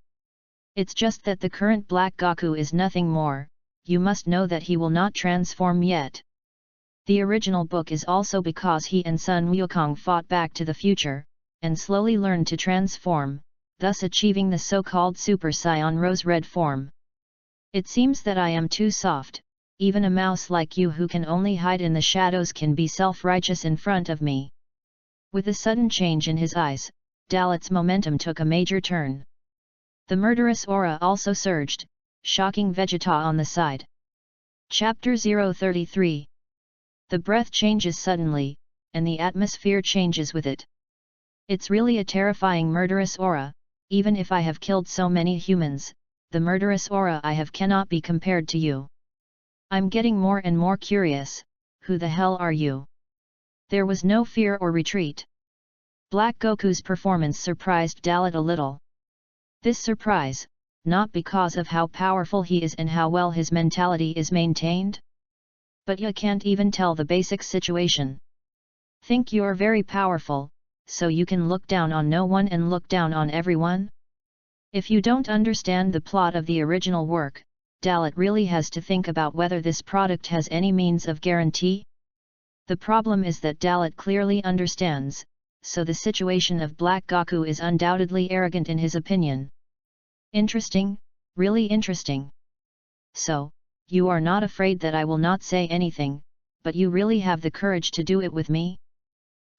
It's just that the current Black Goku is nothing more. You must know that he will not transform yet. The original book is also because he and Sun Wukong fought back to the future, and slowly learned to transform, thus achieving the so-called Super Saiyan Rose Red form. It seems that I am too soft. Even a mouse like you who can only hide in the shadows can be self-righteous in front of me. With a sudden change in his eyes, Dalit's momentum took a major turn. The murderous aura also surged, shocking Vegeta on the side. Chapter 033. The breath changes suddenly, and the atmosphere changes with it. It's really a terrifying murderous aura. Even if I have killed so many humans, the murderous aura I have cannot be compared to you. I'm getting more and more curious. Who the hell are you? There was no fear or retreat. Black Goku's performance surprised Dalit a little. This surprise, not because of how powerful he is and how well his mentality is maintained. But you can't even tell the basic situation. Think you're very powerful, so you can look down on no one and look down on everyone? If you don't understand the plot of the original work, Dalit really has to think about whether this product has any means of guarantee. The problem is that Dalit clearly understands, so the situation of Black Goku is undoubtedly arrogant in his opinion. Interesting, really interesting. So, you are not afraid that I will not say anything, but you really have the courage to do it with me?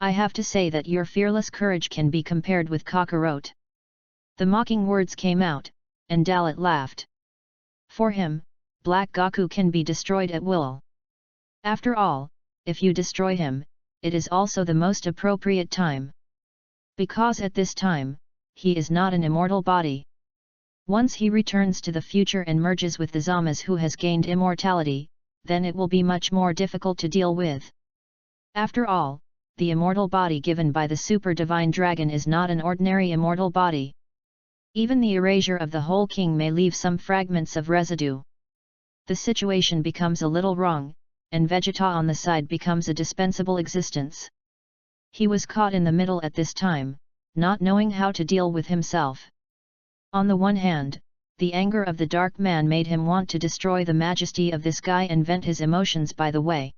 I have to say that your fearless courage can be compared with Kakarot. The mocking words came out, and Dalit laughed. For him, Black Goku can be destroyed at will. After all, if you destroy him, it is also the most appropriate time. Because at this time, he is not an immortal body. Once he returns to the future and merges with the Zamas who has gained immortality, then it will be much more difficult to deal with. After all, the immortal body given by the Super Divine Dragon is not an ordinary immortal body. Even the erasure of the whole king may leave some fragments of residue. The situation becomes a little wrong, and Vegeta on the side becomes a dispensable existence. He was caught in the middle at this time, not knowing how to deal with himself. On the one hand, the anger of the dark man made him want to destroy the majesty of this guy and vent his emotions by the way.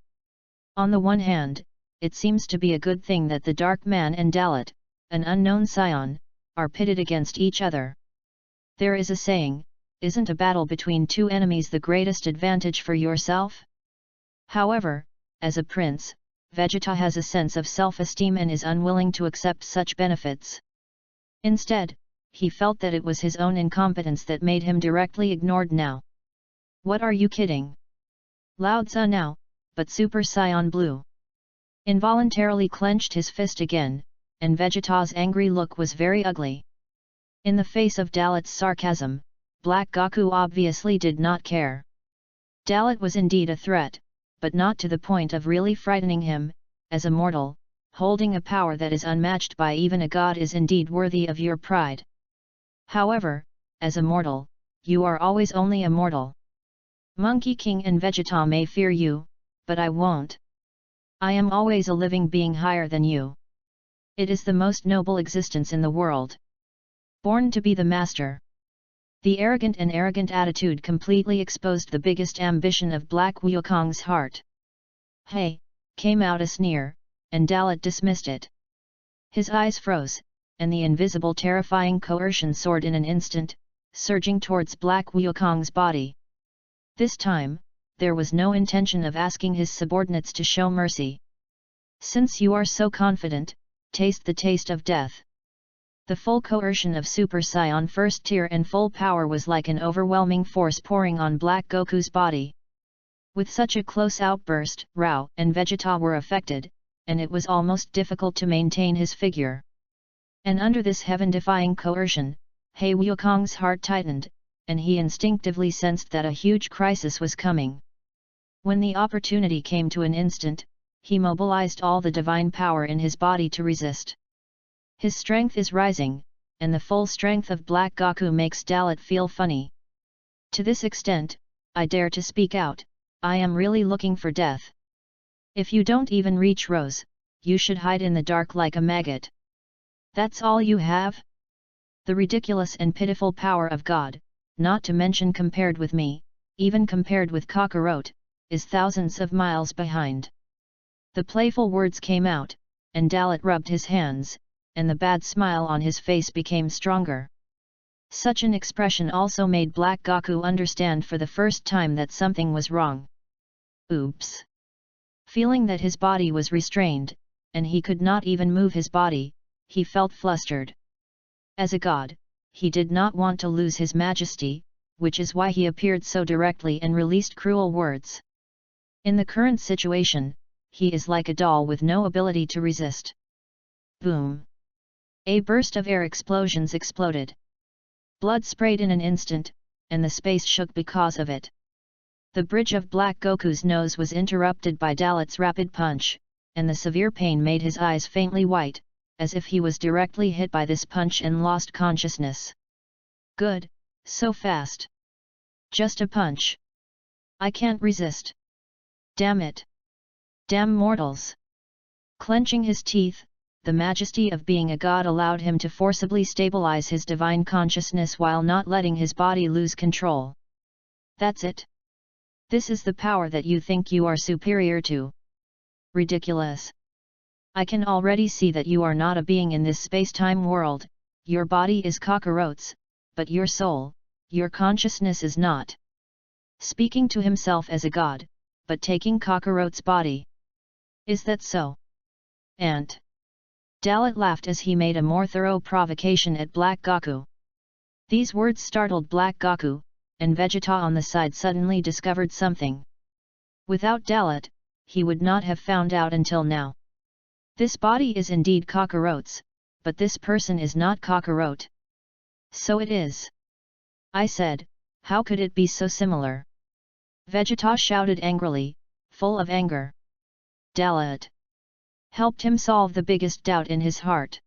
On the one hand, it seems to be a good thing that the dark man and Dalit, an unknown scion, are pitted against each other. There is a saying, isn't a battle between two enemies the greatest advantage for yourself? However, as a prince, Vegeta has a sense of self-esteem and is unwilling to accept such benefits. Instead, he felt that it was his own incompetence that made him directly ignored now. What are you kidding? Lao Tzu now, but Super Saiyan Blue involuntarily clenched his fist again, and Vegeta's angry look was very ugly. In the face of Dalit's sarcasm, Black Goku obviously did not care. Dalit was indeed a threat, but not to the point of really frightening him. As a mortal, holding a power that is unmatched by even a god is indeed worthy of your pride. However, as a mortal, you are always only a mortal. Monkey King and Vegeta may fear you, but I won't. I am always a living being higher than you. It is the most noble existence in the world. Born to be the master. The arrogant attitude completely exposed the biggest ambition of Black Wukong's heart. Hey, came out a sneer, and Dalit dismissed it. His eyes froze, and the invisible terrifying coercion soared in an instant, surging towards Black Wukong's body. This time, there was no intention of asking his subordinates to show mercy. Since you are so confident, taste the taste of death. The full coercion of Super Saiyan first tier and full power was like an overwhelming force pouring on Black Goku's body. With such a close outburst, Rao and Vegeta were affected, and it was almost difficult to maintain his figure. And under this heaven-defying coercion, He Wukong's heart tightened, and he instinctively sensed that a huge crisis was coming. When the opportunity came to an instant, he mobilized all the divine power in his body to resist. His strength is rising, and the full strength of Black Goku makes Dalit feel funny. To this extent, I dare to speak out, I am really looking for death. If you don't even reach Rose, you should hide in the dark like a maggot. That's all you have? The ridiculous and pitiful power of God, not to mention compared with me, even compared with Kakarot, is thousands of miles behind. The playful words came out, and Dalit rubbed his hands, and the bad smile on his face became stronger. Such an expression also made Black Goku understand for the first time that something was wrong. Oops! Feeling that his body was restrained, and he could not even move his body, he felt flustered. As a god, he did not want to lose his majesty, which is why he appeared so directly and released cruel words. In the current situation, he is like a doll with no ability to resist. Boom! A burst of air explosions exploded. Blood sprayed in an instant, and the space shook because of it. The bridge of Black Goku's nose was interrupted by Dalit's rapid punch, and the severe pain made his eyes faintly white, as if he was directly hit by this punch and lost consciousness. Good, so fast. Just a punch. I can't resist. Damn it. Damn mortals. Clenching his teeth, the majesty of being a god allowed him to forcibly stabilize his divine consciousness while not letting his body lose control. That's it. This is the power that you think you are superior to. Ridiculous. I can already see that you are not a being in this space-time world, your body is Kakarot's, but your soul, your consciousness is not. Speaking to himself as a god, but taking Kakarot's body. Is that so? And Dalit laughed as he made a more thorough provocation at Black Goku. These words startled Black Goku, and Vegeta on the side suddenly discovered something. Without Dalit, he would not have found out until now. This body is indeed Kakarot's, but this person is not Kakarot. So it is. I said, how could it be so similar? Vegeta shouted angrily, full of anger. Dalit helped him solve the biggest doubt in his heart.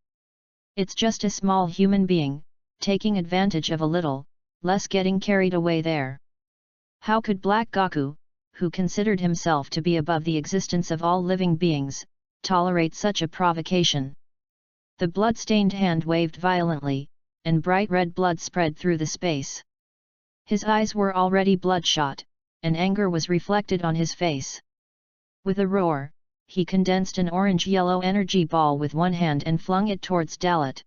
It's just a small human being, taking advantage of a little, less getting carried away there. How could Black Goku, who considered himself to be above the existence of all living beings, tolerate such a provocation? The blood-stained hand waved violently, and bright red blood spread through the space. His eyes were already bloodshot, and anger was reflected on his face. With a roar, he condensed an orange-yellow energy ball with one hand and flung it towards Dalit.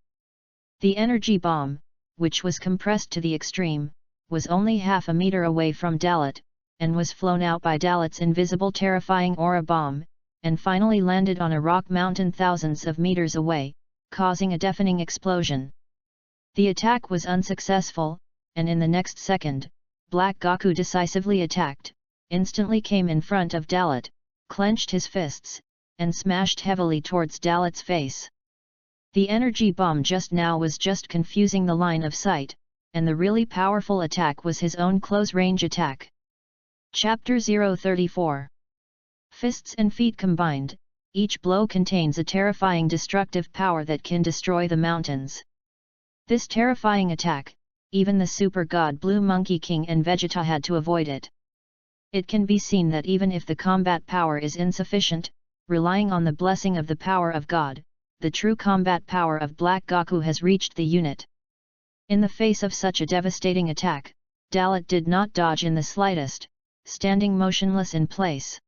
The energy bomb, which was compressed to the extreme, was only half a meter away from Dalit, and was flown out by Dalit's invisible terrifying aura bomb, and finally landed on a rock mountain thousands of meters away, causing a deafening explosion. The attack was unsuccessful, and in the next second, Black Gaku decisively attacked, instantly came in front of Dalit, clenched his fists, and smashed heavily towards Dalit's face. The energy bomb just now was just confusing the line of sight, and the really powerful attack was his own close-range attack. Chapter 034. Fists and feet combined, each blow contains a terrifying destructive power that can destroy the mountains. This terrifying attack, even the super god Blue Monkey King and Vegeta had to avoid it. It can be seen that even if the combat power is insufficient, relying on the blessing of the power of God, the true combat power of Black Gaku has reached the unit. In the face of such a devastating attack, Dalit did not dodge in the slightest, standing motionless in place.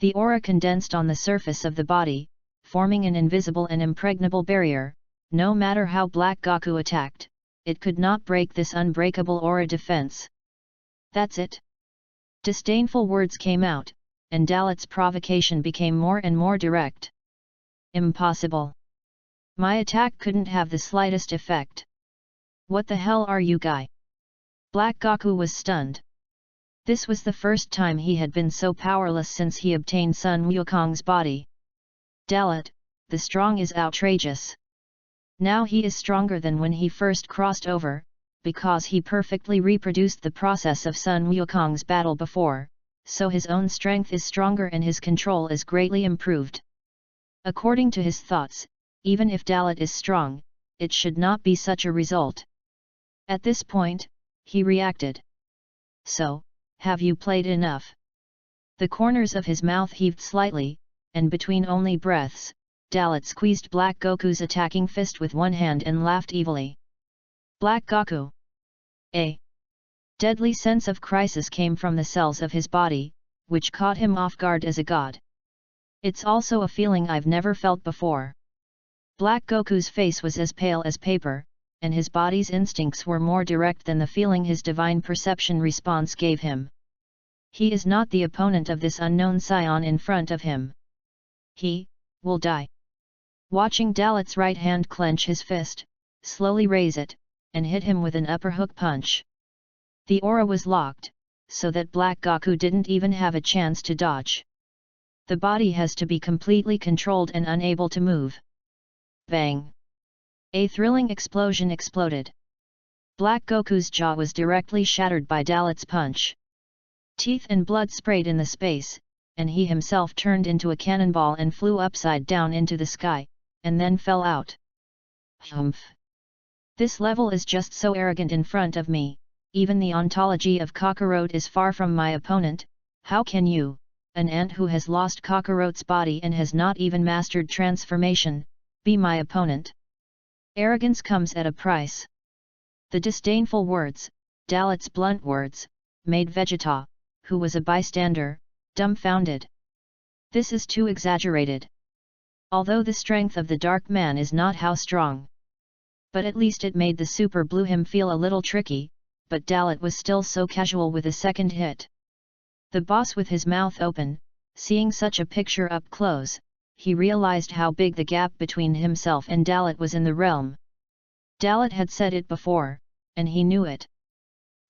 The aura condensed on the surface of the body, forming an invisible and impregnable barrier. No matter how Black Gaku attacked, it could not break this unbreakable aura defense. That's it. Disdainful words came out, and Dalit's provocation became more and more direct. Impossible. My attack couldn't have the slightest effect. What the hell are you guy? Black Gaku was stunned. This was the first time he had been so powerless since he obtained Sun Wukong's body. Dalit, the strong is outrageous. Now he is stronger than when he first crossed over, because he perfectly reproduced the process of Sun Wukong's battle before, so his own strength is stronger and his control is greatly improved. According to his thoughts, even if Dalit is strong, it should not be such a result. At this point, he reacted. So, have you played enough? The corners of his mouth heaved slightly, and between only breaths, Dalit squeezed Black Goku's attacking fist with one hand and laughed evilly. Black Gaku! A deadly sense of crisis came from the cells of his body, which caught him off guard as a god. It's also a feeling I've never felt before. Black Goku's face was as pale as paper, and his body's instincts were more direct than the feeling his divine perception response gave him. He is not the opponent of this unknown scion in front of him. He will die. Watching Dalit's right hand clench his fist, slowly raise it, and hit him with an upper hook punch. The aura was locked, so that Black Gaku didn't even have a chance to dodge. The body has to be completely controlled and unable to move. Bang! A thrilling explosion exploded. Black Goku's jaw was directly shattered by Dalit's punch. Teeth and blood sprayed in the space, and he himself turned into a cannonball and flew upside down into the sky, and then fell out. Humph! This level is just so arrogant in front of me, even the ontology of Kakarot is far from my opponent. How can you, an ant who has lost Kakarot's body and has not even mastered transformation, be my opponent? Arrogance comes at a price. The disdainful words, Dalit's blunt words, made Vegeta, who was a bystander, dumbfounded. This is too exaggerated. Although the strength of the Dark Man is not how strong. But at least it made the Super Blue him feel a little tricky, but Dalit was still so casual with a second hit. The boss with his mouth open, seeing such a picture up close, he realized how big the gap between himself and Dalit was in the realm. Dalit had said it before, and he knew it.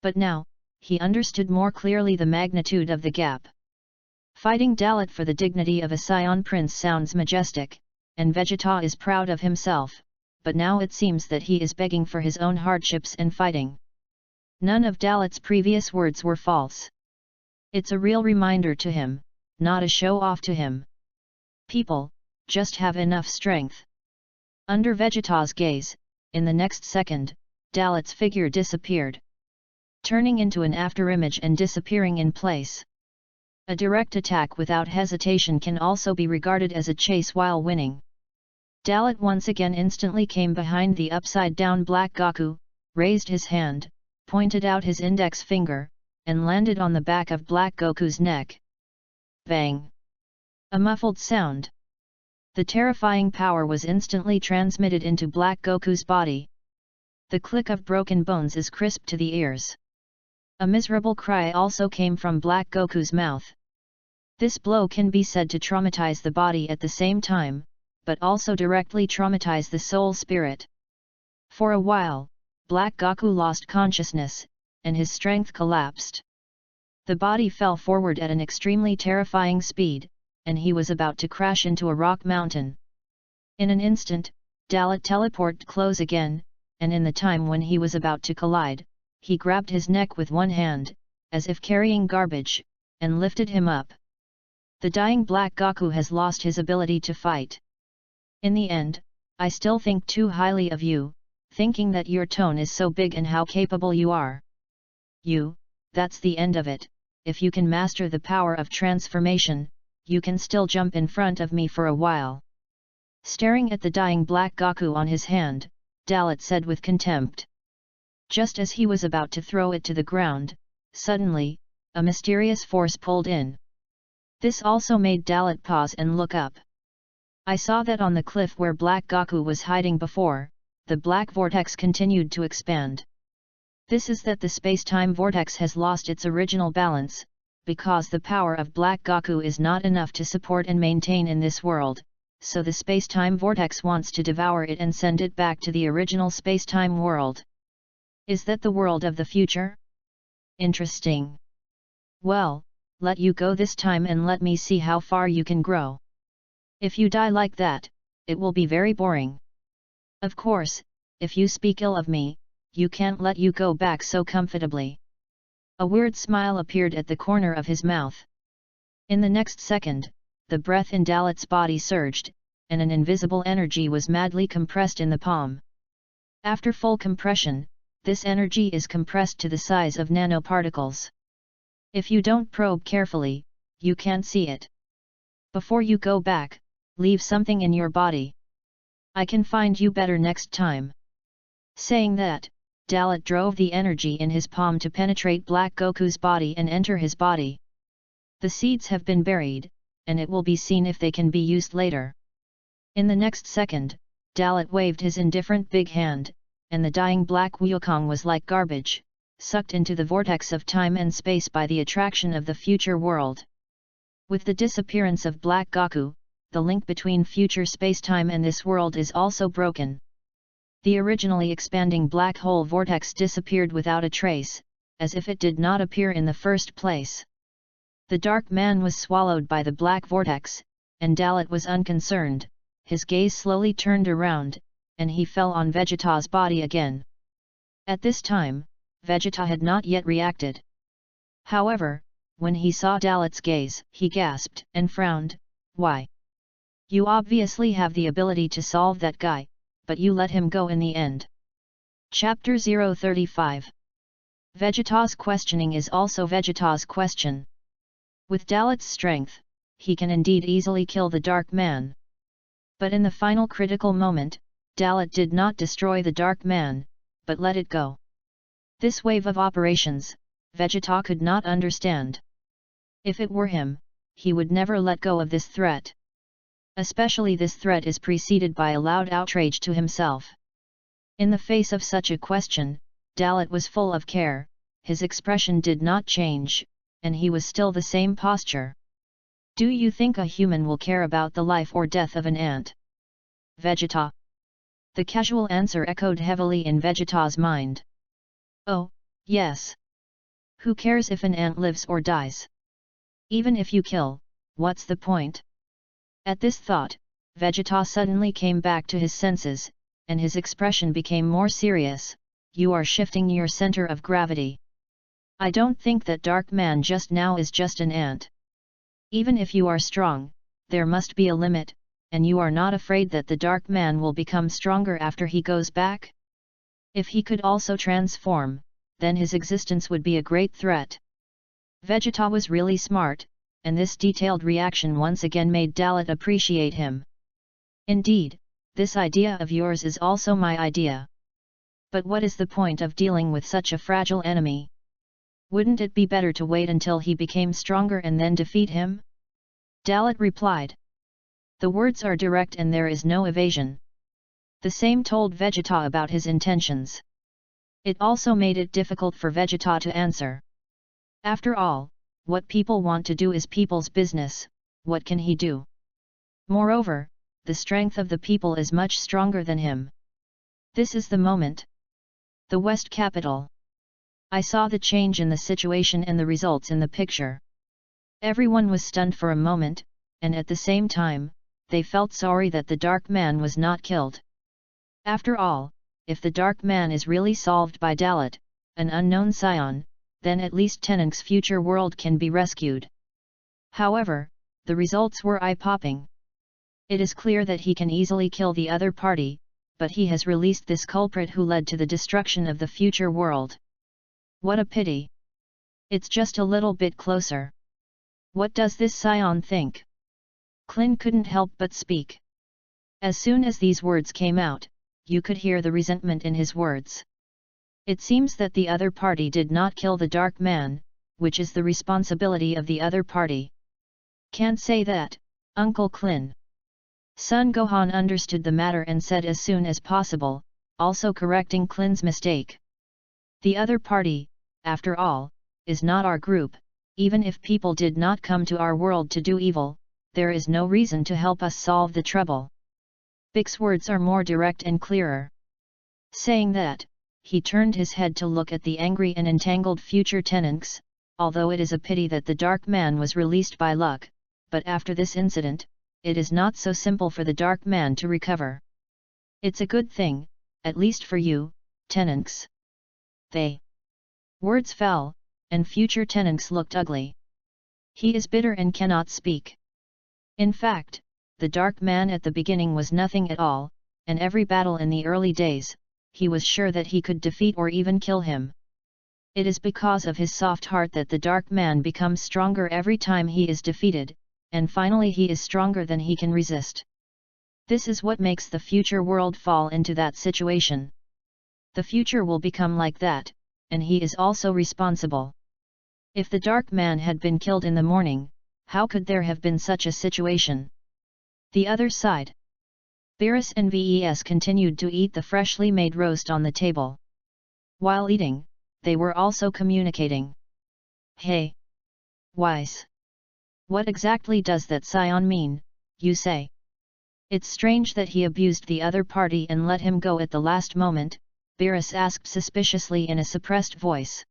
But now, he understood more clearly the magnitude of the gap. Fighting Dalit for the dignity of a Scion Prince sounds majestic, and Vegeta is proud of himself, but now it seems that he is begging for his own hardships and fighting. None of Dalit's previous words were false. It's a real reminder to him, not a show-off to him. People, just have enough strength. Under Vegeta's gaze, in the next second, Dalit's figure disappeared, turning into an afterimage and disappearing in place. A direct attack without hesitation can also be regarded as a chase while winning. Dalit once again instantly came behind the upside-down Black Gaku, raised his hand, pointed out his index finger, and landed on the back of Black Goku's neck. Bang! A muffled sound. The terrifying power was instantly transmitted into Black Goku's body. The click of broken bones is crisp to the ears. A miserable cry also came from Black Goku's mouth. This blow can be said to traumatize the body at the same time, but also directly traumatize the soul spirit. For a while, Black Goku lost consciousness, and his strength collapsed. The body fell forward at an extremely terrifying speed, and he was about to crash into a rock mountain. In an instant, Dalit teleported close again, and in the time when he was about to collide, he grabbed his neck with one hand, as if carrying garbage, and lifted him up. The dying Black Goku has lost his ability to fight. In the end, I still think too highly of you, thinking that your tone is so big and how capable you are. That's the end of it. If you can master the power of transformation, you can still jump in front of me for a while. Staring at the dying Black Goku on his hand, Dalit said with contempt. Just as he was about to throw it to the ground, suddenly, a mysterious force pulled in. This also made Dalit pause and look up. I saw that on the cliff where Black Goku was hiding before, the black vortex continued to expand. This is that the space-time vortex has lost its original balance, because the power of Black Goku is not enough to support and maintain in this world, so the space-time vortex wants to devour it and send it back to the original space-time world. Is that the world of the future? Interesting. Well, let you go this time and let me see how far you can grow. If you die like that, it will be very boring. Of course, if you speak ill of me, you can't let you go back so comfortably. A weird smile appeared at the corner of his mouth. In the next second, the breath in Dalit's body surged, and an invisible energy was madly compressed in the palm. After full compression, this energy is compressed to the size of nanoparticles. If you don't probe carefully, you can't see it. Before you go back, leave something in your body. I can find you better next time. Saying that, Dalit drove the energy in his palm to penetrate Black Goku's body and enter his body. The seeds have been buried, and it will be seen if they can be used later. In the next second, Dalit waved his indifferent big hand, and the dying Black Wukong was like garbage, sucked into the vortex of time and space by the attraction of the future world. With the disappearance of Black Goku, the link between future space-time and this world is also broken. The originally expanding black hole vortex disappeared without a trace, as if it did not appear in the first place. The dark man was swallowed by the black vortex, and Dalit was unconcerned. His gaze slowly turned around, and he fell on Vegeta's body again. At this time, Vegeta had not yet reacted. However, when he saw Dalit's gaze, he gasped and frowned. Why? You obviously have the ability to solve that guy, but you let him go in the end. Chapter 035. Vegeta's questioning is also Vegeta's question. With Dalit's strength, he can indeed easily kill the Dark Man. But in the final critical moment, Dalit did not destroy the Dark Man, but let it go. This wave of operations, Vegeta could not understand. If it were him, he would never let go of this threat. Especially this threat is preceded by a loud outrage to himself. In the face of such a question, Dalit was full of care, his expression did not change, and he was still the same posture. Do you think a human will care about the life or death of an ant? Vegeta. The casual answer echoed heavily in Vegeta's mind. Oh, yes. Who cares if an ant lives or dies? Even if you kill, what's the point? At this thought, Vegeta suddenly came back to his senses, and his expression became more serious. You are shifting your center of gravity. I don't think that Dark Man just now is just an ant. Even if you are strong, there must be a limit, and you are not afraid that the Dark Man will become stronger after he goes back? If he could also transform, then his existence would be a great threat. Vegeta was really smart, and this detailed reaction once again made Dalit appreciate him. Indeed, this idea of yours is also my idea. But what is the point of dealing with such a fragile enemy? Wouldn't it be better to wait until he became stronger and then defeat him? Dalit replied. The words are direct and there is no evasion. The same told Vegeta about his intentions. It also made it difficult for Vegeta to answer. After all, what people want to do is people's business. What can he do? Moreover, the strength of the people is much stronger than him. This is the moment. The West capital. I saw the change in the situation and the results in the picture. Everyone was stunned for a moment, and at the same time, they felt sorry that the Dark Man was not killed. After all, if the Dark Man is really solved by Dalit, an unknown scion, then at least Tenink's future world can be rescued. However, the results were eye-popping. It is clear that he can easily kill the other party, but he has released this culprit who led to the destruction of the future world. What a pity! It's just a little bit closer. What does this scion think? Klin couldn't help but speak. As soon as these words came out, you could hear the resentment in his words. It seems that the other party did not kill the Dark Man, which is the responsibility of the other party. Can't say that, Uncle Klin. Son Gohan understood the matter and said as soon as possible, also correcting Klin's mistake. The other party, after all, is not our group. Even if people did not come to our world to do evil, there is no reason to help us solve the trouble. Bix's words are more direct and clearer. Saying that, he turned his head to look at the angry and entangled future Teninks. Although it is a pity that the Dark Man was released by luck, but after this incident, it is not so simple for the Dark Man to recover. It's a good thing, at least for you, Teninks. Words fell, and future Teninks looked ugly. He is bitter and cannot speak. In fact, the Dark Man at the beginning was nothing at all, and every battle in the early days, he was sure that he could defeat or even kill him. It is because of his soft heart that the Dark Man becomes stronger every time he is defeated, and finally he is stronger than he can resist. This is what makes the future world fall into that situation. The future will become like that, and he is also responsible. If the Dark Man had been killed in the morning, how could there have been such a situation? The other side. Beerus and Ves continued to eat the freshly made roast on the table. While eating, they were also communicating. Hey! Wise! What exactly does that scion mean, you say? It's strange that he abused the other party and let him go at the last moment, Beerus asked suspiciously in a suppressed voice.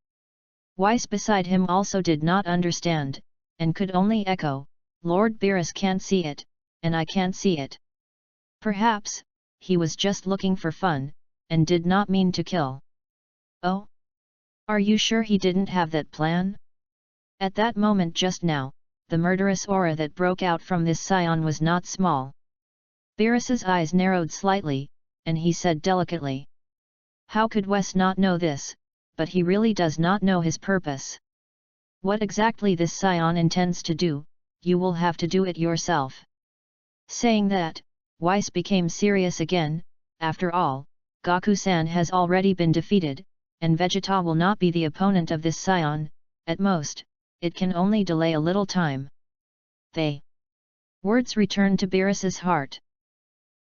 Weiss beside him also did not understand, and could only echo, Lord Beerus can't see it, and I can't see it. Perhaps, he was just looking for fun, and did not mean to kill. Oh? Are you sure he didn't have that plan? At that moment just now, the murderous aura that broke out from this scion was not small. Beerus's eyes narrowed slightly, and he said delicately. How could Wes not know this, but he really does not know his purpose. What exactly this scion intends to do, you will have to do it yourself. Saying that, Weiss became serious again. After all, Goku-san has already been defeated, and Vegeta will not be the opponent of this scion. At most, it can only delay a little time. Words returned to Beerus's heart.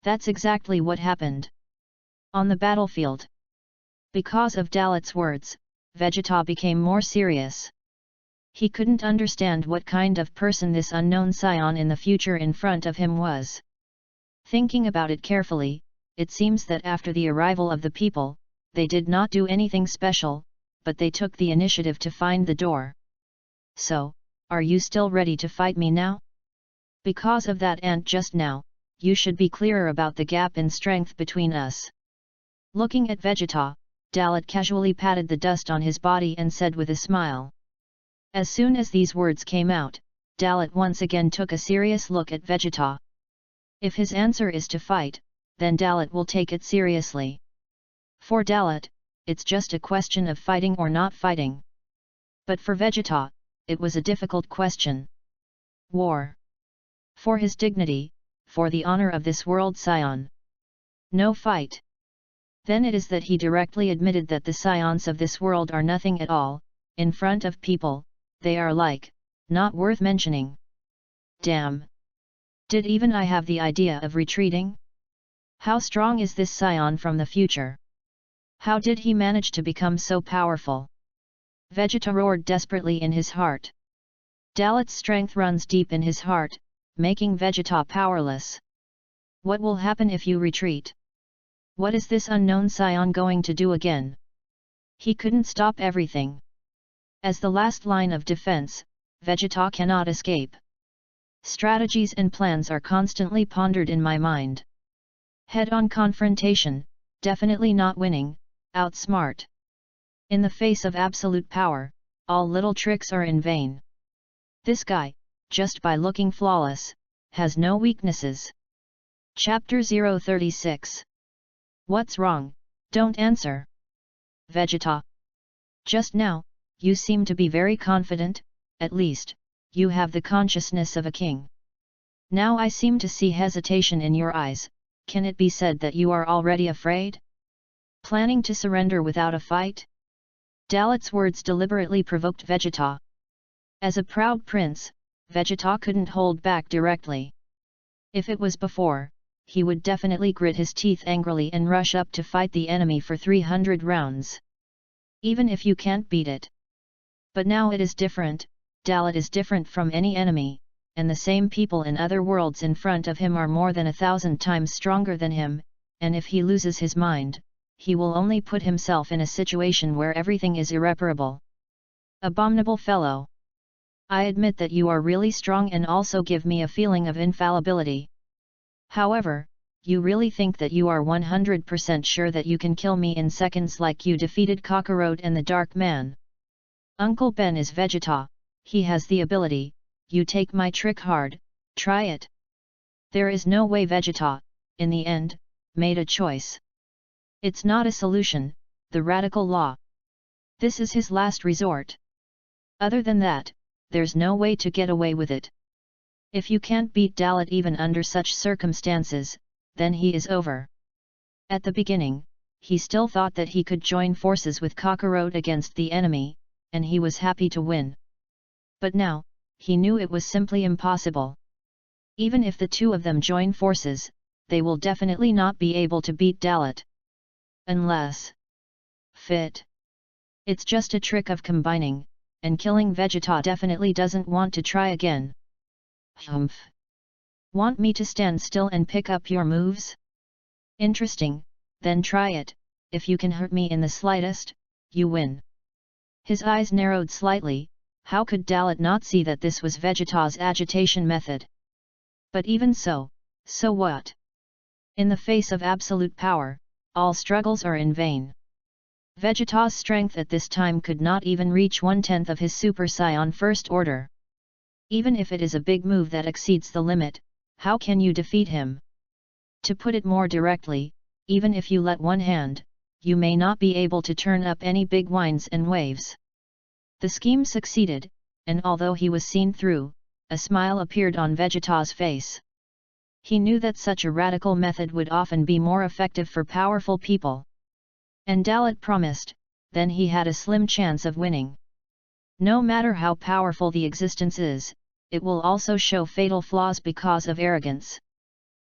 That's exactly what happened. On the battlefield. Because of Dalit's words, Vegeta became more serious. He couldn't understand what kind of person this unknown scion in the future in front of him was. Thinking about it carefully, it seems that after the arrival of the people, they did not do anything special, but they took the initiative to find the door. So, are you still ready to fight me now? Because of that ant just now, you should be clearer about the gap in strength between us. Looking at Vegeta, Dalit casually patted the dust on his body and said with a smile. As soon as these words came out, Dalit once again took a serious look at Vegeta. If his answer is to fight, then Dalit will take it seriously. For Dalit, it's just a question of fighting or not fighting. But for Vegeta, it was a difficult question. War. For his dignity, for the honor of this world scion. No fight. Then it is that he directly admitted that the scions of this world are nothing at all, in front of people, they are like, not worth mentioning. Damn! Did even I have the idea of retreating? How strong is this scion from the future? How did he manage to become so powerful? Vegeta roared desperately in his heart. Dalet's strength runs deep in his heart, making Vegeta powerless. What will happen if you retreat? What is this unknown scion going to do again? He couldn't stop everything. As the last line of defense, Vegeta cannot escape. Strategies and plans are constantly pondered in my mind. Head-on confrontation, definitely not winning, outsmart. In the face of absolute power, all little tricks are in vain. This guy, just by looking flawless, has no weaknesses. Chapter 036. What's wrong? Don't answer. Vegeta. Just now, you seem to be very confident, at least, you have the consciousness of a king. Now I seem to see hesitation in your eyes, can it be said that you are already afraid? Planning to surrender without a fight? Dalet's words deliberately provoked Vegeta. As a proud prince, Vegeta couldn't hold back directly. If it was before, he would definitely grit his teeth angrily and rush up to fight the enemy for 300 rounds. Even if you can't beat it. But now it is different, Dalet is different from any enemy, and the same people in other worlds in front of him are more than 1,000 times stronger than him, and if he loses his mind, he will only put himself in a situation where everything is irreparable. Abominable fellow! I admit that you are really strong and also give me a feeling of infallibility. However, you really think that you are 100% sure that you can kill me in seconds like you defeated Kakarot and the Dark Man? Uncle Ben is Vegeta, he has the ability, you take my trick hard, try it. There is no way. Vegeta, in the end, made a choice. It's not a solution, the radical law. This is his last resort. Other than that, there's no way to get away with it. If you can't beat Dalet even under such circumstances, then he is over. At the beginning, he still thought that he could join forces with Kakarot against the enemy, and he was happy to win. But now, he knew it was simply impossible. Even if the two of them join forces, they will definitely not be able to beat Dalet. Unless... Fit. It's just a trick of combining, and killing. Vegeta definitely doesn't want to try again. Humph. Want me to stand still and pick up your moves? Interesting, then try it, if you can hurt me in the slightest, you win. His eyes narrowed slightly, how could Dalet not see that this was Vegeta's agitation method? But even so, so what? In the face of absolute power, all struggles are in vain. Vegeta's strength at this time could not even reach 1/10 of his Super Saiyan First Order. Even if it is a big move that exceeds the limit, how can you defeat him? To put it more directly, even if you let one hand, you may not be able to turn up any big winds and waves. The scheme succeeded, and although he was seen through, a smile appeared on Vegeta's face. He knew that such a radical method would often be more effective for powerful people. And Dalet promised, then he had a slim chance of winning. No matter how powerful the existence is, it will also show fatal flaws because of arrogance.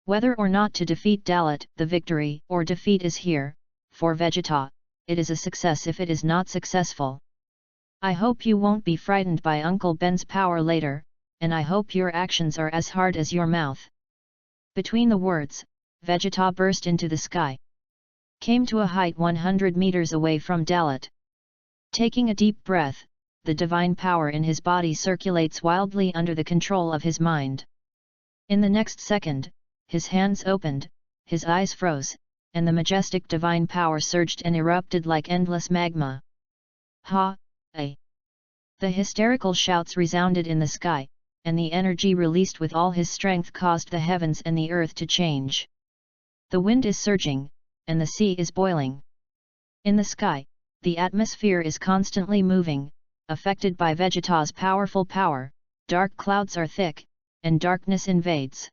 Whether or not to defeat Dalet, the victory or defeat is here. For Vegeta, it is a success if it is not successful. I hope you won't be frightened by Uncle Ben's power later, and I hope your actions are as hard as your mouth. Between the words, Vegeta burst into the sky. Came to a height 100 meters away from Dalet. Taking a deep breath, the divine power in his body circulates wildly under the control of his mind. In the next second, his hands opened, his eyes froze, and the majestic divine power surged and erupted like endless magma. Ha! Eh! The hysterical shouts resounded in the sky, and the energy released with all his strength caused the heavens and the earth to change. The wind is surging, and the sea is boiling. In the sky, the atmosphere is constantly moving, affected by Vegeta's powerful power, dark clouds are thick, and darkness invades.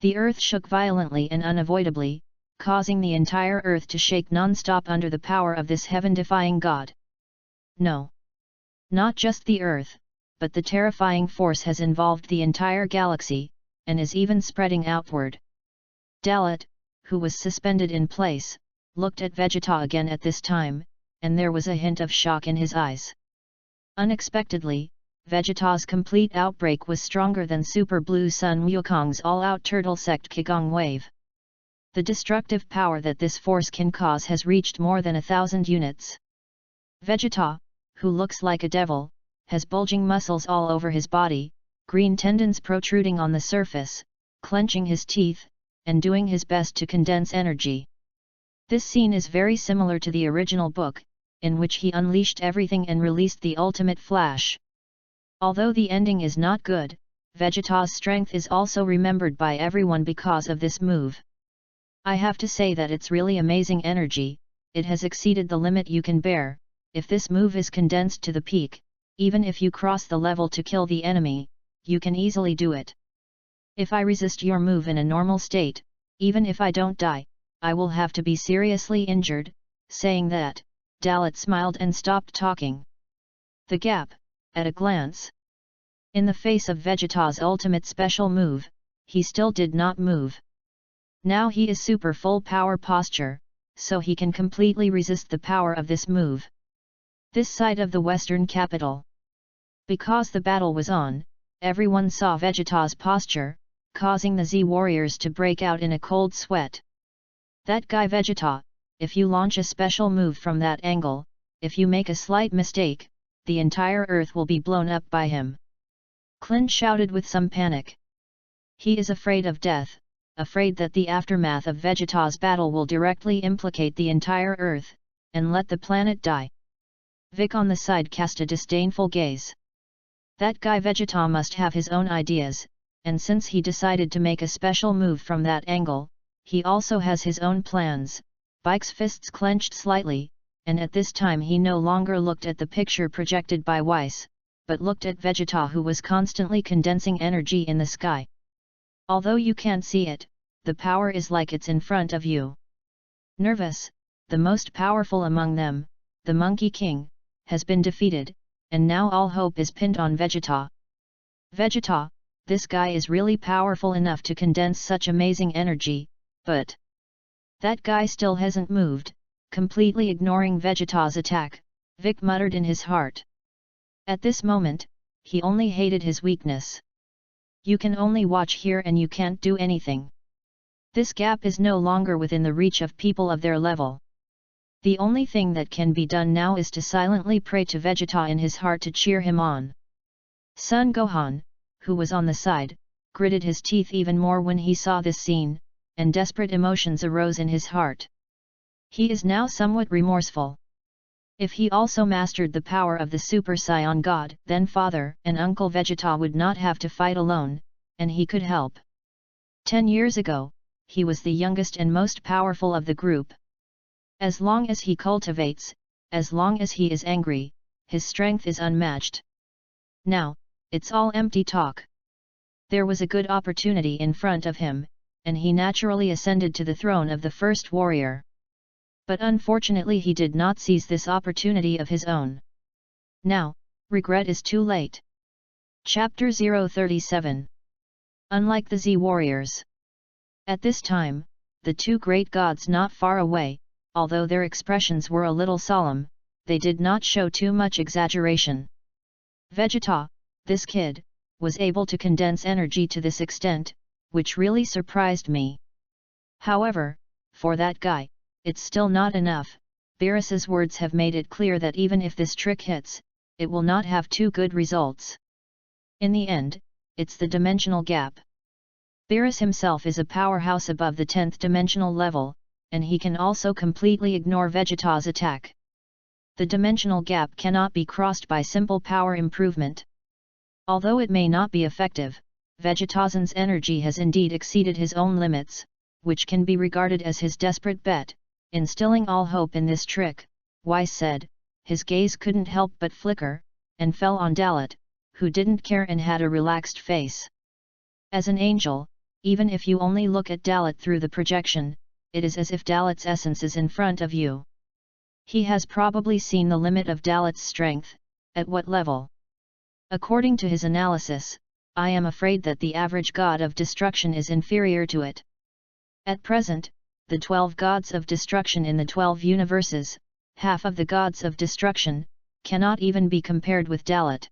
The earth shook violently and unavoidably, causing the entire earth to shake non-stop under the power of this heaven-defying god. No. Not just the earth, but the terrifying force has involved the entire galaxy, and is even spreading outward. Dalit, who was suspended in place, looked at Vegeta again at this time, and there was a hint of shock in his eyes. Unexpectedly, Vegeta's complete outbreak was stronger than Super Blue Sun Wukong's all-out Turtle Sect Qigong wave. The destructive power that this force can cause has reached more than 1,000 units. Vegeta, who looks like a devil, has bulging muscles all over his body, green tendons protruding on the surface, clenching his teeth, and doing his best to condense energy. This scene is very similar to the original book, in which he unleashed everything and released the ultimate flash. Although the ending is not good, Vegeta's strength is also remembered by everyone because of this move. I have to say that it's really amazing energy, it has exceeded the limit you can bear. If this move is condensed to the peak, even if you cross the level to kill the enemy, you can easily do it. If I resist your move in a normal state, even if I don't die, I will have to be seriously injured. Saying that, Dalit smiled and stopped talking. The gap, at a glance. In the face of Vegeta's ultimate special move, he still did not move. Now he is super full power posture, so he can completely resist the power of this move. This side of the western capital. Because the battle was on, everyone saw Vegeta's posture, causing the Z warriors to break out in a cold sweat. That guy Vegeta, if you launch a special move from that angle, if you make a slight mistake, the entire earth will be blown up by him. Clint shouted with some panic. He is afraid of death, afraid that the aftermath of Vegeta's battle will directly implicate the entire earth, and let the planet die. Vic on the side cast a disdainful gaze. That guy Vegeta must have his own ideas, and since he decided to make a special move from that angle, he also has his own plans. Bike's fists clenched slightly, and at this time he no longer looked at the picture projected by Weiss, but looked at Vegeta, who was constantly condensing energy in the sky. Although you can't see it, the power is like it's in front of you. Nervous, the most powerful among them, the Monkey King, has been defeated, and now all hope is pinned on Vegeta. Vegeta, this guy is really powerful enough to condense such amazing energy, but that guy still hasn't moved. Completely ignoring Vegeta's attack, Vic muttered in his heart. At this moment, he only hated his weakness. You can only watch here and you can't do anything. This gap is no longer within the reach of people of their level. The only thing that can be done now is to silently pray to Vegeta in his heart to cheer him on. Son Gohan, who was on the side, gritted his teeth even more when he saw this scene, and desperate emotions arose in his heart. He is now somewhat remorseful. If he also mastered the power of the Super Saiyan God, then Father and Uncle Vegeta would not have to fight alone, and he could help. 10 years ago, he was the youngest and most powerful of the group. As long as he cultivates, as long as he is angry, his strength is unmatched. Now, it's all empty talk. There was a good opportunity in front of him, and he naturally ascended to the throne of the first warrior. But unfortunately he did not seize this opportunity of his own. Now, regret is too late. Chapter 037. Unlike the Z warriors. At this time, the two great gods not far away, although their expressions were a little solemn, they did not show too much exaggeration. Vegeta, this kid, was able to condense energy to this extent, which really surprised me. However, for that guy, it's still not enough. Beerus's words have made it clear that even if this trick hits, it will not have too good results. In the end, it's the dimensional gap. Beerus himself is a powerhouse above the 10th dimensional level, and he can also completely ignore Vegeta's attack. The dimensional gap cannot be crossed by simple power improvement. Although it may not be effective, Vegeta's energy has indeed exceeded his own limits, which can be regarded as his desperate bet. Instilling all hope in this trick, Weiss said, his gaze couldn't help but flicker, and fell on Dalit, who didn't care and had a relaxed face. As an angel, even if you only look at Dalit through the projection, it is as if Dalet's essence is in front of you. He has probably seen the limit of Dalet's strength, at what level. According to his analysis, I am afraid that the average god of destruction is inferior to it. At present, the 12 gods of destruction in the 12 universes, half of the gods of destruction, cannot even be compared with Dalet.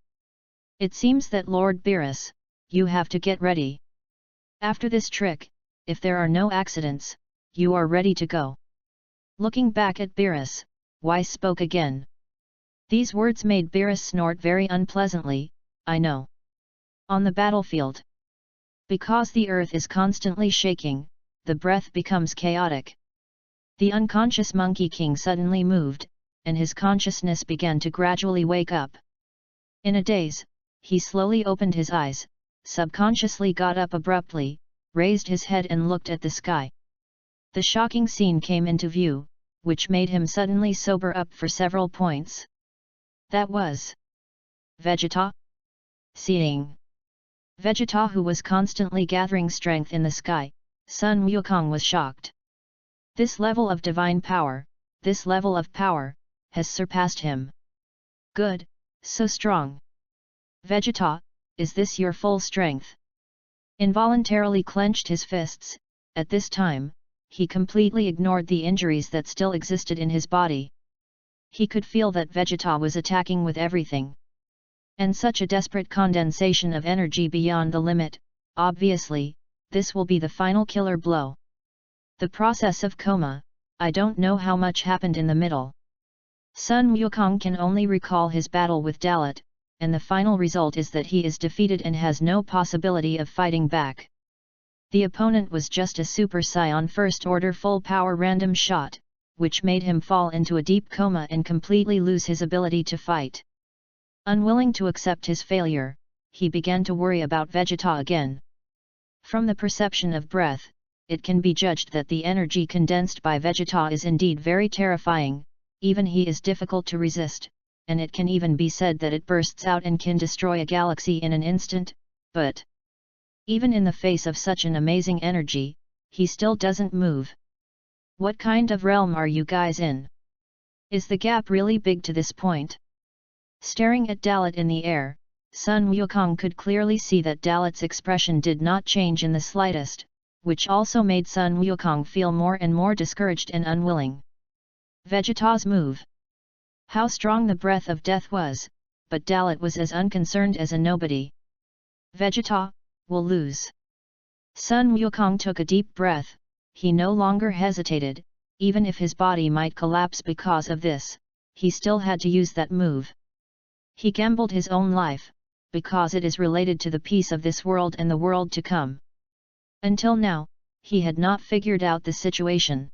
It seems that Lord Beerus, you have to get ready. After this trick, if there are no accidents, you are ready to go. Looking back at Beerus, Weiss spoke again. These words made Beerus snort very unpleasantly. I know. On the battlefield. Because the earth is constantly shaking, the breath becomes chaotic. The unconscious Monkey King suddenly moved, and his consciousness began to gradually wake up. In a daze, he slowly opened his eyes, subconsciously got up abruptly, raised his head and looked at the sky. The shocking scene came into view, which made him suddenly sober up for several points. That was Vegeta? Seeing Vegeta, who was constantly gathering strength in the sky, Sun Wukong was shocked. This level of divine power, this level of power, has surpassed him. Good, so strong. Vegeta, is this your full strength? Involuntarily clenched his fists. At this time, he completely ignored the injuries that still existed in his body. He could feel that Vegeta was attacking with everything. And such a desperate condensation of energy beyond the limit, obviously, this will be the final killer blow. The process of coma, I don't know how much happened in the middle. Sun Wukong can only recall his battle with Dalet, and the final result is that he is defeated and has no possibility of fighting back. The opponent was just a Super Saiyan First Order full power random shot, which made him fall into a deep coma and completely lose his ability to fight. Unwilling to accept his failure, he began to worry about Vegeta again. From the perception of breath, it can be judged that the energy condensed by Vegeta is indeed very terrifying, even he is difficult to resist, and it can even be said that it bursts out and can destroy a galaxy in an instant, but even in the face of such an amazing energy, he still doesn't move. What kind of realm are you guys in? Is the gap really big to this point? Staring at Dalet in the air, Sun Wukong could clearly see that Dalet's expression did not change in the slightest, which also made Sun Wukong feel more and more discouraged and unwilling. Vegeta's move. How strong the breath of death was, but Dalet was as unconcerned as a nobody. Vegeta will lose. Sun Wukong took a deep breath. He no longer hesitated, even if his body might collapse because of this, he still had to use that move. He gambled his own life, because it is related to the peace of this world and the world to come. Until now, he had not figured out the situation.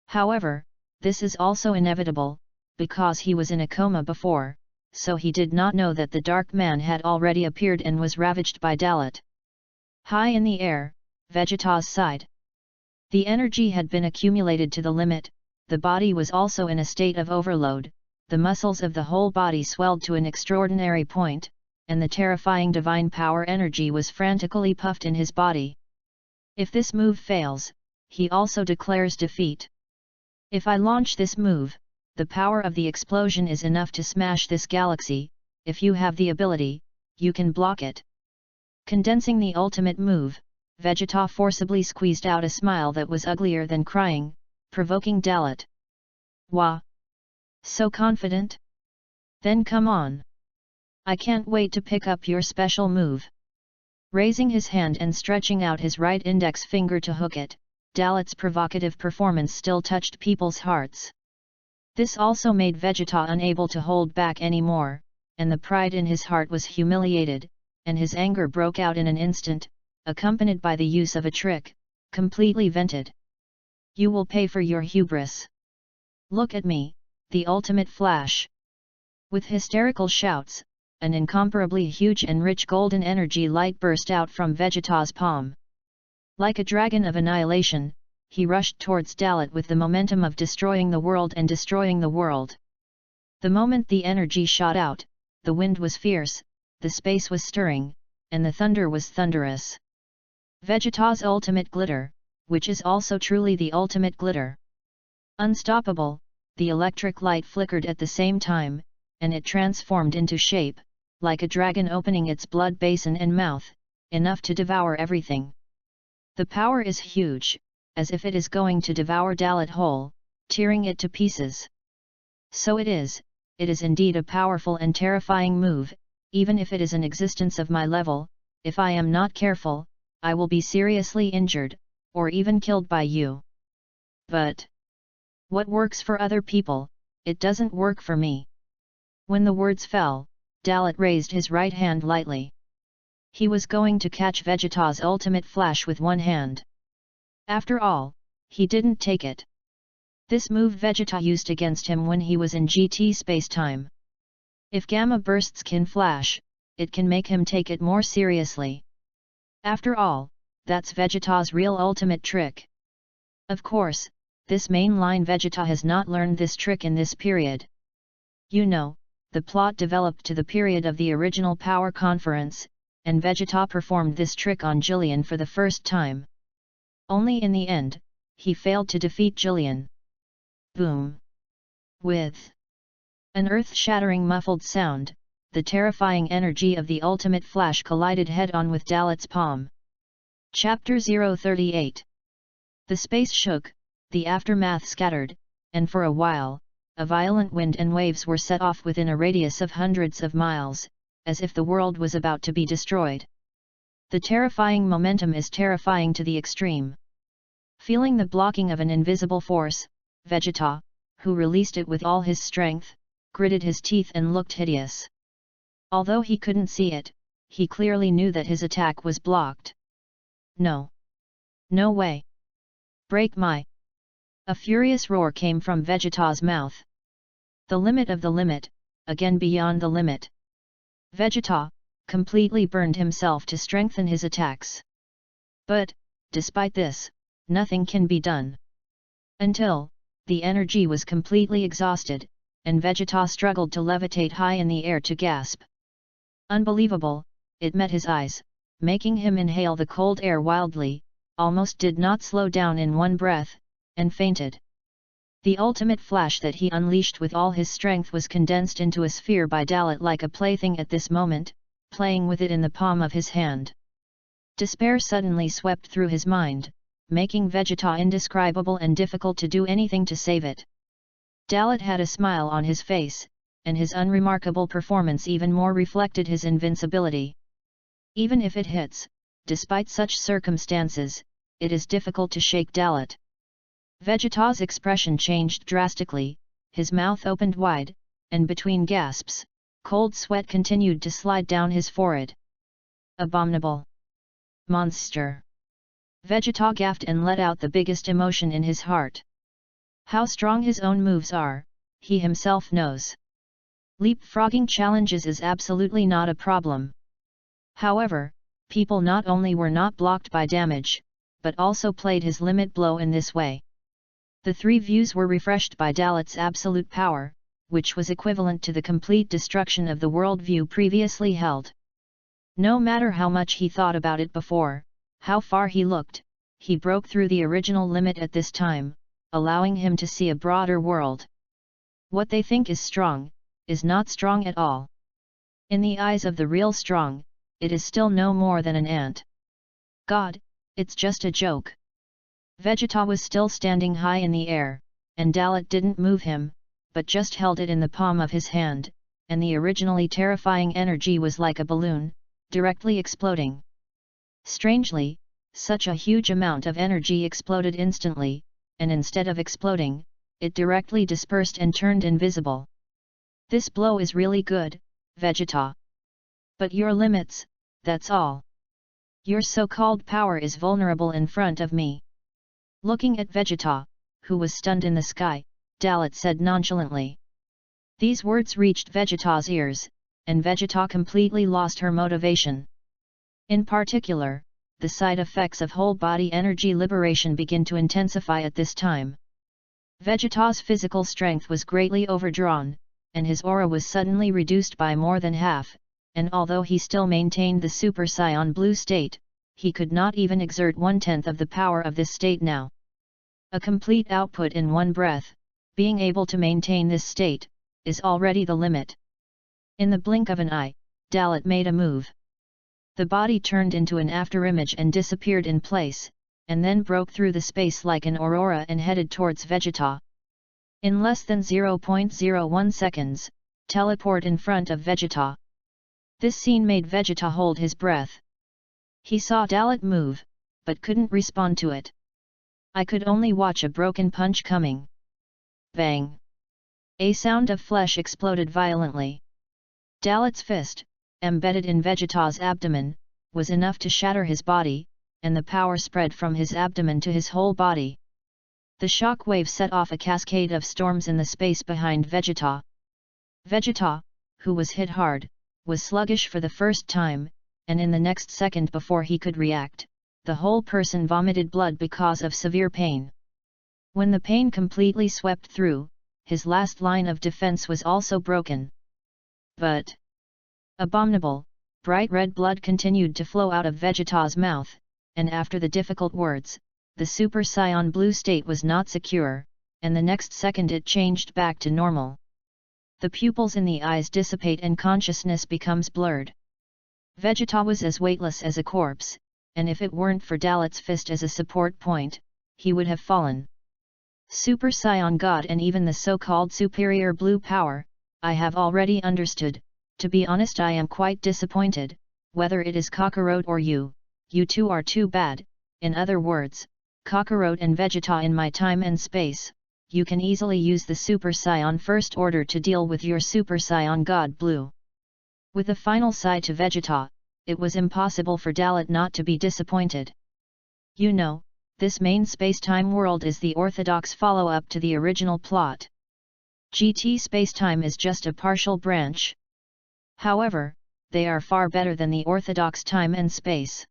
However, this is also inevitable, because he was in a coma before, so he did not know that the Dark Man had already appeared and was ravaged by Dalet. High in the air, Vegeta's sighed. The energy had been accumulated to the limit, the body was also in a state of overload, the muscles of the whole body swelled to an extraordinary point, and the terrifying divine power energy was frantically puffed in his body. If this move fails, he also declares defeat. If I launch this move, the power of the explosion is enough to smash this galaxy. If you have the ability, you can block it. Condensing the ultimate move, Vegeta forcibly squeezed out a smile that was uglier than crying, provoking Dalet. Wah! So confident? Then come on! I can't wait to pick up your special move. Raising his hand and stretching out his right index finger to hook it, Dalet's provocative performance still touched people's hearts. This also made Vegeta unable to hold back anymore, and the pride in his heart was humiliated, and his anger broke out in an instant, accompanied by the use of a trick, completely vented. You will pay for your hubris. Look at me, the ultimate flash. With hysterical shouts, an incomparably huge and rich golden energy light burst out from Vegeta's palm. Like a dragon of annihilation, he rushed towards Dalet with the momentum of destroying the world and destroying the world. The moment the energy shot out, the wind was fierce, the space was stirring, and the thunder was thunderous. Vegeta's ultimate glitter, which is also truly the ultimate glitter. Unstoppable, the electric light flickered at the same time, and it transformed into shape, like a dragon opening its blood basin and mouth, enough to devour everything. The power is huge, as if it is going to devour Dalit whole, tearing it to pieces. So it is indeed a powerful and terrifying move, even if it is an existence of my level. If I am not careful, I will be seriously injured, or even killed by you. But what works for other people, it doesn't work for me. When the words fell, Dalit raised his right hand lightly. He was going to catch Vegeta's ultimate flash with one hand. After all, he didn't take it. This move Vegeta used against him when he was in GT space-time. If Gamma Bursts can flash, it can make him take it more seriously. After all, that's Vegeta's real ultimate trick. Of course, this mainline Vegeta has not learned this trick in this period. You know, the plot developed to the period of the original Power Conference, and Vegeta performed this trick on Jillian for the first time. Only in the end, he failed to defeat Jillian. Boom! With an earth-shattering muffled sound, the terrifying energy of the ultimate flash collided head-on with Dalit's palm. Chapter 038. The space shook, the aftermath scattered, and for a while, a violent wind and waves were set off within a radius of hundreds of miles, as if the world was about to be destroyed. The terrifying momentum is terrifying to the extreme. Feeling the blocking of an invisible force, Vegeta, who released it with all his strength, gritted his teeth and looked hideous. Although he couldn't see it, he clearly knew that his attack was blocked. No! No way! Break my! A furious roar came from Vegeta's mouth. The limit of the limit, again beyond the limit. Vegeta completely burned himself to strengthen his attacks. But, despite this, nothing can be done. Until the energy was completely exhausted, and Vegeta struggled to levitate high in the air to gasp. Unbelievable, it met his eyes, making him inhale the cold air wildly, almost did not slow down in one breath, and fainted. The ultimate flash that he unleashed with all his strength was condensed into a sphere by Dalit like a plaything at this moment, playing with it in the palm of his hand. Despair suddenly swept through his mind, making Vegeta indescribable and difficult to do anything to save it. Dalit had a smile on his face, and his unremarkable performance even more reflected his invincibility. Even if it hits, despite such circumstances, it is difficult to shake Dalit. Vegeta's expression changed drastically, his mouth opened wide, and between gasps, cold sweat continued to slide down his forehead. Abominable! Monster! Vegeta gasped and let out the biggest emotion in his heart. How strong his own moves are, he himself knows. Leapfrogging challenges is absolutely not a problem. However, people not only were not blocked by damage, but also played his limit blow in this way. The three views were refreshed by Dalit's absolute power, which was equivalent to the complete destruction of the world view previously held. No matter how much he thought about it before, how far he looked, he broke through the original limit at this time, allowing him to see a broader world. What they think is strong, is not strong at all. In the eyes of the real strong, it is still no more than an ant. God, it's just a joke. Vegeta was still standing high in the air, and Dalit didn't move him, but just held it in the palm of his hand, and the originally terrifying energy was like a balloon, directly exploding. Strangely, such a huge amount of energy exploded instantly, and instead of exploding, it directly dispersed and turned invisible. This blow is really good, Vegeta. But your limits, that's all. Your so-called power is vulnerable in front of me. Looking at Vegeta, who was stunned in the sky, Dalit said nonchalantly. These words reached Vegeta's ears, and Vegeta completely lost her motivation. In particular, the side effects of whole-body energy liberation begin to intensify at this time. Vegeta's physical strength was greatly overdrawn, and his aura was suddenly reduced by more than half, and although he still maintained the Super Saiyan Blue state, he could not even exert 1/10 of the power of this state now. A complete output in one breath, being able to maintain this state, is already the limit. In the blink of an eye, Dalit made a move. The body turned into an afterimage and disappeared in place, and then broke through the space like an aurora and headed towards Vegeta. In less than 0.01 seconds, teleport in front of Vegeta. This scene made Vegeta hold his breath. He saw Dalit move, but couldn't respond to it. I could only watch a broken punch coming. Bang! A sound of flesh exploded violently. Dalit's fist, embedded in Vegeta's abdomen, was enough to shatter his body, and the power spread from his abdomen to his whole body. The shock wave set off a cascade of storms in the space behind Vegeta. Vegeta, who was hit hard, was sluggish for the first time, and in the next second before he could react, the whole person vomited blood because of severe pain. When the pain completely swept through, his last line of defense was also broken. But abominable, bright red blood continued to flow out of Vegeta's mouth, and after the difficult words, the Super Saiyan Blue state was not secure, and the next second it changed back to normal. The pupils in the eyes dissipate and consciousness becomes blurred. Vegeta was as weightless as a corpse, and if it weren't for Dalit's fist as a support point, he would have fallen. Super Saiyan God and even the so-called superior blue power, I have already understood. To be honest, I am quite disappointed, whether it is Kakarot or you two are too bad. In other words, Kakarot and Vegeta, in my time and space, you can easily use the Super Saiyan First Order to deal with your Super Saiyan God Blue. With a final sigh to Vegeta, it was impossible for Dalit not to be disappointed. You know, this main space-time world is the orthodox follow-up to the original plot. GT space-time is just a partial branch. However, they are far better than the orthodox time and space.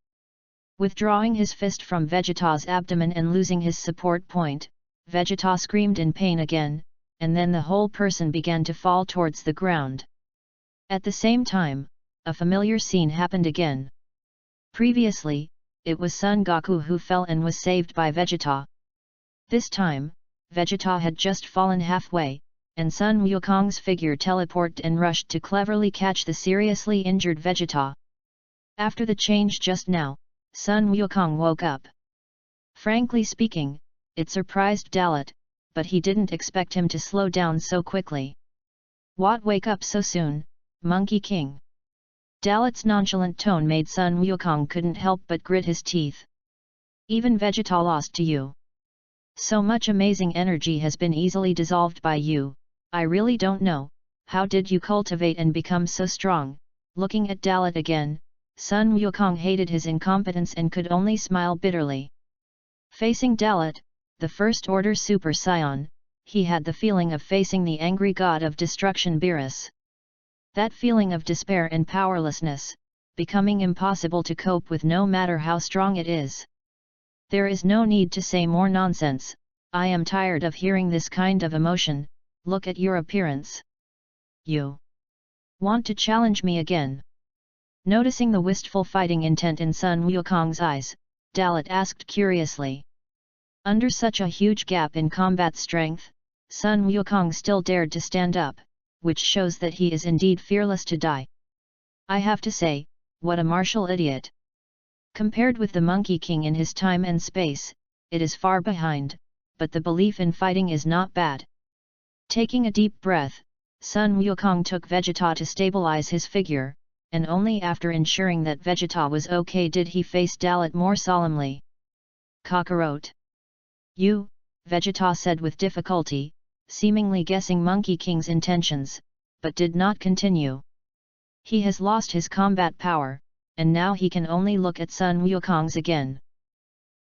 Withdrawing his fist from Vegeta's abdomen and losing his support point, Vegeta screamed in pain again, and then the whole person began to fall towards the ground. At the same time, a familiar scene happened again. Previously, it was Son Goku who fell and was saved by Vegeta. This time, Vegeta had just fallen halfway, and Sun Wukong's figure teleported and rushed to cleverly catch the seriously injured Vegeta. After the change just now, Sun Wukong woke up. Frankly speaking, it surprised Dalit, but he didn't expect him to slow down so quickly. What, wake up so soon, Monkey King? Dalit's nonchalant tone made Sun Wukong couldn't help but grit his teeth. Even Vegeta lost to you. So much amazing energy has been easily dissolved by you, I really don't know, how did you cultivate and become so strong? Looking at Dalit again, Sun Wukong hated his incompetence and could only smile bitterly. Facing Dalit, the First Order Super Saiyan, he had the feeling of facing the angry god of destruction Beerus. That feeling of despair and powerlessness, becoming impossible to cope with no matter how strong it is. There is no need to say more nonsense, I am tired of hearing this kind of emotion, look at your appearance. You want to challenge me again? Noticing the wistful fighting intent in Sun Wukong's eyes, Dalit asked curiously. Under such a huge gap in combat strength, Sun Wukong still dared to stand up, which shows that he is indeed fearless to die. I have to say, what a martial idiot. Compared with the Monkey King in his time and space, it is far behind, but the belief in fighting is not bad. Taking a deep breath, Sun Wukong took Vegeta to stabilize his figure, and only after ensuring that Vegeta was okay did he face Dalit more solemnly. Kakarot. You, Vegeta said with difficulty, seemingly guessing Monkey King's intentions, but did not continue. He has lost his combat power, and now he can only look at Sun Wukong's again.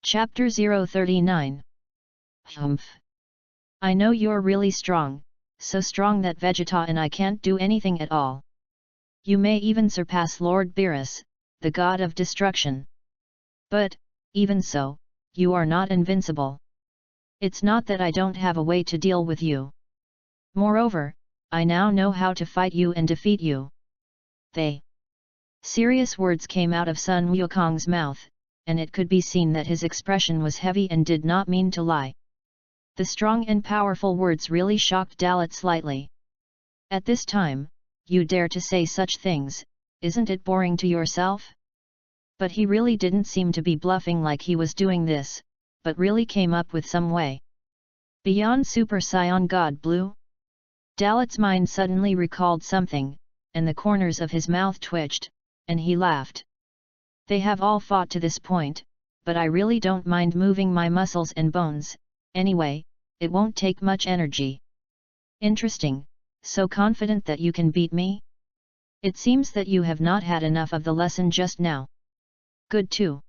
Chapter 039. Humph. I know you're really strong, so strong that Vegeta and I can't do anything at all. You may even surpass Lord Beerus, the god of destruction. But, even so, you are not invincible. It's not that I don't have a way to deal with you. Moreover, I now know how to fight you and defeat you. Serious words came out of Sun Wukong's mouth, and it could be seen that his expression was heavy and did not mean to lie. The strong and powerful words really shocked Dalit slightly. At this time, you dare to say such things, isn't it boring to yourself? But he really didn't seem to be bluffing like he was doing this, but really came up with some way. Beyond Super Saiyan God Blue? Dalit's mind suddenly recalled something, and the corners of his mouth twitched, and he laughed. They have all fought to this point, but I really don't mind moving my muscles and bones, anyway, it won't take much energy. Interesting, so confident that you can beat me? It seems that you have not had enough of the lesson just now. Good too.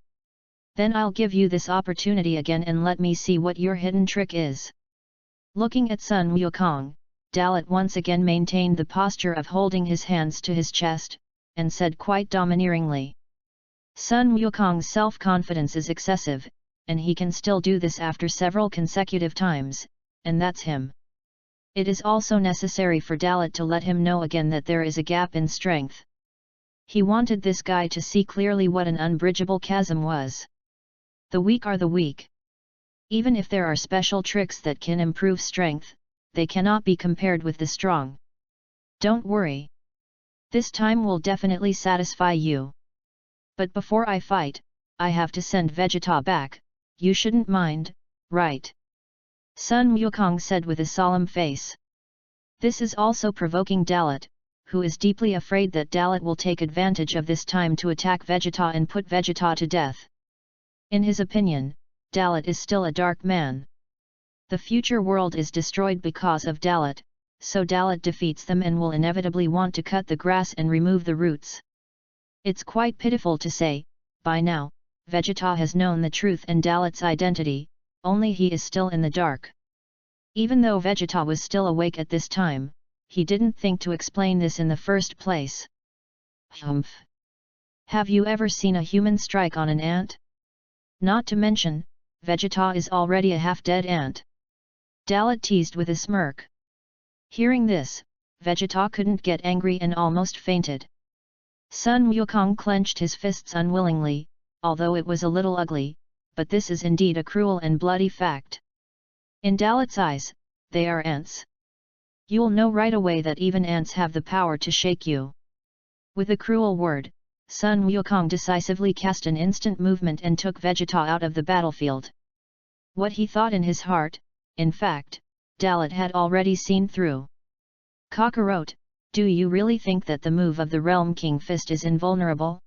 Then I'll give you this opportunity again and let me see what your hidden trick is. Looking at Sun Wukong, Dalit once again maintained the posture of holding his hands to his chest, and said quite domineeringly. Sun Wukong's self-confidence is excessive, and he can still do this after several consecutive times, and that's him. It is also necessary for Dalit to let him know again that there is a gap in strength. He wanted this guy to see clearly what an unbridgeable chasm was. The weak are the weak. Even if there are special tricks that can improve strength, they cannot be compared with the strong. Don't worry. This time will definitely satisfy you. But before I fight, I have to send Vegeta back, you shouldn't mind, right? Sun Wukong said with a solemn face. This is also provoking Dalit, who is deeply afraid that Dalit will take advantage of this time to attack Vegeta and put Vegeta to death. In his opinion, Dalit is still a dark man. The future world is destroyed because of Dalit, so Dalit defeats them and will inevitably want to cut the grass and remove the roots. It's quite pitiful to say, by now, Vegeta has known the truth and Dalit's identity, only he is still in the dark. Even though Vegeta was still awake at this time, he didn't think to explain this in the first place. Humph! Have you ever seen a human strike on an ant? Not to mention, Vegeta is already a half-dead ant. Dalit teased with a smirk. Hearing this, Vegeta couldn't get angry and almost fainted. Sun Wukong clenched his fists unwillingly, although it was a little ugly, but this is indeed a cruel and bloody fact. In Dalit's eyes, they are ants. You'll know right away that even ants have the power to shake you. With a cruel word, Sun Wukong decisively cast an instant movement and took Vegeta out of the battlefield. What he thought in his heart, in fact, Dalit had already seen through. Kakarot, do you really think that the move of the Realm King Fist is invulnerable?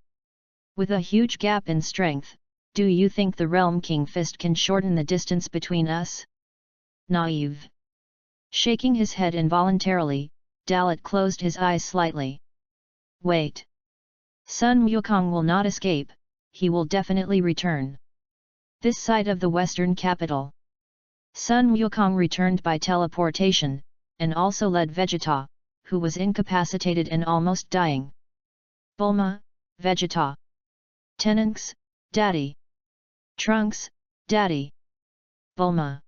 With a huge gap in strength, do you think the Realm King Fist can shorten the distance between us? Naive. Shaking his head involuntarily, Dalit closed his eyes slightly. Wait. Sun Wukong will not escape, he will definitely return. This side of the western capital. Sun Wukong returned by teleportation, and also led Vegeta, who was incapacitated and almost dying. Bulma, Vegeta. Trunks, Daddy. Trunks, Daddy. Bulma.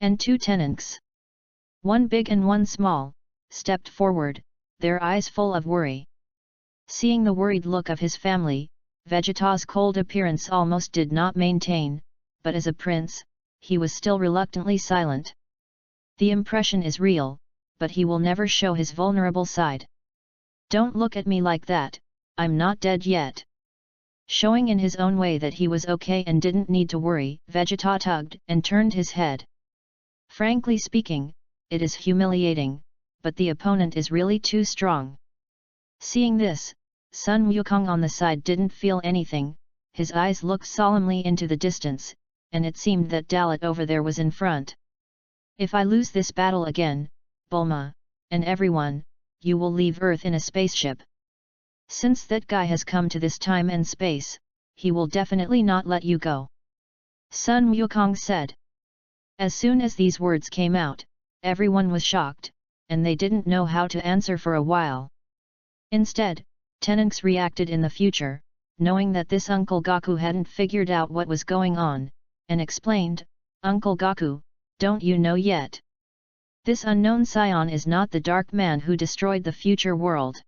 And two Trunks. One big and one small, stepped forward, their eyes full of worry. Seeing the worried look of his family, Vegeta's cold appearance almost did not maintain, but as a prince, he was still reluctantly silent. The impression is real, but he will never show his vulnerable side. Don't look at me like that, I'm not dead yet. Showing in his own way that he was okay and didn't need to worry, Vegeta tugged and turned his head. Frankly speaking, it is humiliating, but the opponent is really too strong. Seeing this, Sun Wukong on the side didn't feel anything, his eyes looked solemnly into the distance, and it seemed that Dalit over there was in front. If I lose this battle again, Bulma, and everyone, you will leave Earth in a spaceship. Since that guy has come to this time and space, he will definitely not let you go. Sun Wukong said. As soon as these words came out, everyone was shocked, and they didn't know how to answer for a while. Instead, Trunks reacted in the future, knowing that this Uncle Goku hadn't figured out what was going on, and explained, Uncle Goku, don't you know yet? This unknown scion is not the dark man who destroyed the future world.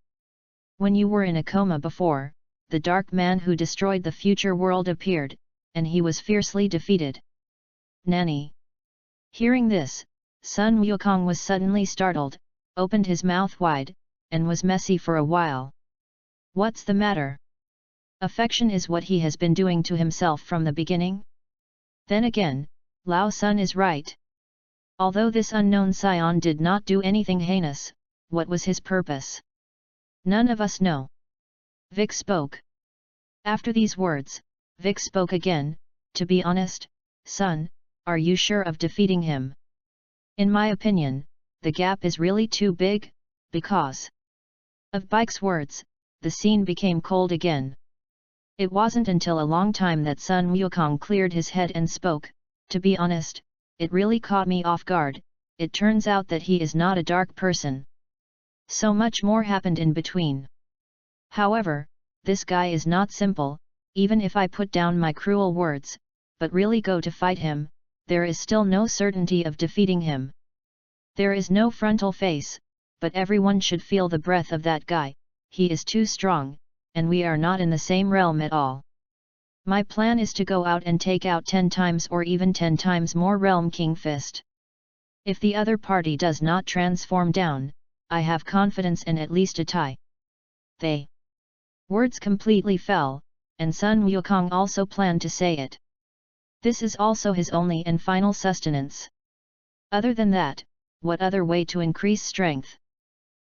When you were in a coma before, the dark man who destroyed the future world appeared, and he was fiercely defeated. Nanny. Hearing this, Sun Wukong was suddenly startled, opened his mouth wide, and was messy for a while. What's the matter? Affection is what he has been doing to himself from the beginning? Then again, Lao Sun is right. Although this unknown scion did not do anything heinous, what was his purpose? None of us know. Vic spoke. After these words, Vic spoke again. To be honest, son, are you sure of defeating him? In my opinion, the gap is really too big, because of Bike's words, the scene became cold again. It wasn't until a long time that Sun Wukong cleared his head and spoke. To be honest, it really caught me off guard. It turns out that he is not a dark person. So much more happened in between. However, this guy is not simple, even if I put down my cruel words, but really go to fight him, there is still no certainty of defeating him. There is no frontal face, but everyone should feel the breath of that guy. He is too strong, and we are not in the same realm at all. My plan is to go out and take out 10 times or even 10 times more Realm King Fist. If the other party does not transform down, I have confidence in at least a tie. They words completely fell, and Sun Wukong also planned to say it. This is also his only and final sustenance. Other than that, what other way to increase strength?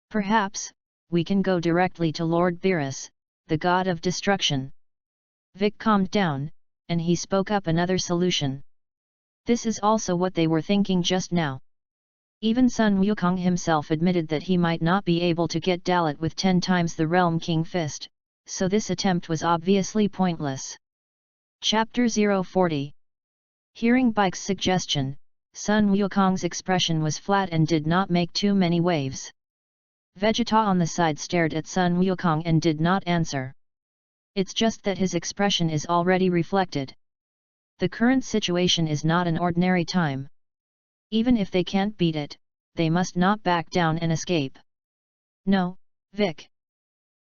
Perhaps, we can go directly to Lord Beerus, the god of destruction. Vic calmed down, and he spoke up another solution. This is also what they were thinking just now. Even Sun Wukong himself admitted that he might not be able to get Dalit with 10 times the Realm King Fist, so this attempt was obviously pointless. Chapter 040. Hearing Bike's suggestion, Sun Wukong's expression was flat and did not make too many waves. Vegeta on the side stared at Sun Wukong and did not answer. It's just that his expression is already reflected. The current situation is not an ordinary time. Even if they can't beat it, they must not back down and escape. No, Vic.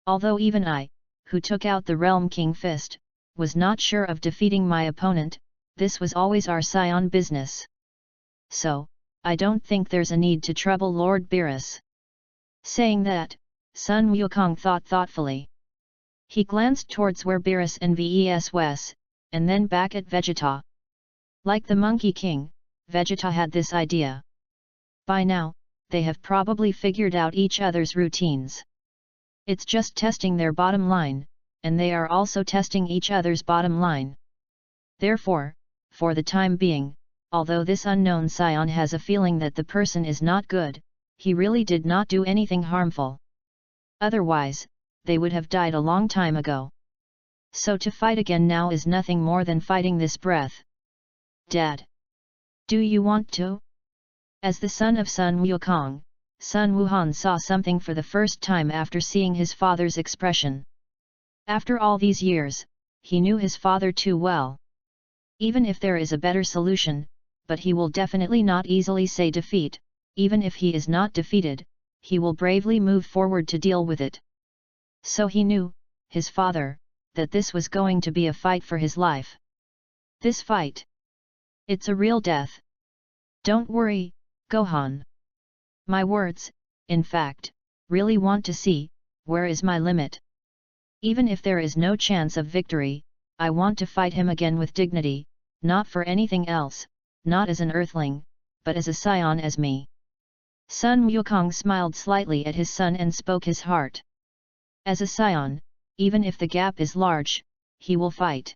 Although even I, who took out the Realm King Fist, was not sure of defeating my opponent, this was always our scion business. So, I don't think there's a need to trouble Lord Beerus. Saying that, Sun Wukong thought thoughtfully. He glanced towards where Beerus and Ves was, and then back at Vegeta. Like the Monkey King, Vegeta had this idea. By now, they have probably figured out each other's routines. It's just testing their bottom line, and they are also testing each other's bottom line. Therefore, for the time being, although this unknown scion has a feeling that the person is not good, he really did not do anything harmful. Otherwise, they would have died a long time ago. So to fight again now is nothing more than fighting this breath. Dad. Do you want to? As the son of Sun Wukong, Sun Wuhan saw something for the first time after seeing his father's expression. After all these years, he knew his father too well. Even if there is a better solution, but he will definitely not easily say defeat. Even if he is not defeated, he will bravely move forward to deal with it. So he knew, his father, that this was going to be a fight for his life. This fight. It's a real death. Don't worry, Gohan. My words, in fact, really want to see, where is my limit? Even if there is no chance of victory, I want to fight him again with dignity, not for anything else, not as an earthling, but as a scion as me. Sun Wukong smiled slightly at his son and spoke his heart. As a scion, even if the gap is large, he will fight.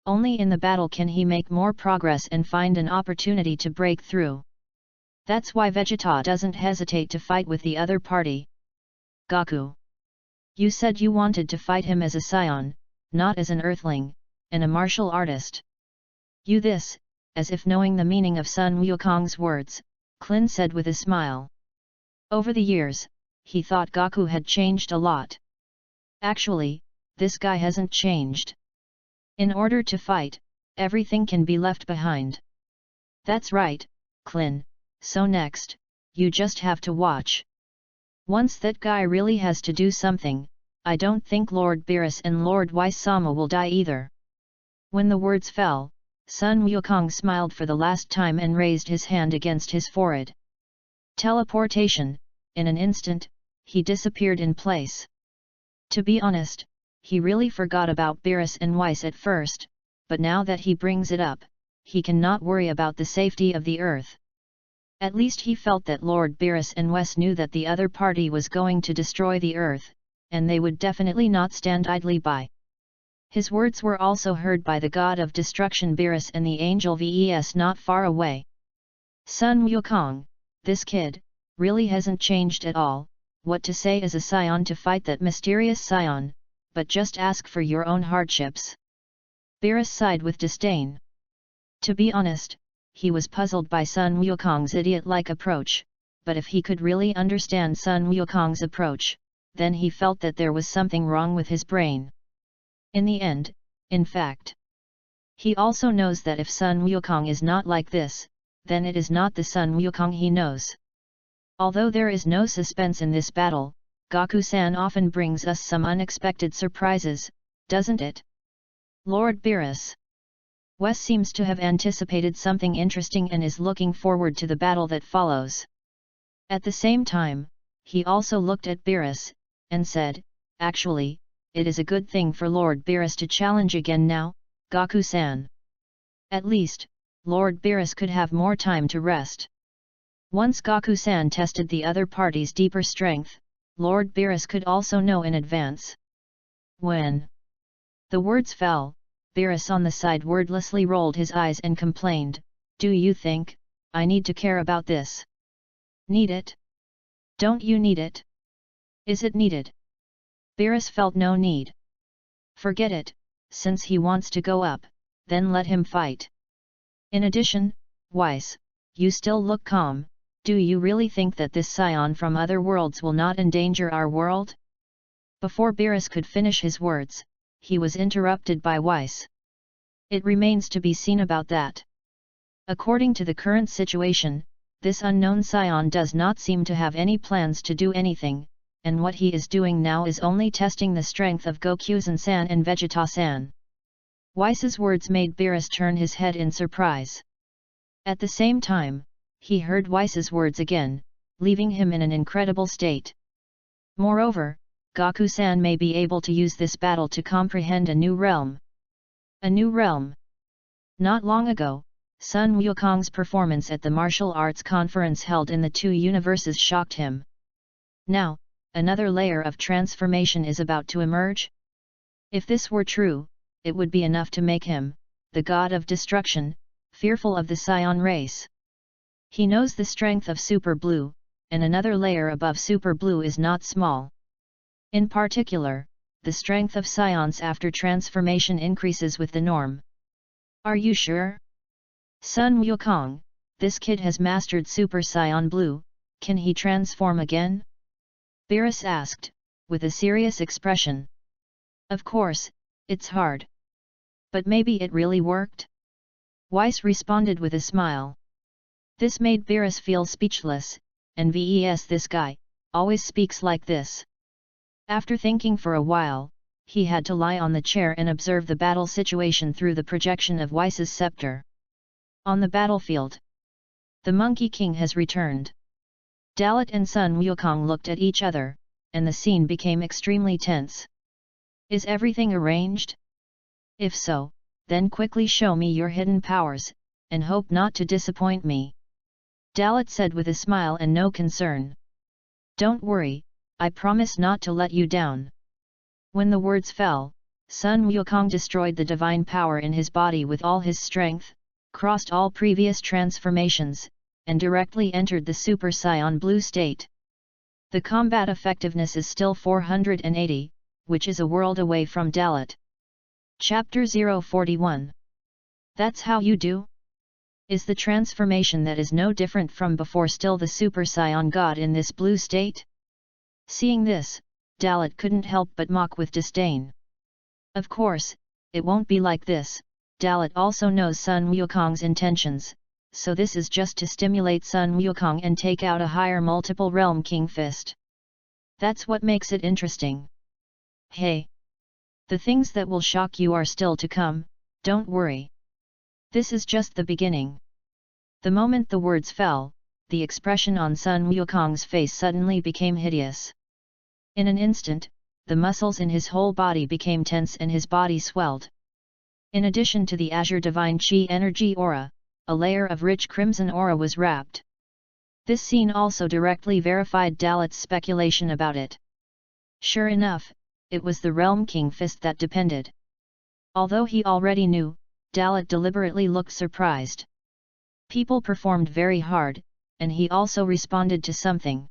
Only in the battle can he make more progress and find an opportunity to break through. That's why Vegeta doesn't hesitate to fight with the other party. Goku. You said you wanted to fight him as a scion, not as an earthling, and a martial artist. You this, as if knowing the meaning of Sun Wukong's words, Klin said with a smile. Over the years, he thought Goku had changed a lot. Actually, this guy hasn't changed. In order to fight, everything can be left behind. That's right, Klin, so next, you just have to watch. Once that guy really has to do something, I don't think Lord Beerus and Lord Wise-sama will die either." When the words fell, Sun Wukong smiled for the last time and raised his hand against his forehead. Teleportation, in an instant, he disappeared in place. To be honest, he really forgot about Beerus and Weiss at first, but now that he brings it up, he cannot worry about the safety of the Earth. At least he felt that Lord Beerus and Weiss knew that the other party was going to destroy the Earth, and they would definitely not stand idly by. His words were also heard by the god of destruction Beerus and the angel Ves not far away. "Sun Wukong, this kid, really hasn't changed at all. What to say as a scion to fight that mysterious scion, but just ask for your own hardships." Beerus sighed with disdain. To be honest, he was puzzled by Sun Wukong's idiot-like approach, but if he could really understand Sun Wukong's approach, then he felt that there was something wrong with his brain. In the end, in fact. He also knows that if Sun Wukong is not like this, then it is not the Sun Wukong he knows. Although there is no suspense in this battle, Gaku-san often brings us some unexpected surprises, doesn't it? Lord Beerus. Wes seems to have anticipated something interesting and is looking forward to the battle that follows. At the same time, he also looked at Beerus, and said, "Actually, it is a good thing for Lord Beerus to challenge again now, Gaku-san. At least, Lord Beerus could have more time to rest." Once Gaku-san tested the other party's deeper strength, Lord Beerus could also know in advance. When the words fell, Beerus on the side wordlessly rolled his eyes and complained, "Do you think I need to care about this?" "Need it? Don't you need it? Is it needed?" Beerus felt no need. "Forget it, since he wants to go up, then let him fight. In addition, Weiss, you still look calm. Do you really think that this scion from other worlds will not endanger our world?" Before Beerus could finish his words, he was interrupted by Weiss. "It remains to be seen about that. According to the current situation, this unknown scion does not seem to have any plans to do anything, and what he is doing now is only testing the strength of Gokusen-san and Vegeta-san." Weiss's words made Beerus turn his head in surprise. At the same time, he heard Weiss's words again, leaving him in an incredible state. Moreover, Gaku-san may be able to use this battle to comprehend a new realm. A new realm. Not long ago, Sun Wukong's performance at the martial arts conference held in the two universes shocked him. Now, another layer of transformation is about to emerge? If this were true, it would be enough to make him, the god of destruction, fearful of the Scion race. He knows the strength of Super Blue, and another layer above Super Blue is not small. In particular, the strength of Scions after transformation increases with the norm. "Are you sure? Sun Wukong, this kid has mastered Super Scion Blue, can he transform again?" Beerus asked, with a serious expression. "Of course, it's hard. But maybe it really worked?" Weiss responded with a smile. This made Beerus feel speechless, and this guy, always speaks like this. After thinking for a while, he had to lie on the chair and observe the battle situation through the projection of Weiss's scepter. On the battlefield, the Monkey King has returned. Dalit and Sun Wukong looked at each other, and the scene became extremely tense. "Is everything arranged? If so, then quickly show me your hidden powers, and hope not to disappoint me," Dalit said with a smile and no concern. "Don't worry, I promise not to let you down." When the words fell, Sun Wukong destroyed the divine power in his body with all his strength, crossed all previous transformations, and directly entered the Super Saiyan Blue state. The combat effectiveness is still 480, which is a world away from Dalit. Chapter 041. That's how you do? Is the transformation that is no different from before still the Super Saiyan God in this blue state? Seeing this, Dalit couldn't help but mock with disdain. Of course, it won't be like this. Dalit also knows Sun Wukong's intentions, so this is just to stimulate Sun Wukong and take out a higher multiple realm king fist. That's what makes it interesting. Hey! The things that will shock you are still to come, don't worry. This is just the beginning. The moment the words fell, the expression on Sun Wukong's face suddenly became hideous. In an instant, the muscles in his whole body became tense and his body swelled. In addition to the azure divine chi energy aura, a layer of rich crimson aura was wrapped. This scene also directly verified Dalit's speculation about it. Sure enough, it was the Realm King fist that depended. Although he already knew, Dalit deliberately looked surprised. People performed very hard, and he also responded to something.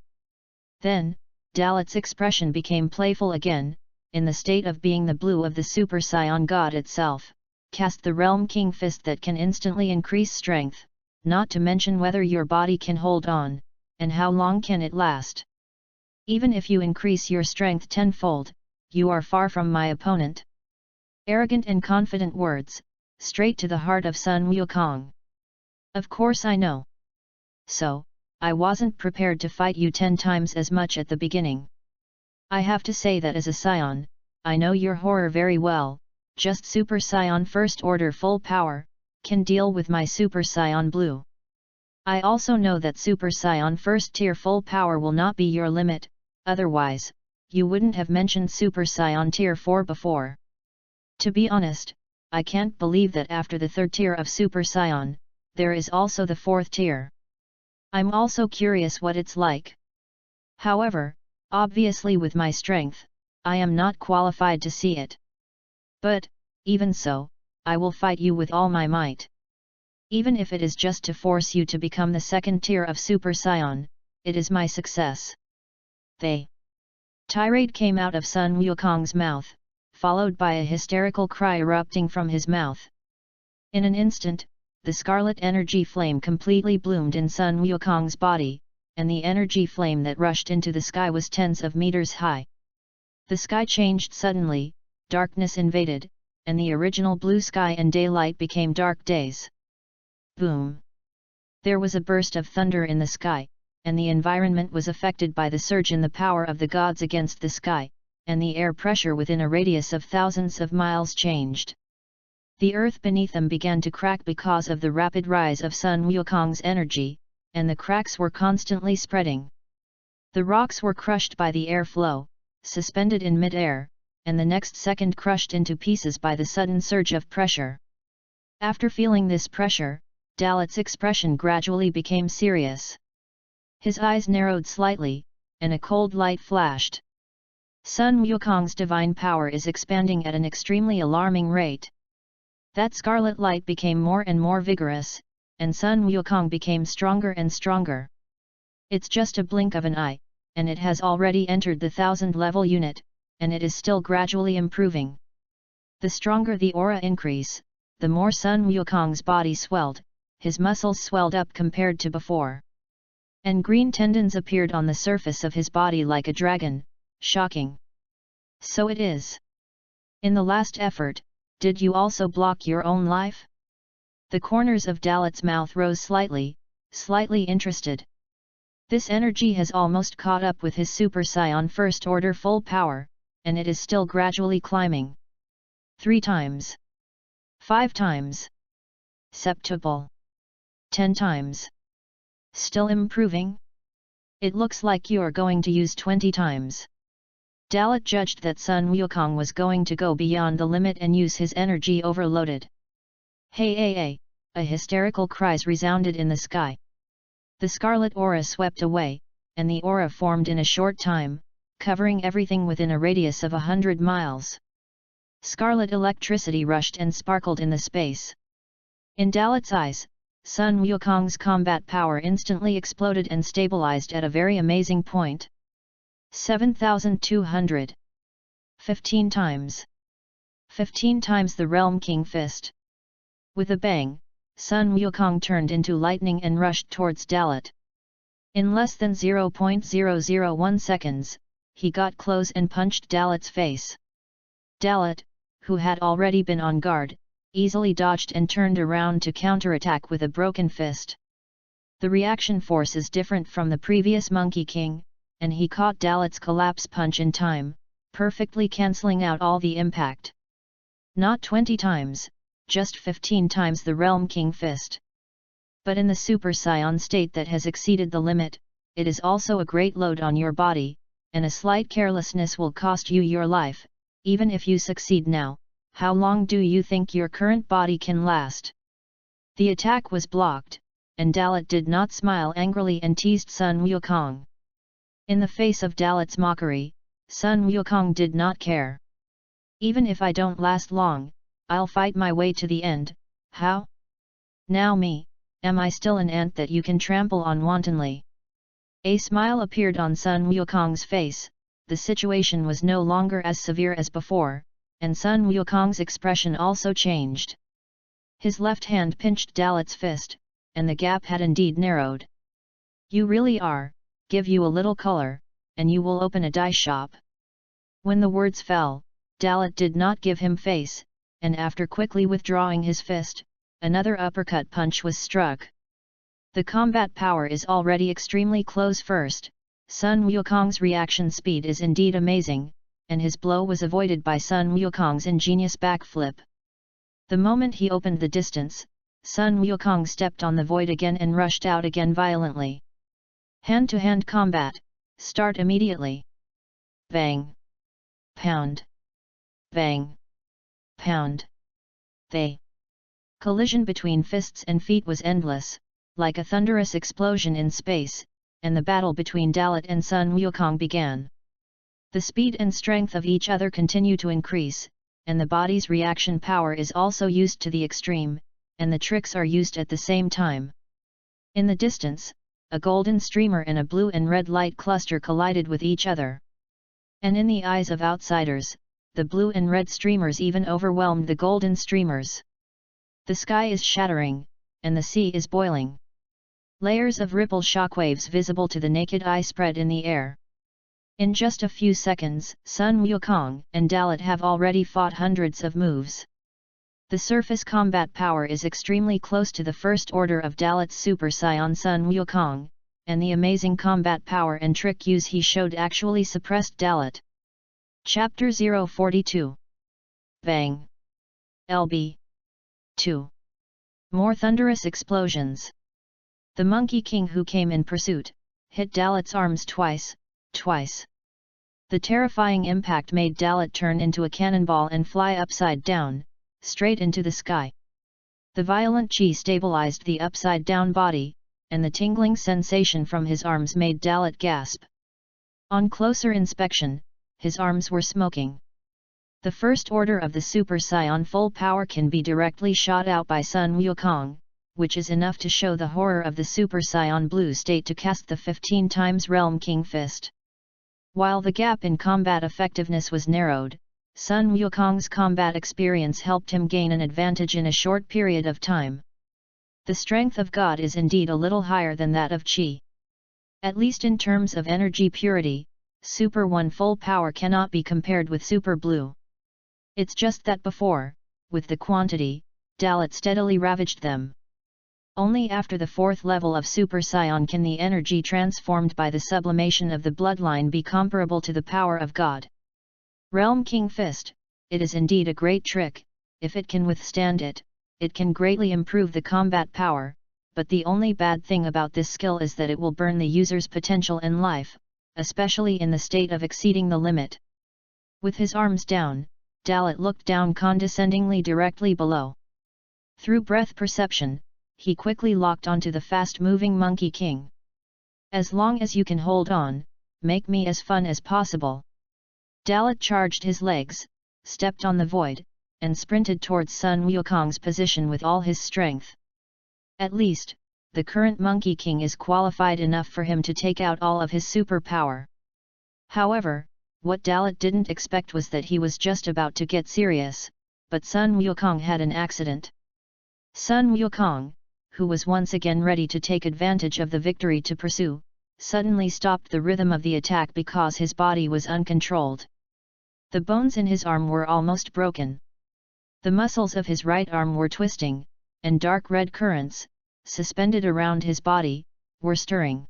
Then, Dalit's expression became playful again, in the state of being the blue of the Super Saiyan God itself. Cast the Realm King fist that can instantly increase strength, not to mention whether your body can hold on, and how long can it last. Even if you increase your strength tenfold, you are far from my opponent. Arrogant and confident words, straight to the heart of Sun Wukong. Of course I know. So, I wasn't prepared to fight you 10 times as much at the beginning. I have to say that as a Scion, I know your horror very well. Just Super Saiyan First Order full power, can deal with my Super Saiyan Blue. I also know that Super Saiyan First Tier full power will not be your limit, otherwise, you wouldn't have mentioned Super Saiyan Tier 4 before. To be honest, I can't believe that after the 3rd tier of Super Saiyan, there is also the 4th tier. I'm also curious what it's like. However, obviously with my strength, I am not qualified to see it. But, even so, I will fight you with all my might. Even if it is just to force you to become the 2nd tier of Super Saiyan, it is my success. The tirade came out of Sun Wukong's mouth, followed by a hysterical cry erupting from his mouth. In an instant, the scarlet energy flame completely bloomed in Sun Wukong's body, and the energy flame that rushed into the sky was tens of meters high. The sky changed suddenly, darkness invaded, and the original blue sky and daylight became dark days. Boom! There was a burst of thunder in the sky, and the environment was affected by the surge in the power of the gods against the sky, and the air pressure within a radius of thousands of miles changed. The earth beneath them began to crack because of the rapid rise of Sun Wukong's energy, and the cracks were constantly spreading. The rocks were crushed by the airflow, suspended in mid-air, and the next second crushed into pieces by the sudden surge of pressure. After feeling this pressure, Dalit's expression gradually became serious. His eyes narrowed slightly, and a cold light flashed. Sun Wukong's divine power is expanding at an extremely alarming rate. That scarlet light became more and more vigorous, and Sun Wukong became stronger and stronger. It's just a blink of an eye, and it has already entered the 1000-level unit, and it is still gradually improving. The stronger the aura increase, the more Sun Wukong's body swelled, his muscles swelled up compared to before. And green tendons appeared on the surface of his body like a dragon, shocking. So it is. In the last effort, did you also block your own life? The corners of Dalit's mouth rose slightly, slightly interested. This energy has almost caught up with his Super Saiyan First Order full power, and it is still gradually climbing. 3 times. 5 times. Septuple. 10 times. Still improving? It looks like you're going to use 20 times. Dalit judged that Sun Wukong was going to go beyond the limit and use his energy overloaded. Hey hey hey! A hysterical cries resounded in the sky. The scarlet aura swept away, and the aura formed in a short time, covering everything within a radius of 100 miles. Scarlet electricity rushed and sparkled in the space. In Dalit's eyes, Sun Wukong's combat power instantly exploded and stabilized at a very amazing point. 7,200. 15 times. 15 times the Realm King fist. With a bang, Sun Wukong turned into lightning and rushed towards Dalit. In less than 0.001 seconds, he got close and punched Dalit's face. Dalit, who had already been on guard, easily dodged and turned around to counterattack with a broken fist. The reaction force is different from the previous Monkey King, and he caught Dalit's collapse punch in time, perfectly cancelling out all the impact. Not 20 times, just 15 times the Realm King fist. But in the Super Saiyan state that has exceeded the limit, it is also a great load on your body, and a slight carelessness will cost you your life. Even if you succeed now, how long do you think your current body can last? The attack was blocked, and Dalit did not smile angrily and teased Sun Wukong. In the face of Dalit's mockery, Sun Wukong did not care. Even if I don't last long, I'll fight my way to the end. How? Now me, am I still an ant that you can trample on wantonly? A smile appeared on Sun Wukong's face. The situation was no longer as severe as before, and Sun Wukong's expression also changed. His left hand pinched Dalit's fist, and the gap had indeed narrowed. You really are, give you a little color, and you will open a dye shop. When the words fell, Dalit did not give him face, and after quickly withdrawing his fist, another uppercut punch was struck. The combat power is already extremely close. First, Sun Wukong's reaction speed is indeed amazing, and his blow was avoided by Sun Wukong's ingenious backflip. The moment he opened the distance, Sun Wukong stepped on the void again and rushed out again violently. Hand-to-hand combat, start immediately. Bang! Pound! Bang! Pound! The collision between fists and feet was endless, like a thunderous explosion in space, and the battle between Dalit and Sun Wukong began. The speed and strength of each other continue to increase, and the body's reaction power is also used to the extreme, and the tricks are used at the same time. In the distance, a golden streamer and a blue and red light cluster collided with each other. And in the eyes of outsiders, the blue and red streamers even overwhelmed the golden streamers. The sky is shattering, and the sea is boiling. Layers of ripple shockwaves visible to the naked eye spread in the air. In just a few seconds, Sun Wukong and Dalit have already fought hundreds of moves. The surface combat power is extremely close to the first order of Dalit's Super Saiyan Sun Wukong, and the amazing combat power and trick use he showed actually suppressed Dalit. Chapter 042. Bang! LB 2. More thunderous explosions. The Monkey King who came in pursuit, hit Dalit's arms twice. The terrifying impact made Dalit turn into a cannonball and fly upside down, straight into the sky. The violent chi stabilized the upside-down body, and the tingling sensation from his arms made Dalit gasp. On closer inspection, his arms were smoking. The first order of the Super Saiyan full power can be directly shot out by Sun Wukong, which is enough to show the horror of the Super Saiyan blue state to cast the 15 times Realm King fist. While the gap in combat effectiveness was narrowed, Sun Wukong's combat experience helped him gain an advantage in a short period of time. The strength of God is indeed a little higher than that of Qi. At least in terms of energy purity, Super 1 full power cannot be compared with Super Blue. It's just that before, with the quantity, Dalit steadily ravaged them. Only after the fourth level of Super Saiyan can the energy transformed by the sublimation of the bloodline be comparable to the power of God. Realm King Fist, it is indeed a great trick. If it can withstand it, it can greatly improve the combat power, but the only bad thing about this skill is that it will burn the user's potential in life, especially in the state of exceeding the limit. With his arms down, Dalit looked down condescendingly directly below. Through breath perception, he quickly locked onto the fast-moving Monkey King. As long as you can hold on, make me as fun as possible. Dalit charged his legs, stepped on the void, and sprinted towards Sun Wukong's position with all his strength. At least, the current Monkey King is qualified enough for him to take out all of his super power. However, what Dalit didn't expect was that he was just about to get serious, but Sun Wukong had an accident. Sun Wukong, who was once again ready to take advantage of the victory to pursue, suddenly stopped the rhythm of the attack because his body was uncontrolled. The bones in his arm were almost broken. The muscles of his right arm were twisting, and dark red currents, suspended around his body, were stirring.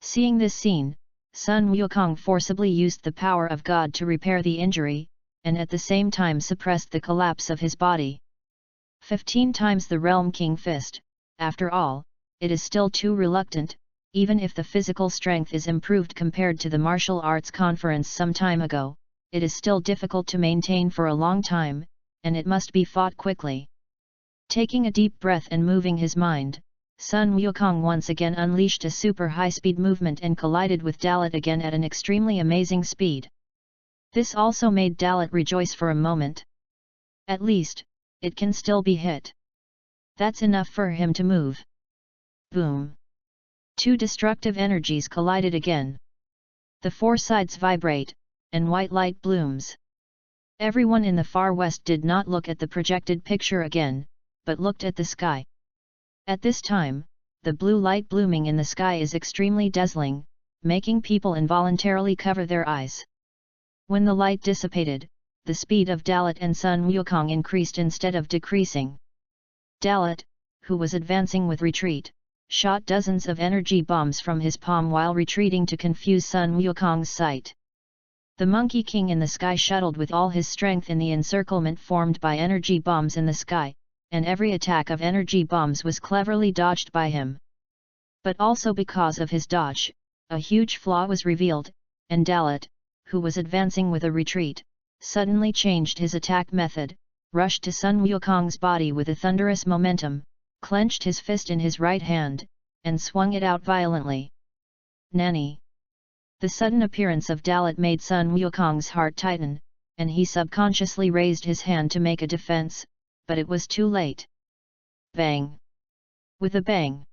Seeing this scene, Sun Wukong forcibly used the power of God to repair the injury, and at the same time suppressed the collapse of his body. 15 times the Realm King Fist. After all, it is still too reluctant, even if the physical strength is improved compared to the martial arts conference some time ago, it is still difficult to maintain for a long time, and it must be fought quickly. Taking a deep breath and moving his mind, Sun Wukong once again unleashed a super high-speed movement and collided with Dalit again at an extremely amazing speed. This also made Dalit rejoice for a moment. At least, it can still be hit. That's enough for him to move. Boom! 2 destructive energies collided again. The 4 sides vibrate, and white light blooms. Everyone in the far west did not look at the projected picture again, but looked at the sky. At this time, the blue light blooming in the sky is extremely dazzling, making people involuntarily cover their eyes. When the light dissipated, the speed of Dalit and Sun Wukong increased instead of decreasing. Dalit, who was advancing with retreat, shot dozens of energy bombs from his palm while retreating to confuse Sun Wukong's sight. The Monkey King in the sky shuttled with all his strength in the encirclement formed by energy bombs in the sky, and every attack of energy bombs was cleverly dodged by him. But also because of his dodge, a huge flaw was revealed, and Dalit, who was advancing with a retreat, suddenly changed his attack method, rushed to Sun Wukong's body with a thunderous momentum, clenched his fist in his right hand, and swung it out violently. Nanny! The sudden appearance of Dalit made Sun Wukong's heart tighten, and he subconsciously raised his hand to make a defense, but it was too late. Bang! With a bang,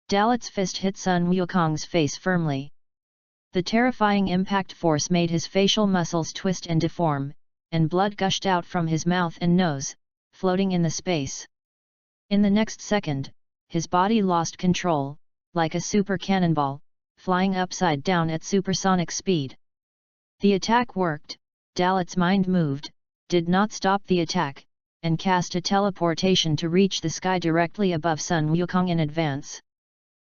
Dalit's fist hit Sun Wukong's face firmly. The terrifying impact force made his facial muscles twist and deform, and blood gushed out from his mouth and nose, floating in the space. In the next second, his body lost control, like a super cannonball, flying upside down at supersonic speed. The attack worked, Dalit's mind moved, did not stop the attack, and cast a teleportation to reach the sky directly above Sun Wukong in advance.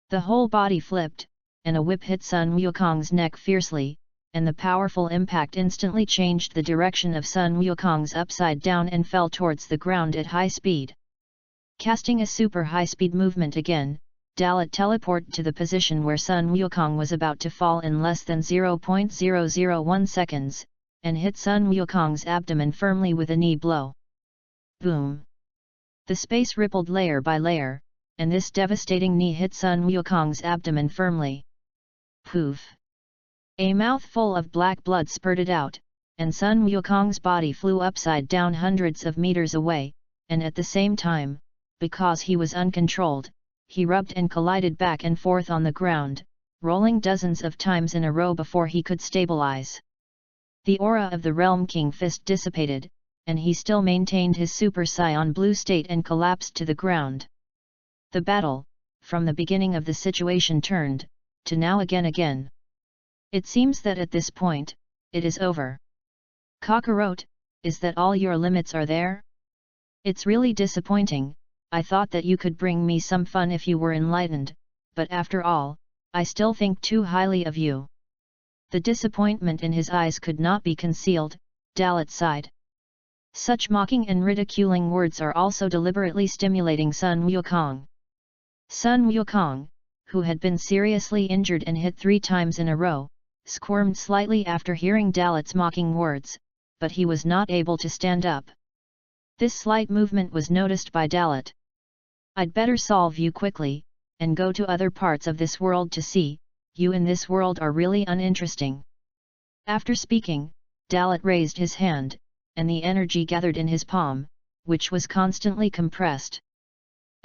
The whole body flipped, and a whip hit Sun Wukong's neck fiercely, and the powerful impact instantly changed the direction of Sun Wukong's upside down and fell towards the ground at high speed. Casting a super high-speed movement again, Dalit teleported to the position where Sun Wukong was about to fall in less than 0.001 seconds, and hit Sun Wukong's abdomen firmly with a knee blow. Boom! The space rippled layer by layer, and this devastating knee hit Sun Wukong's abdomen firmly. Poof! A mouthful of black blood spurted out, and Sun Wukong's body flew upside down hundreds of meters away, and at the same time, because he was uncontrolled, he rubbed and collided back and forth on the ground, rolling dozens of times in a row before he could stabilize. The aura of the Realm King Fist dissipated, and he still maintained his Super Saiyan Blue state and collapsed to the ground. The battle, from the beginning of the situation turned, to now again. It seems that at this point, it is over. Kakarot, is that all your limits are there? It's really disappointing. I thought that you could bring me some fun if you were enlightened, but after all, I still think too highly of you. The disappointment in his eyes could not be concealed, Dalit sighed. Such mocking and ridiculing words are also deliberately stimulating Sun Wukong. Sun Wukong, who had been seriously injured and hit 3 times in a row, squirmed slightly after hearing Dalit's mocking words, but he was not able to stand up. This slight movement was noticed by Dalit. I'd better solve you quickly, and go to other parts of this world to see, you in this world are really uninteresting. After speaking, Dalit raised his hand, and the energy gathered in his palm, which was constantly compressed.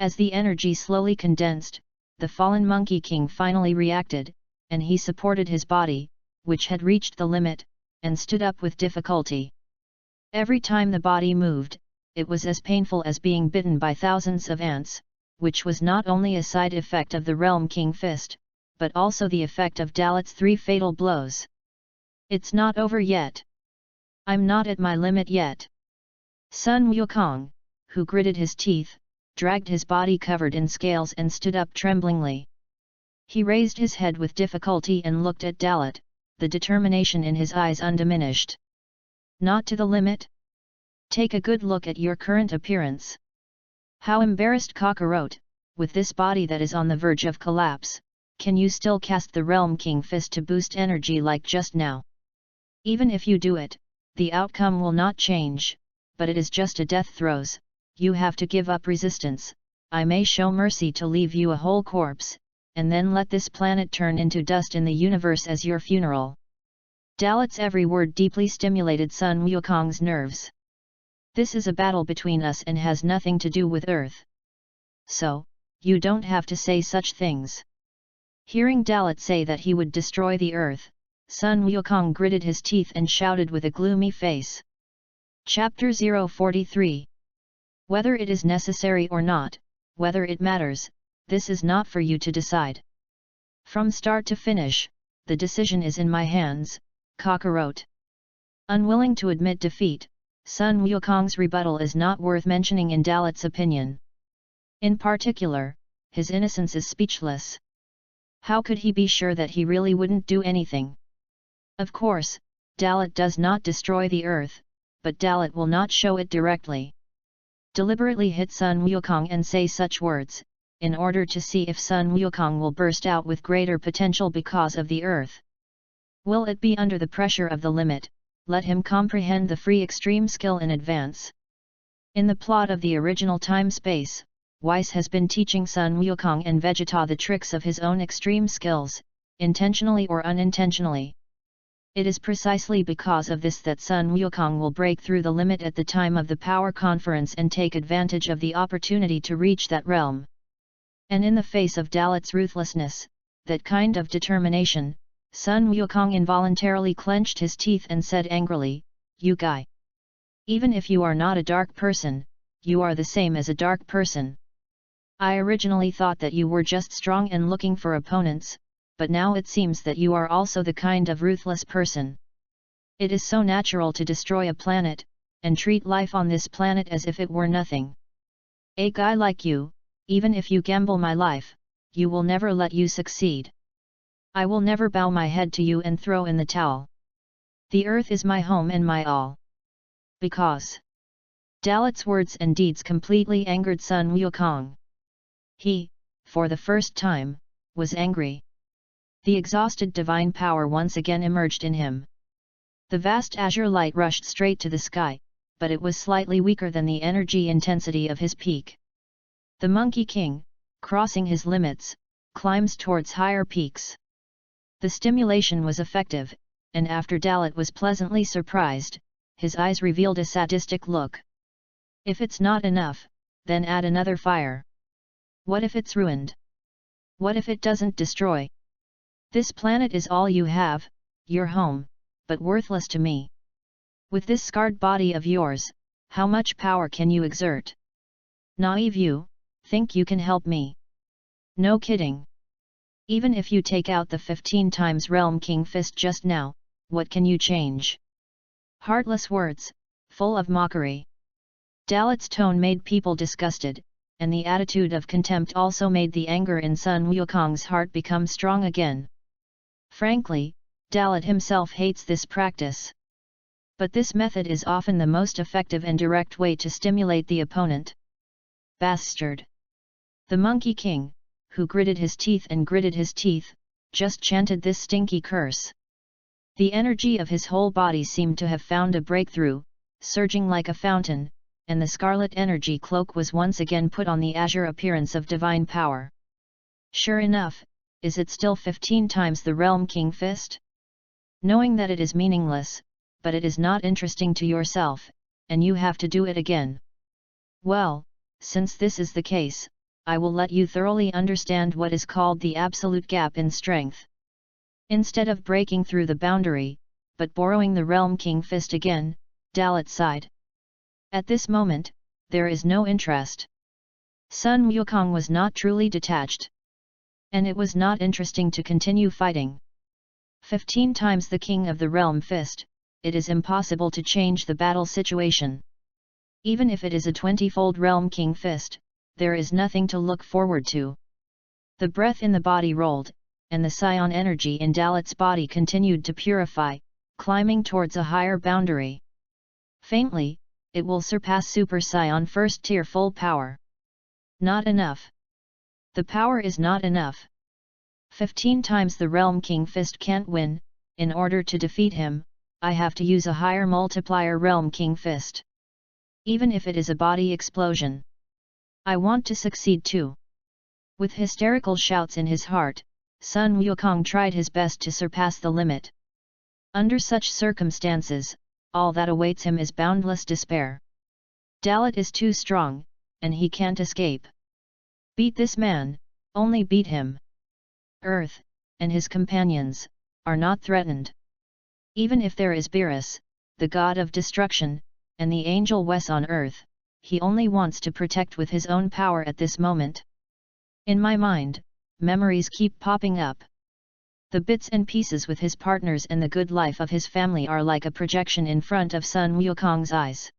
As the energy slowly condensed, the fallen Monkey King finally reacted, and he supported his body, which had reached the limit, and stood up with difficulty. Every time the body moved, it was as painful as being bitten by thousands of ants, which was not only a side effect of the Realm King Fist, but also the effect of Dalit's 3 fatal blows. It's not over yet. I'm not at my limit yet. Sun Wukong, who gritted his teeth, dragged his body covered in scales and stood up tremblingly. He raised his head with difficulty and looked at Dalit, the determination in his eyes undiminished. Not to the limit? Take a good look at your current appearance. How embarrassed Kakarot, with this body that is on the verge of collapse, can you still cast the Realm King Fist to boost energy like just now? Even if you do it, the outcome will not change, but it is just a death throes. You have to give up resistance. I may show mercy to leave you a whole corpse, and then let this planet turn into dust in the universe as your funeral. Dalit's every word deeply stimulated Sun Wukong's nerves. This is a battle between us and has nothing to do with Earth. So, you don't have to say such things. Hearing Dalit say that he would destroy the Earth, Sun Wukong gritted his teeth and shouted with a gloomy face. Chapter 043. Whether it is necessary or not, whether it matters, this is not for you to decide. From start to finish, the decision is in my hands, Kakarot. Unwilling to admit defeat, Sun Wukong's rebuttal is not worth mentioning in Dalit's opinion. In particular, his innocence is speechless. How could he be sure that he really wouldn't do anything? Of course, Dalit does not destroy the Earth, but Dalit will not show it directly. Deliberately hit Sun Wukong and say such words, in order to see if Sun Wukong will burst out with greater potential because of the Earth. Will it be under the pressure of the limit? Let him comprehend the free extreme skill in advance. In the plot of the original time-space, Weiss has been teaching Sun Wukong and Vegeta the tricks of his own extreme skills, intentionally or unintentionally. It is precisely because of this that Sun Wukong will break through the limit at the time of the power conference and take advantage of the opportunity to reach that realm. And in the face of Dalit's ruthlessness, that kind of determination, Sun Wukong involuntarily clenched his teeth and said angrily, "You guy! Even if you are not a dark person, you are the same as a dark person. I originally thought that you were just strong and looking for opponents, but now it seems that you are also the kind of ruthless person. It is so natural to destroy a planet, and treat life on this planet as if it were nothing. A guy like you, even if you gamble my life, you will never let you succeed. I will never bow my head to you and throw in the towel. The Earth is my home and my all." Because Dalit's words and deeds completely angered Sun Wukong. He, for the first time, was angry. The exhausted divine power once again emerged in him. The vast azure light rushed straight to the sky, but it was slightly weaker than the energy intensity of his peak. The Monkey King, crossing his limits, climbs towards higher peaks. The stimulation was effective, and after Dalit was pleasantly surprised, his eyes revealed a sadistic look. If it's not enough, then add another fire. What if it's ruined? What if it doesn't destroy? This planet is all you have, your home, but worthless to me. With this scarred body of yours, how much power can you exert? Naive you, think you can help me? No kidding. Even if you take out the 15 times Realm King Fist just now, what can you change? Heartless words, full of mockery. Dalit's tone made people disgusted, and the attitude of contempt also made the anger in Sun Wukong's heart become strong again. Frankly, Dalit himself hates this practice. But this method is often the most effective and direct way to stimulate the opponent. Bastard! The Monkey King, who gritted his teeth, just chanted this stinky curse. The energy of his whole body seemed to have found a breakthrough, surging like a fountain, and the scarlet energy cloak was once again put on the azure appearance of divine power. Sure enough, is it still 15 times the Realm King Fist? Knowing that it is meaningless, but it is not interesting to yourself, and you have to do it again. Well, since this is the case, I will let you thoroughly understand what is called the absolute gap in strength. Instead of breaking through the boundary, but borrowing the Realm King Fist again, Dalit sighed. At this moment, there is no interest. Sun Wukong was not truly detached. And it was not interesting to continue fighting. 15 times the King of the Realm Fist, it is impossible to change the battle situation. Even if it is a 20-fold Realm King Fist, there is nothing to look forward to. The breath in the body rolled, and the psion energy in Dalit's body continued to purify, climbing towards a higher boundary. Faintly, it will surpass Super Psion first tier full power. Not enough. The power is not enough. 15 times the Realm King Fist can't win. In order to defeat him, I have to use a higher multiplier Realm King Fist. Even if it is a body explosion. I want to succeed too. With hysterical shouts in his heart, Sun Wukong tried his best to surpass the limit. Under such circumstances, all that awaits him is boundless despair. Dalit is too strong, and he can't escape. Beat this man, only beat him. Earth, and his companions, are not threatened. Even if there is Beerus, the god of destruction, and the angel Wes on earth, he only wants to protect with his own power at this moment. In my mind, memories keep popping up. The bits and pieces with his partners and the good life of his family are like a projection in front of Sun Wukong's eyes.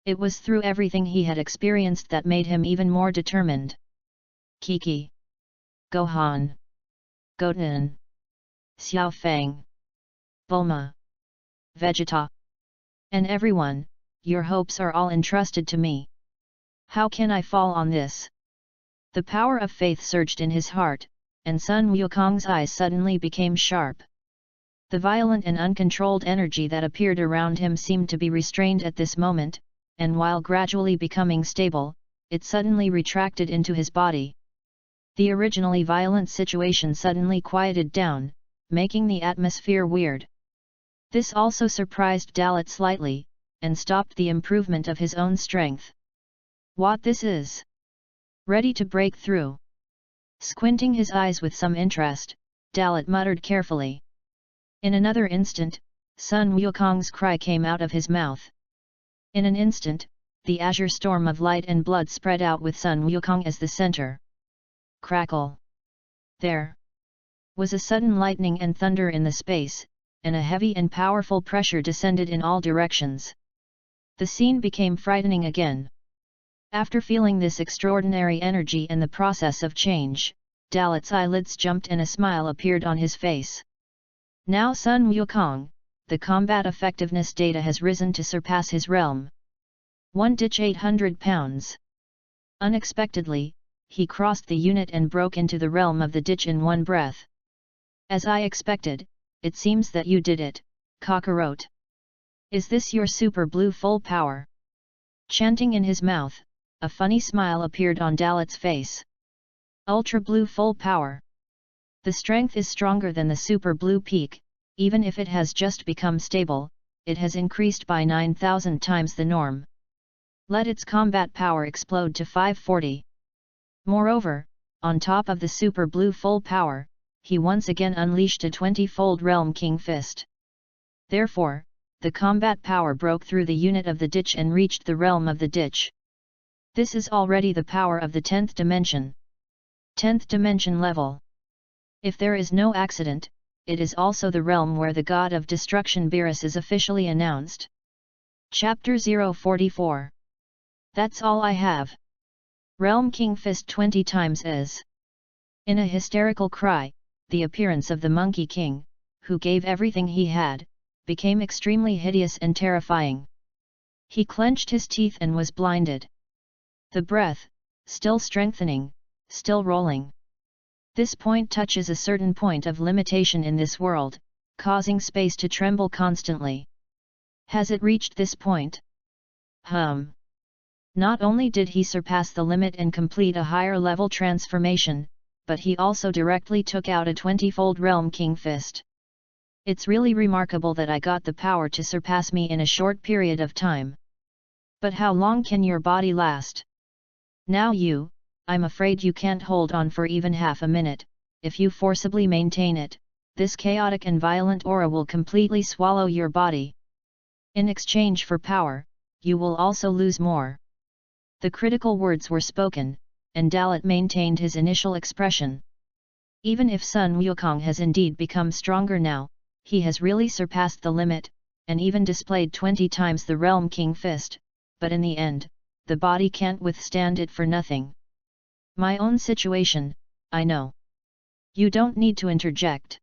It was through everything he had experienced that made him even more determined. Kiki, Gohan, Goten, Xiaofang, Bulma, Vegeta, and everyone, your hopes are all entrusted to me. How can I fall on this? The power of faith surged in his heart, and Sun Wukong's eyes suddenly became sharp. The violent and uncontrolled energy that appeared around him seemed to be restrained at this moment, and while gradually becoming stable, it suddenly retracted into his body. The originally violent situation suddenly quieted down, making the atmosphere weird. This also surprised Dalit slightly, and stopped the improvement of his own strength. What this is? Ready to break through? Squinting his eyes with some interest, Dalit muttered carefully. In another instant, Sun Wukong's cry came out of his mouth. In an instant, the azure storm of light and blood spread out with Sun Wukong as the center. Crackle! There was a sudden lightning and thunder in the space, and a heavy and powerful pressure descended in all directions. The scene became frightening again. After feeling this extraordinary energy and the process of change, Dalit's eyelids jumped and a smile appeared on his face. Now Sun Wukong, the combat effectiveness data has risen to surpass his realm. 800 pounds. Unexpectedly, he crossed the unit and broke into the realm of the ditch in one breath. As I expected, it seems that you did it, Kakarot. Is this your super blue full power? Chanting in his mouth, a funny smile appeared on Dalit's face. Ultra blue full power. The strength is stronger than the super blue peak, even if it has just become stable, it has increased by 9,000 times the norm. Let its combat power explode to 540. Moreover, on top of the super blue full power, he once again unleashed a 20-fold Realm King Fist. Therefore, the combat power broke through the unit of the ditch and reached the realm of the ditch. This is already the power of the 10th dimension. 10th dimension level. If there is no accident, it is also the realm where the god of destruction Beerus is officially announced. Chapter 044. That's all I have. Realm King Fist 20 times as. In a hysterical cry, the appearance of the Monkey King, who gave everything he had, became extremely hideous and terrifying. He clenched his teeth and was blinded. The breath, still strengthening, still rolling. This point touches a certain point of limitation in this world, causing space to tremble constantly. Has it reached this point? Not only did he surpass the limit and complete a higher level transformation, but he also directly took out a 20-fold Realm King Fist. It's really remarkable that I got the power to surpass me in a short period of time. But how long can your body last? Now I'm afraid you can't hold on for even half a minute. If you forcibly maintain it, this chaotic and violent aura will completely swallow your body. In exchange for power, you will also lose more. The critical words were spoken, and Dalit maintained his initial expression. Even if Sun Wukong has indeed become stronger now, he has really surpassed the limit, and even displayed 20 times the Realm King Fist, but in the end, the body can't withstand it for nothing. My own situation, I know. You don't need to interject.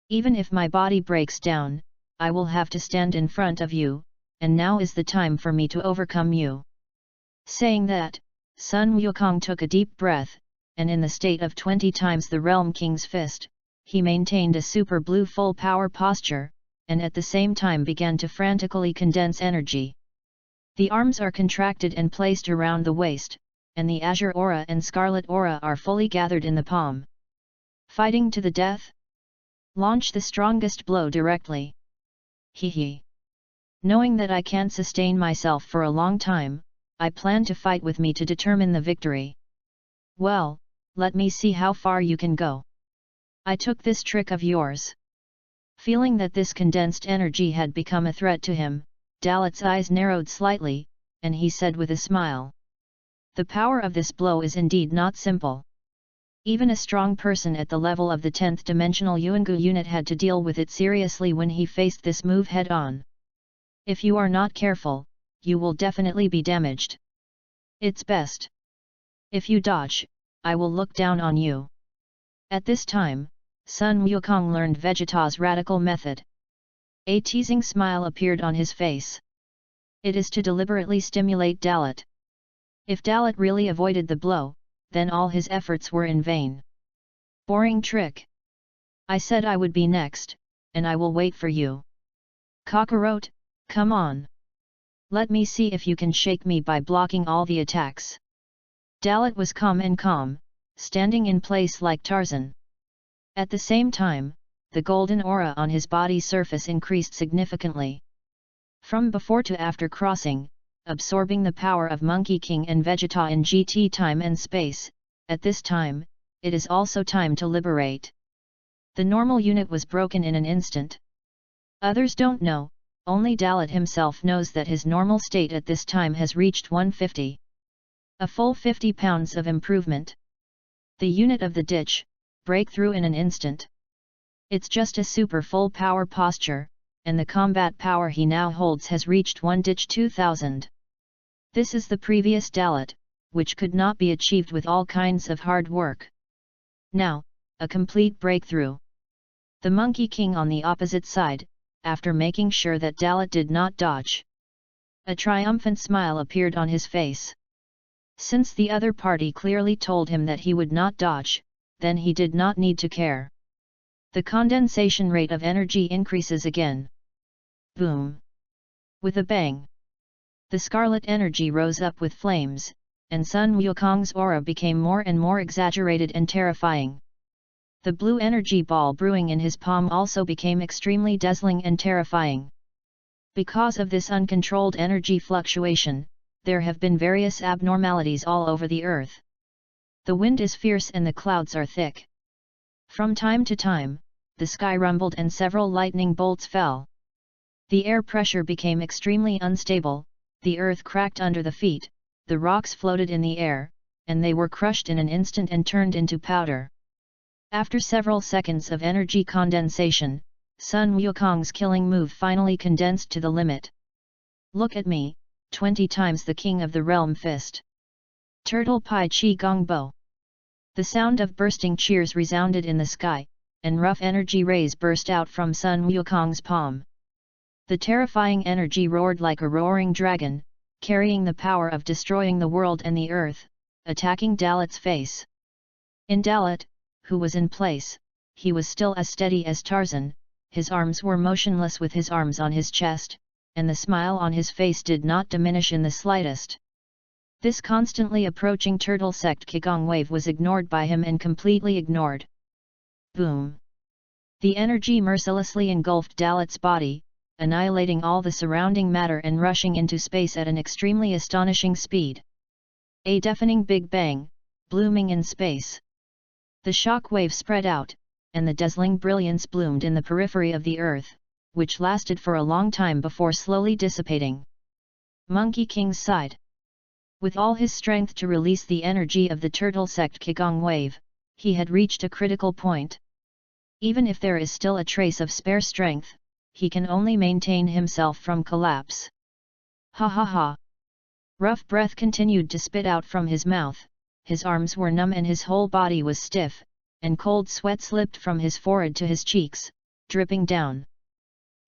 Even if my body breaks down, I will have to stand in front of you, and now is the time for me to overcome you." Saying that, Sun Wukong took a deep breath, and in the state of 20 times the Realm King's fist, he maintained a super blue full power posture, and at the same time began to frantically condense energy. The arms are contracted and placed around the waist, and the azure aura and scarlet aura are fully gathered in the palm. Fighting to the death? Launch the strongest blow directly. Hee. Knowing that I can't sustain myself for a long time, I plan to fight with me to determine the victory. Well, let me see how far you can go. I took this trick of yours. Feeling that this condensed energy had become a threat to him, Dalit's eyes narrowed slightly, and he said with a smile. The power of this blow is indeed not simple. Even a strong person at the level of the 10th dimensional Yuangu unit had to deal with it seriously when he faced this move head-on. If you are not careful, you will definitely be damaged. It's best. If you dodge, I will look down on you. At this time, Sun Wukong learned Vegeta's radical method. A teasing smile appeared on his face. It is to deliberately stimulate Dalit. If Dalit really avoided the blow, then all his efforts were in vain. Boring trick. I said I would be next, and I will wait for you. Cockroach, come on. Let me see if you can shake me by blocking all the attacks. Dalit was calm, standing in place like Tarzan. At the same time, the golden aura on his body surface increased significantly. From before to after crossing, absorbing the power of Monkey King and Vegeta in GT time and space, at this time, it is also time to liberate. The normal unit was broken in an instant. Others don't know, only Dalit himself knows that his normal state at this time has reached 150. A full 50 pounds of improvement. The unit of the ditch, breakthrough in an instant. It's just a super full power posture, and the combat power he now holds has reached 1 ditch 2000. This is the previous Dalit, which could not be achieved with all kinds of hard work. Now, a complete breakthrough. The Monkey King on the opposite side, after making sure that Dalit did not dodge. A triumphant smile appeared on his face. Since the other party clearly told him that he would not dodge, then he did not need to care. The condensation rate of energy increases again. Boom! With a bang. The scarlet energy rose up with flames, and Sun Wukong's aura became more and more exaggerated and terrifying. The blue energy ball brewing in his palm also became extremely dazzling and terrifying. Because of this uncontrolled energy fluctuation, there have been various abnormalities all over the earth. The wind is fierce and the clouds are thick. From time to time, the sky rumbled and several lightning bolts fell. The air pressure became extremely unstable, the earth cracked under the feet, the rocks floated in the air, and they were crushed in an instant and turned into powder. After several seconds of energy condensation, Sun Wukong's killing move finally condensed to the limit. Look at me, 20 times the king of the realm fist. Turtle Pai Chi Gong Bo. The sound of bursting cheers resounded in the sky, and rough energy rays burst out from Sun Wukong's palm. The terrifying energy roared like a roaring dragon, carrying the power of destroying the world and the earth, attacking Dalit's face. In Dalit, who was in place, he was still as steady as Tarzan, his arms were motionless with his arms on his chest, and the smile on his face did not diminish in the slightest. This constantly approaching turtle sect Qigong wave was ignored by him and completely ignored. Boom! The energy mercilessly engulfed Dalit's body, annihilating all the surrounding matter and rushing into space at an extremely astonishing speed. A deafening big bang, blooming in space. The shock wave spread out, and the dazzling brilliance bloomed in the periphery of the earth, which lasted for a long time before slowly dissipating. Monkey King's side. With all his strength to release the energy of the turtle sect Qigong wave, he had reached a critical point. Even if there is still a trace of spare strength, he can only maintain himself from collapse. Ha ha ha! Rough breath continued to spit out from his mouth, his arms were numb and his whole body was stiff, and cold sweat slipped from his forehead to his cheeks, dripping down.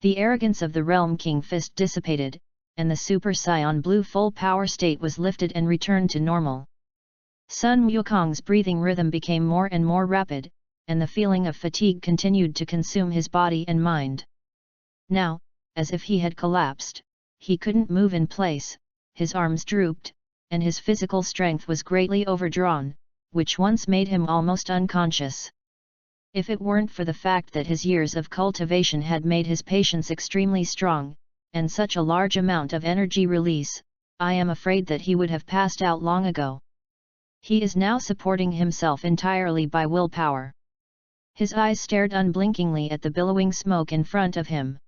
The arrogance of the Realm King Fist dissipated, and the Super Saiyan Blue full power state was lifted and returned to normal. Sun Wukong's breathing rhythm became more and more rapid, and the feeling of fatigue continued to consume his body and mind. Now, as if he had collapsed, he couldn't move in place, his arms drooped, and his physical strength was greatly overdrawn, which once made him almost unconscious. If it weren't for the fact that his years of cultivation had made his patience extremely strong, and such a large amount of energy release, I am afraid that he would have passed out long ago. He is now supporting himself entirely by willpower. His eyes stared unblinkingly at the billowing smoke in front of him.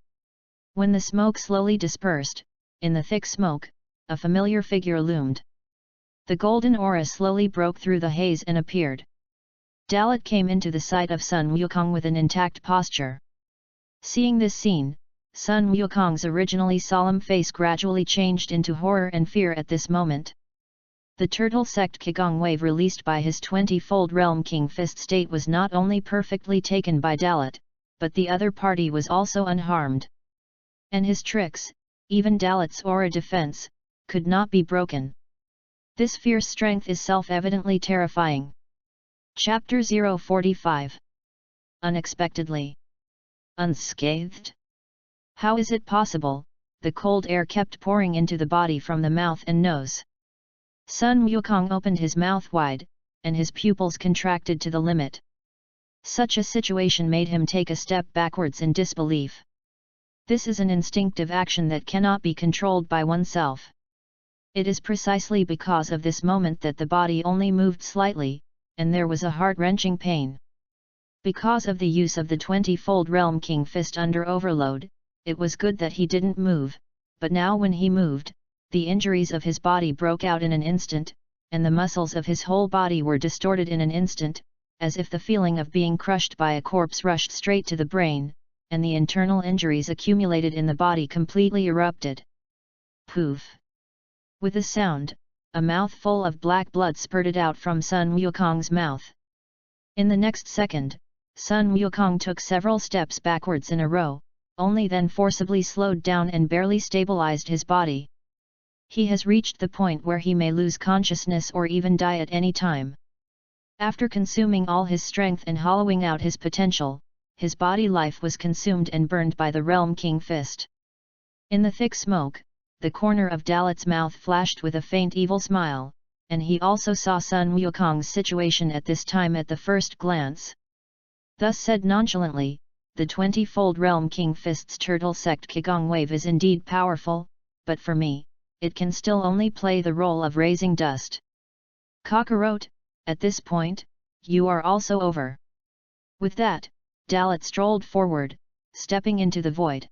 When the smoke slowly dispersed, in the thick smoke, a familiar figure loomed. The golden aura slowly broke through the haze and appeared. Dalit came into the sight of Sun Wukong with an intact posture. Seeing this scene, Sun Wukong's originally solemn face gradually changed into horror and fear at this moment. The turtle sect Qigong wave released by his 20-fold Realm King Fist state was not only perfectly taken by Dalit, but the other party was also unharmed. And his tricks, even Dalit's aura defense, could not be broken. This fierce strength is self-evidently terrifying. Chapter 045. Unexpectedly. Unscathed? How is it possible? The cold air kept pouring into the body from the mouth and nose. Sun Wukong opened his mouth wide, and his pupils contracted to the limit. Such a situation made him take a step backwards in disbelief. This is an instinctive action that cannot be controlled by oneself. It is precisely because of this moment that the body only moved slightly, and there was a heart-wrenching pain. Because of the use of the 20-fold Realm King Fist under overload, it was good that he didn't move, but now when he moved, the injuries of his body broke out in an instant, and the muscles of his whole body were distorted in an instant, as if the feeling of being crushed by a corpse rushed straight to the brain, and the internal injuries accumulated in the body completely erupted. Poof! With a sound, a mouthful of black blood spurted out from Sun Wukong's mouth. In the next second, Sun Wukong took several steps backwards in a row, only then forcibly slowed down and barely stabilized his body. He has reached the point where he may lose consciousness or even die at any time. After consuming all his strength and hollowing out his potential, his body life was consumed and burned by the Realm King Fist. In the thick smoke, the corner of Dalit's mouth flashed with a faint evil smile, and he also saw Sun Wukong's situation at this time at the first glance. Thus said nonchalantly, the 20-fold Realm King Fist's turtle sect Qigong wave is indeed powerful, but for me, it can still only play the role of raising dust. Kakarot, at this point, you are also over. With that, Dalit strolled forward, stepping into the void.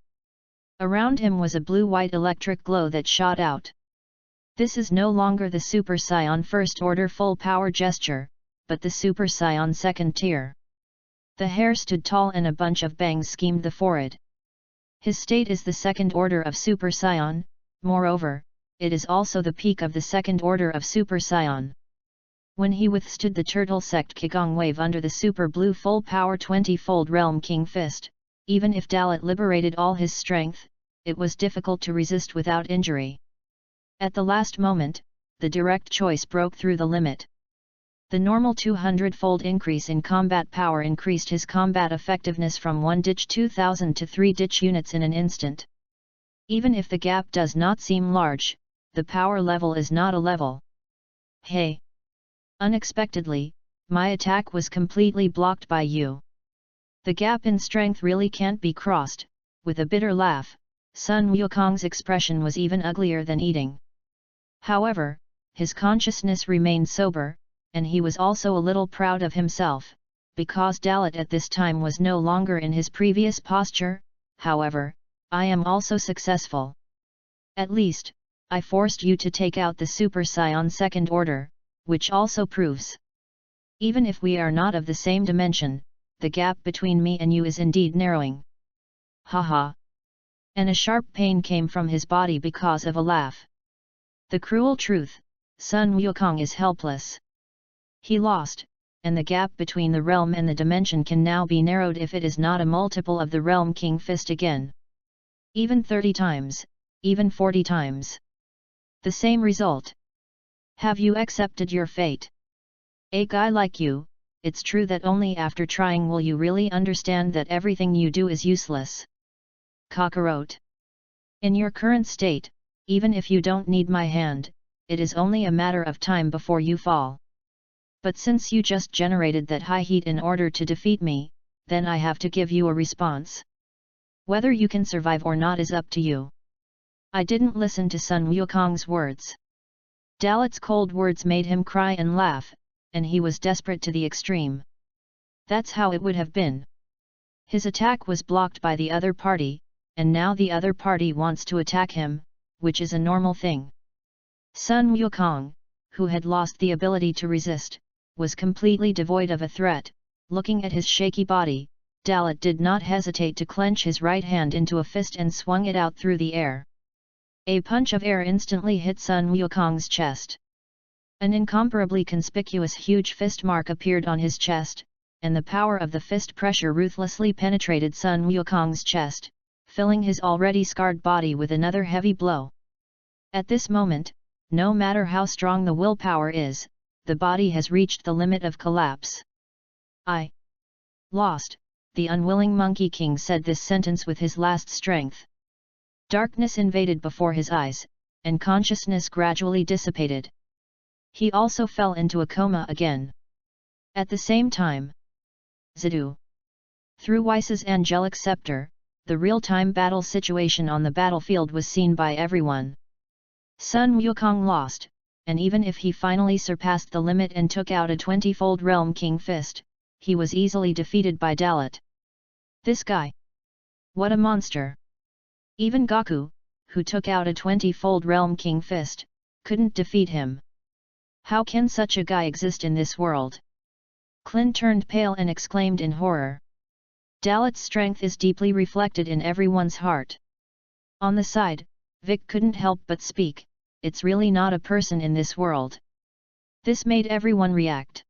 Around him was a blue-white electric glow that shot out. This is no longer the Super Saiyan First Order full power gesture, but the Super Saiyan Second Tier. The hair stood tall and a bunch of bangs schemed the forehead. His state is the Second Order of Super Saiyan, moreover, it is also the peak of the Second Order of Super Saiyan. When he withstood the turtle sect Qigong wave under the Super Blue full power 20-fold Realm King Fist, even if Dalit liberated all his strength, it was difficult to resist without injury. At the last moment, the direct choice broke through the limit. The normal 200-fold increase in combat power increased his combat effectiveness from 1-2000 to 3 units in an instant. Even if the gap does not seem large, the power level is not a level. Hey! Unexpectedly, my attack was completely blocked by you. The gap in strength really can't be crossed. With a bitter laugh, Sun Wukong's expression was even uglier than eating. However, his consciousness remained sober, and he was also a little proud of himself, because Dalit at this time was no longer in his previous posture. However, I am also successful. At least, I forced you to take out the Super Saiyan Second Order, which also proves. Even if we are not of the same dimension, the gap between me and you is indeed narrowing. Haha! And a sharp pain came from his body because of a laugh. The cruel truth, Sun Wukong is helpless. He lost, and the gap between the realm and the dimension can now be narrowed if it is not a multiple of the realm king fist again. Even 30 times, even 40 times. The same result. Have you accepted your fate? A guy like you, it's true that only after trying will you really understand that everything you do is useless. Kakarot. In your current state, even if you don't need my hand, it is only a matter of time before you fall. But since you just generated that high heat in order to defeat me, then I have to give you a response. Whether you can survive or not is up to you. I didn't listen to Sun Wukong's words. Dalat's cold words made him cry and laugh, and he was desperate to the extreme. That's how it would have been. His attack was blocked by the other party, and now the other party wants to attack him, which is a normal thing. Sun Wukong, who had lost the ability to resist, was completely devoid of a threat. Looking at his shaky body, Dalat did not hesitate to clench his right hand into a fist and swung it out through the air. A punch of air instantly hit Sun Wukong's chest. An incomparably conspicuous huge fist mark appeared on his chest, and the power of the fist pressure ruthlessly penetrated Sun Wukong's chest, filling his already scarred body with another heavy blow. At this moment, no matter how strong the willpower is, the body has reached the limit of collapse. I lost. The unwilling Monkey King said this sentence with his last strength. Darkness invaded before his eyes, and consciousness gradually dissipated. He also fell into a coma again. At the same time, Zidu. Through Weiss's angelic scepter, the real-time battle situation on the battlefield was seen by everyone. Sun Wukong lost, and even if he finally surpassed the limit and took out a 20-fold Realm King fist, he was easily defeated by Dalat. This guy! What a monster! Even Gaku, who took out a 20-fold Realm King fist, couldn't defeat him. How can such a guy exist in this world? Klin turned pale and exclaimed in horror. Dalat's strength is deeply reflected in everyone's heart. On the side, Vic couldn't help but speak, it's really not a person in this world. This made everyone react.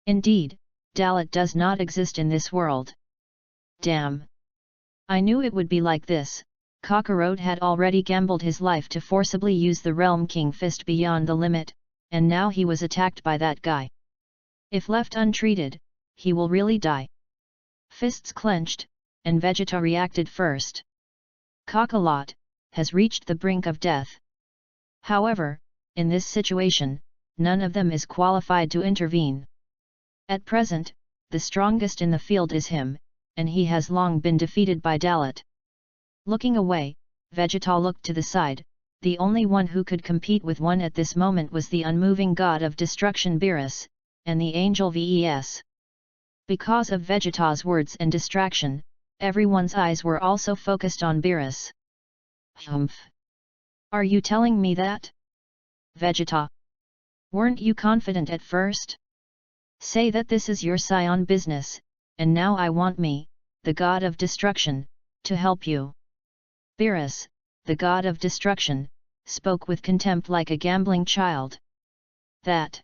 Indeed, Dalat does not exist in this world. Damn! I knew it would be like this. Kakarot had already gambled his life to forcibly use the Realm King fist beyond the limit, and now he was attacked by that guy. If left untreated, he will really die. Fists clenched, and Vegeta reacted first. Kakalot has reached the brink of death. However, in this situation, none of them is qualified to intervene. At present, the strongest in the field is him, and he has long been defeated by Dalat. Looking away, Vegeta looked to the side. The only one who could compete with one at this moment was the unmoving god of destruction Beerus, and the angel Ves. Because of Vegeta's words and distraction, everyone's eyes were also focused on Beerus. Humph! Are you telling me that? Vegeta! Weren't you confident at first? Say that this is your scion business, and now I want me, the god of destruction, to help you. Beerus, the god of destruction, spoke with contempt like a gambling child. That!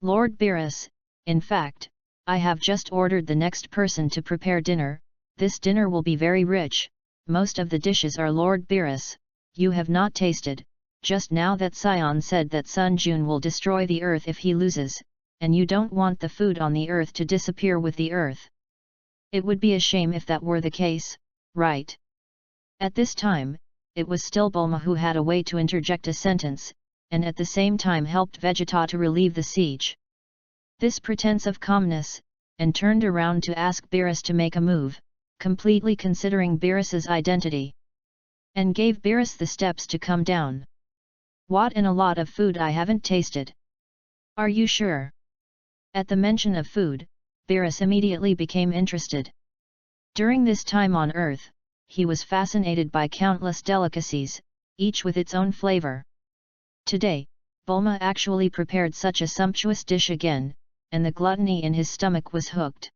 Lord Beerus, in fact, I have just ordered the next person to prepare dinner. This dinner will be very rich. Most of the dishes are Lord Beerus, you have not tasted. Just now that Scion said that Sun Jun will destroy the earth if he loses, and you don't want the food on the earth to disappear with the earth. It would be a shame if that were the case, right? At this time, it was still Bulma who had a way to interject a sentence, and at the same time helped Vegeta to relieve the siege. This pretense of calmness, and turned around to ask Beerus to make a move, completely considering Beerus's identity. And gave Beerus the steps to come down. What and a lot of food I haven't tasted. Are you sure? At the mention of food, Beerus immediately became interested. During this time on Earth, he was fascinated by countless delicacies, each with its own flavor. Today, Bulma actually prepared such a sumptuous dish again, and the gluttony in his stomach was hooked.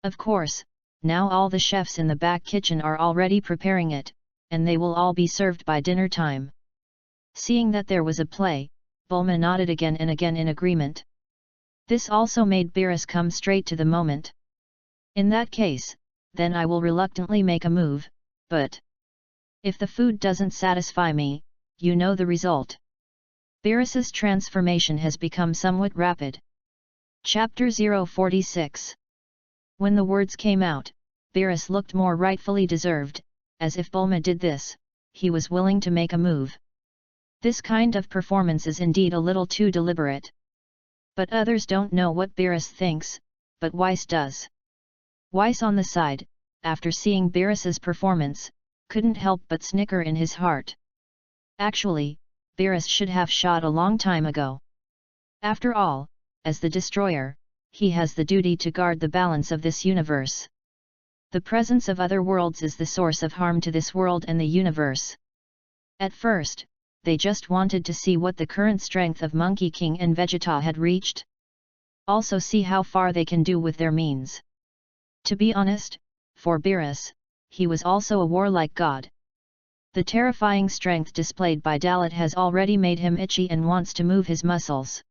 Of course, now all the chefs in the back kitchen are already preparing it, and they will all be served by dinner time. Seeing that there was a play, Bulma nodded again and again in agreement. This also made Beerus come straight to the moment. In that case, then I will reluctantly make a move, but if the food doesn't satisfy me, you know the result. Beerus's transformation has become somewhat rapid. Chapter 046. When the words came out, Beerus looked more rightfully deserved, as if Bulma did this, he was willing to make a move. This kind of performance is indeed a little too deliberate. But others don't know what Beerus thinks, but Weiss does. Weiss on the side, after seeing Beerus's performance, couldn't help but snicker in his heart. Actually, Beerus should have shot a long time ago. After all, as the destroyer, he has the duty to guard the balance of this universe. The presence of other worlds is the source of harm to this world and the universe. At first, they just wanted to see what the current strength of Monkey King and Vegeta had reached. Also see how far they can do with their means. To be honest, for Beerus, he was also a warlike god. The terrifying strength displayed by Dalit has already made him itchy and wants to move his muscles.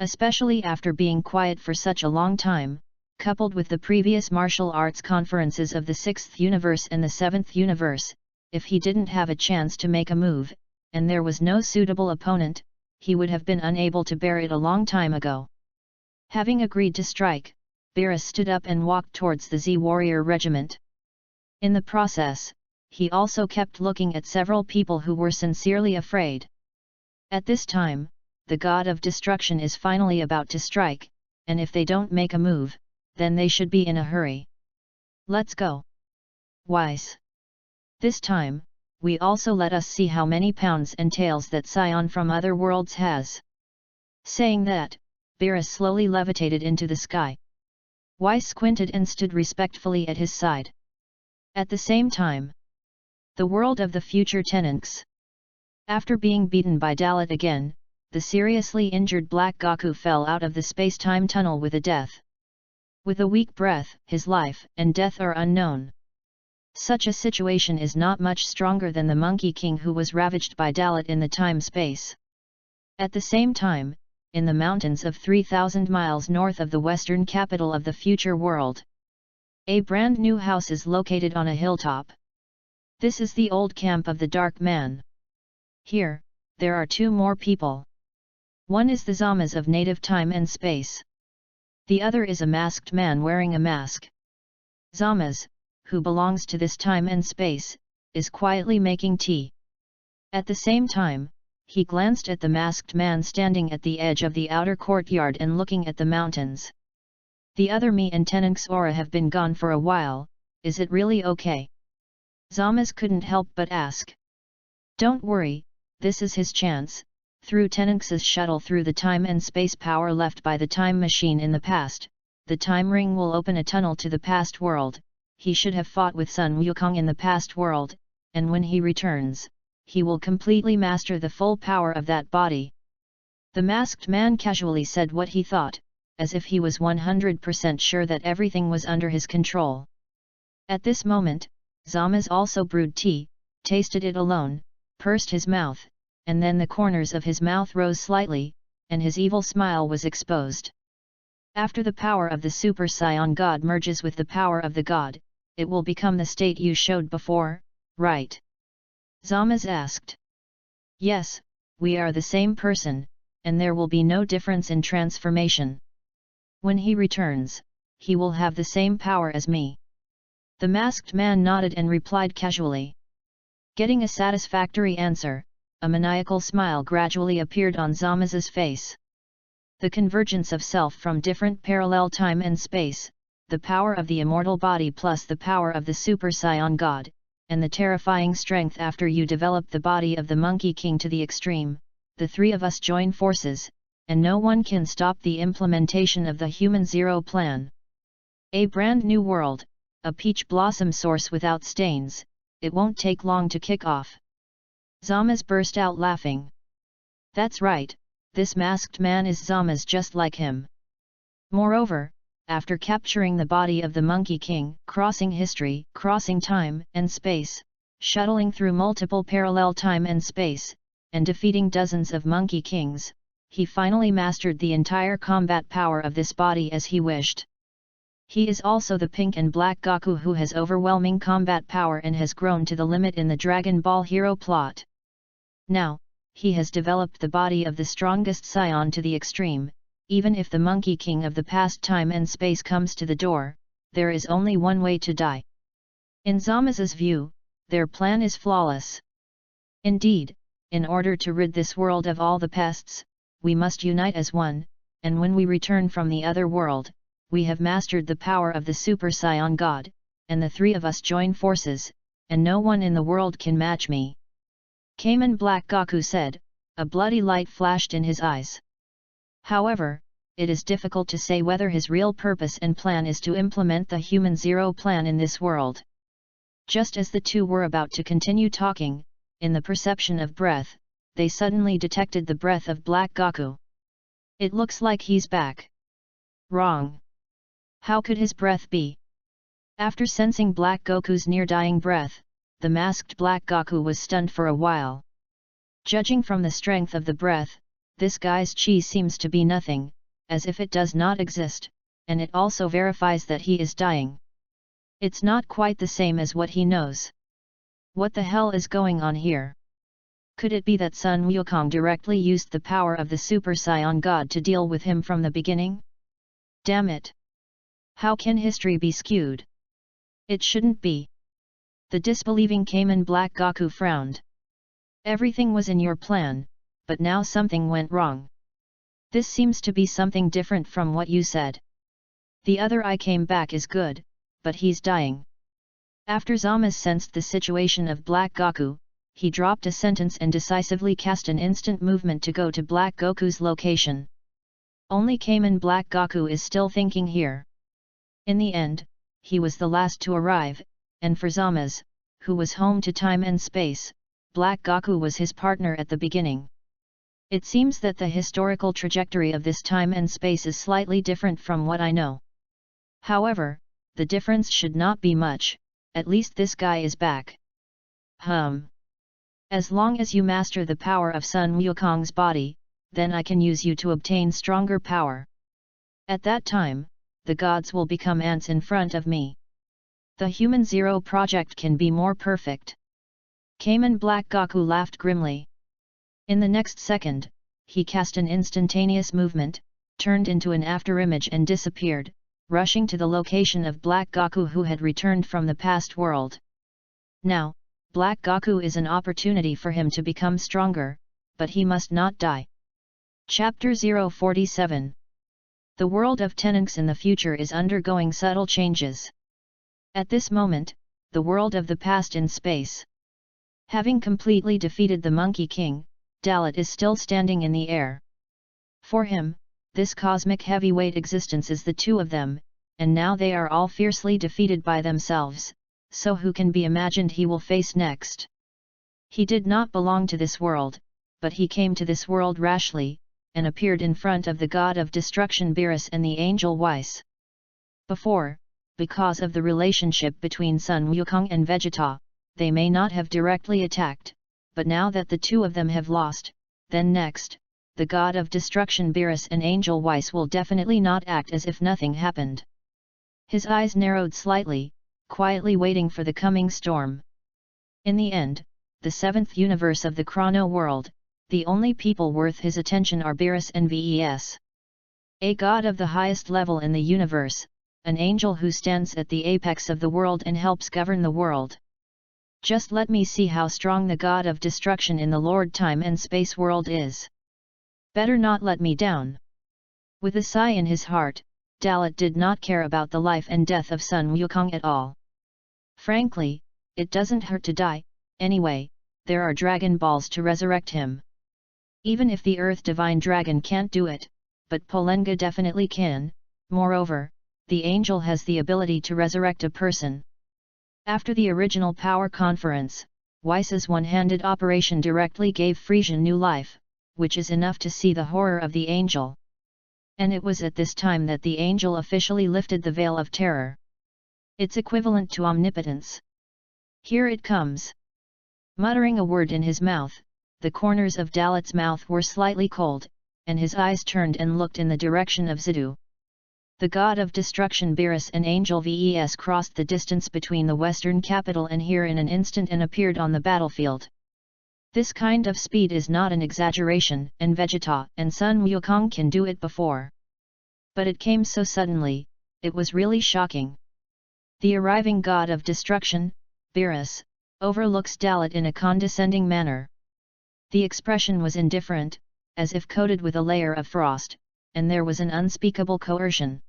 Especially after being quiet for such a long time, coupled with the previous martial arts conferences of the 6th universe and the 7th universe, if he didn't have a chance to make a move, and there was no suitable opponent, he would have been unable to bear it a long time ago. Having agreed to strike, Beerus stood up and walked towards the Z-Warrior regiment. In the process, he also kept looking at several people who were sincerely afraid. At this time, the god of destruction is finally about to strike, and if they don't make a move, then they should be in a hurry. Let's go. Weiss. This time, we also let us see how many pounds and tails that Scion from other worlds has. Saying that, Beerus slowly levitated into the sky. Weiss squinted and stood respectfully at his side. At the same time, the world of the future tenants. After being beaten by Dalit again, the seriously injured Black Goku fell out of the space-time tunnel with a death. With a weak breath, his life and death are unknown. Such a situation is not much stronger than the Monkey King who was ravaged by Dalit in the time-space. At the same time, in the mountains of 3,000 miles north of the western capital of the future world, a brand new house is located on a hilltop. This is the old camp of the Dark Man. Here, there are two more people. One is the Zamas of native time and space. The other is a masked man wearing a mask. Zamas, who belongs to this time and space, is quietly making tea. At the same time, he glanced at the masked man standing at the edge of the outer courtyard and looking at the mountains. The other me and Tenenx Aura have been gone for a while, is it really okay? Zamas couldn't help but ask. Don't worry, this is his chance. Through Tenenx's shuttle through the time and space power left by the time machine in the past, the time ring will open a tunnel to the past world. He should have fought with Sun Wukong in the past world, and when he returns, he will completely master the full power of that body. The masked man casually said what he thought, as if he was 100% sure that everything was under his control. At this moment, Zamas also brewed tea, tasted it alone, pursed his mouth, and then the corners of his mouth rose slightly, and his evil smile was exposed. After the power of the Super Saiyan God merges with the power of the God, it will become the state you showed before, right? Zamas asked. Yes, we are the same person, and there will be no difference in transformation. When he returns, he will have the same power as me. The masked man nodded and replied casually. Getting a satisfactory answer, a maniacal smile gradually appeared on Zamas's face. The convergence of self from different parallel time and space, the power of the immortal body plus the power of the Super Saiyan God, and the terrifying strength after you develop the body of the Monkey King to the extreme, the three of us join forces, and no one can stop the implementation of the Human Zero Plan. A brand new world, a peach blossom source without stains, it won't take long to kick off. Zamas burst out laughing. That's right, this masked man is Zamas just like him. Moreover, after capturing the body of the Monkey King, crossing history, crossing time and space, shuttling through multiple parallel time and space, and defeating dozens of Monkey Kings, he finally mastered the entire combat power of this body as he wished. He is also the pink and black Goku who has overwhelming combat power and has grown to the limit in the Dragon Ball hero plot. Now, he has developed the body of the strongest scion to the extreme. Even if the Monkey King of the past time and space comes to the door, there is only one way to die. In Zama's view, their plan is flawless. Indeed, in order to rid this world of all the pests, we must unite as one, and when we return from the other world, we have mastered the power of the Super Saiyan God, and the three of us join forces, and no one in the world can match me. Kamen Black Goku said, a bloody light flashed in his eyes. However, it is difficult to say whether his real purpose and plan is to implement the Human Zero plan in this world. Just as the two were about to continue talking, in the perception of breath, they suddenly detected the breath of Black Goku. It looks like he's back. Wrong. How could his breath be? After sensing Black Goku's near-dying breath, the masked Black Goku was stunned for a while. Judging from the strength of the breath, this guy's chi seems to be nothing, as if it does not exist, and it also verifies that he is dying. It's not quite the same as what he knows. What the hell is going on here? Could it be that Sun Wukong directly used the power of the Super Saiyan God to deal with him from the beginning? Damn it! How can history be skewed? It shouldn't be. The disbelieving Kamen Black Goku frowned. Everything was in your plan, but now something went wrong. This seems to be something different from what you said. The other I came back is good, but he's dying. After Zama sensed the situation of Black Goku, he dropped a sentence and decisively cast an instant movement to go to Black Goku's location. Only Kamen Black Goku is still thinking here. In the end, he was the last to arrive, and for Zama's, who was home to time and space, Black Goku was his partner at the beginning. It seems that the historical trajectory of this time and space is slightly different from what I know. However, the difference should not be much, at least this guy is back. As long as you master the power of Sun Wukong's body, then I can use you to obtain stronger power. At that time, the gods will become ants in front of me. The Human Zero project can be more perfect. Kamen Black Goku laughed grimly. In the next second, he cast an instantaneous movement, turned into an afterimage and disappeared, rushing to the location of Black Goku who had returned from the past world. Now, Black Goku is an opportunity for him to become stronger, but he must not die. Chapter 047. The world of Tenunks in the future is undergoing subtle changes. At this moment, the world of the past in space. Having completely defeated the Monkey King, Dalit is still standing in the air. For him, this cosmic heavyweight existence is the two of them, and now they are all fiercely defeated by themselves, so who can be imagined he will face next? He did not belong to this world, but he came to this world rashly, and appeared in front of the god of destruction Beerus and the angel Whis. Before, because of the relationship between Sun Wukong and Vegeta, they may not have directly attacked, but now that the two of them have lost, then next, the god of destruction Beerus and angel Whis will definitely not act as if nothing happened. His eyes narrowed slightly, quietly waiting for the coming storm. In the end, the seventh universe of the Chrono world, the only people worth his attention are Beerus and Ves. A god of the highest level in the universe, an angel who stands at the apex of the world and helps govern the world. Just let me see how strong the god of destruction in the Lord Time and Space world is. Better not let me down. With a sigh in his heart, Dalit did not care about the life and death of Sun Wukong at all. Frankly, it doesn't hurt to die, anyway, there are Dragon Balls to resurrect him. Even if the Earth Divine Dragon can't do it, but Polenga definitely can. Moreover, the angel has the ability to resurrect a person. After the original power conference, Whis' one-handed operation directly gave Frisian new life, which is enough to see the horror of the angel. And it was at this time that the angel officially lifted the veil of terror. It's equivalent to omnipotence. Here it comes. Muttering a word in his mouth, the corners of Dalit's mouth were slightly cold, and his eyes turned and looked in the direction of Zidu. The god of destruction Beerus and Angel Ves crossed the distance between the western capital and here in an instant and appeared on the battlefield. This kind of speed is not an exaggeration, and Vegeta and Sun Wukong can do it before. But it came so suddenly, it was really shocking. The arriving god of destruction, Beerus, overlooks Dalit in a condescending manner. The expression was indifferent, as if coated with a layer of frost, and there was an unspeakable coercion.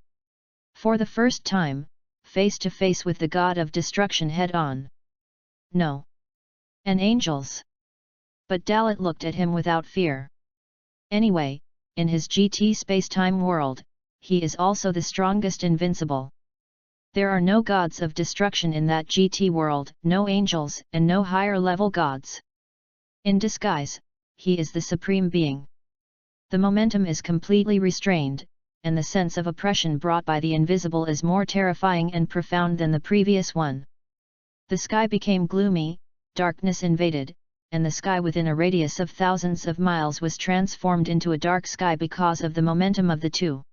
For the first time, face to face with the god of destruction head-on. No. And angels. But Dalit looked at him without fear. Anyway, in his GT space-time world, he is also the strongest Invincible. There are no gods of destruction in that GT world, no angels and no higher-level gods. In disguise, he is the supreme being. The momentum is completely restrained, and the sense of oppression brought by the invisible is more terrifying and profound than the previous one. The sky became gloomy, darkness invaded, and the sky within a radius of thousands of miles was transformed into a dark sky because of the momentum of the two.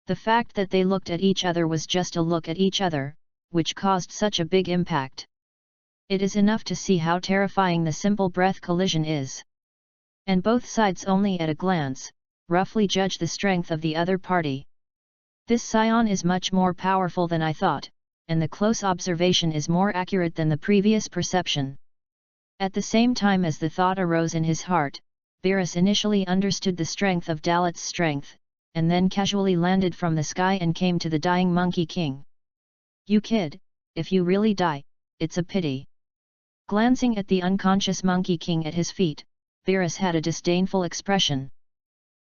The fact that they looked at each other was just a look at each other, which caused such a big impact. It is enough to see how terrifying the simple breath collision is. And both sides only at a glance, roughly judge the strength of the other party. This scion is much more powerful than I thought, and the close observation is more accurate than the previous perception. At the same time as the thought arose in his heart, Beerus initially understood the strength of Dalit's strength, and then casually landed from the sky and came to the dying Monkey King. "You kid, if you really die, it's a pity." Glancing at the unconscious Monkey King at his feet, Beerus had a disdainful expression.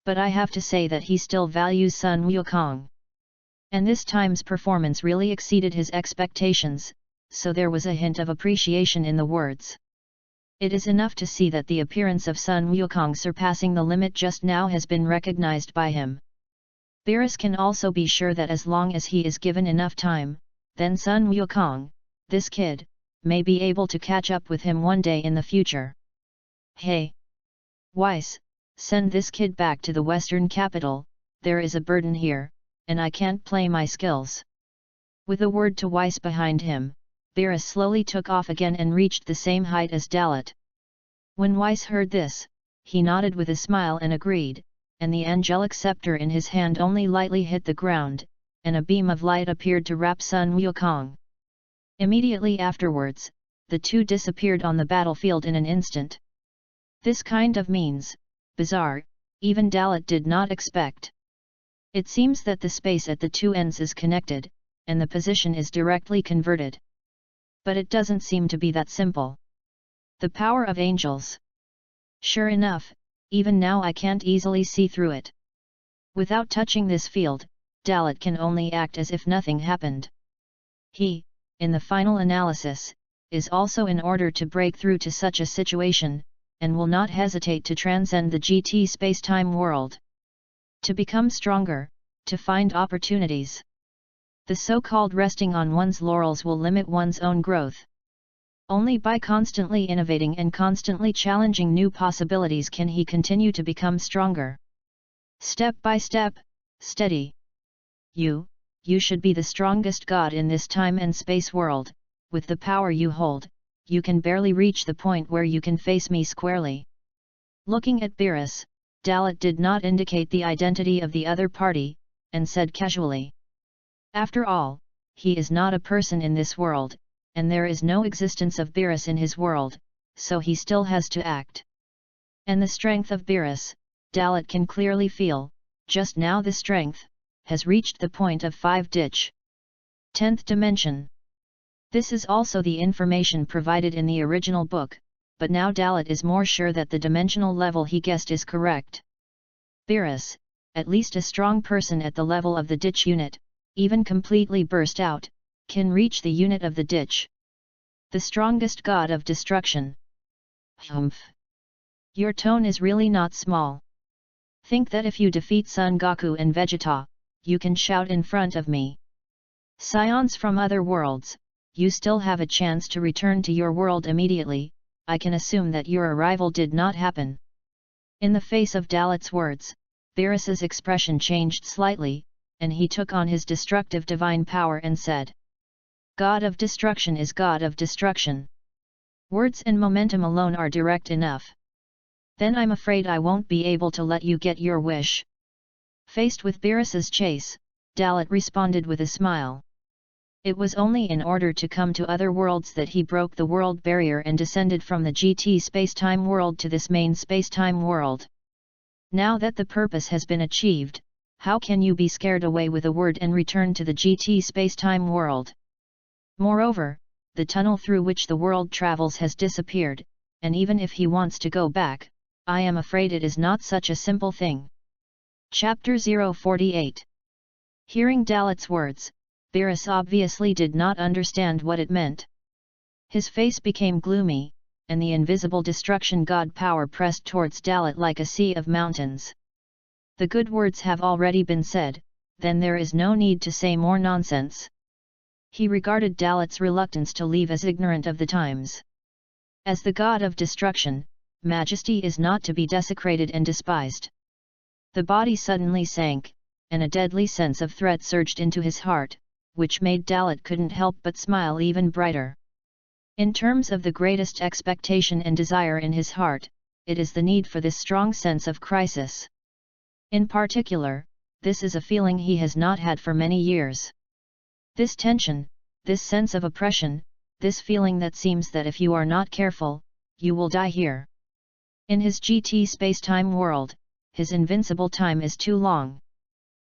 But I have to say that he still values Sun Wukong. And this time's performance really exceeded his expectations, so there was a hint of appreciation in the words. It is enough to see that the appearance of Sun Wukong surpassing the limit just now has been recognized by him. Beerus can also be sure that as long as he is given enough time, then Sun Wukong, this kid, may be able to catch up with him one day in the future. "Hey! Weiss, send this kid back to the western capital, there is a burden here, and I can't play my skills." With a word to Weiss behind him, Beerus slowly took off again and reached the same height as Dalit. When Weiss heard this, he nodded with a smile and agreed, and the angelic scepter in his hand only lightly hit the ground, and a beam of light appeared to wrap Sun Wukong. Immediately afterwards, the two disappeared on the battlefield in an instant. This kind of means, bizarre, even Dalit did not expect. It seems that the space at the two ends is connected, and the position is directly converted. But it doesn't seem to be that simple. The power of angels. Sure enough, even now I can't easily see through it. Without touching this field, Dalit can only act as if nothing happened. He, in the final analysis, is also in order to break through to such a situation, and will not hesitate to transcend the GT space-time world. To become stronger, to find opportunities. The so-called resting on one's laurels will limit one's own growth. Only by constantly innovating and constantly challenging new possibilities can he continue to become stronger. Step by step, steady. You should be the strongest god in this time and space world. With the power you hold, you can barely reach the point where you can face me squarely. Looking at Beerus, Dalit did not indicate the identity of the other party, and said casually. After all, he is not a person in this world, and there is no existence of Beerus in his world, so he still has to act. And the strength of Beerus, Dalit can clearly feel, just now the strength, has reached the point of 5th 10th dimension. This is also the information provided in the original book, but now Dalit is more sure that the dimensional level he guessed is correct. Beerus, at least a strong person at the level of the ditch unit, even completely burst out, can reach the unit of the ditch. The strongest god of destruction. Humph! Your tone is really not small. Think that if you defeat Son Goku and Vegeta, you can shout in front of me. Scions from other worlds, you still have a chance to return to your world immediately. I can assume that your arrival did not happen. In the face of Dalit's words, Beerus's expression changed slightly, and he took on his destructive divine power and said, "God of destruction is God of destruction. Words and momentum alone are direct enough. Then I'm afraid I won't be able to let you get your wish." Faced with Beerus's chase, Dalit responded with a smile. It was only in order to come to other worlds that he broke the world barrier and descended from the GT space-time world to this main space-time world. Now that the purpose has been achieved, how can you be scared away with a word and return to the GT space-time world? Moreover, the tunnel through which the world travels has disappeared, and even if he wants to go back, I am afraid it is not such a simple thing. Chapter 048. Hearing Dalit's words, Beerus obviously did not understand what it meant. His face became gloomy, and the invisible destruction god power pressed towards Dalit like a sea of mountains. The good words have already been said, then there is no need to say more nonsense. He regarded Dalit's reluctance to leave as ignorant of the times. As the god of destruction, majesty is not to be desecrated and despised. The body suddenly sank, and a deadly sense of threat surged into his heart, which made Dalit couldn't help but smile even brighter. In terms of the greatest expectation and desire in his heart, it is the need for this strong sense of crisis. In particular, this is a feeling he has not had for many years. This tension, this sense of oppression, this feeling that seems that if you are not careful, you will die here. In his GT space-time world, his invincible time is too long.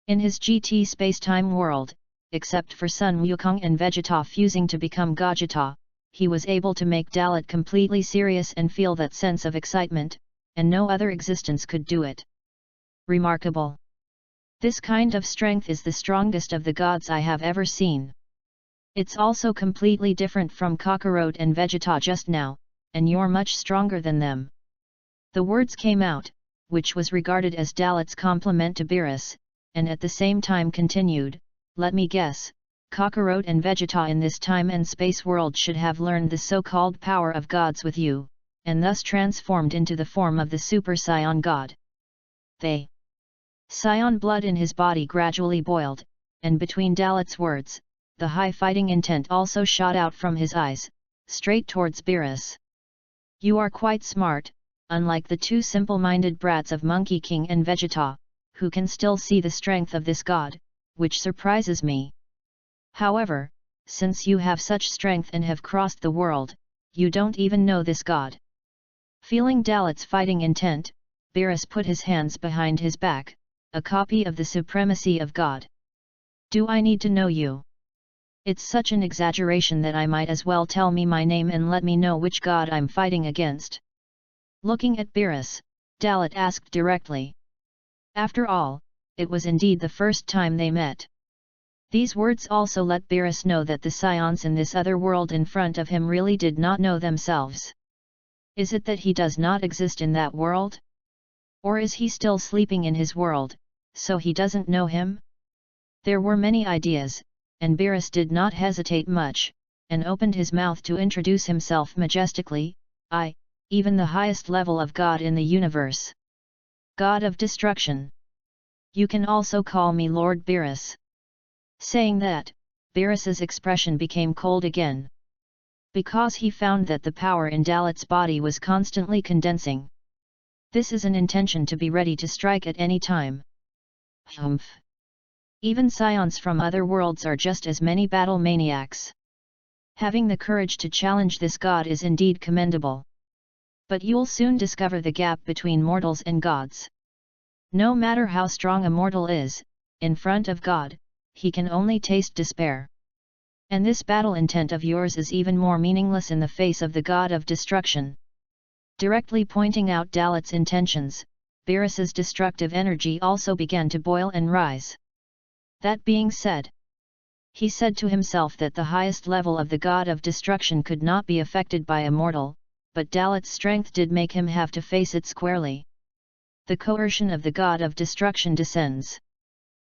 In his GT space-time world, except for Sun Wukong and Vegeta fusing to become Gogeta, he was able to make Dalit completely serious and feel that sense of excitement, and no other existence could do it. Remarkable. This kind of strength is the strongest of the gods I have ever seen. It's also completely different from Kakarot and Vegeta just now, and you're much stronger than them. The words came out, which was regarded as Dalit's compliment to Beerus, and at the same time continued, "Let me guess, Kakarot and Vegeta in this time and space world should have learned the so-called power of gods with you, and thus transformed into the form of the Super Saiyan God." They. Saiyan blood in his body gradually boiled, and between Dalit's words, the high fighting intent also shot out from his eyes, straight towards Beerus. "You are quite smart, unlike the two simple-minded brats of Monkey King and Vegeta, who can still see the strength of this god, which surprises me. However, since you have such strength and have crossed the world, you don't even know this god." Feeling Dalit's fighting intent, Beerus put his hands behind his back, a copy of the supremacy of God. "Do I need to know you? It's such an exaggeration that I might as well tell me my name and let me know which god I'm fighting against." Looking at Beerus, Dalit asked directly. After all, it was indeed the first time they met. These words also let Beerus know that the Saiyans in this other world in front of him really did not know themselves. Is it that he does not exist in that world? Or is he still sleeping in his world, so he doesn't know him? There were many ideas, and Beerus did not hesitate much, and opened his mouth to introduce himself majestically, "I, even the highest level of God in the universe. God of destruction. You can also call me Lord Beerus." Saying that, Beerus's expression became cold again. Because he found that the power in Dalit's body was constantly condensing. This is an intention to be ready to strike at any time. Humph. Even Saiyans from other worlds are just as many battle maniacs. Having the courage to challenge this god is indeed commendable. But you'll soon discover the gap between mortals and gods. No matter how strong a mortal is, in front of God, he can only taste despair. And this battle intent of yours is even more meaningless in the face of the god of destruction. Directly pointing out Dalit's intentions, Beerus's destructive energy also began to boil and rise. That being said, he said to himself that the highest level of the god of destruction could not be affected by a mortal, but Dalit's strength did make him have to face it squarely. The coercion of the god of destruction descends.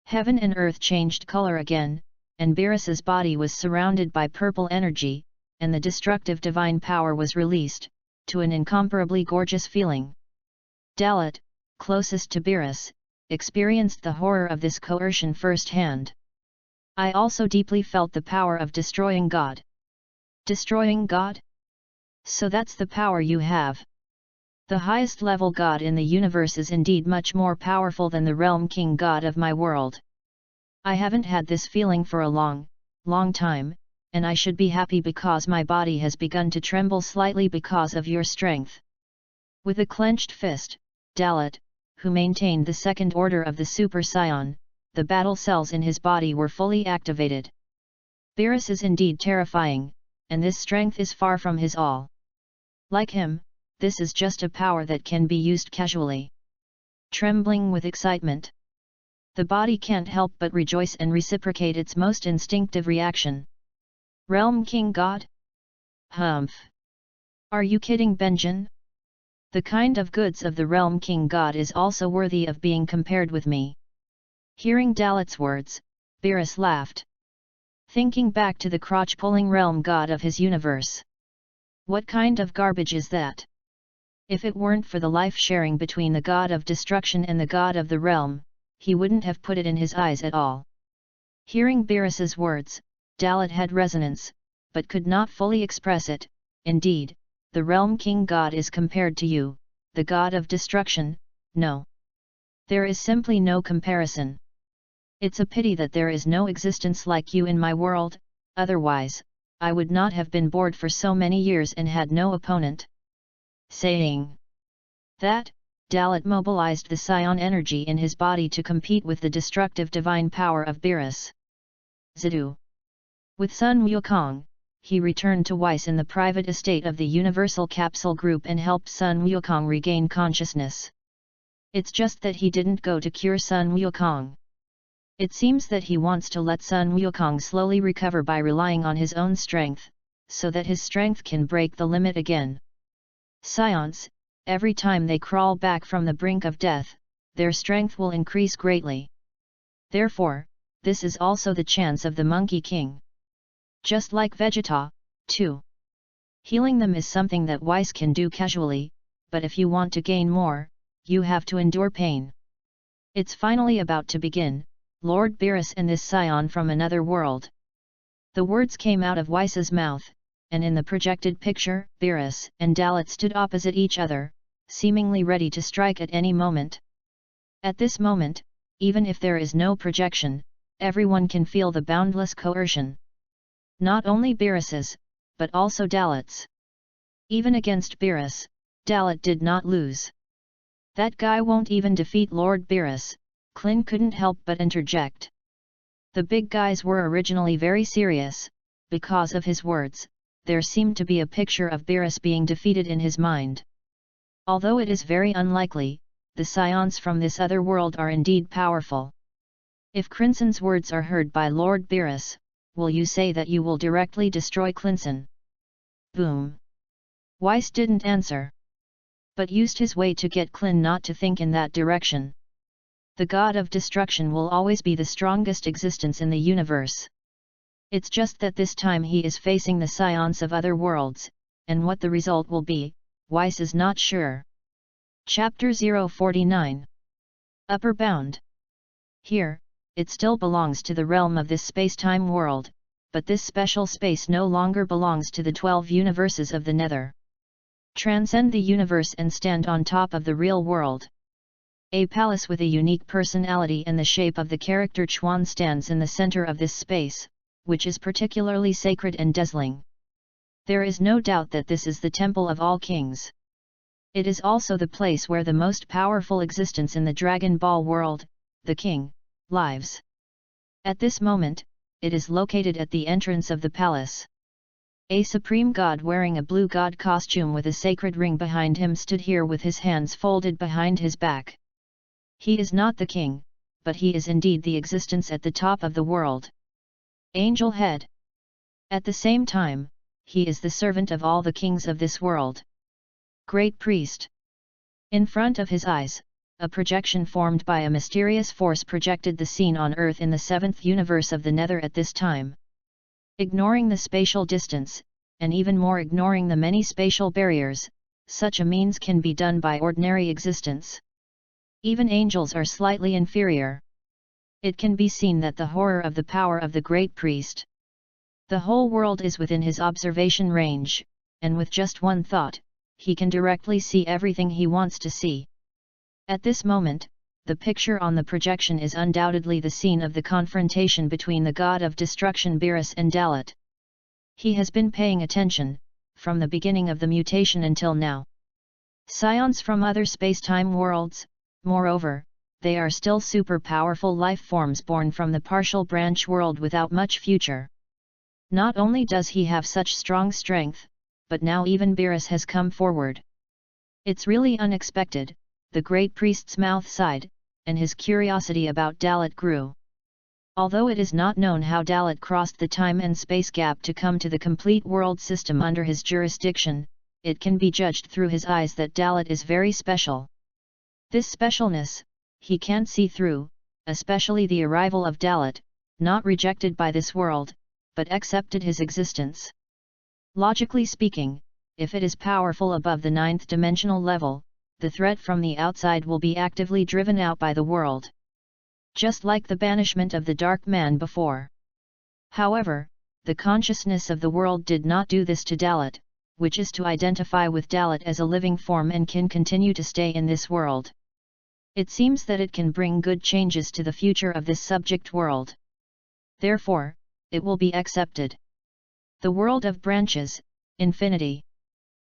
Heaven and earth changed color again, and Beerus's body was surrounded by purple energy, and the destructive divine power was released, to an incomparably gorgeous feeling. Dalit, closest to Beerus, experienced the horror of this coercion firsthand. I also deeply felt the power of destroying God. Destroying God? So that's the power you have. The highest level God in the universe is indeed much more powerful than the realm king God of my world. I haven't had this feeling for a long time, and I should be happy because my body has begun to tremble slightly because of your strength. With a clenched fist, Dalit, who maintained the second order of the Super Scion, the battle cells in his body were fully activated. Beerus is indeed terrifying, and this strength is far from his all. Like him, this is just a power that can be used casually. Trembling with excitement, the body can't help but rejoice and reciprocate its most instinctive reaction. Realm King God? Humph! Are you kidding, Benjen? The kind of goods of the Realm King God is also worthy of being compared with me. Hearing Dalit's words, Beerus laughed. Thinking back to the crotch-pulling realm god of his universe. What kind of garbage is that? If it weren't for the life-sharing between the god of destruction and the god of the realm, he wouldn't have put it in his eyes at all. Hearing Beerus's words, Dalit had resonance, but could not fully express it. Indeed, the realm king god is compared to you, the god of destruction. No. There is simply no comparison. It's a pity that there is no existence like you in my world, otherwise, I would not have been bored for so many years and had no opponent. Saying that, Dalit mobilized the Scion energy in his body to compete with the destructive divine power of Beerus. Zidu. With Sun Wukong, he returned to Weiss in the private estate of the Universal Capsule Group and helped Sun Wukong regain consciousness. It's just that he didn't go to cure Sun Wukong. It seems that he wants to let Sun Wukong slowly recover by relying on his own strength, so that his strength can break the limit again. Scions, every time they crawl back from the brink of death, their strength will increase greatly. Therefore, this is also the chance of the Monkey King. Just like Vegeta, too. Healing them is something that Weiss can do casually, but if you want to gain more, you have to endure pain. It's finally about to begin, Lord Beerus and this scion from another world. The words came out of Weiss's mouth, and in the projected picture, Beerus and Dalit stood opposite each other, seemingly ready to strike at any moment. At this moment, even if there is no projection, everyone can feel the boundless coercion. Not only Beerus's, but also Dalit's. Even against Beerus, Dalit did not lose. That guy won't even defeat Lord Beerus, Clin couldn't help but interject. The big guys were originally very serious. Because of his words, there seemed to be a picture of Beerus being defeated in his mind. Although it is very unlikely, the scions from this other world are indeed powerful. If Crimson's words are heard by Lord Beerus, will you say that you will directly destroy Crimson? Boom! Weiss didn't answer, but used his way to get Clin not to think in that direction. The god of destruction will always be the strongest existence in the universe. It's just that this time he is facing the scions of other worlds, and what the result will be, Weiss is not sure. Chapter 049. Upper Bound. Here, it still belongs to the realm of this space-time world, but this special space no longer belongs to the 12 universes of the Nether. Transcend the universe and stand on top of the real world. A palace with a unique personality and the shape of the character Chuan stands in the center of this space, which is particularly sacred and dazzling. There is no doubt that this is the Temple of All Kings. It is also the place where the most powerful existence in the Dragon Ball world, the King, lives. At this moment, it is located at the entrance of the palace. A supreme god wearing a blue god costume with a sacred ring behind him stood here with his hands folded behind his back. He is not the king, but he is indeed the existence at the top of the world. Angel Head. At the same time, he is the servant of all the kings of this world. Great Priest. In front of his eyes, a projection formed by a mysterious force projected the scene on Earth in the 7th universe of the Nether at this time. Ignoring the spatial distance, and even more ignoring the many spatial barriers, such a means can be done by ordinary existence. Even angels are slightly inferior. It can be seen that the horror of the power of the great priest. The whole world is within his observation range, and with just one thought, he can directly see everything he wants to see. At this moment, the picture on the projection is undoubtedly the scene of the confrontation between the god of destruction Beerus and Dalit. He has been paying attention, from the beginning of the mutation until now. Scions from other space-time worlds, moreover, they are still super-powerful life forms born from the partial branch world without much future. Not only does he have such strong strength, but now even Beerus has come forward. It's really unexpected, the great priest's mouth sighed, and his curiosity about Dalit grew. Although it is not known how Dalit crossed the time and space gap to come to the complete world system under his jurisdiction, it can be judged through his eyes that Dalit is very special. This specialness, he can't see through, especially the arrival of Dalit, not rejected by this world, but accepted his existence. Logically speaking, if it is powerful above the 9th dimensional level, the threat from the outside will be actively driven out by the world. Just like the banishment of the Dark Man before. However, the consciousness of the world did not do this to Dalit, which is to identify with Dalit as a living form and can continue to stay in this world. It seems that it can bring good changes to the future of this subject world. Therefore, it will be accepted. The world of branches, infinity.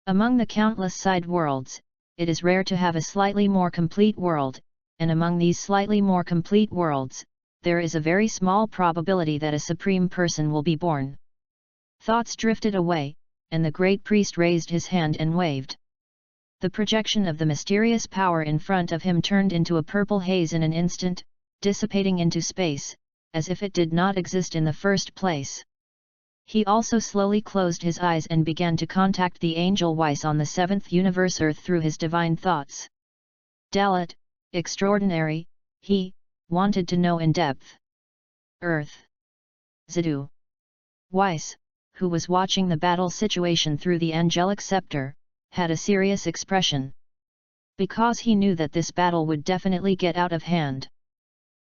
Among the countless side worlds, it is rare to have a slightly more complete world, and among these slightly more complete worlds, there is a very small probability that a supreme person will be born. Thoughts drifted away, and the great priest raised his hand and waved. The projection of the mysterious power in front of him turned into a purple haze in an instant, dissipating into space, as if it did not exist in the first place. He also slowly closed his eyes and began to contact the angel Weiss on the 7th universe Earth through his divine thoughts. Dalit, extraordinary, he wanted to know in depth. Earth. Zidu. Weiss, who was watching the battle situation through the angelic scepter, had a serious expression. Because he knew that this battle would definitely get out of hand.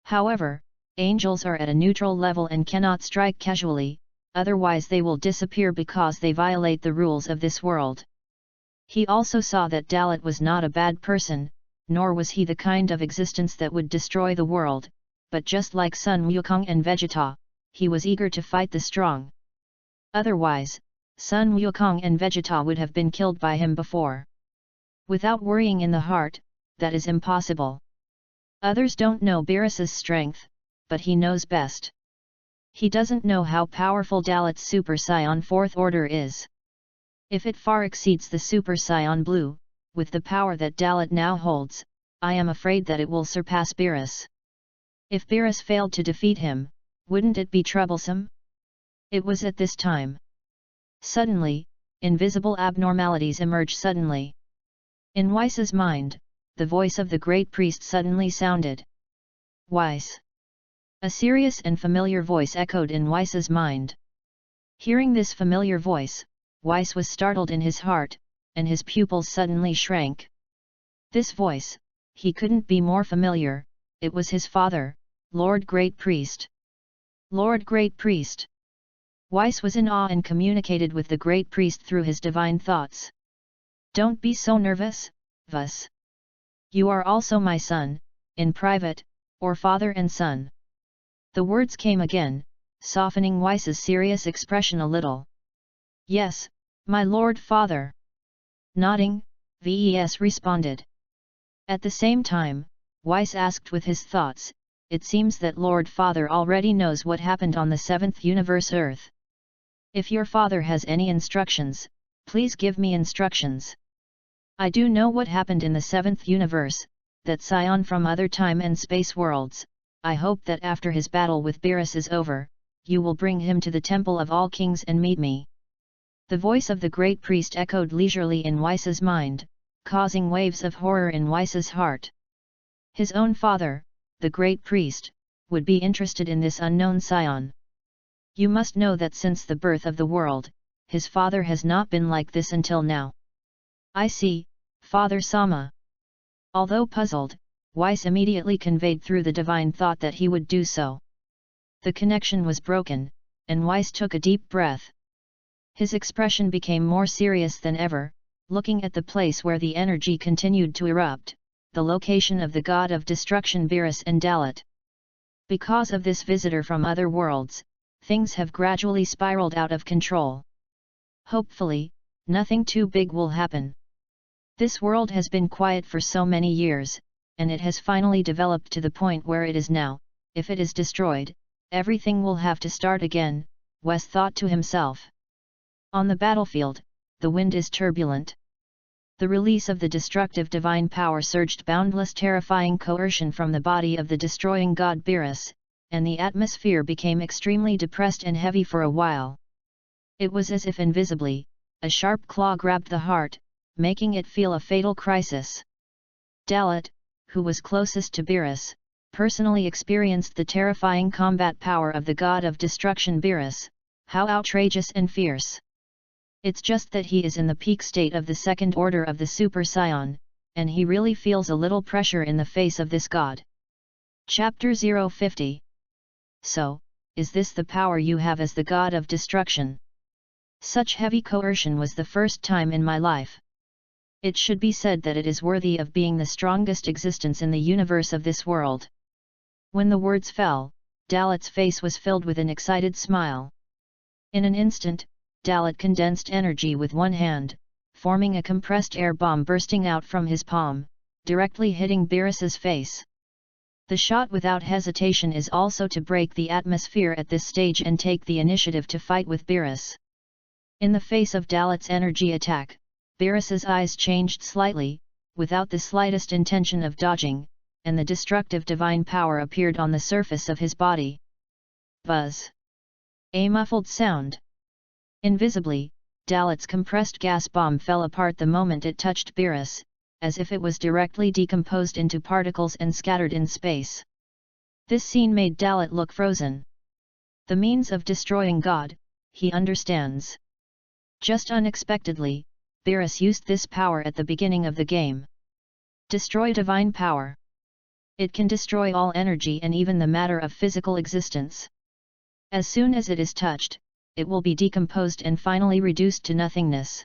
However, angels are at a neutral level and cannot strike casually, otherwise they will disappear because they violate the rules of this world. He also saw that Dalit was not a bad person, nor was he the kind of existence that would destroy the world, but just like Sun Wukong and Vegeta, he was eager to fight the strong. Otherwise, Sun Wukong and Vegeta would have been killed by him before. Without worrying in the heart, that is impossible. Others don't know Beerus's strength, but he knows best. He doesn't know how powerful Dalit's Super Saiyan 4th Order is. If it far exceeds the Super Saiyan Blue, with the power that Dalit now holds, I am afraid that it will surpass Beerus. If Beerus failed to defeat him, wouldn't it be troublesome? It was at this time. Suddenly, invisible abnormalities emerge suddenly. In Weiss's mind, the voice of the great priest suddenly sounded. Weiss. A serious and familiar voice echoed in Weiss's mind. Hearing this familiar voice, Weiss was startled in his heart, and his pupils suddenly shrank. This voice, he couldn't be more familiar, it was his father, Lord Great Priest. Lord Great Priest. Weiss was in awe and communicated with the great priest through his divine thoughts. Don't be so nervous, Vus. You are also my son, in private, or father and son. The words came again, softening Weiss's serious expression a little. Yes, my lord father. Nodding, Ves responded. At the same time, Weiss asked with his thoughts, it seems that Lord Father already knows what happened on the 7th universe Earth. If your father has any instructions, please give me instructions. I do know what happened in the 7th universe, that scion from other time and space worlds. I hope that after his battle with Beerus is over, you will bring him to the Temple of All Kings and meet me. The voice of the great priest echoed leisurely in Weiss's mind, causing waves of horror in Weiss's heart. His own father, the great priest, would be interested in this unknown scion. You must know that since the birth of the world, his father has not been like this until now. I see, Father Sama. Although puzzled, Weiss immediately conveyed through the divine thought that he would do so. The connection was broken, and Weiss took a deep breath. His expression became more serious than ever, looking at the place where the energy continued to erupt, the location of the god of destruction Beerus and Dalit. Because of this visitor from other worlds, things have gradually spiraled out of control. Hopefully, nothing too big will happen. This world has been quiet for so many years, and it has finally developed to the point where it is now. If it is destroyed, everything will have to start again, Wes thought to himself. On the battlefield, the wind is turbulent. The release of the destructive divine power surged boundless terrifying coercion from the body of the destroying god Beerus, and the atmosphere became extremely depressed and heavy for a while. It was as if invisibly, a sharp claw grabbed the heart, making it feel a fatal crisis. Dalit, who was closest to Beerus, personally experienced the terrifying combat power of the god of destruction Beerus. How outrageous and fierce! It's just that he is in the peak state of the second order of the Super Scion, and he really feels a little pressure in the face of this god. Chapter 050. So, is this the power you have as the god of destruction? Such heavy coercion was the first time in my life. It should be said that it is worthy of being the strongest existence in the universe of this world. When the words fell, Dalit's face was filled with an excited smile. In an instant, Dalit condensed energy with one hand, forming a compressed air bomb bursting out from his palm, directly hitting Beerus's face. The shot without hesitation is also to break the atmosphere at this stage and take the initiative to fight with Beerus. In the face of Dalit's energy attack, Beerus's eyes changed slightly, without the slightest intention of dodging, and the destructive divine power appeared on the surface of his body. Buzz! A muffled sound. Invisibly, Dalit's compressed gas bomb fell apart the moment it touched Beerus, as if it was directly decomposed into particles and scattered in space. This scene made Dalit look frozen. The means of destroying God, he understands. Just unexpectedly, Beerus used this power at the beginning of the game. Destroy divine power. It can destroy all energy and even the matter of physical existence. As soon as it is touched, it will be decomposed and finally reduced to nothingness.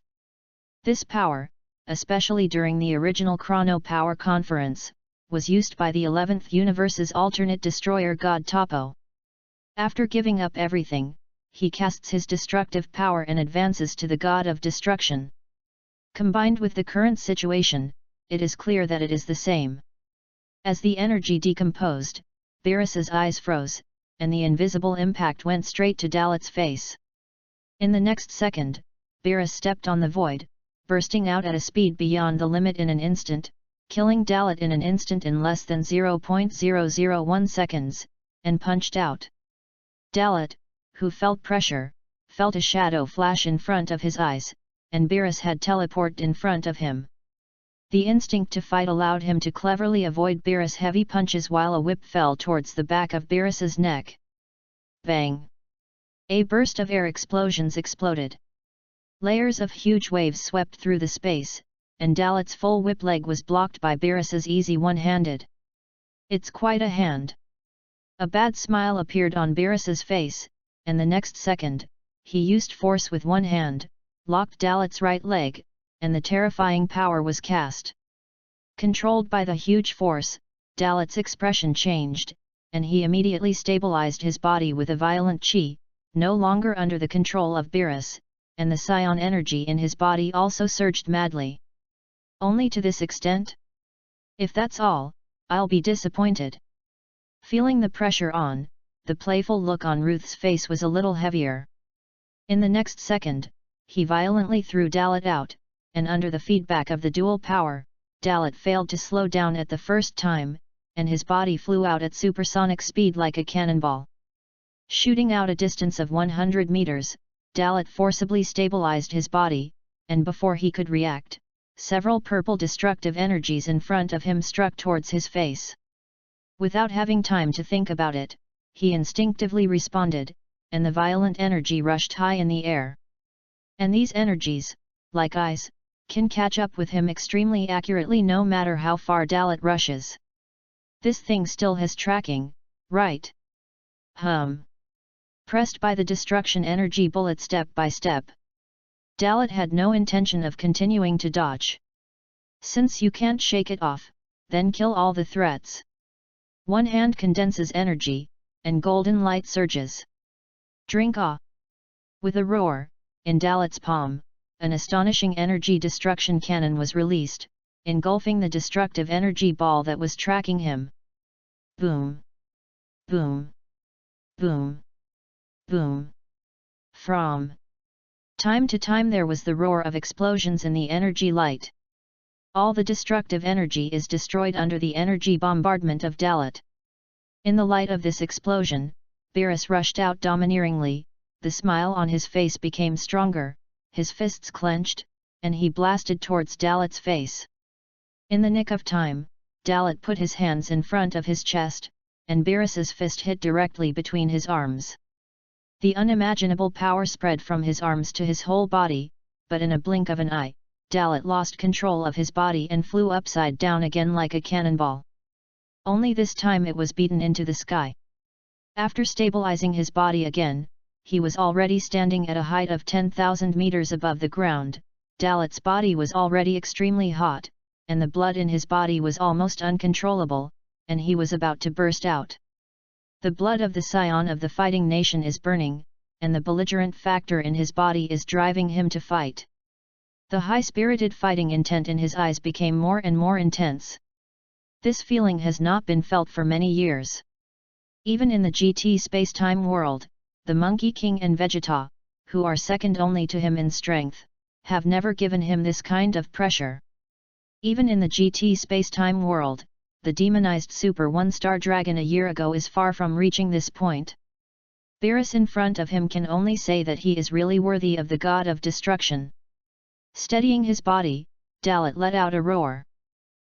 This power, especially during the original Chrono Power Conference, was used by the 11th universe's alternate destroyer god Topo. After giving up everything, he casts his destructive power and advances to the god of destruction. Combined with the current situation, it is clear that it is the same. As the energy decomposed, Beerus's eyes froze, and the invisible impact went straight to Dalit's face. In the next second, Beerus stepped on the void, bursting out at a speed beyond the limit in an instant, killing Dalit in an instant in less than 0.001 seconds, and punched out. Dalit, who felt pressure, felt a shadow flash in front of his eyes, and Beerus had teleported in front of him. The instinct to fight allowed him to cleverly avoid Beerus' heavy punches while a whip fell towards the back of Beerus's neck. Bang! A burst of air explosions exploded. Layers of huge waves swept through the space, and Dalit's full whip leg was blocked by Beerus's easy one-handed. It's quite a hand. A bad smile appeared on Beerus's face, and the next second, he used force with one hand, locked Dalit's right leg, and the terrifying power was cast. Controlled by the huge force, Dalit's expression changed, and he immediately stabilized his body with a violent chi, no longer under the control of Beerus, and the psion energy in his body also surged madly. Only to this extent? If that's all, I'll be disappointed. Feeling the pressure on, the playful look on Ruth's face was a little heavier. In the next second, he violently threw Dalit out, and under the feedback of the dual power, Dalit failed to slow down at the first time, and his body flew out at supersonic speed like a cannonball. Shooting out a distance of 100 meters, Dalit forcibly stabilized his body, and before he could react, several purple destructive energies in front of him struck towards his face. Without having time to think about it, he instinctively responded, and the violent energy rushed high in the air. And these energies, like eyes, can catch up with him extremely accurately no matter how far Dalit rushes. This thing still has tracking, right? Pressed by the destruction energy bullet step by step. Dalit had no intention of continuing to dodge. Since you can't shake it off, then kill all the threats. One hand condenses energy, and golden light surges. Drink ah! With a roar, in Dalit's palm, an astonishing energy destruction cannon was released, engulfing the destructive energy ball that was tracking him. Boom! Boom! Boom! Boom! From time to time there was the roar of explosions in the energy light. All the destructive energy is destroyed under the energy bombardment of Dalit. In the light of this explosion, Beerus rushed out domineeringly, the smile on his face became stronger, his fists clenched, and he blasted towards Dalit's face. In the nick of time, Dalit put his hands in front of his chest, and Beerus's fist hit directly between his arms. The unimaginable power spread from his arms to his whole body, but in a blink of an eye, Dalit lost control of his body and flew upside down again like a cannonball. Only this time it was beaten into the sky. After stabilizing his body again, he was already standing at a height of 10,000 meters above the ground. Dalit's body was already extremely hot, and the blood in his body was almost uncontrollable, and he was about to burst out. The blood of the scion of the fighting nation is burning, and the belligerent factor in his body is driving him to fight. The high-spirited fighting intent in his eyes became more and more intense. This feeling has not been felt for many years. Even in the GT space-time world, the Monkey King and Vegeta, who are second only to him in strength, have never given him this kind of pressure. Even in the GT space-time world, the demonized Super One-Star Dragon a year ago is far from reaching this point. Beerus in front of him can only say that he is really worthy of the god of destruction. Steadying his body, Dalit let out a roar.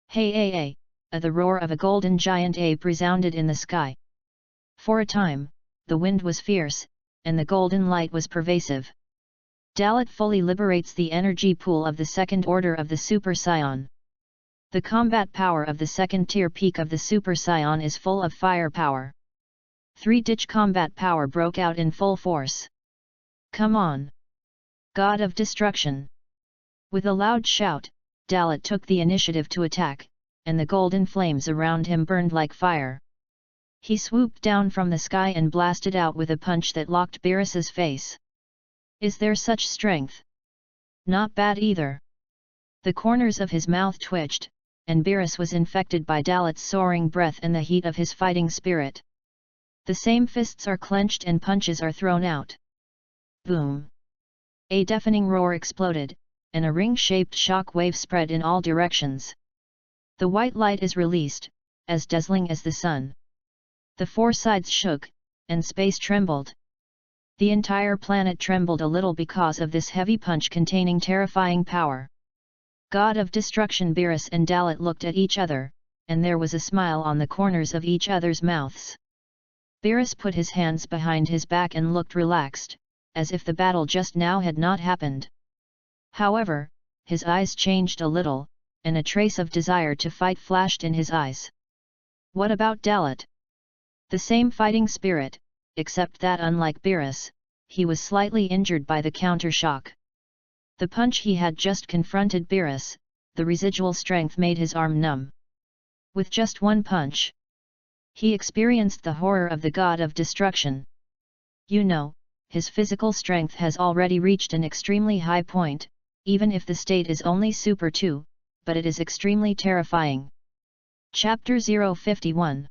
Hey! The roar of a golden giant ape resounded in the sky. For a time, the wind was fierce, and the golden light was pervasive. Dalit fully liberates the energy pool of the second order of the Super Scion. The combat power of the second-tier peak of the Super Scion is full of firepower. Three-ditch combat power broke out in full force. Come on! God of Destruction! With a loud shout, Dalit took the initiative to attack, and the golden flames around him burned like fire. He swooped down from the sky and blasted out with a punch that locked Beerus's face. Is there such strength? Not bad either. The corners of his mouth twitched, and Beerus was infected by Dalit's soaring breath and the heat of his fighting spirit. The same fists are clenched and punches are thrown out. Boom! A deafening roar exploded, and a ring-shaped shock wave spread in all directions. The white light is released, as dazzling as the sun. The four sides shook, and space trembled. The entire planet trembled a little because of this heavy punch containing terrifying power. God of Destruction Beerus and Dalit looked at each other, and there was a smile on the corners of each other's mouths. Beerus put his hands behind his back and looked relaxed, as if the battle just now had not happened. However, his eyes changed a little, and a trace of desire to fight flashed in his eyes. What about Dalit? The same fighting spirit, except that unlike Beerus, he was slightly injured by the counter-shock. The punch he had just confronted Beerus, the residual strength made his arm numb. With just one punch, he experienced the horror of the god of destruction. You know, his physical strength has already reached an extremely high point, even if the state is only Super 2, but it is extremely terrifying. Chapter 051.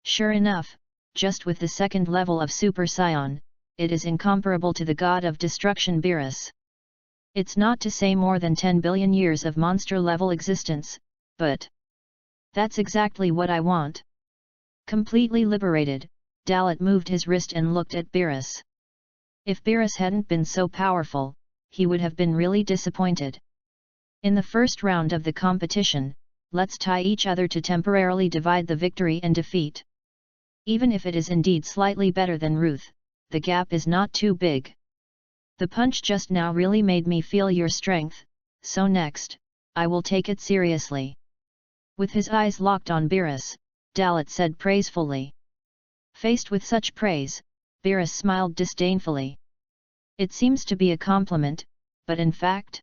Sure enough, just with the second level of Super Scion, it is incomparable to the god of destruction Beerus. It's not to say more than 10 billion years of monster-level existence, but that's exactly what I want. Completely liberated, Dalit moved his wrist and looked at Beerus. If Beerus hadn't been so powerful, he would have been really disappointed. In the first round of the competition, let's tie each other to temporarily divide the victory and defeat. Even if it is indeed slightly better than Ruth, the gap is not too big. The punch just now really made me feel your strength, so next, I will take it seriously. With his eyes locked on Beerus, Dalit said praisefully. Faced with such praise, Beerus smiled disdainfully. It seems to be a compliment, but in fact,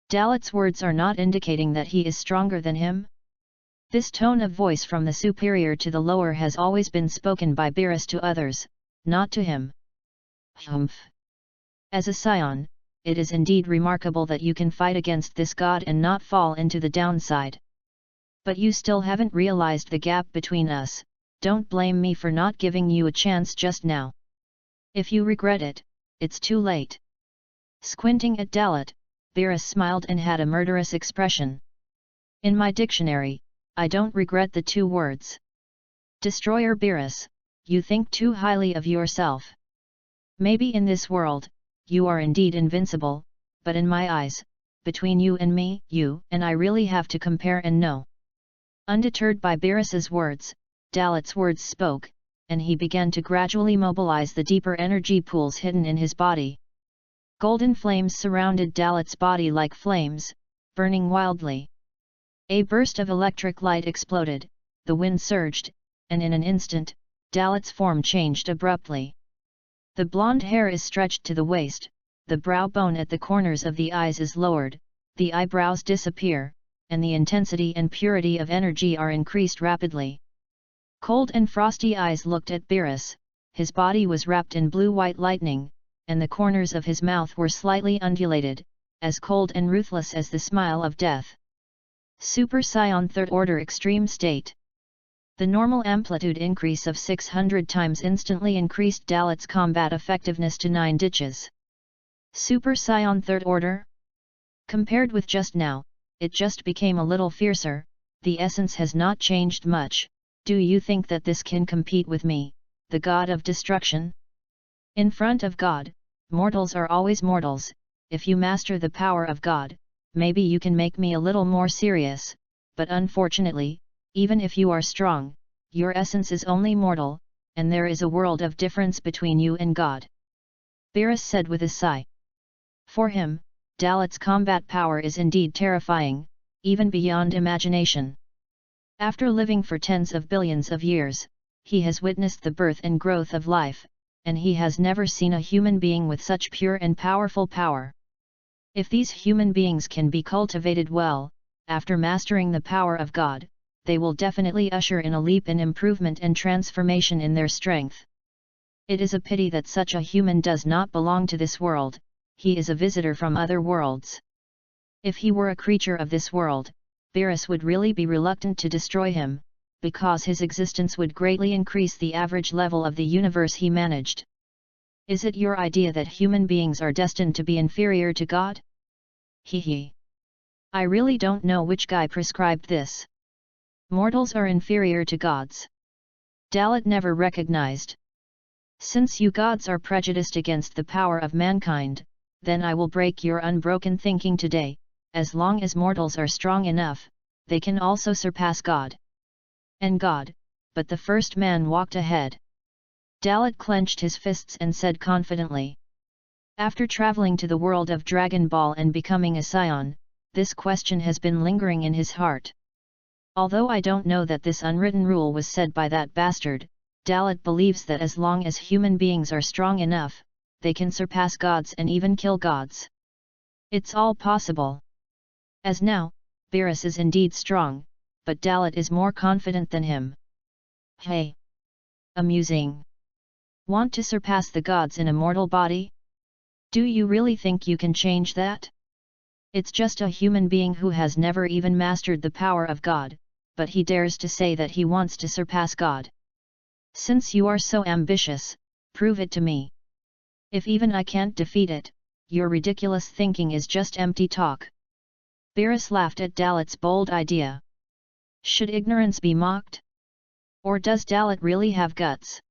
Dalit's words are not indicating that he is stronger than him. This tone of voice from the superior to the lower has always been spoken by Beerus to others, not to him. Humph! As a scion, it is indeed remarkable that you can fight against this god and not fall into the downside. But you still haven't realized the gap between us. Don't blame me for not giving you a chance just now. If you regret it, it's too late. Squinting at Dalit, Beerus smiled and had a murderous expression. In my dictionary, I don't regret the two words. Destroyer Beerus, you think too highly of yourself. Maybe in this world, you are indeed invincible, but in my eyes, between you and me, you and I really have to compare and know. Undeterred by Beerus's words, Dalit's words spoke, and he began to gradually mobilize the deeper energy pools hidden in his body. Golden flames surrounded Dalit's body like flames, burning wildly. A burst of electric light exploded, the wind surged, and in an instant, Dalit's form changed abruptly. The blonde hair is stretched to the waist, the brow bone at the corners of the eyes is lowered, the eyebrows disappear, and the intensity and purity of energy are increased rapidly. Cold and frosty eyes looked at Beerus, his body was wrapped in blue-white lightning, and the corners of his mouth were slightly undulated, as cold and ruthless as the smile of death. Super Scion Third Order Extreme State. The normal amplitude increase of 600 times instantly increased Dalit's combat effectiveness to 9 ditches. Super Scion Third Order? Compared with just now, it just became a little fiercer. The essence has not changed much. Do you think that this can compete with me, the god of destruction? In front of God, mortals are always mortals. If you master the power of God, maybe you can make me a little more serious, but unfortunately, even if you are strong, your essence is only mortal, and there is a world of difference between you and God. Beerus said with a sigh. For him, Dalit's combat power is indeed terrifying, even beyond imagination. After living for tens of billions of years, he has witnessed the birth and growth of life, and he has never seen a human being with such pure and powerful power. If these human beings can be cultivated well, after mastering the power of God, they will definitely usher in a leap in improvement and transformation in their strength. It is a pity that such a human does not belong to this world. He is a visitor from other worlds. If he were a creature of this world, Beerus would really be reluctant to destroy him, because his existence would greatly increase the average level of the universe he managed. Is it your idea that human beings are destined to be inferior to God? Hee. I really don't know which guy prescribed this. Mortals are inferior to gods. Dalit never recognized. Since you gods are prejudiced against the power of mankind, then I will break your unbroken thinking today. As long as mortals are strong enough, they can also surpass God. And God, but the first man walked ahead. Dalit clenched his fists and said confidently. After traveling to the world of Dragon Ball and becoming a scion, this question has been lingering in his heart. Although I don't know that this unwritten rule was said by that bastard, Dalit believes that as long as human beings are strong enough, they can surpass gods and even kill gods. It's all possible. As now, Beerus is indeed strong, but Dalit is more confident than him. Hey! Amusing! Want to surpass the gods in a mortal body? Do you really think you can change that? It's just a human being who has never even mastered the power of God, but he dares to say that he wants to surpass God. Since you are so ambitious, prove it to me. If even I can't defeat it, your ridiculous thinking is just empty talk. Beerus laughed at Dalit's bold idea. Should ignorance be mocked? Or does Dalit really have guts?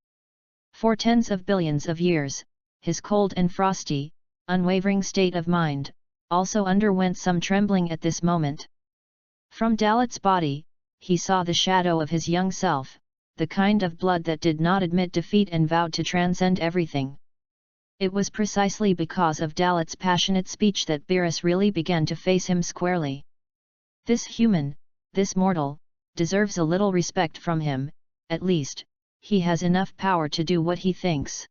For tens of billions of years, his cold and frosty, unwavering state of mind, also underwent some trembling at this moment. From Dalit's body, he saw the shadow of his young self, the kind of blood that did not admit defeat and vowed to transcend everything. It was precisely because of Dalit's passionate speech that Beerus really began to face him squarely. This human, this mortal, deserves a little respect from him. At least, he has enough power to do what he thinks.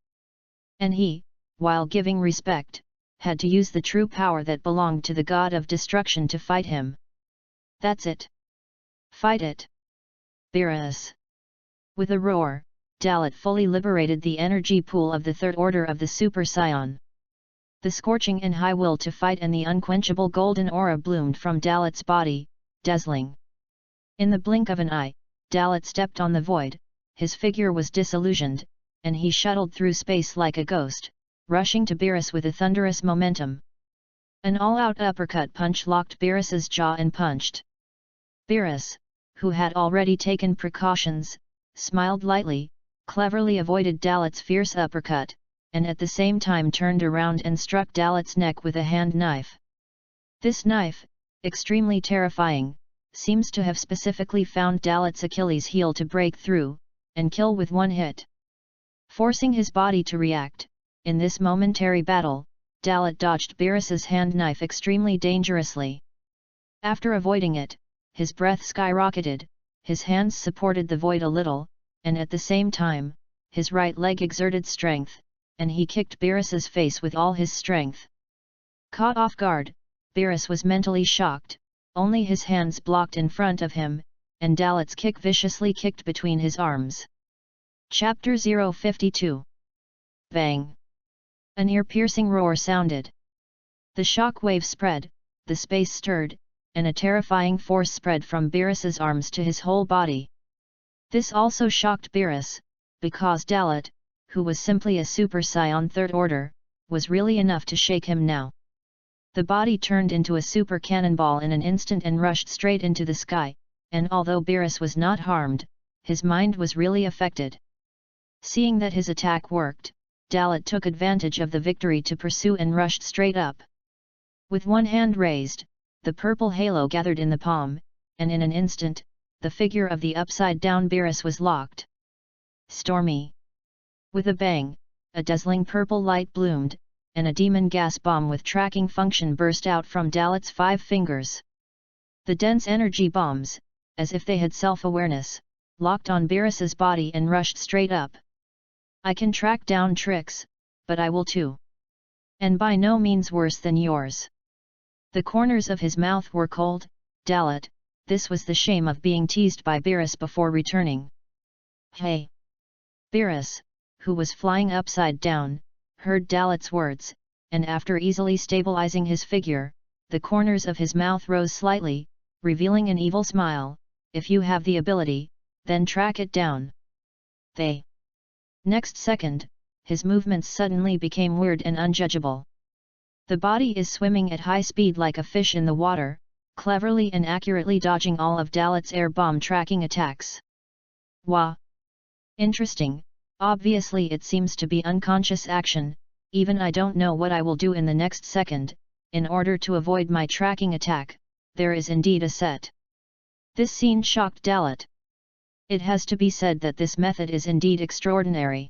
And he, while giving respect, had to use the true power that belonged to the god of destruction to fight him. That's it. Fight it. Beerus. With a roar, Dalit fully liberated the energy pool of the third order of the Super Scion. The scorching and high will to fight and the unquenchable golden aura bloomed from Dalit's body, dazzling. In the blink of an eye, Dalit stepped on the void, his figure was disillusioned, and he shuttled through space like a ghost, rushing to Beerus with a thunderous momentum. An all-out uppercut punch locked Beerus's jaw and punched. Beerus, who had already taken precautions, smiled lightly, cleverly avoided Dalit's fierce uppercut, and at the same time turned around and struck Dalit's neck with a hand knife. This knife, extremely terrifying, seems to have specifically found Dalit's Achilles heel to break through, and kill with one hit. Forcing his body to react, in this momentary battle, Dalit dodged Beerus's hand knife extremely dangerously. After avoiding it, his breath skyrocketed, his hands supported the void a little, and at the same time, his right leg exerted strength, and he kicked Beerus's face with all his strength. Caught off guard, Beerus was mentally shocked, only his hands blocked in front of him, and Dalit's kick viciously kicked between his arms. Chapter 052. Bang! An ear-piercing roar sounded. The shock wave spread, the space stirred, and a terrifying force spread from Beerus's arms to his whole body. This also shocked Beerus, because Dalit, who was simply a Super Scion third order, was really enough to shake him now. The body turned into a super cannonball in an instant and rushed straight into the sky, and although Beerus was not harmed, his mind was really affected. Seeing that his attack worked, Dalit took advantage of the victory to pursue and rushed straight up. With one hand raised, the purple halo gathered in the palm, and in an instant, the figure of the upside-down Beerus was locked. Stormy. With a bang, a dazzling purple light bloomed, and a demon gas bomb with tracking function burst out from Dalit's 5 fingers. The dense energy bombs, as if they had self-awareness, locked on Beerus's body and rushed straight up. I can track down tricks, but I will too. And by no means worse than yours. The corners of his mouth were cold. Dalit, this was the shame of being teased by Beerus before returning. Hey! Beerus, who was flying upside down, heard Dalit's words, and after easily stabilizing his figure, the corners of his mouth rose slightly, revealing an evil smile. If you have the ability, then track it down. They. Next second, his movements suddenly became weird and unjudgeable. The body is swimming at high speed like a fish in the water, cleverly and accurately dodging all of Dalit's air bomb tracking attacks. Wah! Interesting, obviously it seems to be unconscious action, even I don't know what I will do in the next second, in order to avoid my tracking attack, there is indeed a set. This scene shocked Dalit. It has to be said that this method is indeed extraordinary.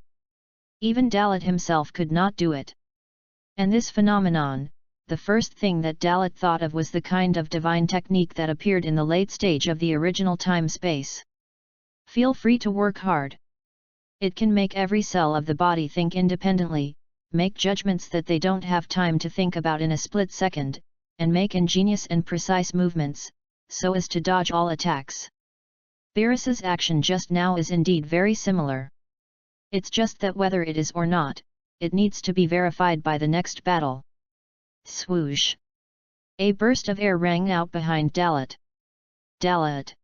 Even Dalit himself could not do it. And this phenomenon, the first thing that Dalit thought of was the kind of divine technique that appeared in the late stage of the original time-space. Feel free to work hard. It can make every cell of the body think independently, make judgments that they don't have time to think about in a split second, and make ingenious and precise movements, so as to dodge all attacks. Beerus's action just now is indeed very similar. It's just that whether it is or not, it needs to be verified by the next battle. Swoosh! A burst of air rang out behind Dalit. Dalit!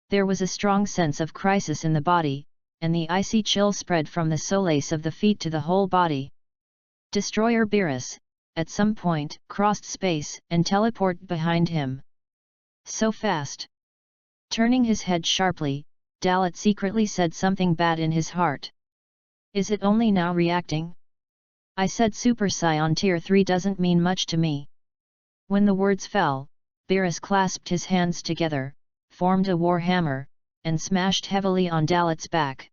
There was a strong sense of crisis in the body, and the icy chill spread from the solace of the feet to the whole body. Destroyer Beerus, at some point, crossed space and teleported behind him. So fast! Turning his head sharply, Dalit secretly said something bad in his heart. Is it only now reacting? I said Super Scion Tier 3 doesn't mean much to me. When the words fell, Beerus clasped his hands together, formed a war hammer, and smashed heavily on Dalit's back.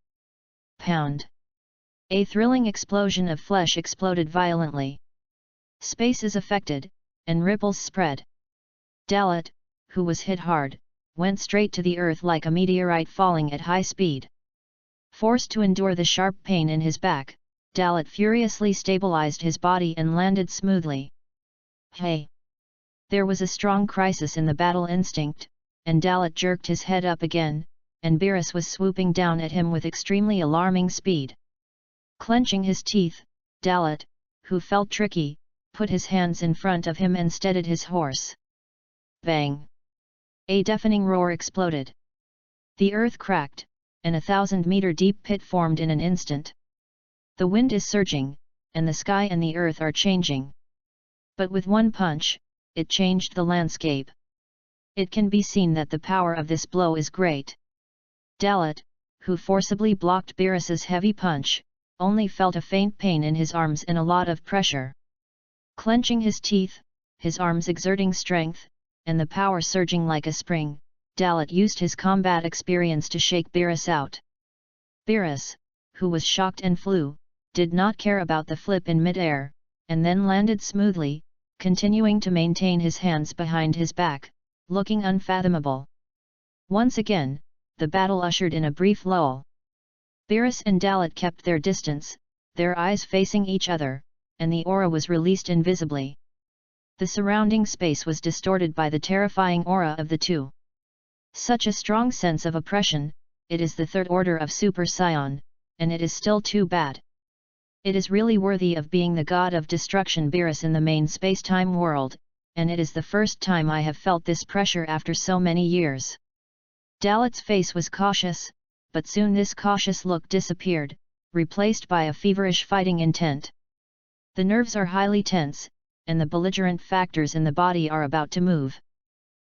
Pound! A thrilling explosion of flesh exploded violently. Space is affected, and ripples spread. Dalit, who was hit hard, went straight to the earth like a meteorite falling at high speed. Forced to endure the sharp pain in his back, Dalit furiously stabilized his body and landed smoothly. Hey! There was a strong crisis in the battle instinct, and Dalit jerked his head up again, and Beerus was swooping down at him with extremely alarming speed. Clenching his teeth, Dalit, who felt tricky, put his hands in front of him and steadied his horse. Bang! A deafening roar exploded. The earth cracked, and a 1,000-meter deep pit formed in an instant. The wind is surging, and the sky and the earth are changing. But with one punch, it changed the landscape. It can be seen that the power of this blow is great. Dalit, who forcibly blocked Beerus's heavy punch, only felt a faint pain in his arms and a lot of pressure. Clenching his teeth, his arms exerting strength, and the power surging like a spring, Dalit used his combat experience to shake Beerus out. Beerus, who was shocked and flew, did not care about the flip in mid-air, and then landed smoothly, continuing to maintain his hands behind his back, looking unfathomable. Once again, the battle ushered in a brief lull. Beerus and Dalit kept their distance, their eyes facing each other, and the aura was released invisibly. The surrounding space was distorted by the terrifying aura of the two. Such a strong sense of oppression, it is the third order of Super Saiyan, and it is still too bad. It is really worthy of being the god of destruction Beerus in the main space-time world, and it is the first time I have felt this pressure after so many years. Dalit's face was cautious, but soon this cautious look disappeared, replaced by a feverish fighting intent. The nerves are highly tense, and the belligerent factors in the body are about to move.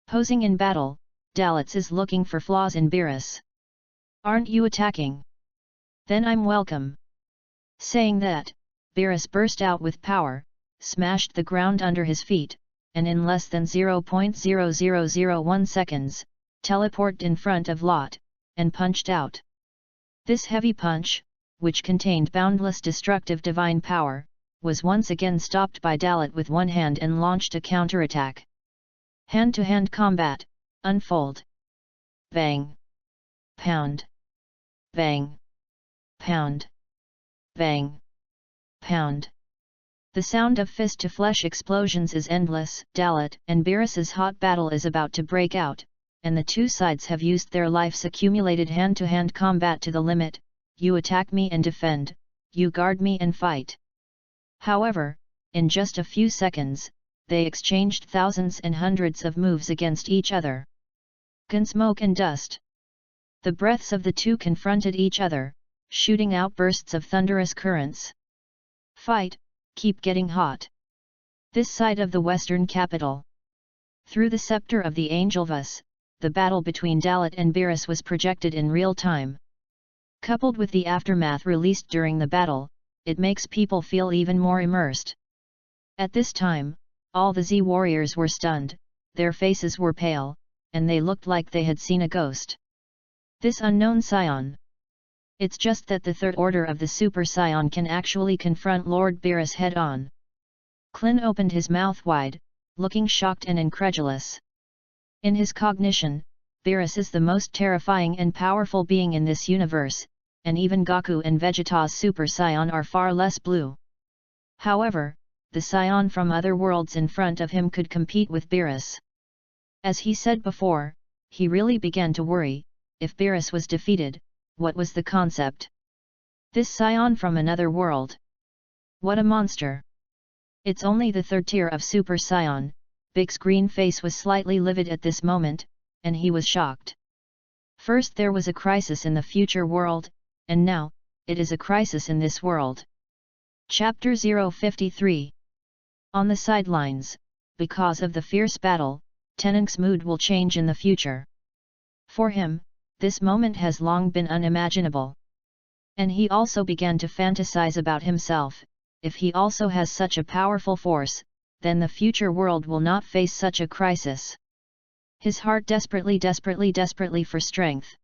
Posing in battle, Dalit is looking for flaws in Beerus. "Aren't you attacking? Then I'm welcome." Saying that, Beerus burst out with power, smashed the ground under his feet, and in less than 0.0001 seconds, teleported in front of Lot, and punched out. This heavy punch, which contained boundless destructive divine power, was once again stopped by Dalit with one hand and launched a counterattack. Hand-to-hand combat, unfold. Bang! Pound! Bang! Pound! Bang! Pound! The sound of fist-to-flesh explosions is endless. Dalit and Beerus's hot battle is about to break out, and the two sides have used their life's accumulated hand-to-hand combat to the limit. You attack me and defend, you guard me and fight. However, in just a few seconds, they exchanged thousands and hundreds of moves against each other. Gunsmoke and dust. The breaths of the two confronted each other, shooting out bursts of thunderous currents. Fight, keep getting hot. This side of the western capital. Through the scepter of the Angelvus, the battle between Dalit and Beerus was projected in real time. Coupled with the aftermath released during the battle, it makes people feel even more immersed. At this time, all the Z warriors were stunned, their faces were pale, and they looked like they had seen a ghost. This unknown Scion. It's just that the third order of the Super Saiyan can actually confront Lord Beerus head-on. Klin opened his mouth wide, looking shocked and incredulous. In his cognition, Beerus is the most terrifying and powerful being in this universe, and even Goku and Vegeta's Super Saiyan are far less blue. However, the Saiyan from other worlds in front of him could compete with Beerus. As he said before, he really began to worry, if Beerus was defeated, what was the concept? This Saiyan from another world? What a monster! It's only the third tier of Super Saiyan. Big's green face was slightly livid at this moment, and he was shocked. First there was a crisis in the future world, and now, it is a crisis in this world. Chapter 053. On the sidelines, because of the fierce battle, Tennant's mood will change in the future. For him, this moment has long been unimaginable. And he also began to fantasize about himself. If he also has such a powerful force, then the future world will not face such a crisis. His heart desperately for strength.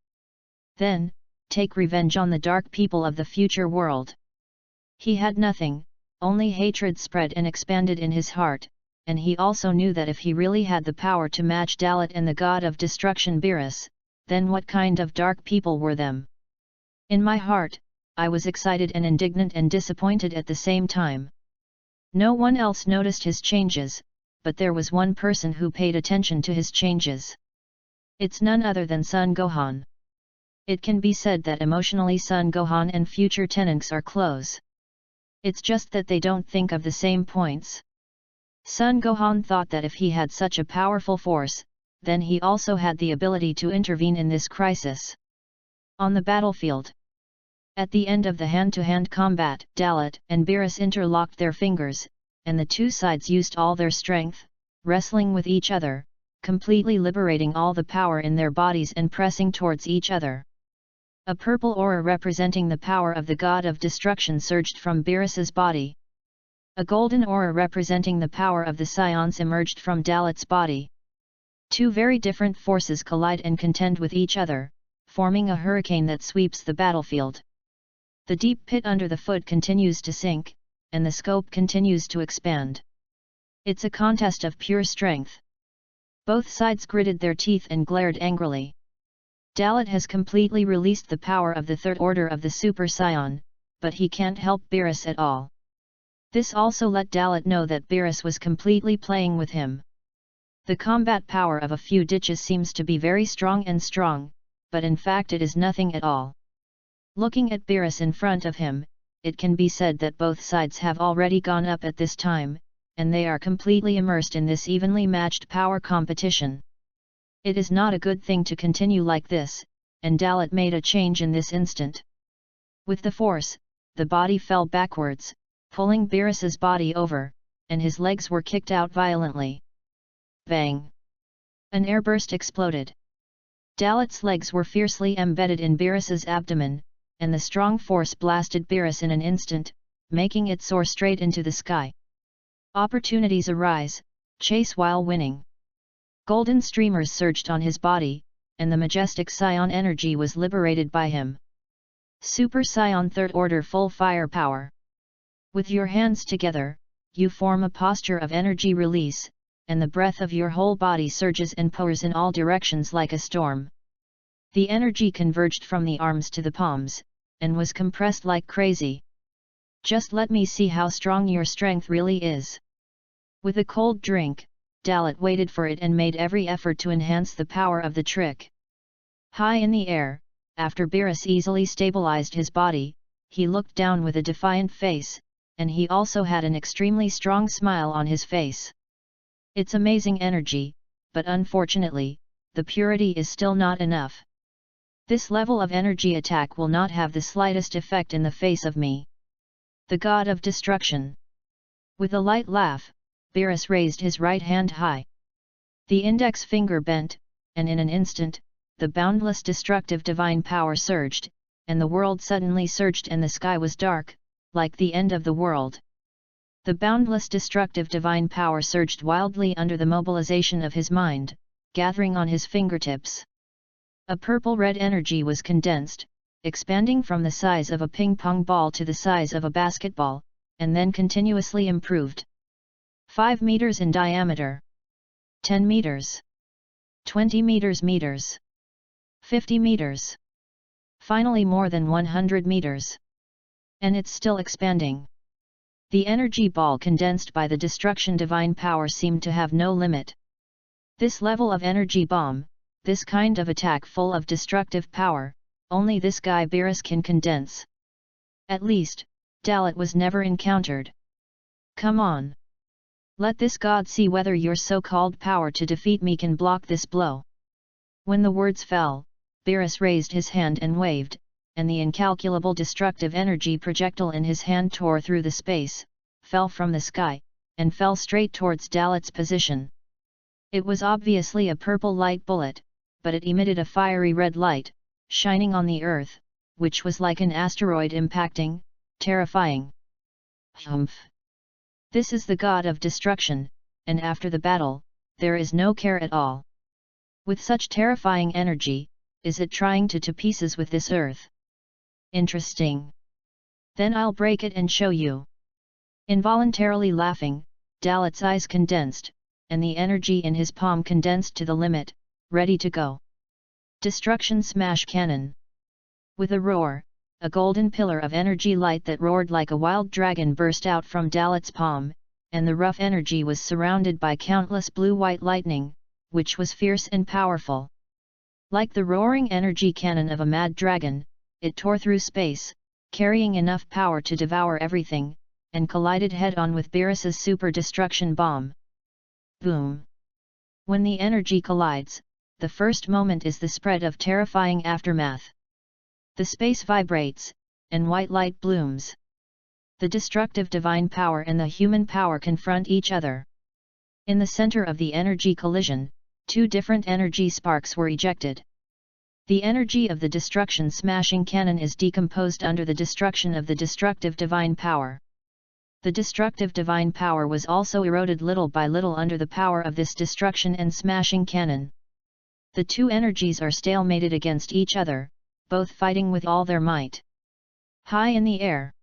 Then, take revenge on the dark people of the future world. He had nothing, only hatred spread and expanded in his heart, and he also knew that if he really had the power to match Dalit and the god of destruction Beerus, then what kind of dark people were them? In my heart, I was excited and indignant and disappointed at the same time. No one else noticed his changes, but there was one person who paid attention to his changes. It's none other than Sun Gohan. It can be said that emotionally Sun Gohan and future tenants are close. It's just that they don't think of the same points. Sun Gohan thought that if he had such a powerful force, then he also had the ability to intervene in this crisis. On the battlefield. At the end of the hand-to-hand combat, Dalit and Beerus interlocked their fingers, and the two sides used all their strength, wrestling with each other, completely liberating all the power in their bodies and pressing towards each other. A purple aura representing the power of the god of destruction surged from Beerus's body. A golden aura representing the power of the Scions emerged from Dalit's body. Two very different forces collide and contend with each other, forming a hurricane that sweeps the battlefield. The deep pit under the foot continues to sink, and the scope continues to expand. It's a contest of pure strength. Both sides gritted their teeth and glared angrily. Dalit has completely released the power of the third order of the Super Saiyan, but he can't help Beerus at all. This also let Dalit know that Beerus was completely playing with him. The combat power of a few ditches seems to be very strong, but in fact it is nothing at all. Looking at Beerus in front of him, it can be said that both sides have already gone up at this time, and they are completely immersed in this evenly matched power competition. It is not a good thing to continue like this, and Dalit made a change in this instant. With the force, the body fell backwards, pulling Beerus's body over, and his legs were kicked out violently. Bang! An airburst exploded. Dalit's legs were fiercely embedded in Beerus's abdomen, and the strong force blasted Beerus in an instant, making it soar straight into the sky. Opportunities arise, chase while winning. Golden streamers surged on his body, and the majestic Scion energy was liberated by him. Super Saiyan Third Order full firepower. With your hands together, you form a posture of energy release, and the breath of your whole body surges and pours in all directions like a storm. The energy converged from the arms to the palms, and was compressed like crazy. Just let me see how strong your strength really is. With a cold drink, Dalit waited for it and made every effort to enhance the power of the trick. High in the air, after Beerus easily stabilized his body, he looked down with a defiant face, and he also had an extremely strong smile on his face. It's amazing energy, but unfortunately, the purity is still not enough. This level of energy attack will not have the slightest effect in the face of me. The god of destruction. With a light laugh, Beerus raised his right hand high. The index finger bent, and in an instant, the boundless destructive divine power surged, and the world suddenly surged and the sky was dark, like the end of the world. The boundless destructive divine power surged wildly under the mobilization of his mind, gathering on his fingertips. A purple-red energy was condensed, expanding from the size of a ping-pong ball to the size of a basketball, and then continuously improved. 5 meters in diameter. 10 meters. 20 meters. 50 meters. Finally more than 100 meters. And it's still expanding. The energy ball condensed by the destruction divine power seemed to have no limit. This level of energy bomb, this kind of attack full of destructive power, only this guy Beerus can condense. At least, Dalit was never encountered. Come on. Let this god see whether your so-called power to defeat me can block this blow. When the words fell, Beerus raised his hand and waved, and the incalculable destructive energy projectile in his hand tore through the space, fell from the sky, and fell straight towards Dalit's position. It was obviously a purple light bullet, but it emitted a fiery red light, shining on the earth, which was like an asteroid impacting, terrifying. Humph! This is the god of destruction, and after the battle, there is no care at all. With such terrifying energy, is it trying to pieces with this earth? Interesting. Then I'll break it and show you. Involuntarily laughing, Dalet's eyes condensed, and the energy in his palm condensed to the limit, ready to go. Destruction Smash Cannon. With a roar, a golden pillar of energy light that roared like a wild dragon burst out from Dalet's palm, and the rough energy was surrounded by countless blue-white lightning, which was fierce and powerful. Like the roaring energy cannon of a mad dragon, it tore through space, carrying enough power to devour everything, and collided head-on with Beerus's super destruction bomb. Boom! When the energy collides, the first moment is the spread of terrifying aftermath. The space vibrates, and white light blooms. The destructive divine power and the human power confront each other. In the center of the energy collision, two different energy sparks were ejected. The energy of the destruction smashing cannon is decomposed under the destruction of the destructive divine power. The destructive divine power was also eroded little by little under the power of this destruction and smashing cannon. The two energies are stalemated against each other, both fighting with all their might. High in the air,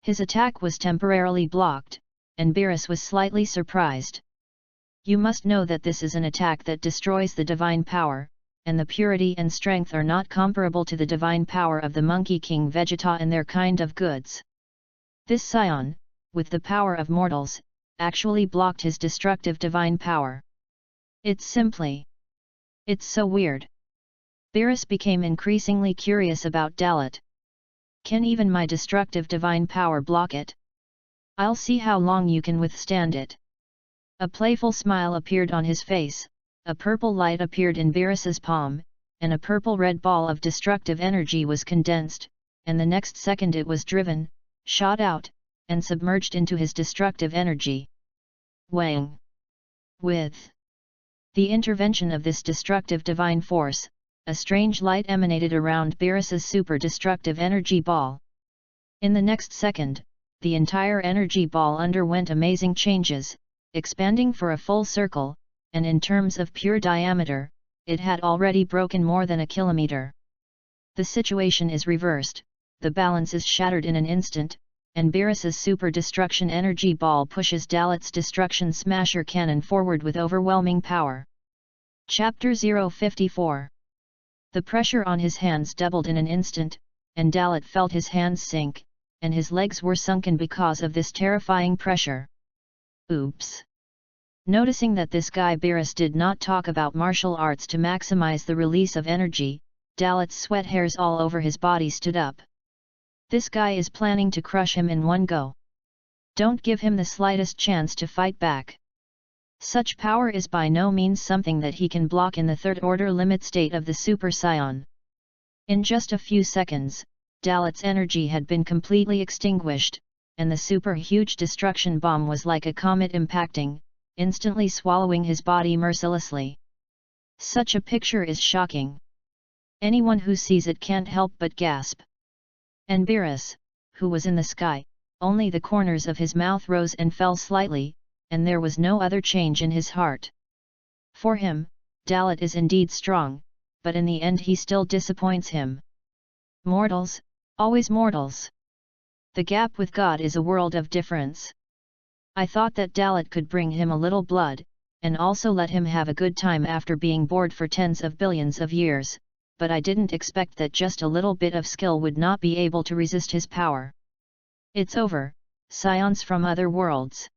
his attack was temporarily blocked, and Beerus was slightly surprised. You must know that this is an attack that destroys the divine power, and the purity and strength are not comparable to the divine power of the Monkey King Vegeta and their kind of goods. This scion, with the power of mortals, actually blocked his destructive divine power. It's so weird. Beerus became increasingly curious about Dalet. Can even my destructive divine power block it? I'll see how long you can withstand it. A playful smile appeared on his face, a purple light appeared in Beerus's palm, and a purple-red ball of destructive energy was condensed, and the next second it was driven, shot out, and submerged into his destructive energy. Wang! With the intervention of this destructive divine force, a strange light emanated around Beerus's super destructive energy ball. In the next second, the entire energy ball underwent amazing changes, expanding for a full circle, and in terms of pure diameter, it had already broken more than a kilometer. The situation is reversed, the balance is shattered in an instant, and Beerus's super destruction energy ball pushes Dalet's destruction smasher cannon forward with overwhelming power. Chapter 054. The pressure on his hands doubled in an instant, and Dalet felt his hands sink, and his legs were sunken because of this terrifying pressure. Oops! Noticing that this guy Beerus did not talk about martial arts to maximize the release of energy, Dalet's sweat hairs all over his body stood up. This guy is planning to crush him in one go. Don't give him the slightest chance to fight back. Such power is by no means something that he can block in the third-order limit state of the Super Saiyan. In just a few seconds, Dalet's energy had been completely extinguished, and the super-huge destruction bomb was like a comet impacting, instantly swallowing his body mercilessly. Such a picture is shocking. Anyone who sees it can't help but gasp. And Beerus, who was in the sky, only the corners of his mouth rose and fell slightly, and there was no other change in his heart. For him, Dalet is indeed strong, but in the end he still disappoints him. Mortals, always mortals. The gap with God is a world of difference. I thought that Dalet could bring him a little blood, and also let him have a good time after being bored for tens of billions of years, but I didn't expect that just a little bit of skill would not be able to resist his power. It's over, scions from other worlds.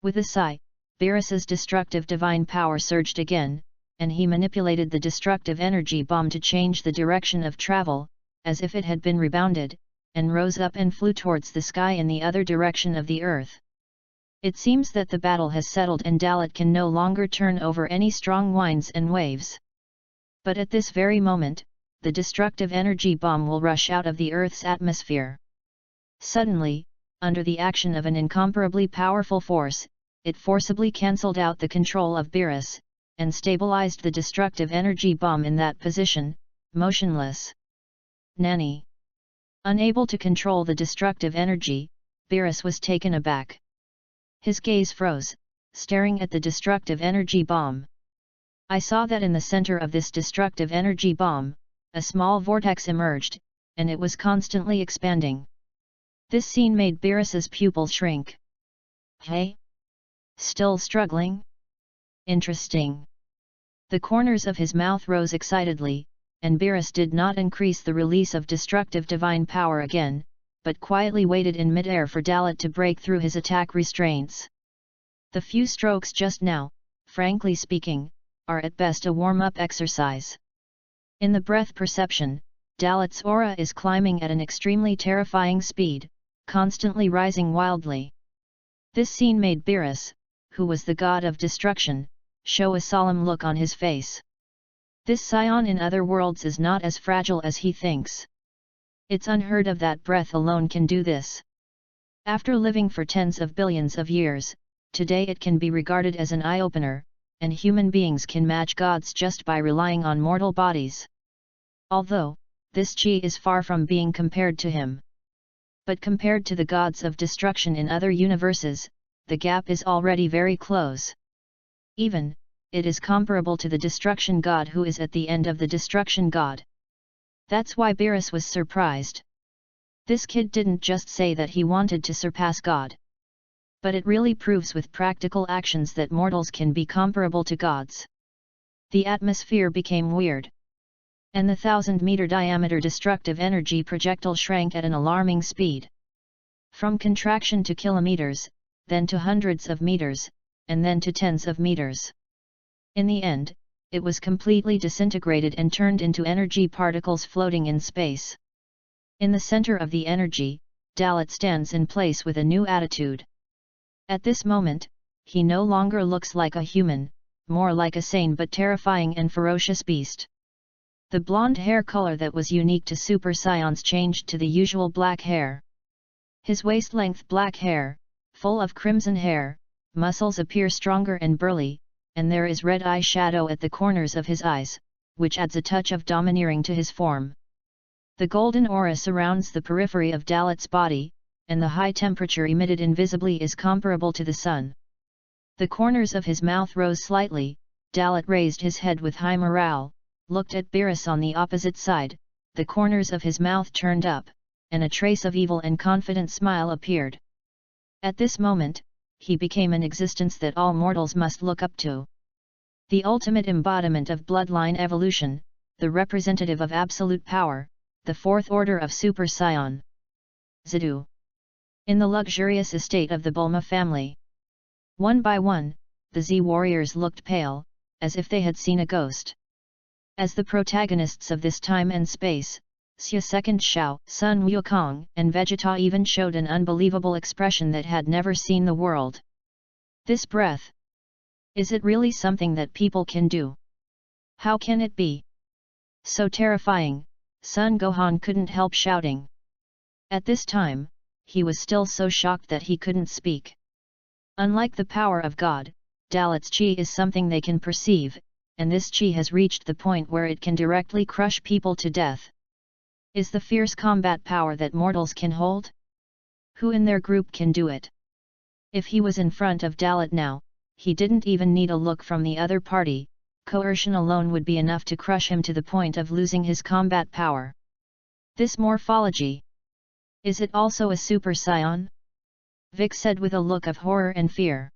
With a sigh, Beerus's destructive divine power surged again, and he manipulated the destructive energy bomb to change the direction of travel, as if it had been rebounded, and rose up and flew towards the sky in the other direction of the earth. It seems that the battle has settled and Dalet can no longer turn over any strong winds and waves. But at this very moment, the destructive energy bomb will rush out of the Earth's atmosphere. Suddenly, under the action of an incomparably powerful force, it forcibly cancelled out the control of Beerus, and stabilized the destructive energy bomb in that position, motionless. Nanny! Unable to control the destructive energy, Beerus was taken aback. His gaze froze, staring at the destructive energy bomb. I saw that in the center of this destructive energy bomb, a small vortex emerged, and it was constantly expanding. This scene made Beerus's pupils shrink. Hey! Still struggling? Interesting. The corners of his mouth rose excitedly, and Beerus did not increase the release of destructive divine power again, but quietly waited in midair for Dalit to break through his attack restraints. The few strokes just now, frankly speaking, are at best a warm-up exercise. In the breath perception, Dalit's aura is climbing at an extremely terrifying speed, constantly rising wildly. This scene made Beerus, who was the god of destruction, show a solemn look on his face. This scion in other worlds is not as fragile as he thinks. It's unheard of that breath alone can do this. After living for tens of billions of years, today it can be regarded as an eye-opener, and human beings can match gods just by relying on mortal bodies. Although, this chi is far from being compared to him. But compared to the gods of destruction in other universes, the gap is already very close. Even, it is comparable to the destruction god who is at the end of the destruction god. That's why Beerus was surprised. This kid didn't just say that he wanted to surpass God. But it really proves with practical actions that mortals can be comparable to gods. The atmosphere became weird. And the 1,000-meter diameter destructive energy projectile shrank at an alarming speed. From contraction to kilometers, then to hundreds of meters, and then to tens of meters. In the end, it was completely disintegrated and turned into energy particles floating in space. In the center of the energy, Dalit stands in place with a new attitude. At this moment, he no longer looks like a human, more like a sane but terrifying and ferocious beast. The blonde hair color that was unique to Super Scions changed to the usual black hair. His waist-length black hair, full of crimson hair, muscles appear stronger and burly, and there is red eye shadow at the corners of his eyes, which adds a touch of domineering to his form. The golden aura surrounds the periphery of Dalit's body, and the high temperature emitted invisibly is comparable to the sun. The corners of his mouth rose slightly. Dalit raised his head with high morale, looked at Beerus on the opposite side, the corners of his mouth turned up, and a trace of evil and confident smile appeared. At this moment, he became an existence that all mortals must look up to. The ultimate embodiment of bloodline evolution, the representative of absolute power, the fourth order of Super Scion. Zidu. In the luxurious estate of the Bulma family. One by one, the Z warriors looked pale, as if they had seen a ghost. As the protagonists of this time and space, Xia Second Xiao, Sun Wukong and Vegeta even showed an unbelievable expression that had never seen the world. This breath. Is it really something that people can do? How can it be so terrifying? Sun Gohan couldn't help shouting. At this time, he was still so shocked that he couldn't speak. Unlike the power of God, Dalit's chi is something they can perceive, and this chi has reached the point where it can directly crush people to death. Is the fierce combat power that mortals can hold? Who in their group can do it? If he was in front of Dalit now, he didn't even need a look from the other party, coercion alone would be enough to crush him to the point of losing his combat power. This morphology. Is it also a Super Scion? Vic said with a look of horror and fear.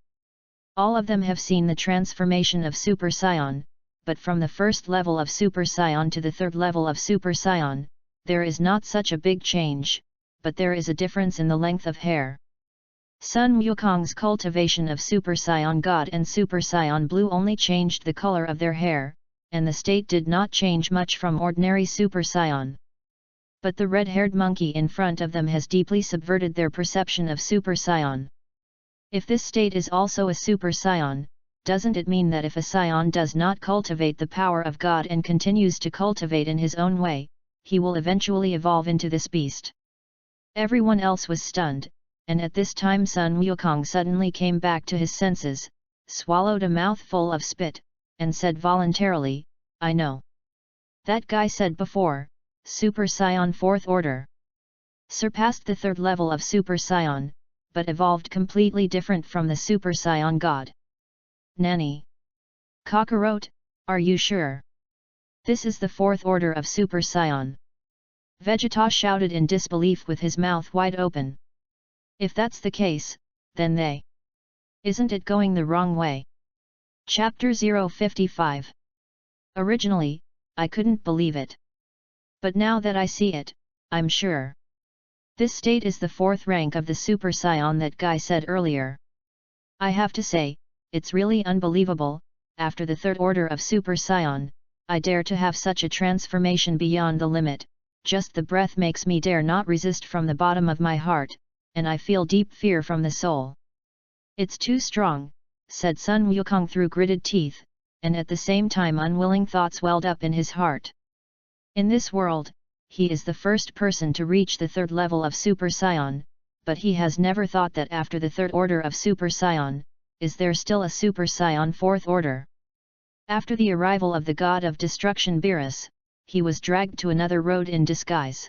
All of them have seen the transformation of Super Scion, but from the first level of Super Scion to the third level of Super Scion, there is not such a big change, but there is a difference in the length of hair. Sun Wukong's cultivation of Super Scion God and Super Scion Blue only changed the color of their hair, and the state did not change much from ordinary Super Scion. But the red-haired monkey in front of them has deeply subverted their perception of Super Scion. If this state is also a Super Scion, doesn't it mean that if a Scion does not cultivate the power of God and continues to cultivate in his own way, he will eventually evolve into this beast? Everyone else was stunned, and at this time Sun Wukong suddenly came back to his senses, swallowed a mouthful of spit, and said voluntarily, "I know. That guy said before, Super Scion 4th Order. Surpassed the 3rd level of Super Scion, but evolved completely different from the Super Scion God. Nanny. Kakarot, are you sure? This is the 4th order of Super Scion." Vegeta shouted in disbelief with his mouth wide open. If that's the case, then they Isn't it going the wrong way? Chapter 055. Originally, I couldn't believe it. But now that I see it, I'm sure. This state is the fourth rank of the Super Saiyan that Guy said earlier. I have to say, it's really unbelievable. After the third order of Super Saiyan, I dare to have such a transformation beyond the limit. Just the breath makes me dare not resist from the bottom of my heart, and I feel deep fear from the soul. It's too strong, said Sun Wukong through gritted teeth, and at the same time unwilling thoughts welled up in his heart. In this world, he is the first person to reach the third level of Super Saiyan, but he has never thought that after the third order of Super Saiyan, is there still a Super Saiyan fourth order? After the arrival of the god of destruction Beerus, he was dragged to another road in disguise,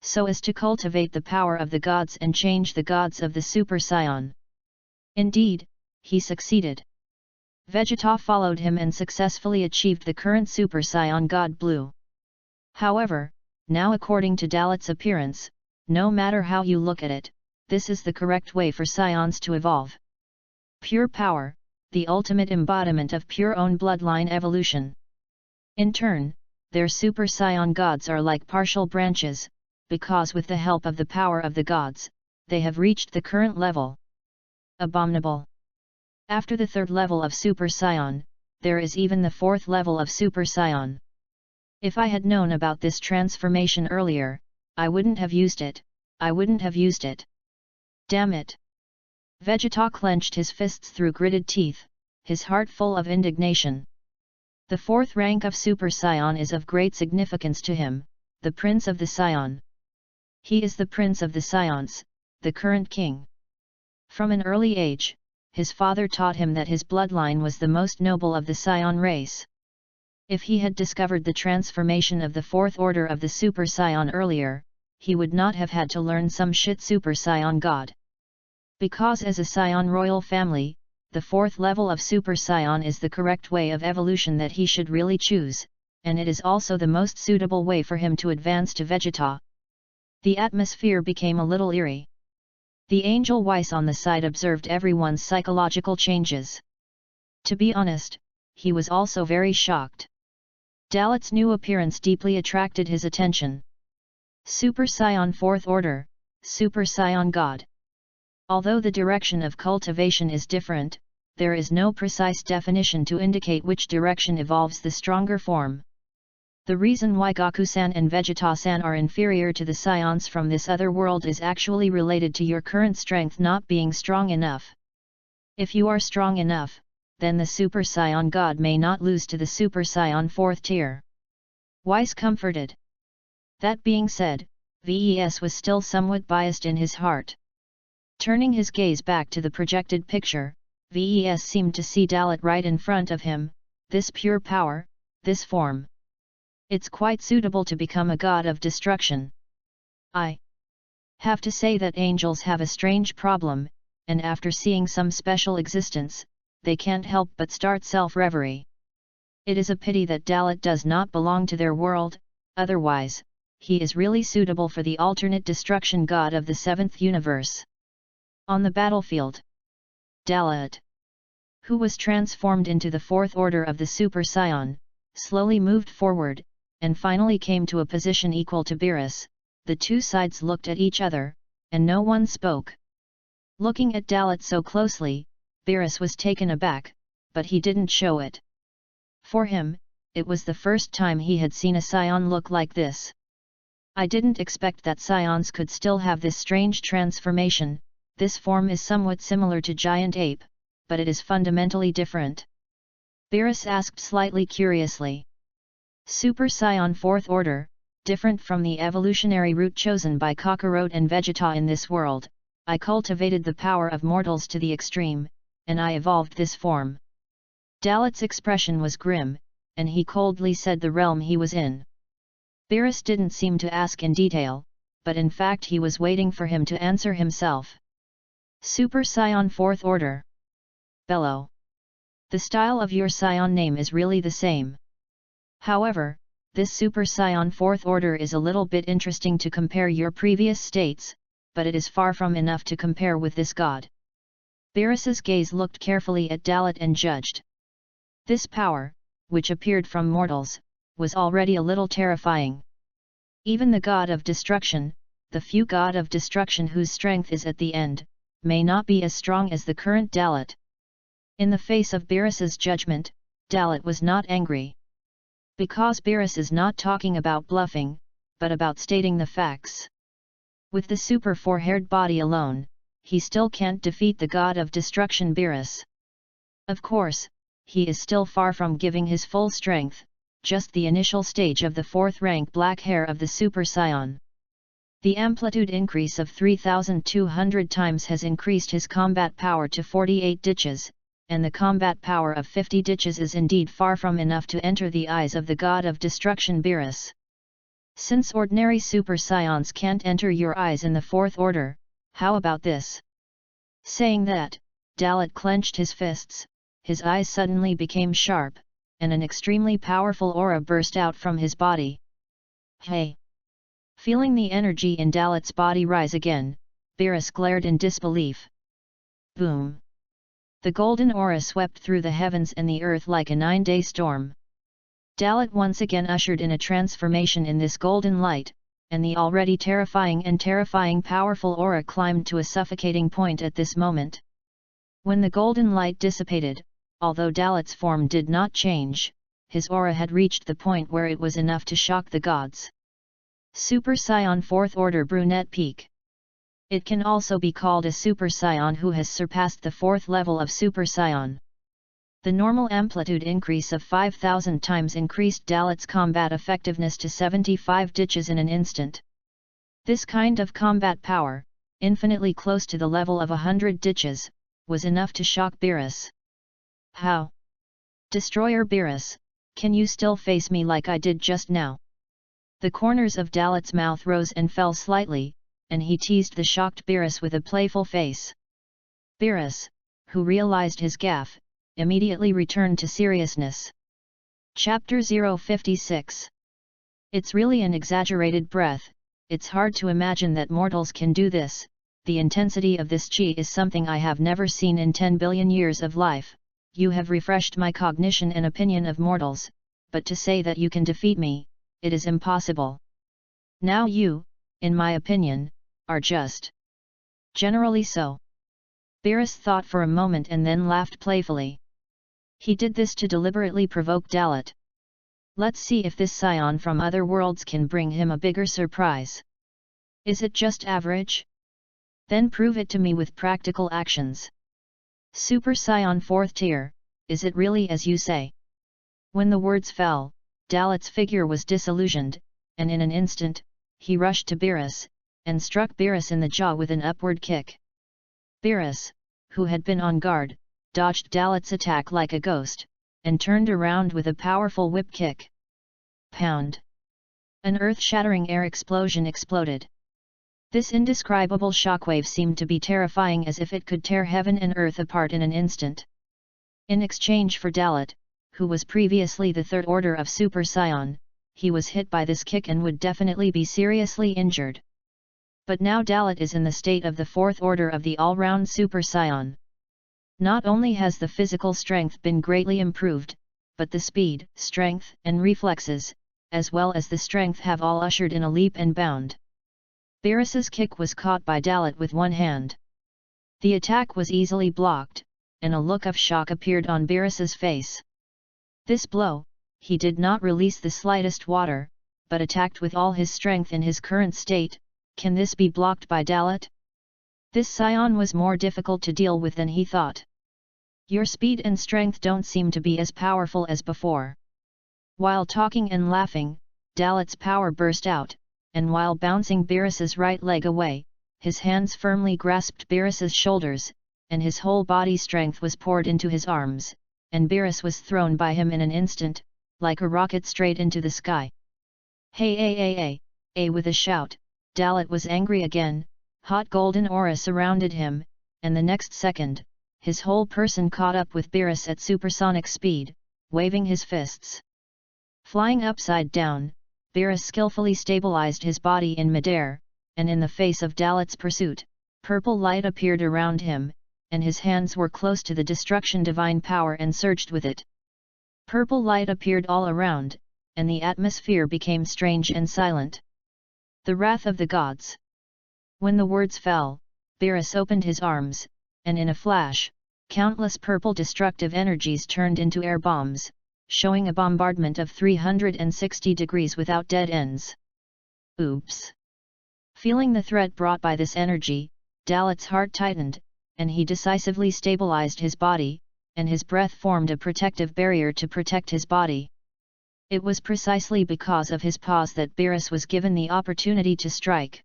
so as to cultivate the power of the gods and change the gods of the Super Saiyan. Indeed, he succeeded. Vegeta followed him and successfully achieved the current Super Saiyan God Blue. However, now according to Dalit's appearance, no matter how you look at it, this is the correct way for Saiyans to evolve. Pure power, the ultimate embodiment of pure own bloodline evolution. In turn, their Super Saiyan gods are like partial branches, because with the help of the power of the gods, they have reached the current level. Abominable. After the third level of Super Saiyan, there is even the fourth level of Super Saiyan. If I had known about this transformation earlier, I wouldn't have used it. Damn it! Vegeta clenched his fists through gritted teeth, his heart full of indignation. The fourth rank of Super Saiyan is of great significance to him, the Prince of the Saiyan. He is the Prince of the Saiyans, the current king. From an early age, his father taught him that his bloodline was the most noble of the Saiyan race. If he had discovered the transformation of the fourth order of the Super Saiyan earlier, he would not have had to learn some shit Super Saiyan god. Because as a Saiyan royal family, the fourth level of Super Saiyan is the correct way of evolution that he should really choose, and it is also the most suitable way for him to advance to Vegeta. The atmosphere became a little eerie. The angel Weiss on the side observed everyone's psychological changes. To be honest, he was also very shocked. Dalit's new appearance deeply attracted his attention. Super Saiyan Fourth Order, Super Saiyan God. Although the direction of cultivation is different, there is no precise definition to indicate which direction evolves the stronger form. The reason why Goku-san and Vegeta-san are inferior to the Saiyans from this other world is actually related to your current strength not being strong enough. If you are strong enough, then the Super Saiyan God may not lose to the Super Saiyan 4th tier. Weiss comforted. That being said, Ves was still somewhat biased in his heart. Turning his gaze back to the projected picture, Ves seemed to see Dalit right in front of him, this pure power, this form. It's quite suitable to become a god of destruction. I have to say that angels have a strange problem, and after seeing some special existence, they can't help but start self-reverie. It is a pity that Dalit does not belong to their world, otherwise, he is really suitable for the alternate destruction god of the 7th universe. On the battlefield, Dalit, who was transformed into the 4th order of the Super Saiyan, slowly moved forward, and finally came to a position equal to Beerus. The two sides looked at each other, and no one spoke. Looking at Dalit so closely, Beerus was taken aback, but he didn't show it. For him, it was the first time he had seen a Saiyan look like this. I didn't expect that Saiyans could still have this strange transformation. This form is somewhat similar to giant ape, but it is fundamentally different. Beerus asked slightly curiously. Super Saiyan 4th order, different from the evolutionary route chosen by Kakarot and Vegeta in this world. I cultivated the power of mortals to the extreme, and I evolved this form. Dalit's expression was grim, and he coldly said the realm he was in. Beerus didn't seem to ask in detail, but in fact he was waiting for him to answer himself. Super Saiyan 4th order. Bellow. The style of your Saiyan name is really the same. However, this Super Saiyan 4th order is a little bit interesting to compare your previous states, but it is far from enough to compare with this god. Beerus's gaze looked carefully at Dalit and judged. This power, which appeared from mortals, was already a little terrifying. Even the god of destruction, the few god of destruction whose strength is at the end, may not be as strong as the current Dalit. In the face of Beerus's judgment, Dalit was not angry. Because Beerus is not talking about bluffing, but about stating the facts. With the super four-haired body alone, he still can't defeat the god of destruction Beerus. Of course, he is still far from giving his full strength, just the initial stage of the fourth rank black hair of the Super Scion. The amplitude increase of 3,200 times has increased his combat power to 48 ditches, and the combat power of 50 ditches is indeed far from enough to enter the eyes of the god of destruction Beerus. Since ordinary Super Scions can't enter your eyes in the fourth order, how about this? Saying that, Dalit clenched his fists, his eyes suddenly became sharp, and an extremely powerful aura burst out from his body. Hey! Feeling the energy in Dalit's body rise again, Beerus glared in disbelief. Boom! The golden aura swept through the heavens and the earth like a 9-day storm. Dalit once again ushered in a transformation in this golden light, and the already terrifying powerful aura climbed to a suffocating point at this moment. When the golden light dissipated, although Dalit's form did not change, his aura had reached the point where it was enough to shock the gods. Super Scion 4th Order Brunette Peak. It can also be called a Super Scion who has surpassed the 4th level of Super Scion. The normal amplitude increase of 5,000 times increased Dalit's combat effectiveness to 75 ditches in an instant. This kind of combat power, infinitely close to the level of 100 ditches, was enough to shock Beerus. How? Destroyer Beerus, can you still face me like I did just now? The corners of Dalit's mouth rose and fell slightly, and he teased the shocked Beerus with a playful face. Beerus, who realized his gaffe, immediately returned to seriousness. Chapter 056. It's really an exaggerated breath, it's hard to imagine that mortals can do this, the intensity of this chi is something I have never seen in 10 billion years of life, you have refreshed my cognition and opinion of mortals, but to say that you can defeat me, it is impossible. Now you, in my opinion, are just generally so. Beerus thought for a moment and then laughed playfully. He did this to deliberately provoke Dalit. Let's see if this scion from other worlds can bring him a bigger surprise. Is it just average? Then prove it to me with practical actions. Super Scion 4th tier, is it really as you say? When the words fell, Dalit's figure was disillusioned, and in an instant, he rushed to Beerus, and struck Beerus in the jaw with an upward kick. Beerus, who had been on guard, dodged Dalit's attack like a ghost, and turned around with a powerful whip kick. Pound! An earth-shattering air explosion exploded. This indescribable shockwave seemed to be terrifying as if it could tear heaven and earth apart in an instant. In exchange for Dalit, who was previously the 3rd order of Super Scion, he was hit by this kick and would definitely be seriously injured. But now Dalit is in the state of the 4th order of the all-round Super Scion. Not only has the physical strength been greatly improved, but the speed, strength, and reflexes, as well as the strength have all ushered in a leap and bound. Beerus's kick was caught by Dalit with one hand. The attack was easily blocked, and a look of shock appeared on Beerus's face. This blow, he did not release the slightest water, but attacked with all his strength in his current state. Can this be blocked by Dalit? This scion was more difficult to deal with than he thought. Your speed and strength don't seem to be as powerful as before. While talking and laughing, Dalit's power burst out, and while bouncing Beerus's right leg away, his hands firmly grasped Beerus's shoulders, and his whole body strength was poured into his arms, and Beerus was thrown by him in an instant, like a rocket straight into the sky. Hey! With a shout, Dalit was angry again, hot golden aura surrounded him, and the next second, his whole person caught up with Beerus at supersonic speed, waving his fists. Flying upside down, Beerus skillfully stabilized his body in midair, and in the face of Dalit's pursuit, purple light appeared around him, and his hands were close to the destruction divine power and surged with it. Purple light appeared all around, and the atmosphere became strange and silent. The wrath of the gods. When the words fell, Beerus opened his arms, and in a flash, countless purple destructive energies turned into air bombs, showing a bombardment of 360 degrees without dead ends. Oops! Feeling the threat brought by this energy, Dalet's heart tightened, and he decisively stabilized his body, and his breath formed a protective barrier to protect his body. It was precisely because of his pause that Beerus was given the opportunity to strike.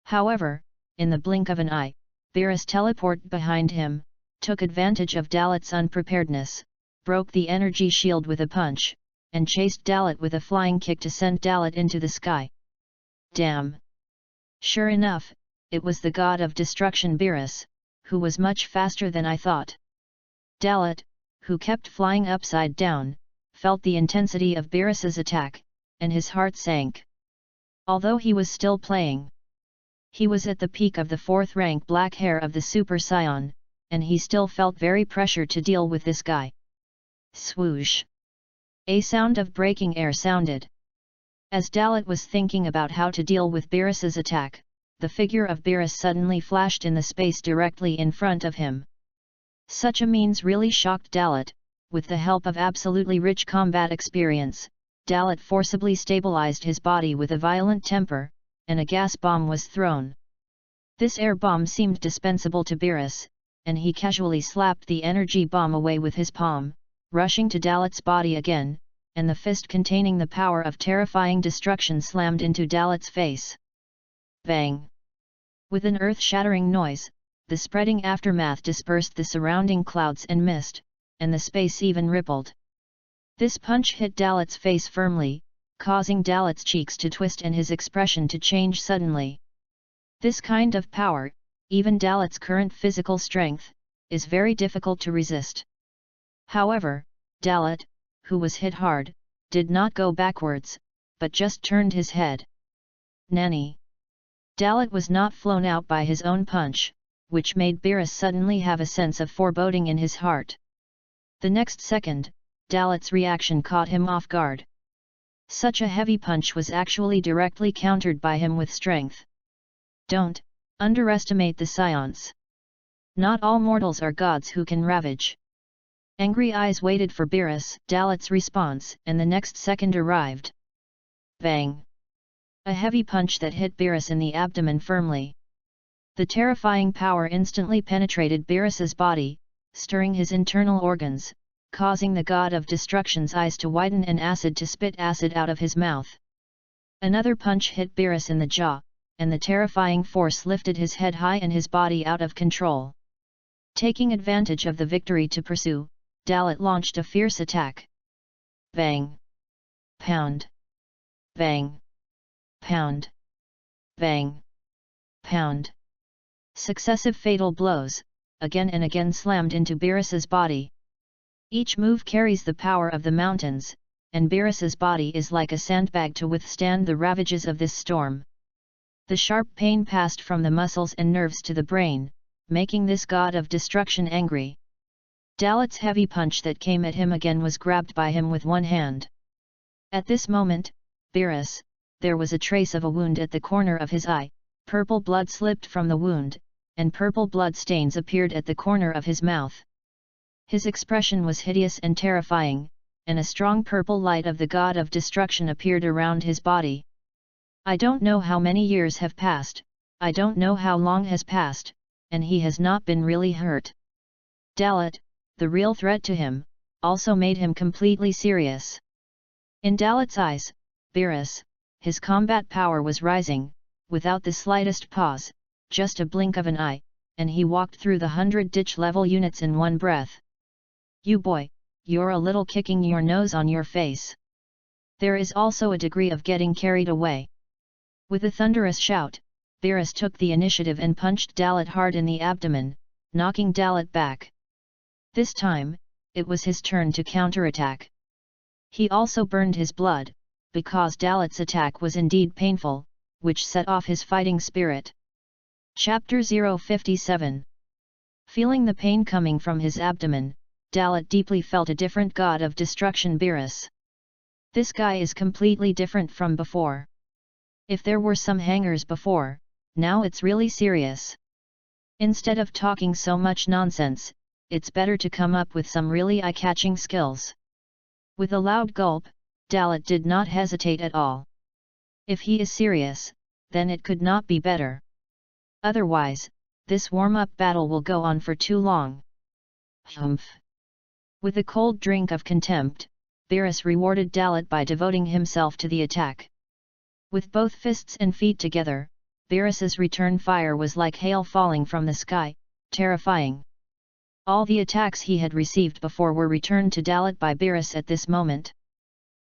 However, in the blink of an eye, Beerus teleported behind him, took advantage of Dalet's unpreparedness, broke the energy shield with a punch, and chased Dalet with a flying kick to send Dalet into the sky. Damn! Sure enough, it was the god of destruction Beerus, who was much faster than I thought. Dalet, who kept flying upside down, felt the intensity of Beerus's attack, and his heart sank. Although he was still playing. He was at the peak of the 4th rank black hair of the Super Scion, and he still felt very pressured to deal with this guy. Swoosh! A sound of breaking air sounded. As Dalet was thinking about how to deal with Beerus's attack, the figure of Beerus suddenly flashed in the space directly in front of him. Such a means really shocked Dalet. With the help of absolutely rich combat experience, Dalet forcibly stabilized his body with a violent temper, and a gas bomb was thrown. This air bomb seemed dispensable to Beerus, and he casually slapped the energy bomb away with his palm, rushing to Dalet's body again, and the fist containing the power of terrifying destruction slammed into Dalet's face. Bang! With an earth-shattering noise, the spreading aftermath dispersed the surrounding clouds and mist, and the space even rippled. This punch hit Dalet's face firmly, causing Dalet's cheeks to twist and his expression to change suddenly. This kind of power, even Dalet's current physical strength, is very difficult to resist. However, Dalet, who was hit hard, did not go backwards, but just turned his head. Nanny! Dalet was not flown out by his own punch, which made Beerus suddenly have a sense of foreboding in his heart. The next second, Dalet's reaction caught him off guard. Such a heavy punch was actually directly countered by him with strength. Don't underestimate the Scions. Not all mortals are gods who can ravage. Angry eyes waited for Beerus, Dalet's response, and the next second arrived. Bang! A heavy punch that hit Beerus in the abdomen firmly. The terrifying power instantly penetrated Beerus's body, stirring his internal organs, causing the god of destruction's eyes to widen and acid to spit acid out of his mouth. Another punch hit Beerus in the jaw, and the terrifying force lifted his head high and his body out of control. Taking advantage of the victory to pursue, Dalet launched a fierce attack. Bang! Pound! Bang! Pound! Bang! Pound! Successive fatal blows, again and again slammed into Beerus's body. Each move carries the power of the mountains, and Beerus's body is like a sandbag to withstand the ravages of this storm. The sharp pain passed from the muscles and nerves to the brain, making this god of destruction angry. Dalet's heavy punch that came at him again was grabbed by him with one hand. At this moment, Beerus, there was a trace of a wound at the corner of his eye, purple blood slipped from the wound, and purple blood stains appeared at the corner of his mouth. His expression was hideous and terrifying, and a strong purple light of the god of destruction appeared around his body. I don't know how many years have passed, I don't know how long has passed, and he has not been really hurt. Dalet, the real threat to him, also made him completely serious. In Dalet's eyes, Beerus, his combat power was rising, without the slightest pause, just a blink of an eye, and he walked through the 100 ditch level units in one breath. You boy, you're a little kicking your nose on your face. There is also a degree of getting carried away. With a thunderous shout, Beerus took the initiative and punched Dalet hard in the abdomen, knocking Dalet back. This time, it was his turn to counterattack. He also burned his blood, because Dalet's attack was indeed painful, which set off his fighting spirit. Chapter 057 Feeling the pain coming from his abdomen, Dalit deeply felt a different god of destruction, Beerus. This guy is completely different from before. If there were some hangers before, now it's really serious. Instead of talking so much nonsense, it's better to come up with some really eye-catching skills. With a loud gulp, Dalit did not hesitate at all. If he is serious, then it could not be better. Otherwise, this warm-up battle will go on for too long. Humph! With a cold drink of contempt, Beerus rewarded Dalit by devoting himself to the attack. With both fists and feet together, Beerus's return fire was like hail falling from the sky, terrifying. All the attacks he had received before were returned to Dalit by Beerus at this moment.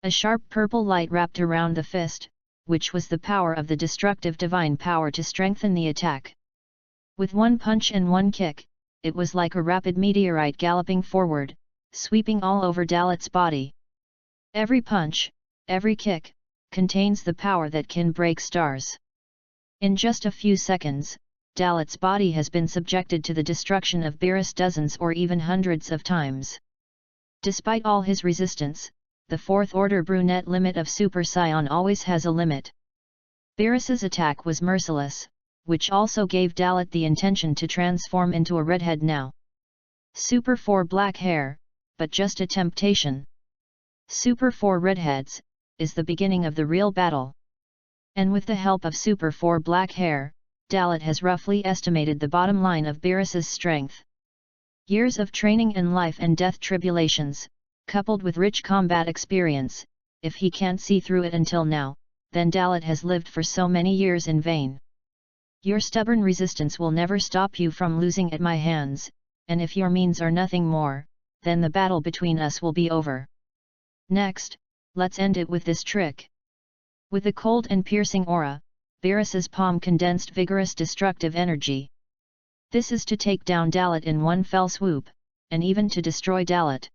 A sharp purple light wrapped around the fist, which was the power of the destructive divine power to strengthen the attack. With one punch and one kick, it was like a rapid meteorite galloping forward, sweeping all over Dalit's body. Every punch, every kick, contains the power that can break stars. In just a few seconds, Dalit's body has been subjected to the destruction of Beerus dozens or even hundreds of times. Despite all his resistance, the fourth order brunette limit of Super Saiyan always has a limit. Beerus's attack was merciless, which also gave Dalit the intention to transform into a redhead now. Super 4 black hair, but just a temptation. Super 4 redheads, is the beginning of the real battle. And with the help of Super 4 black hair, Dalit has roughly estimated the bottom line of Beerus's strength. Years of training and life and death tribulations, coupled with rich combat experience, if he can't see through it until now, then Dalit has lived for so many years in vain. Your stubborn resistance will never stop you from losing at my hands, and if your means are nothing more, then the battle between us will be over. Next, let's end it with this trick. With a cold and piercing aura, Beerus's palm condensed vigorous destructive energy. This is to take down Dalit in one fell swoop, and even to destroy Dalit.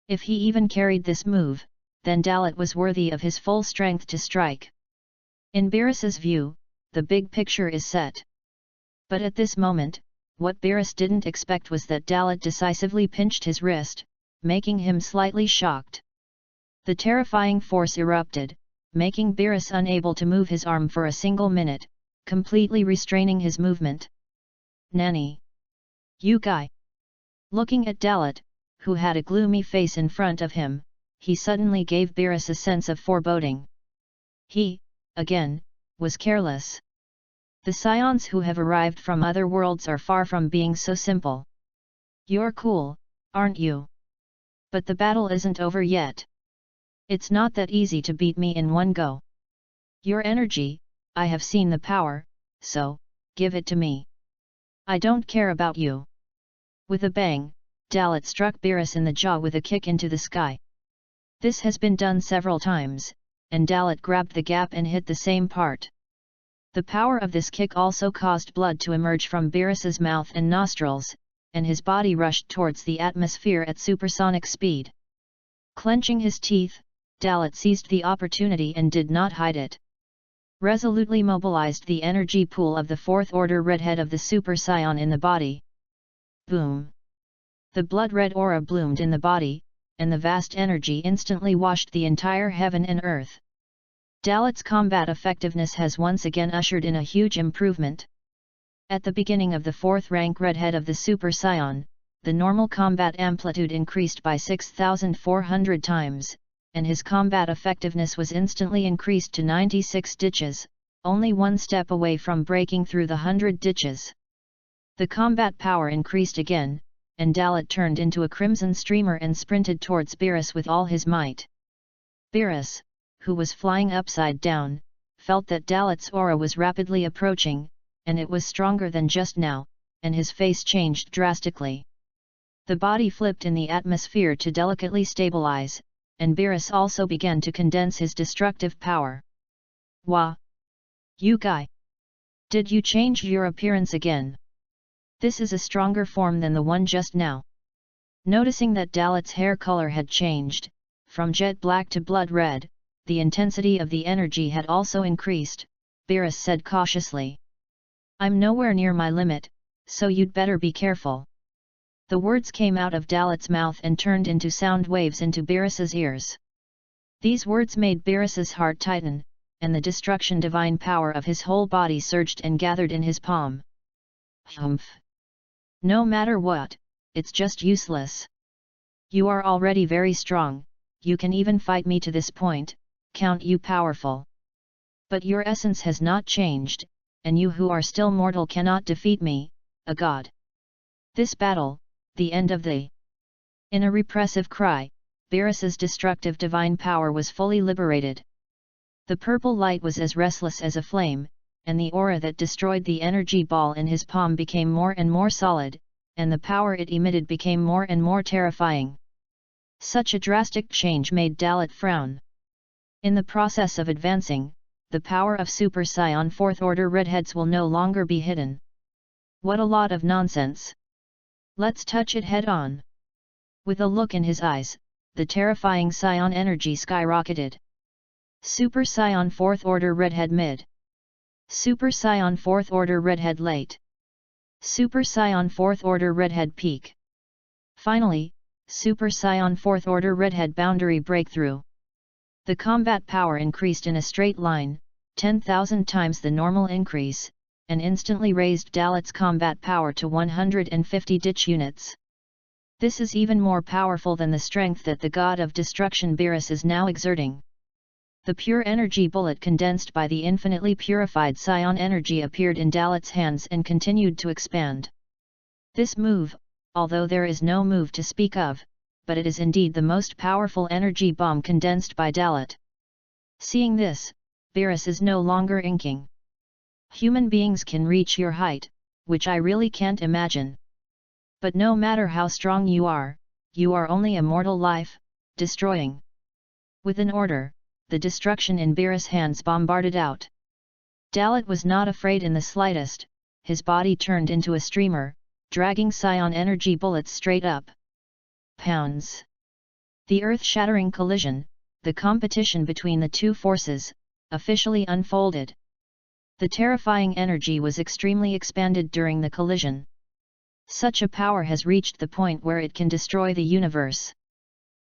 If he even carried this move, then Dalit was worthy of his full strength to strike. In Beerus's view, the big picture is set. But at this moment, what Beerus didn't expect was that Dalit decisively pinched his wrist, making him slightly shocked. The terrifying force erupted, making Beerus unable to move his arm for a single minute, completely restraining his movement. Nanny! You guy! Looking at Dalit, who had a gloomy face in front of him, he suddenly gave Beerus a sense of foreboding. He, again, was careless. The Scions who have arrived from other worlds are far from being so simple. You're cool, aren't you? But the battle isn't over yet. It's not that easy to beat me in one go. Your energy, I have seen the power, so, give it to me. I don't care about you. With a bang, Dalit struck Beerus in the jaw with a kick into the sky. This has been done several times, and Dalit grabbed the gap and hit the same part. The power of this kick also caused blood to emerge from Beerus's mouth and nostrils, and his body rushed towards the atmosphere at supersonic speed. Clenching his teeth, Dalit seized the opportunity and did not hide it. Resolutely mobilized the energy pool of the fourth order redhead of the Super Saiyan in the body. Boom! The blood-red aura bloomed in the body, and the vast energy instantly washed the entire heaven and earth. Dalit's combat effectiveness has once again ushered in a huge improvement. At the beginning of the fourth rank redhead of the Super Saiyan, the normal combat amplitude increased by 6,400 times, and his combat effectiveness was instantly increased to 96 ditches, only one step away from breaking through the 100 ditches. The combat power increased again, and Dalit turned into a crimson streamer and sprinted towards Beerus with all his might. Beerus, who was flying upside down, felt that Dalit's aura was rapidly approaching, and it was stronger than just now, and his face changed drastically. The body flipped in the atmosphere to delicately stabilize, and Beerus also began to condense his destructive power. Wah! You guy! Did you change your appearance again? This is a stronger form than the one just now. Noticing that Dalit's hair color had changed, from jet black to blood red, the intensity of the energy had also increased, Beerus said cautiously. I'm nowhere near my limit, so you'd better be careful." The words came out of Dalet's mouth and turned into sound waves into Beerus's ears. These words made Beerus's heart tighten, and the destruction divine power of his whole body surged and gathered in his palm. "Humph! No matter what, it's just useless. You are already very strong, you can even fight me to this point, count you powerful. But your essence has not changed, and you who are still mortal cannot defeat me, a god. This battle, the end of the..." In a repressive cry, Beerus's destructive divine power was fully liberated. The purple light was as restless as a flame, and the aura that destroyed the energy ball in his palm became more and more solid, and the power it emitted became more and more terrifying. Such a drastic change made Dalet frown. In the process of advancing, the power of Super Scion 4th Order redheads will no longer be hidden. What a lot of nonsense! Let's touch it head on. With a look in his eyes, the terrifying Scion energy skyrocketed. Super Scion 4th Order Redhead Mid. Super Scion 4th Order Redhead Late. Super Scion 4th Order Redhead Peak. Finally, Super Scion 4th Order Redhead Boundary Breakthrough. The combat power increased in a straight line, 10,000 times the normal increase, and instantly raised Dalet's combat power to 150 ditch units. This is even more powerful than the strength that the god of destruction Beerus is now exerting. The pure energy bullet condensed by the infinitely purified Scion energy appeared in Dalet's hands and continued to expand. This move, although there is no move to speak of, but it is indeed the most powerful energy bomb condensed by Dalet. Seeing this, Beerus is no longer inking. "Human beings can reach your height, which I really can't imagine. But no matter how strong you are only a mortal life, destroying." With an order, the destruction in Beerus' hands bombarded out. Dalet was not afraid in the slightest, his body turned into a streamer, dragging Scion energy bullets straight up. Pounds. The earth-shattering collision, the competition between the two forces, officially unfolded. The terrifying energy was extremely expanded during the collision. Such a power has reached the point where it can destroy the universe.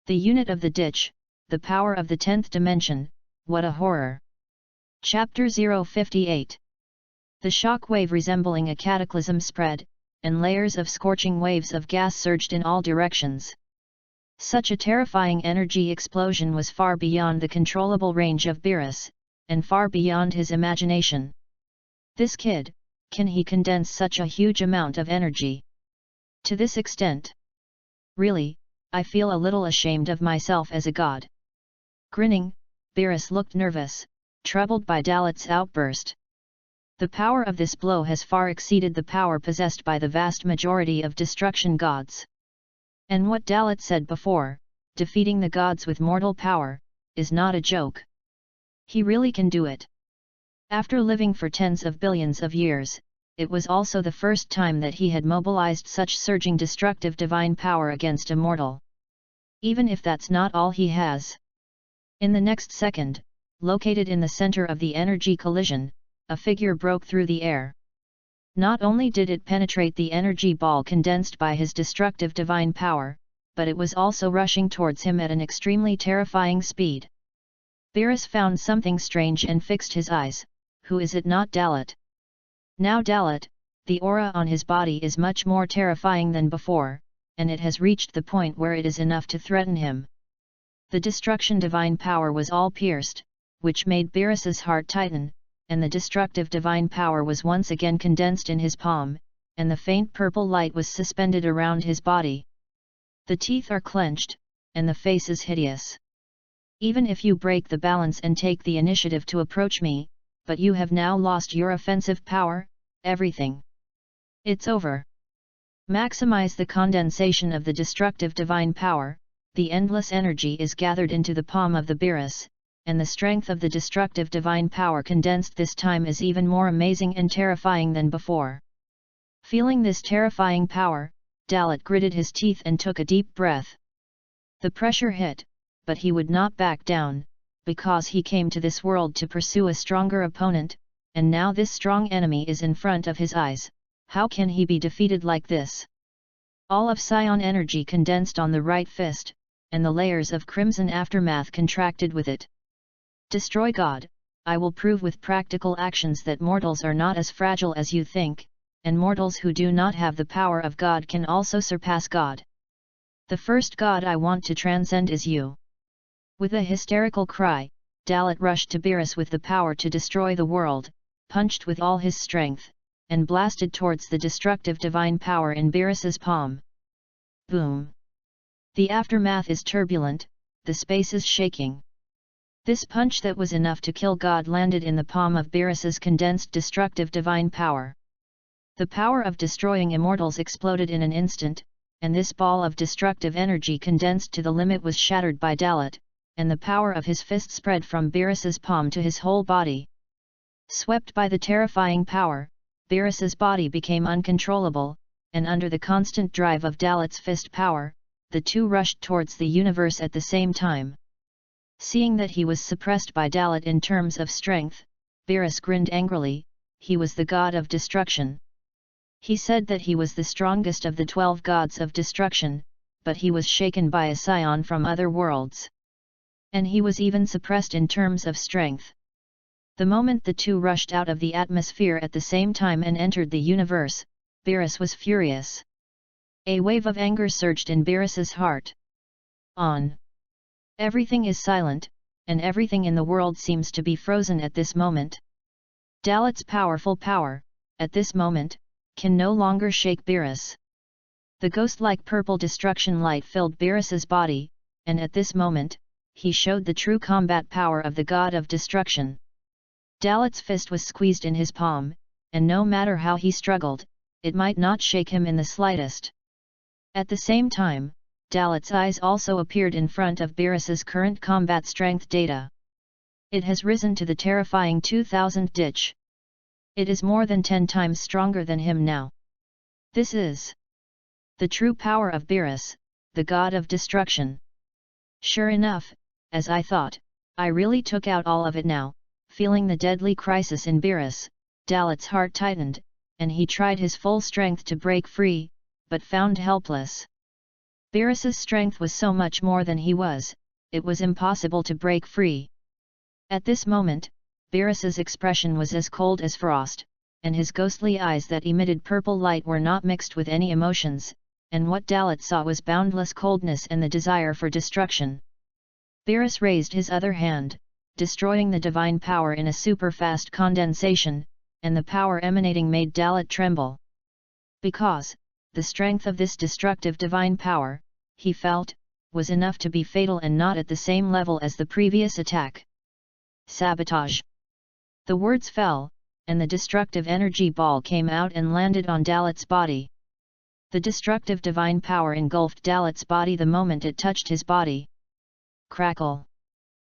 The unit of the ditch, the power of the 10th dimension, what a horror! Chapter 058. The shock wave resembling a cataclysm spread, and layers of scorching waves of gas surged in all directions. Such a terrifying energy explosion was far beyond the controllable range of Beerus, and far beyond his imagination. This kid, can he condense such a huge amount of energy? To this extent? Really, I feel a little ashamed of myself as a god. Grinning, Beerus looked nervous, troubled by Dalet's outburst. The power of this blow has far exceeded the power possessed by the vast majority of destruction gods. And what Dalet said before, defeating the gods with mortal power, is not a joke. He really can do it. After living for tens of billions of years, it was also the first time that he had mobilized such surging destructive divine power against a mortal. Even if that's not all he has. In the next second, located in the center of the energy collision, a figure broke through the air. Not only did it penetrate the energy ball condensed by his destructive divine power, but it was also rushing towards him at an extremely terrifying speed. Beerus found something strange and fixed his eyes. Who is it not Dalet? Now Dalet, the aura on his body is much more terrifying than before, and it has reached the point where it is enough to threaten him. The destruction divine power was all pierced, which made Beerus's heart tighten, and the destructive divine power was once again condensed in his palm, and the faint purple light was suspended around his body. The teeth are clenched, and the face is hideous. Even if you break the balance and take the initiative to approach me, but you have now lost your offensive power, everything. It's over. Maximize the condensation of the destructive divine power, the endless energy is gathered into the palm of the Beerus, and the strength of the destructive divine power condensed this time is even more amazing and terrifying than before. Feeling this terrifying power, Dalet gritted his teeth and took a deep breath. The pressure hit, but he would not back down, because he came to this world to pursue a stronger opponent, and now this strong enemy is in front of his eyes, how can he be defeated like this? All of psion energy condensed on the right fist, and the layers of crimson aftermath contracted with it. Destroy God, I will prove with practical actions that mortals are not as fragile as you think, and mortals who do not have the power of God can also surpass God. The first God I want to transcend is you. With a hysterical cry, Dalit rushed to Beerus with the power to destroy the world, punched with all his strength, and blasted towards the destructive divine power in Beerus's palm. Boom! The aftermath is turbulent, the space is shaking. This punch that was enough to kill God landed in the palm of Beerus's condensed destructive divine power. The power of destroying immortals exploded in an instant, and this ball of destructive energy condensed to the limit was shattered by Dalit, and the power of his fist spread from Beerus's palm to his whole body. Swept by the terrifying power, Beerus's body became uncontrollable, and under the constant drive of Dalit's fist power, the two rushed towards the universe at the same time. Seeing that he was suppressed by Dalit in terms of strength, Beerus grinned angrily. He was the god of destruction. He said that he was the strongest of the 12 gods of destruction, but he was shaken by a scion from other worlds. And he was even suppressed in terms of strength. The moment the two rushed out of the atmosphere at the same time and entered the universe, Beerus was furious. A wave of anger surged in Beerus's heart. Everything is silent, and everything in the world seems to be frozen at this moment. Dalit's powerful power, at this moment, can no longer shake Beerus. The ghost-like purple destruction light filled Beerus's body, and at this moment, he showed the true combat power of the god of destruction. Dalit's fist was squeezed in his palm, and no matter how he struggled, it might not shake him in the slightest. At the same time, Dalit's eyes also appeared in front of Beerus's current combat strength data. It has risen to the terrifying 2000 ditch. It is more than 10 times stronger than him now. This is the true power of Beerus, the god of destruction. Sure enough, as I thought, I really took out all of it now. Feeling the deadly crisis in Beerus, Dalit's heart tightened, and he tried his full strength to break free, but found helpless. Beerus's strength was so much more than he was, it was impossible to break free. At this moment, Beerus's expression was as cold as frost, and his ghostly eyes that emitted purple light were not mixed with any emotions, and what Dalit saw was boundless coldness and the desire for destruction. Beerus raised his other hand, destroying the divine power in a super-fast condensation, and the power emanating made Dalit tremble. Because, the strength of this destructive divine power, he felt, was enough to be fatal and not at the same level as the previous attack. Sabotage! The words fell, and the destructive energy ball came out and landed on Dalit's body. The destructive divine power engulfed Dalit's body the moment it touched his body. Crackle!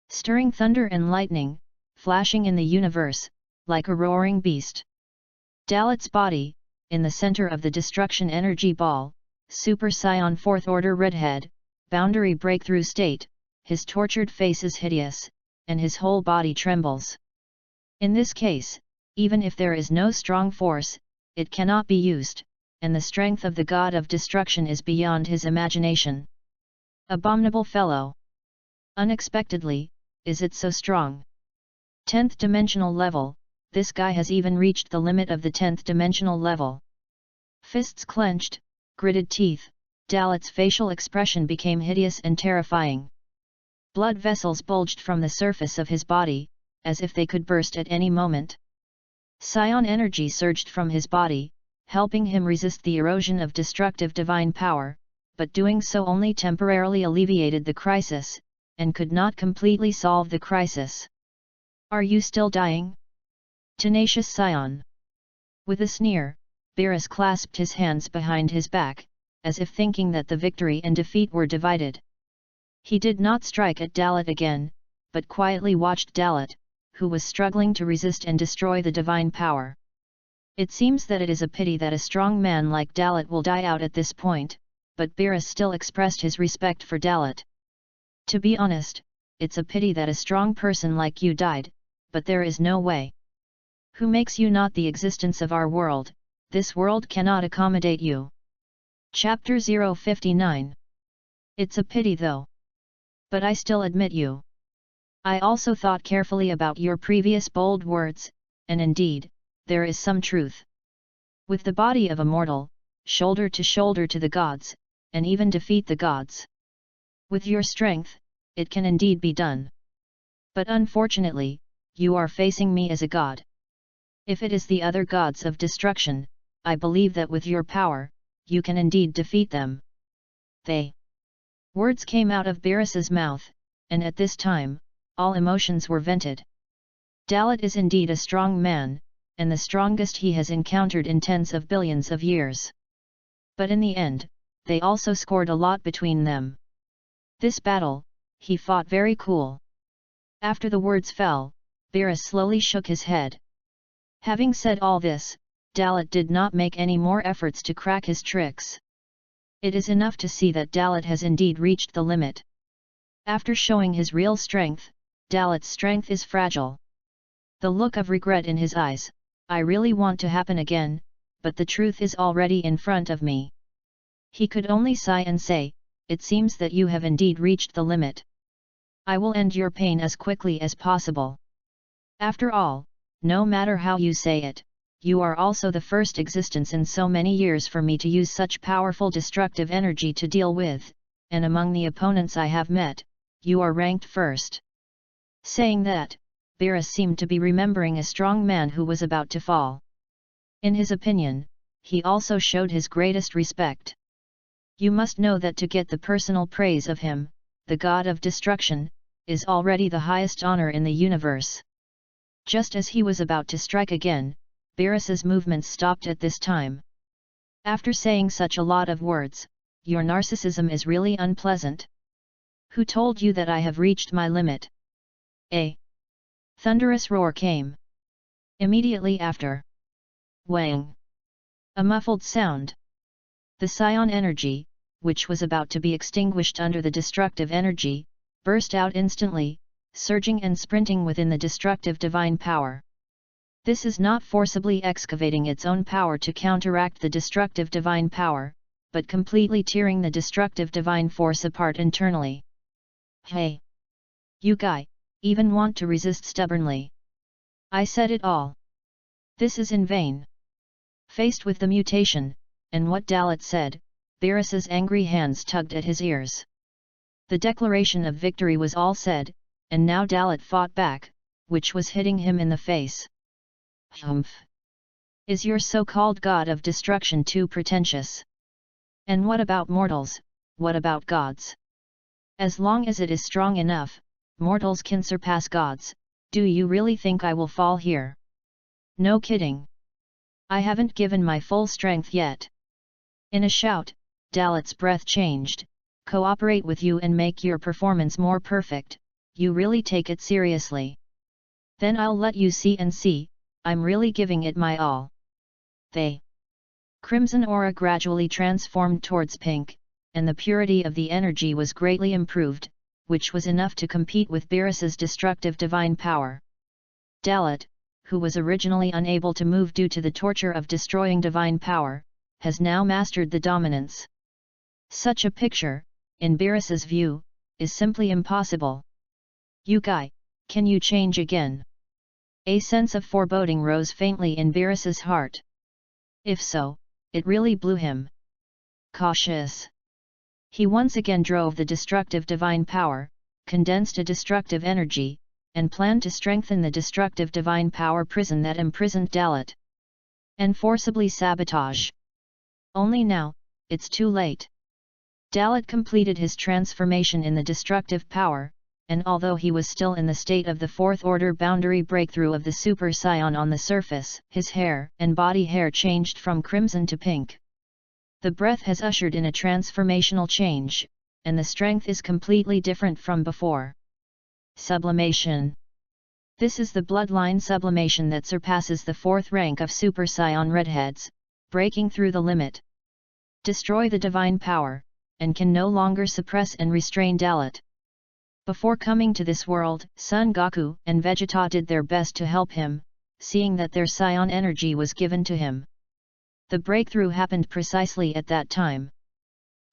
Stirring thunder and lightning, flashing in the universe, like a roaring beast. Dalit's body, in the center of the destruction energy ball, Super Scion 4th Order Redhead, boundary breakthrough state, his tortured face is hideous, and his whole body trembles. In this case, even if there is no strong force, it cannot be used, and the strength of the god of destruction is beyond his imagination. Abominable fellow! Unexpectedly, is it so strong? 10th dimensional level, this guy has even reached the limit of the 10th dimensional level. Fists clenched, gritted teeth, Dalit's facial expression became hideous and terrifying. Blood vessels bulged from the surface of his body, as if they could burst at any moment. Psion energy surged from his body, helping him resist the erosion of destructive divine power, but doing so only temporarily alleviated the crisis, and could not completely solve the crisis. Are you still dying? Tenacious Scion! With a sneer, Beerus clasped his hands behind his back, as if thinking that the victory and defeat were divided. He did not strike at Dalit again, but quietly watched Dalit, who was struggling to resist and destroy the divine power. It seems that it is a pity that a strong man like Dalit will die out at this point, but Beerus still expressed his respect for Dalit. To be honest, it's a pity that a strong person like you died, but there is no way. Who makes you not the existence of our world, this world cannot accommodate you. Chapter 059. It's a pity though. But I still admit you. I also thought carefully about your previous bold words, and indeed, there is some truth. With the body of a mortal, shoulder to the gods, and even defeat the gods. With your strength, it can indeed be done. But unfortunately, you are facing me as a god. If it is the other gods of destruction, I believe that with your power, you can indeed defeat them. Words came out of Beerus's mouth, and at this time, all emotions were vented. Dalit is indeed a strong man, and the strongest he has encountered in tens of billions of years. But in the end, they also scored a lot between them. This battle, he fought very cool. After the words fell, Beerus slowly shook his head. Having said all this, Dalit did not make any more efforts to crack his tricks. It is enough to see that Dalit has indeed reached the limit. After showing his real strength, Dalit's strength is fragile. The look of regret in his eyes, I really want to happen again, but the truth is already in front of me. He could only sigh and say, it seems that you have indeed reached the limit. I will end your pain as quickly as possible. After all, no matter how you say it, you are also the first existence in so many years for me to use such powerful destructive energy to deal with, and among the opponents I have met, you are ranked first. Saying that, Beerus seemed to be remembering a strong man who was about to fall. In his opinion, he also showed his greatest respect. You must know that to get the personal praise of him, the god of destruction, is already the highest honor in the universe. Just as he was about to strike again, Beerus's movements stopped at this time. After saying such a lot of words, your narcissism is really unpleasant. Who told you that I have reached my limit? A thunderous roar came. Immediately after. Wang! A muffled sound. The psion energy, which was about to be extinguished under the destructive energy, burst out instantly, surging and sprinting within the destructive divine power. This is not forcibly excavating its own power to counteract the destructive divine power, but completely tearing the destructive divine force apart internally. Hey! You guy, even want to resist stubbornly? I said it all. This is in vain. Faced with the mutation, and what Dalit said, Beerus's angry hands tugged at his ears. The declaration of victory was all said, and now Dalit fought back, which was hitting him in the face. Humph! Is your so-called god of destruction too pretentious? And what about mortals, what about gods? As long as it is strong enough, mortals can surpass gods. Do you really think I will fall here? No kidding. I haven't given my full strength yet. In a shout, Dalit's breath changed. Cooperate with you and make your performance more perfect. You really take it seriously. Then I'll let you see and see, I'm really giving it my all. Crimson aura gradually transformed towards pink, and the purity of the energy was greatly improved, which was enough to compete with Beerus's destructive divine power. Dalit, who was originally unable to move due to the torture of destroying divine power, has now mastered the dominance. Such a picture, in Beerus's view, is simply impossible. You guy, can you change again? A sense of foreboding rose faintly in Beerus's heart. If so, it really blew him. Cautious. He once again drove the destructive divine power, condensed a destructive energy, and planned to strengthen the destructive divine power prison that imprisoned Dalit. And forcibly sabotage. Only now, it's too late. Dalit completed his transformation in the destructive power, and although he was still in the state of the fourth order boundary breakthrough of the super psion on the surface, his hair and body hair changed from crimson to pink. The breath has ushered in a transformational change, and the strength is completely different from before. Sublimation. This is the bloodline sublimation that surpasses the fourth rank of super psion redheads, breaking through the limit. Destroy the divine power, and can no longer suppress and restrain Dalit. Before coming to this world, Son Goku and Vegeta did their best to help him, seeing that their psion energy was given to him. The breakthrough happened precisely at that time.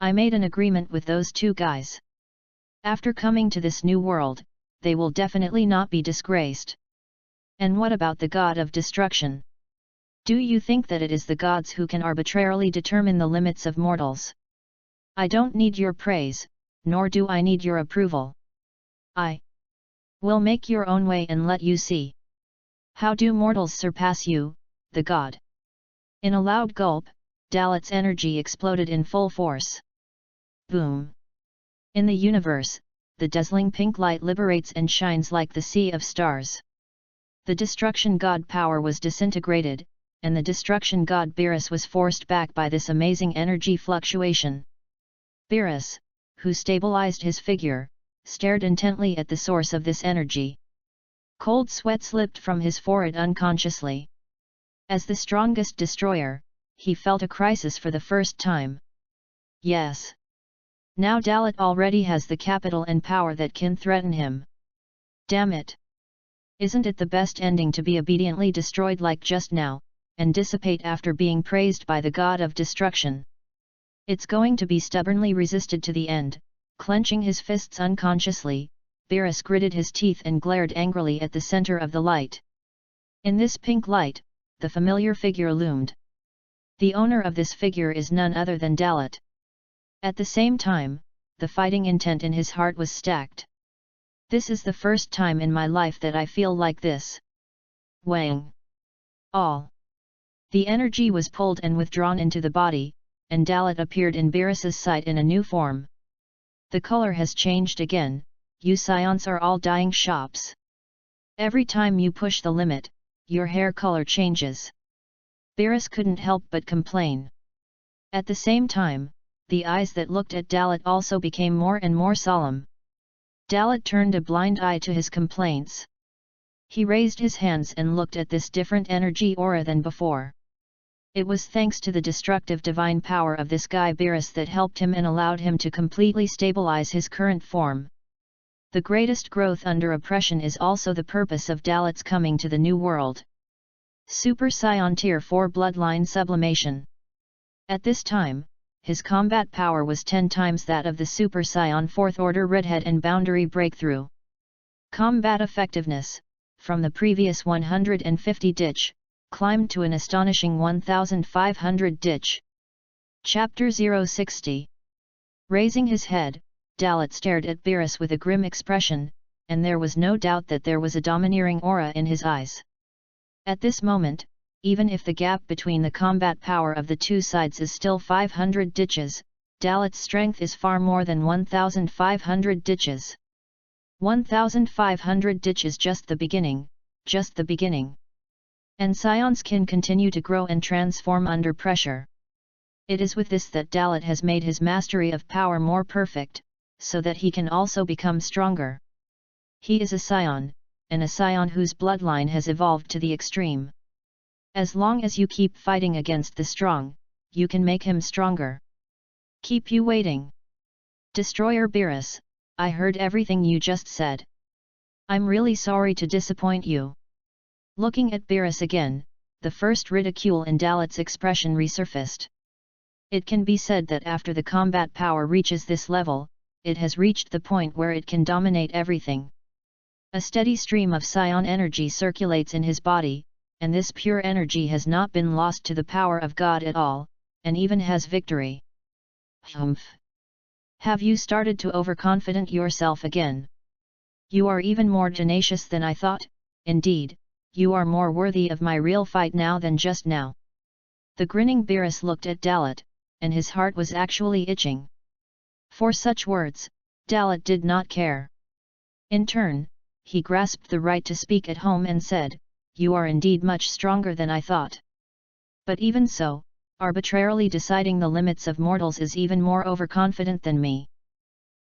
I made an agreement with those two guys. After coming to this new world, they will definitely not be disgraced. And what about the god of destruction? Do you think that it is the gods who can arbitrarily determine the limits of mortals? I don't need your praise, nor do I need your approval. I will make your own way and let you see. How do mortals surpass you, the god? In a loud gulp, Dalet's energy exploded in full force. Boom! In the universe, the dazzling pink light liberates and shines like the sea of stars. The destruction god power was disintegrated, and the destruction god Beerus was forced back by this amazing energy fluctuation. Beerus, who stabilized his figure, stared intently at the source of this energy. Cold sweat slipped from his forehead unconsciously. As the strongest destroyer, he felt a crisis for the first time. Yes. Now Dalet already has the capital and power that can threaten him. Damn it! Isn't it the best ending to be obediently destroyed like just now, and dissipate after being praised by the god of destruction? It's going to be stubbornly resisted to the end. Clenching his fists unconsciously, Beerus gritted his teeth and glared angrily at the center of the light. In this pink light, the familiar figure loomed. The owner of this figure is none other than Dalet. At the same time, the fighting intent in his heart was stacked. This is the first time in my life that I feel like this. Wang! All. The energy was pulled and withdrawn into the body, and Dalet appeared in Beerus's sight in a new form. The color has changed again, you scions are all dying shops. Every time you push the limit, your hair color changes. Beerus couldn't help but complain. At the same time, the eyes that looked at Dalet also became more and more solemn. Dalet turned a blind eye to his complaints. He raised his hands and looked at this different energy aura than before. It was thanks to the destructive divine power of this guy Beerus that helped him and allowed him to completely stabilize his current form. The greatest growth under oppression is also the purpose of Dalet's coming to the new world. Super Scion Tier 4 Bloodline Sublimation. At this time, his combat power was 10 times that of the Super Scion 4th Order Redhead and Boundary Breakthrough. Combat effectiveness, from the previous 150 ditch, climbed to an astonishing 1500 ditch. Chapter-1-60. Raising his head, Dalet stared at Beerus with a grim expression, and there was no doubt that there was a domineering aura in his eyes. At this moment, even if the gap between the combat power of the two sides is still 500 ditches, Dalet's strength is far more than 1500 ditches. 1500 ditches just the beginning, just the beginning. And scions can continue to grow and transform under pressure. It is with this that Dalet has made his mastery of power more perfect, so that he can also become stronger. He is a scion, and a scion whose bloodline has evolved to the extreme. As long as you keep fighting against the strong, you can make him stronger. Keep you waiting. Destroyer Beerus, I heard everything you just said. I'm really sorry to disappoint you. Looking at Beerus again, the first ridicule in Dalet's expression resurfaced. It can be said that after the combat power reaches this level, it has reached the point where it can dominate everything. A steady stream of scion energy circulates in his body, and this pure energy has not been lost to the power of God at all, and even has victory. Humph! Have you started to overconfident yourself again? You are even more tenacious than I thought, indeed, you are more worthy of my real fight now than just now. The grinning Beerus looked at Dalet, and his heart was actually itching. For such words, Dalet did not care. In turn, he grasped the right to speak at home and said, "You are indeed much stronger than I thought. But even so, arbitrarily deciding the limits of mortals is even more overconfident than me.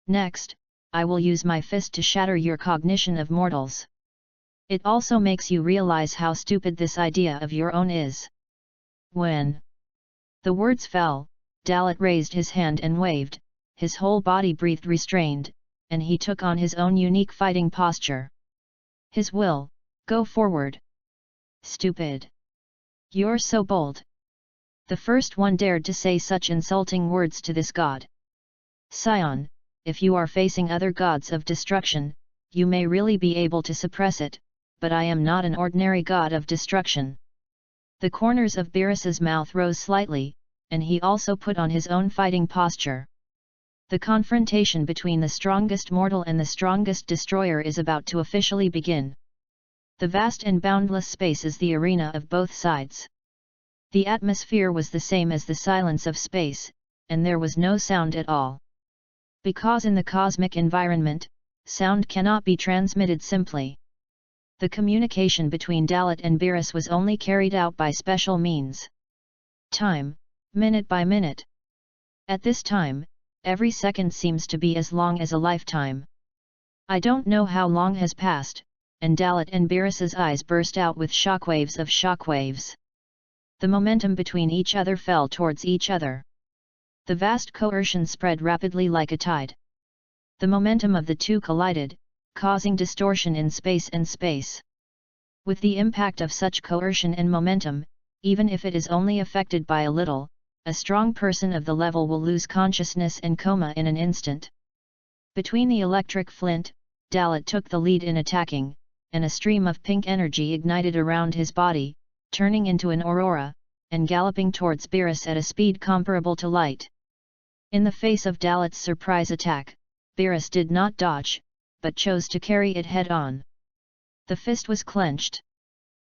Next, I will use my fist to shatter your cognition of mortals. It also makes you realize how stupid this idea of your own is." When the words fell, Dalet raised his hand and waved, his whole body breathed restrained, and he took on his own unique fighting posture. His will, go forward. Stupid. You're so bold. The first one dared to say such insulting words to this god. Scion, if you are facing other gods of destruction, you may really be able to suppress it, but I am not an ordinary god of destruction. The corners of Beerus's mouth rose slightly, and he also put on his own fighting posture. The confrontation between the strongest mortal and the strongest destroyer is about to officially begin. The vast and boundless space is the arena of both sides. The atmosphere was the same as the silence of space, and there was no sound at all. Because in the cosmic environment, sound cannot be transmitted simply. The communication between Dalit and Beerus was only carried out by special means. Time, minute by minute. At this time, every second seems to be as long as a lifetime. I don't know how long has passed, and Dalit and Beerus's eyes burst out with shockwaves of shockwaves. The momentum between each other fell towards each other. The vast coercion spread rapidly like a tide. The momentum of the two collided, causing distortion in space and space. With the impact of such coercion and momentum, even if it is only affected by a little, a strong person of the level will lose consciousness and coma in an instant. Between the electric flint, Dalit took the lead in attacking, and a stream of pink energy ignited around his body, turning into an aurora, and galloping towards Beerus at a speed comparable to light. In the face of Dalit's surprise attack, Beerus did not dodge, but chose to carry it head-on. The fist was clenched.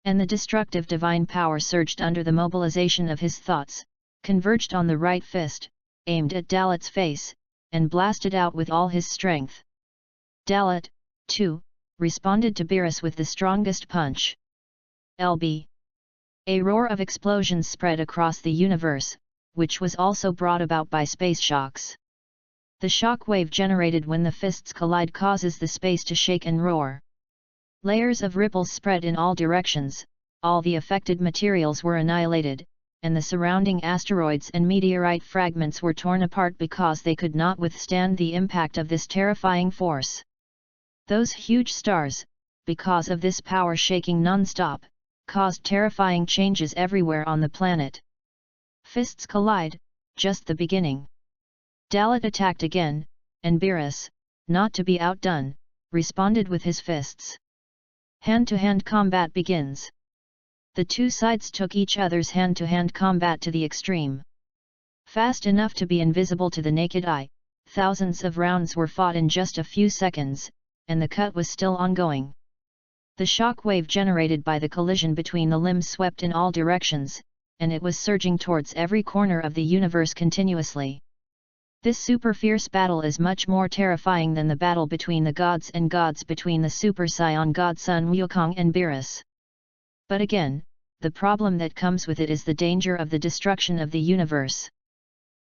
And the destructive divine power surged under the mobilization of his thoughts, converged on the right fist, aimed at Dalit's face, and blasted out with all his strength. Dalit, too, responded to Beerus with the strongest punch. LB. A roar of explosions spread across the universe, which was also brought about by space shocks. The shock wave generated when the fists collide causes the space to shake and roar. Layers of ripples spread in all directions, all the affected materials were annihilated, and the surrounding asteroids and meteorite fragments were torn apart because they could not withstand the impact of this terrifying force. Those huge stars, because of this power shaking non-stop, caused terrifying changes everywhere on the planet. Fists collide, just the beginning. Dalit attacked again, and Beerus, not to be outdone, responded with his fists. Hand-to-hand combat begins. The two sides took each other's hand-to-hand combat to the extreme. Fast enough to be invisible to the naked eye, thousands of rounds were fought in just a few seconds, and the cut was still ongoing. The shock wave generated by the collision between the limbs swept in all directions, and it was surging towards every corner of the universe continuously. This super fierce battle is much more terrifying than the battle between the gods and gods between the Super Saiyan God Sun Wukong and Beerus. But again, the problem that comes with it is the danger of the destruction of the universe.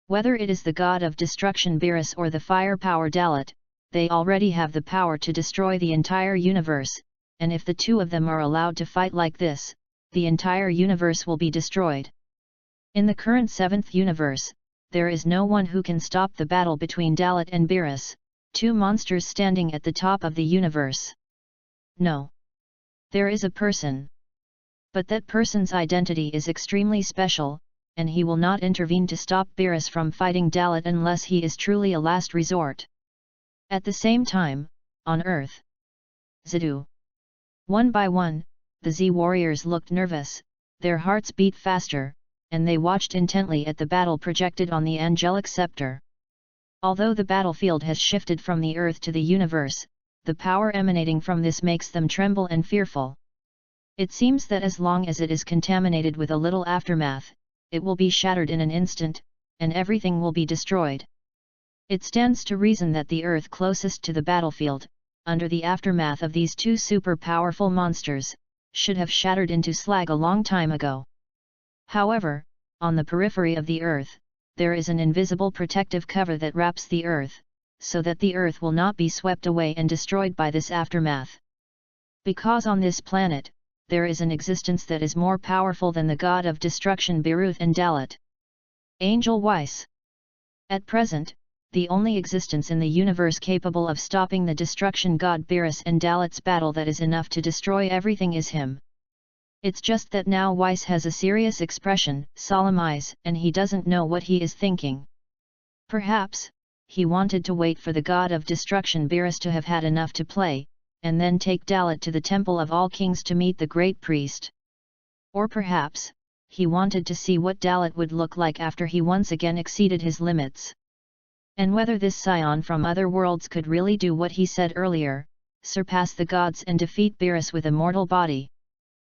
Whether it is the god of destruction Beerus or the fire power Dalit, they already have the power to destroy the entire universe, and if the two of them are allowed to fight like this, the entire universe will be destroyed. In the current 7th universe, there is no one who can stop the battle between Dalit and Beerus, two monsters standing at the top of the universe. No. There is a person. But that person's identity is extremely special, and he will not intervene to stop Beerus from fighting Dalit unless he is truly a last resort. At the same time, on Earth. Zidu. One by one, the Z warriors looked nervous, their hearts beat faster, and they watched intently at the battle projected on the angelic scepter. Although the battlefield has shifted from the Earth to the universe, the power emanating from this makes them tremble and fearful. It seems that as long as it is contaminated with a little aftermath, it will be shattered in an instant, and everything will be destroyed. It stands to reason that the Earth closest to the battlefield, under the aftermath of these two super powerful monsters, should have shattered into slag a long time ago. However, on the periphery of the Earth, there is an invisible protective cover that wraps the Earth, so that the Earth will not be swept away and destroyed by this aftermath. Because on this planet, there is an existence that is more powerful than the god of destruction Beerus and Dalit. Angel Weiss. At present, the only existence in the universe capable of stopping the destruction god Beerus and Dalit's battle that is enough to destroy everything is him. It's just that now Weiss has a serious expression, solemn eyes, and he doesn't know what he is thinking. Perhaps, he wanted to wait for the god of destruction Beerus to have had enough to play, and then take Dalit to the Temple of All Kings to meet the great priest. Or perhaps, he wanted to see what Dalit would look like after he once again exceeded his limits. And whether this scion from other worlds could really do what he said earlier, surpass the gods and defeat Beerus with a mortal body.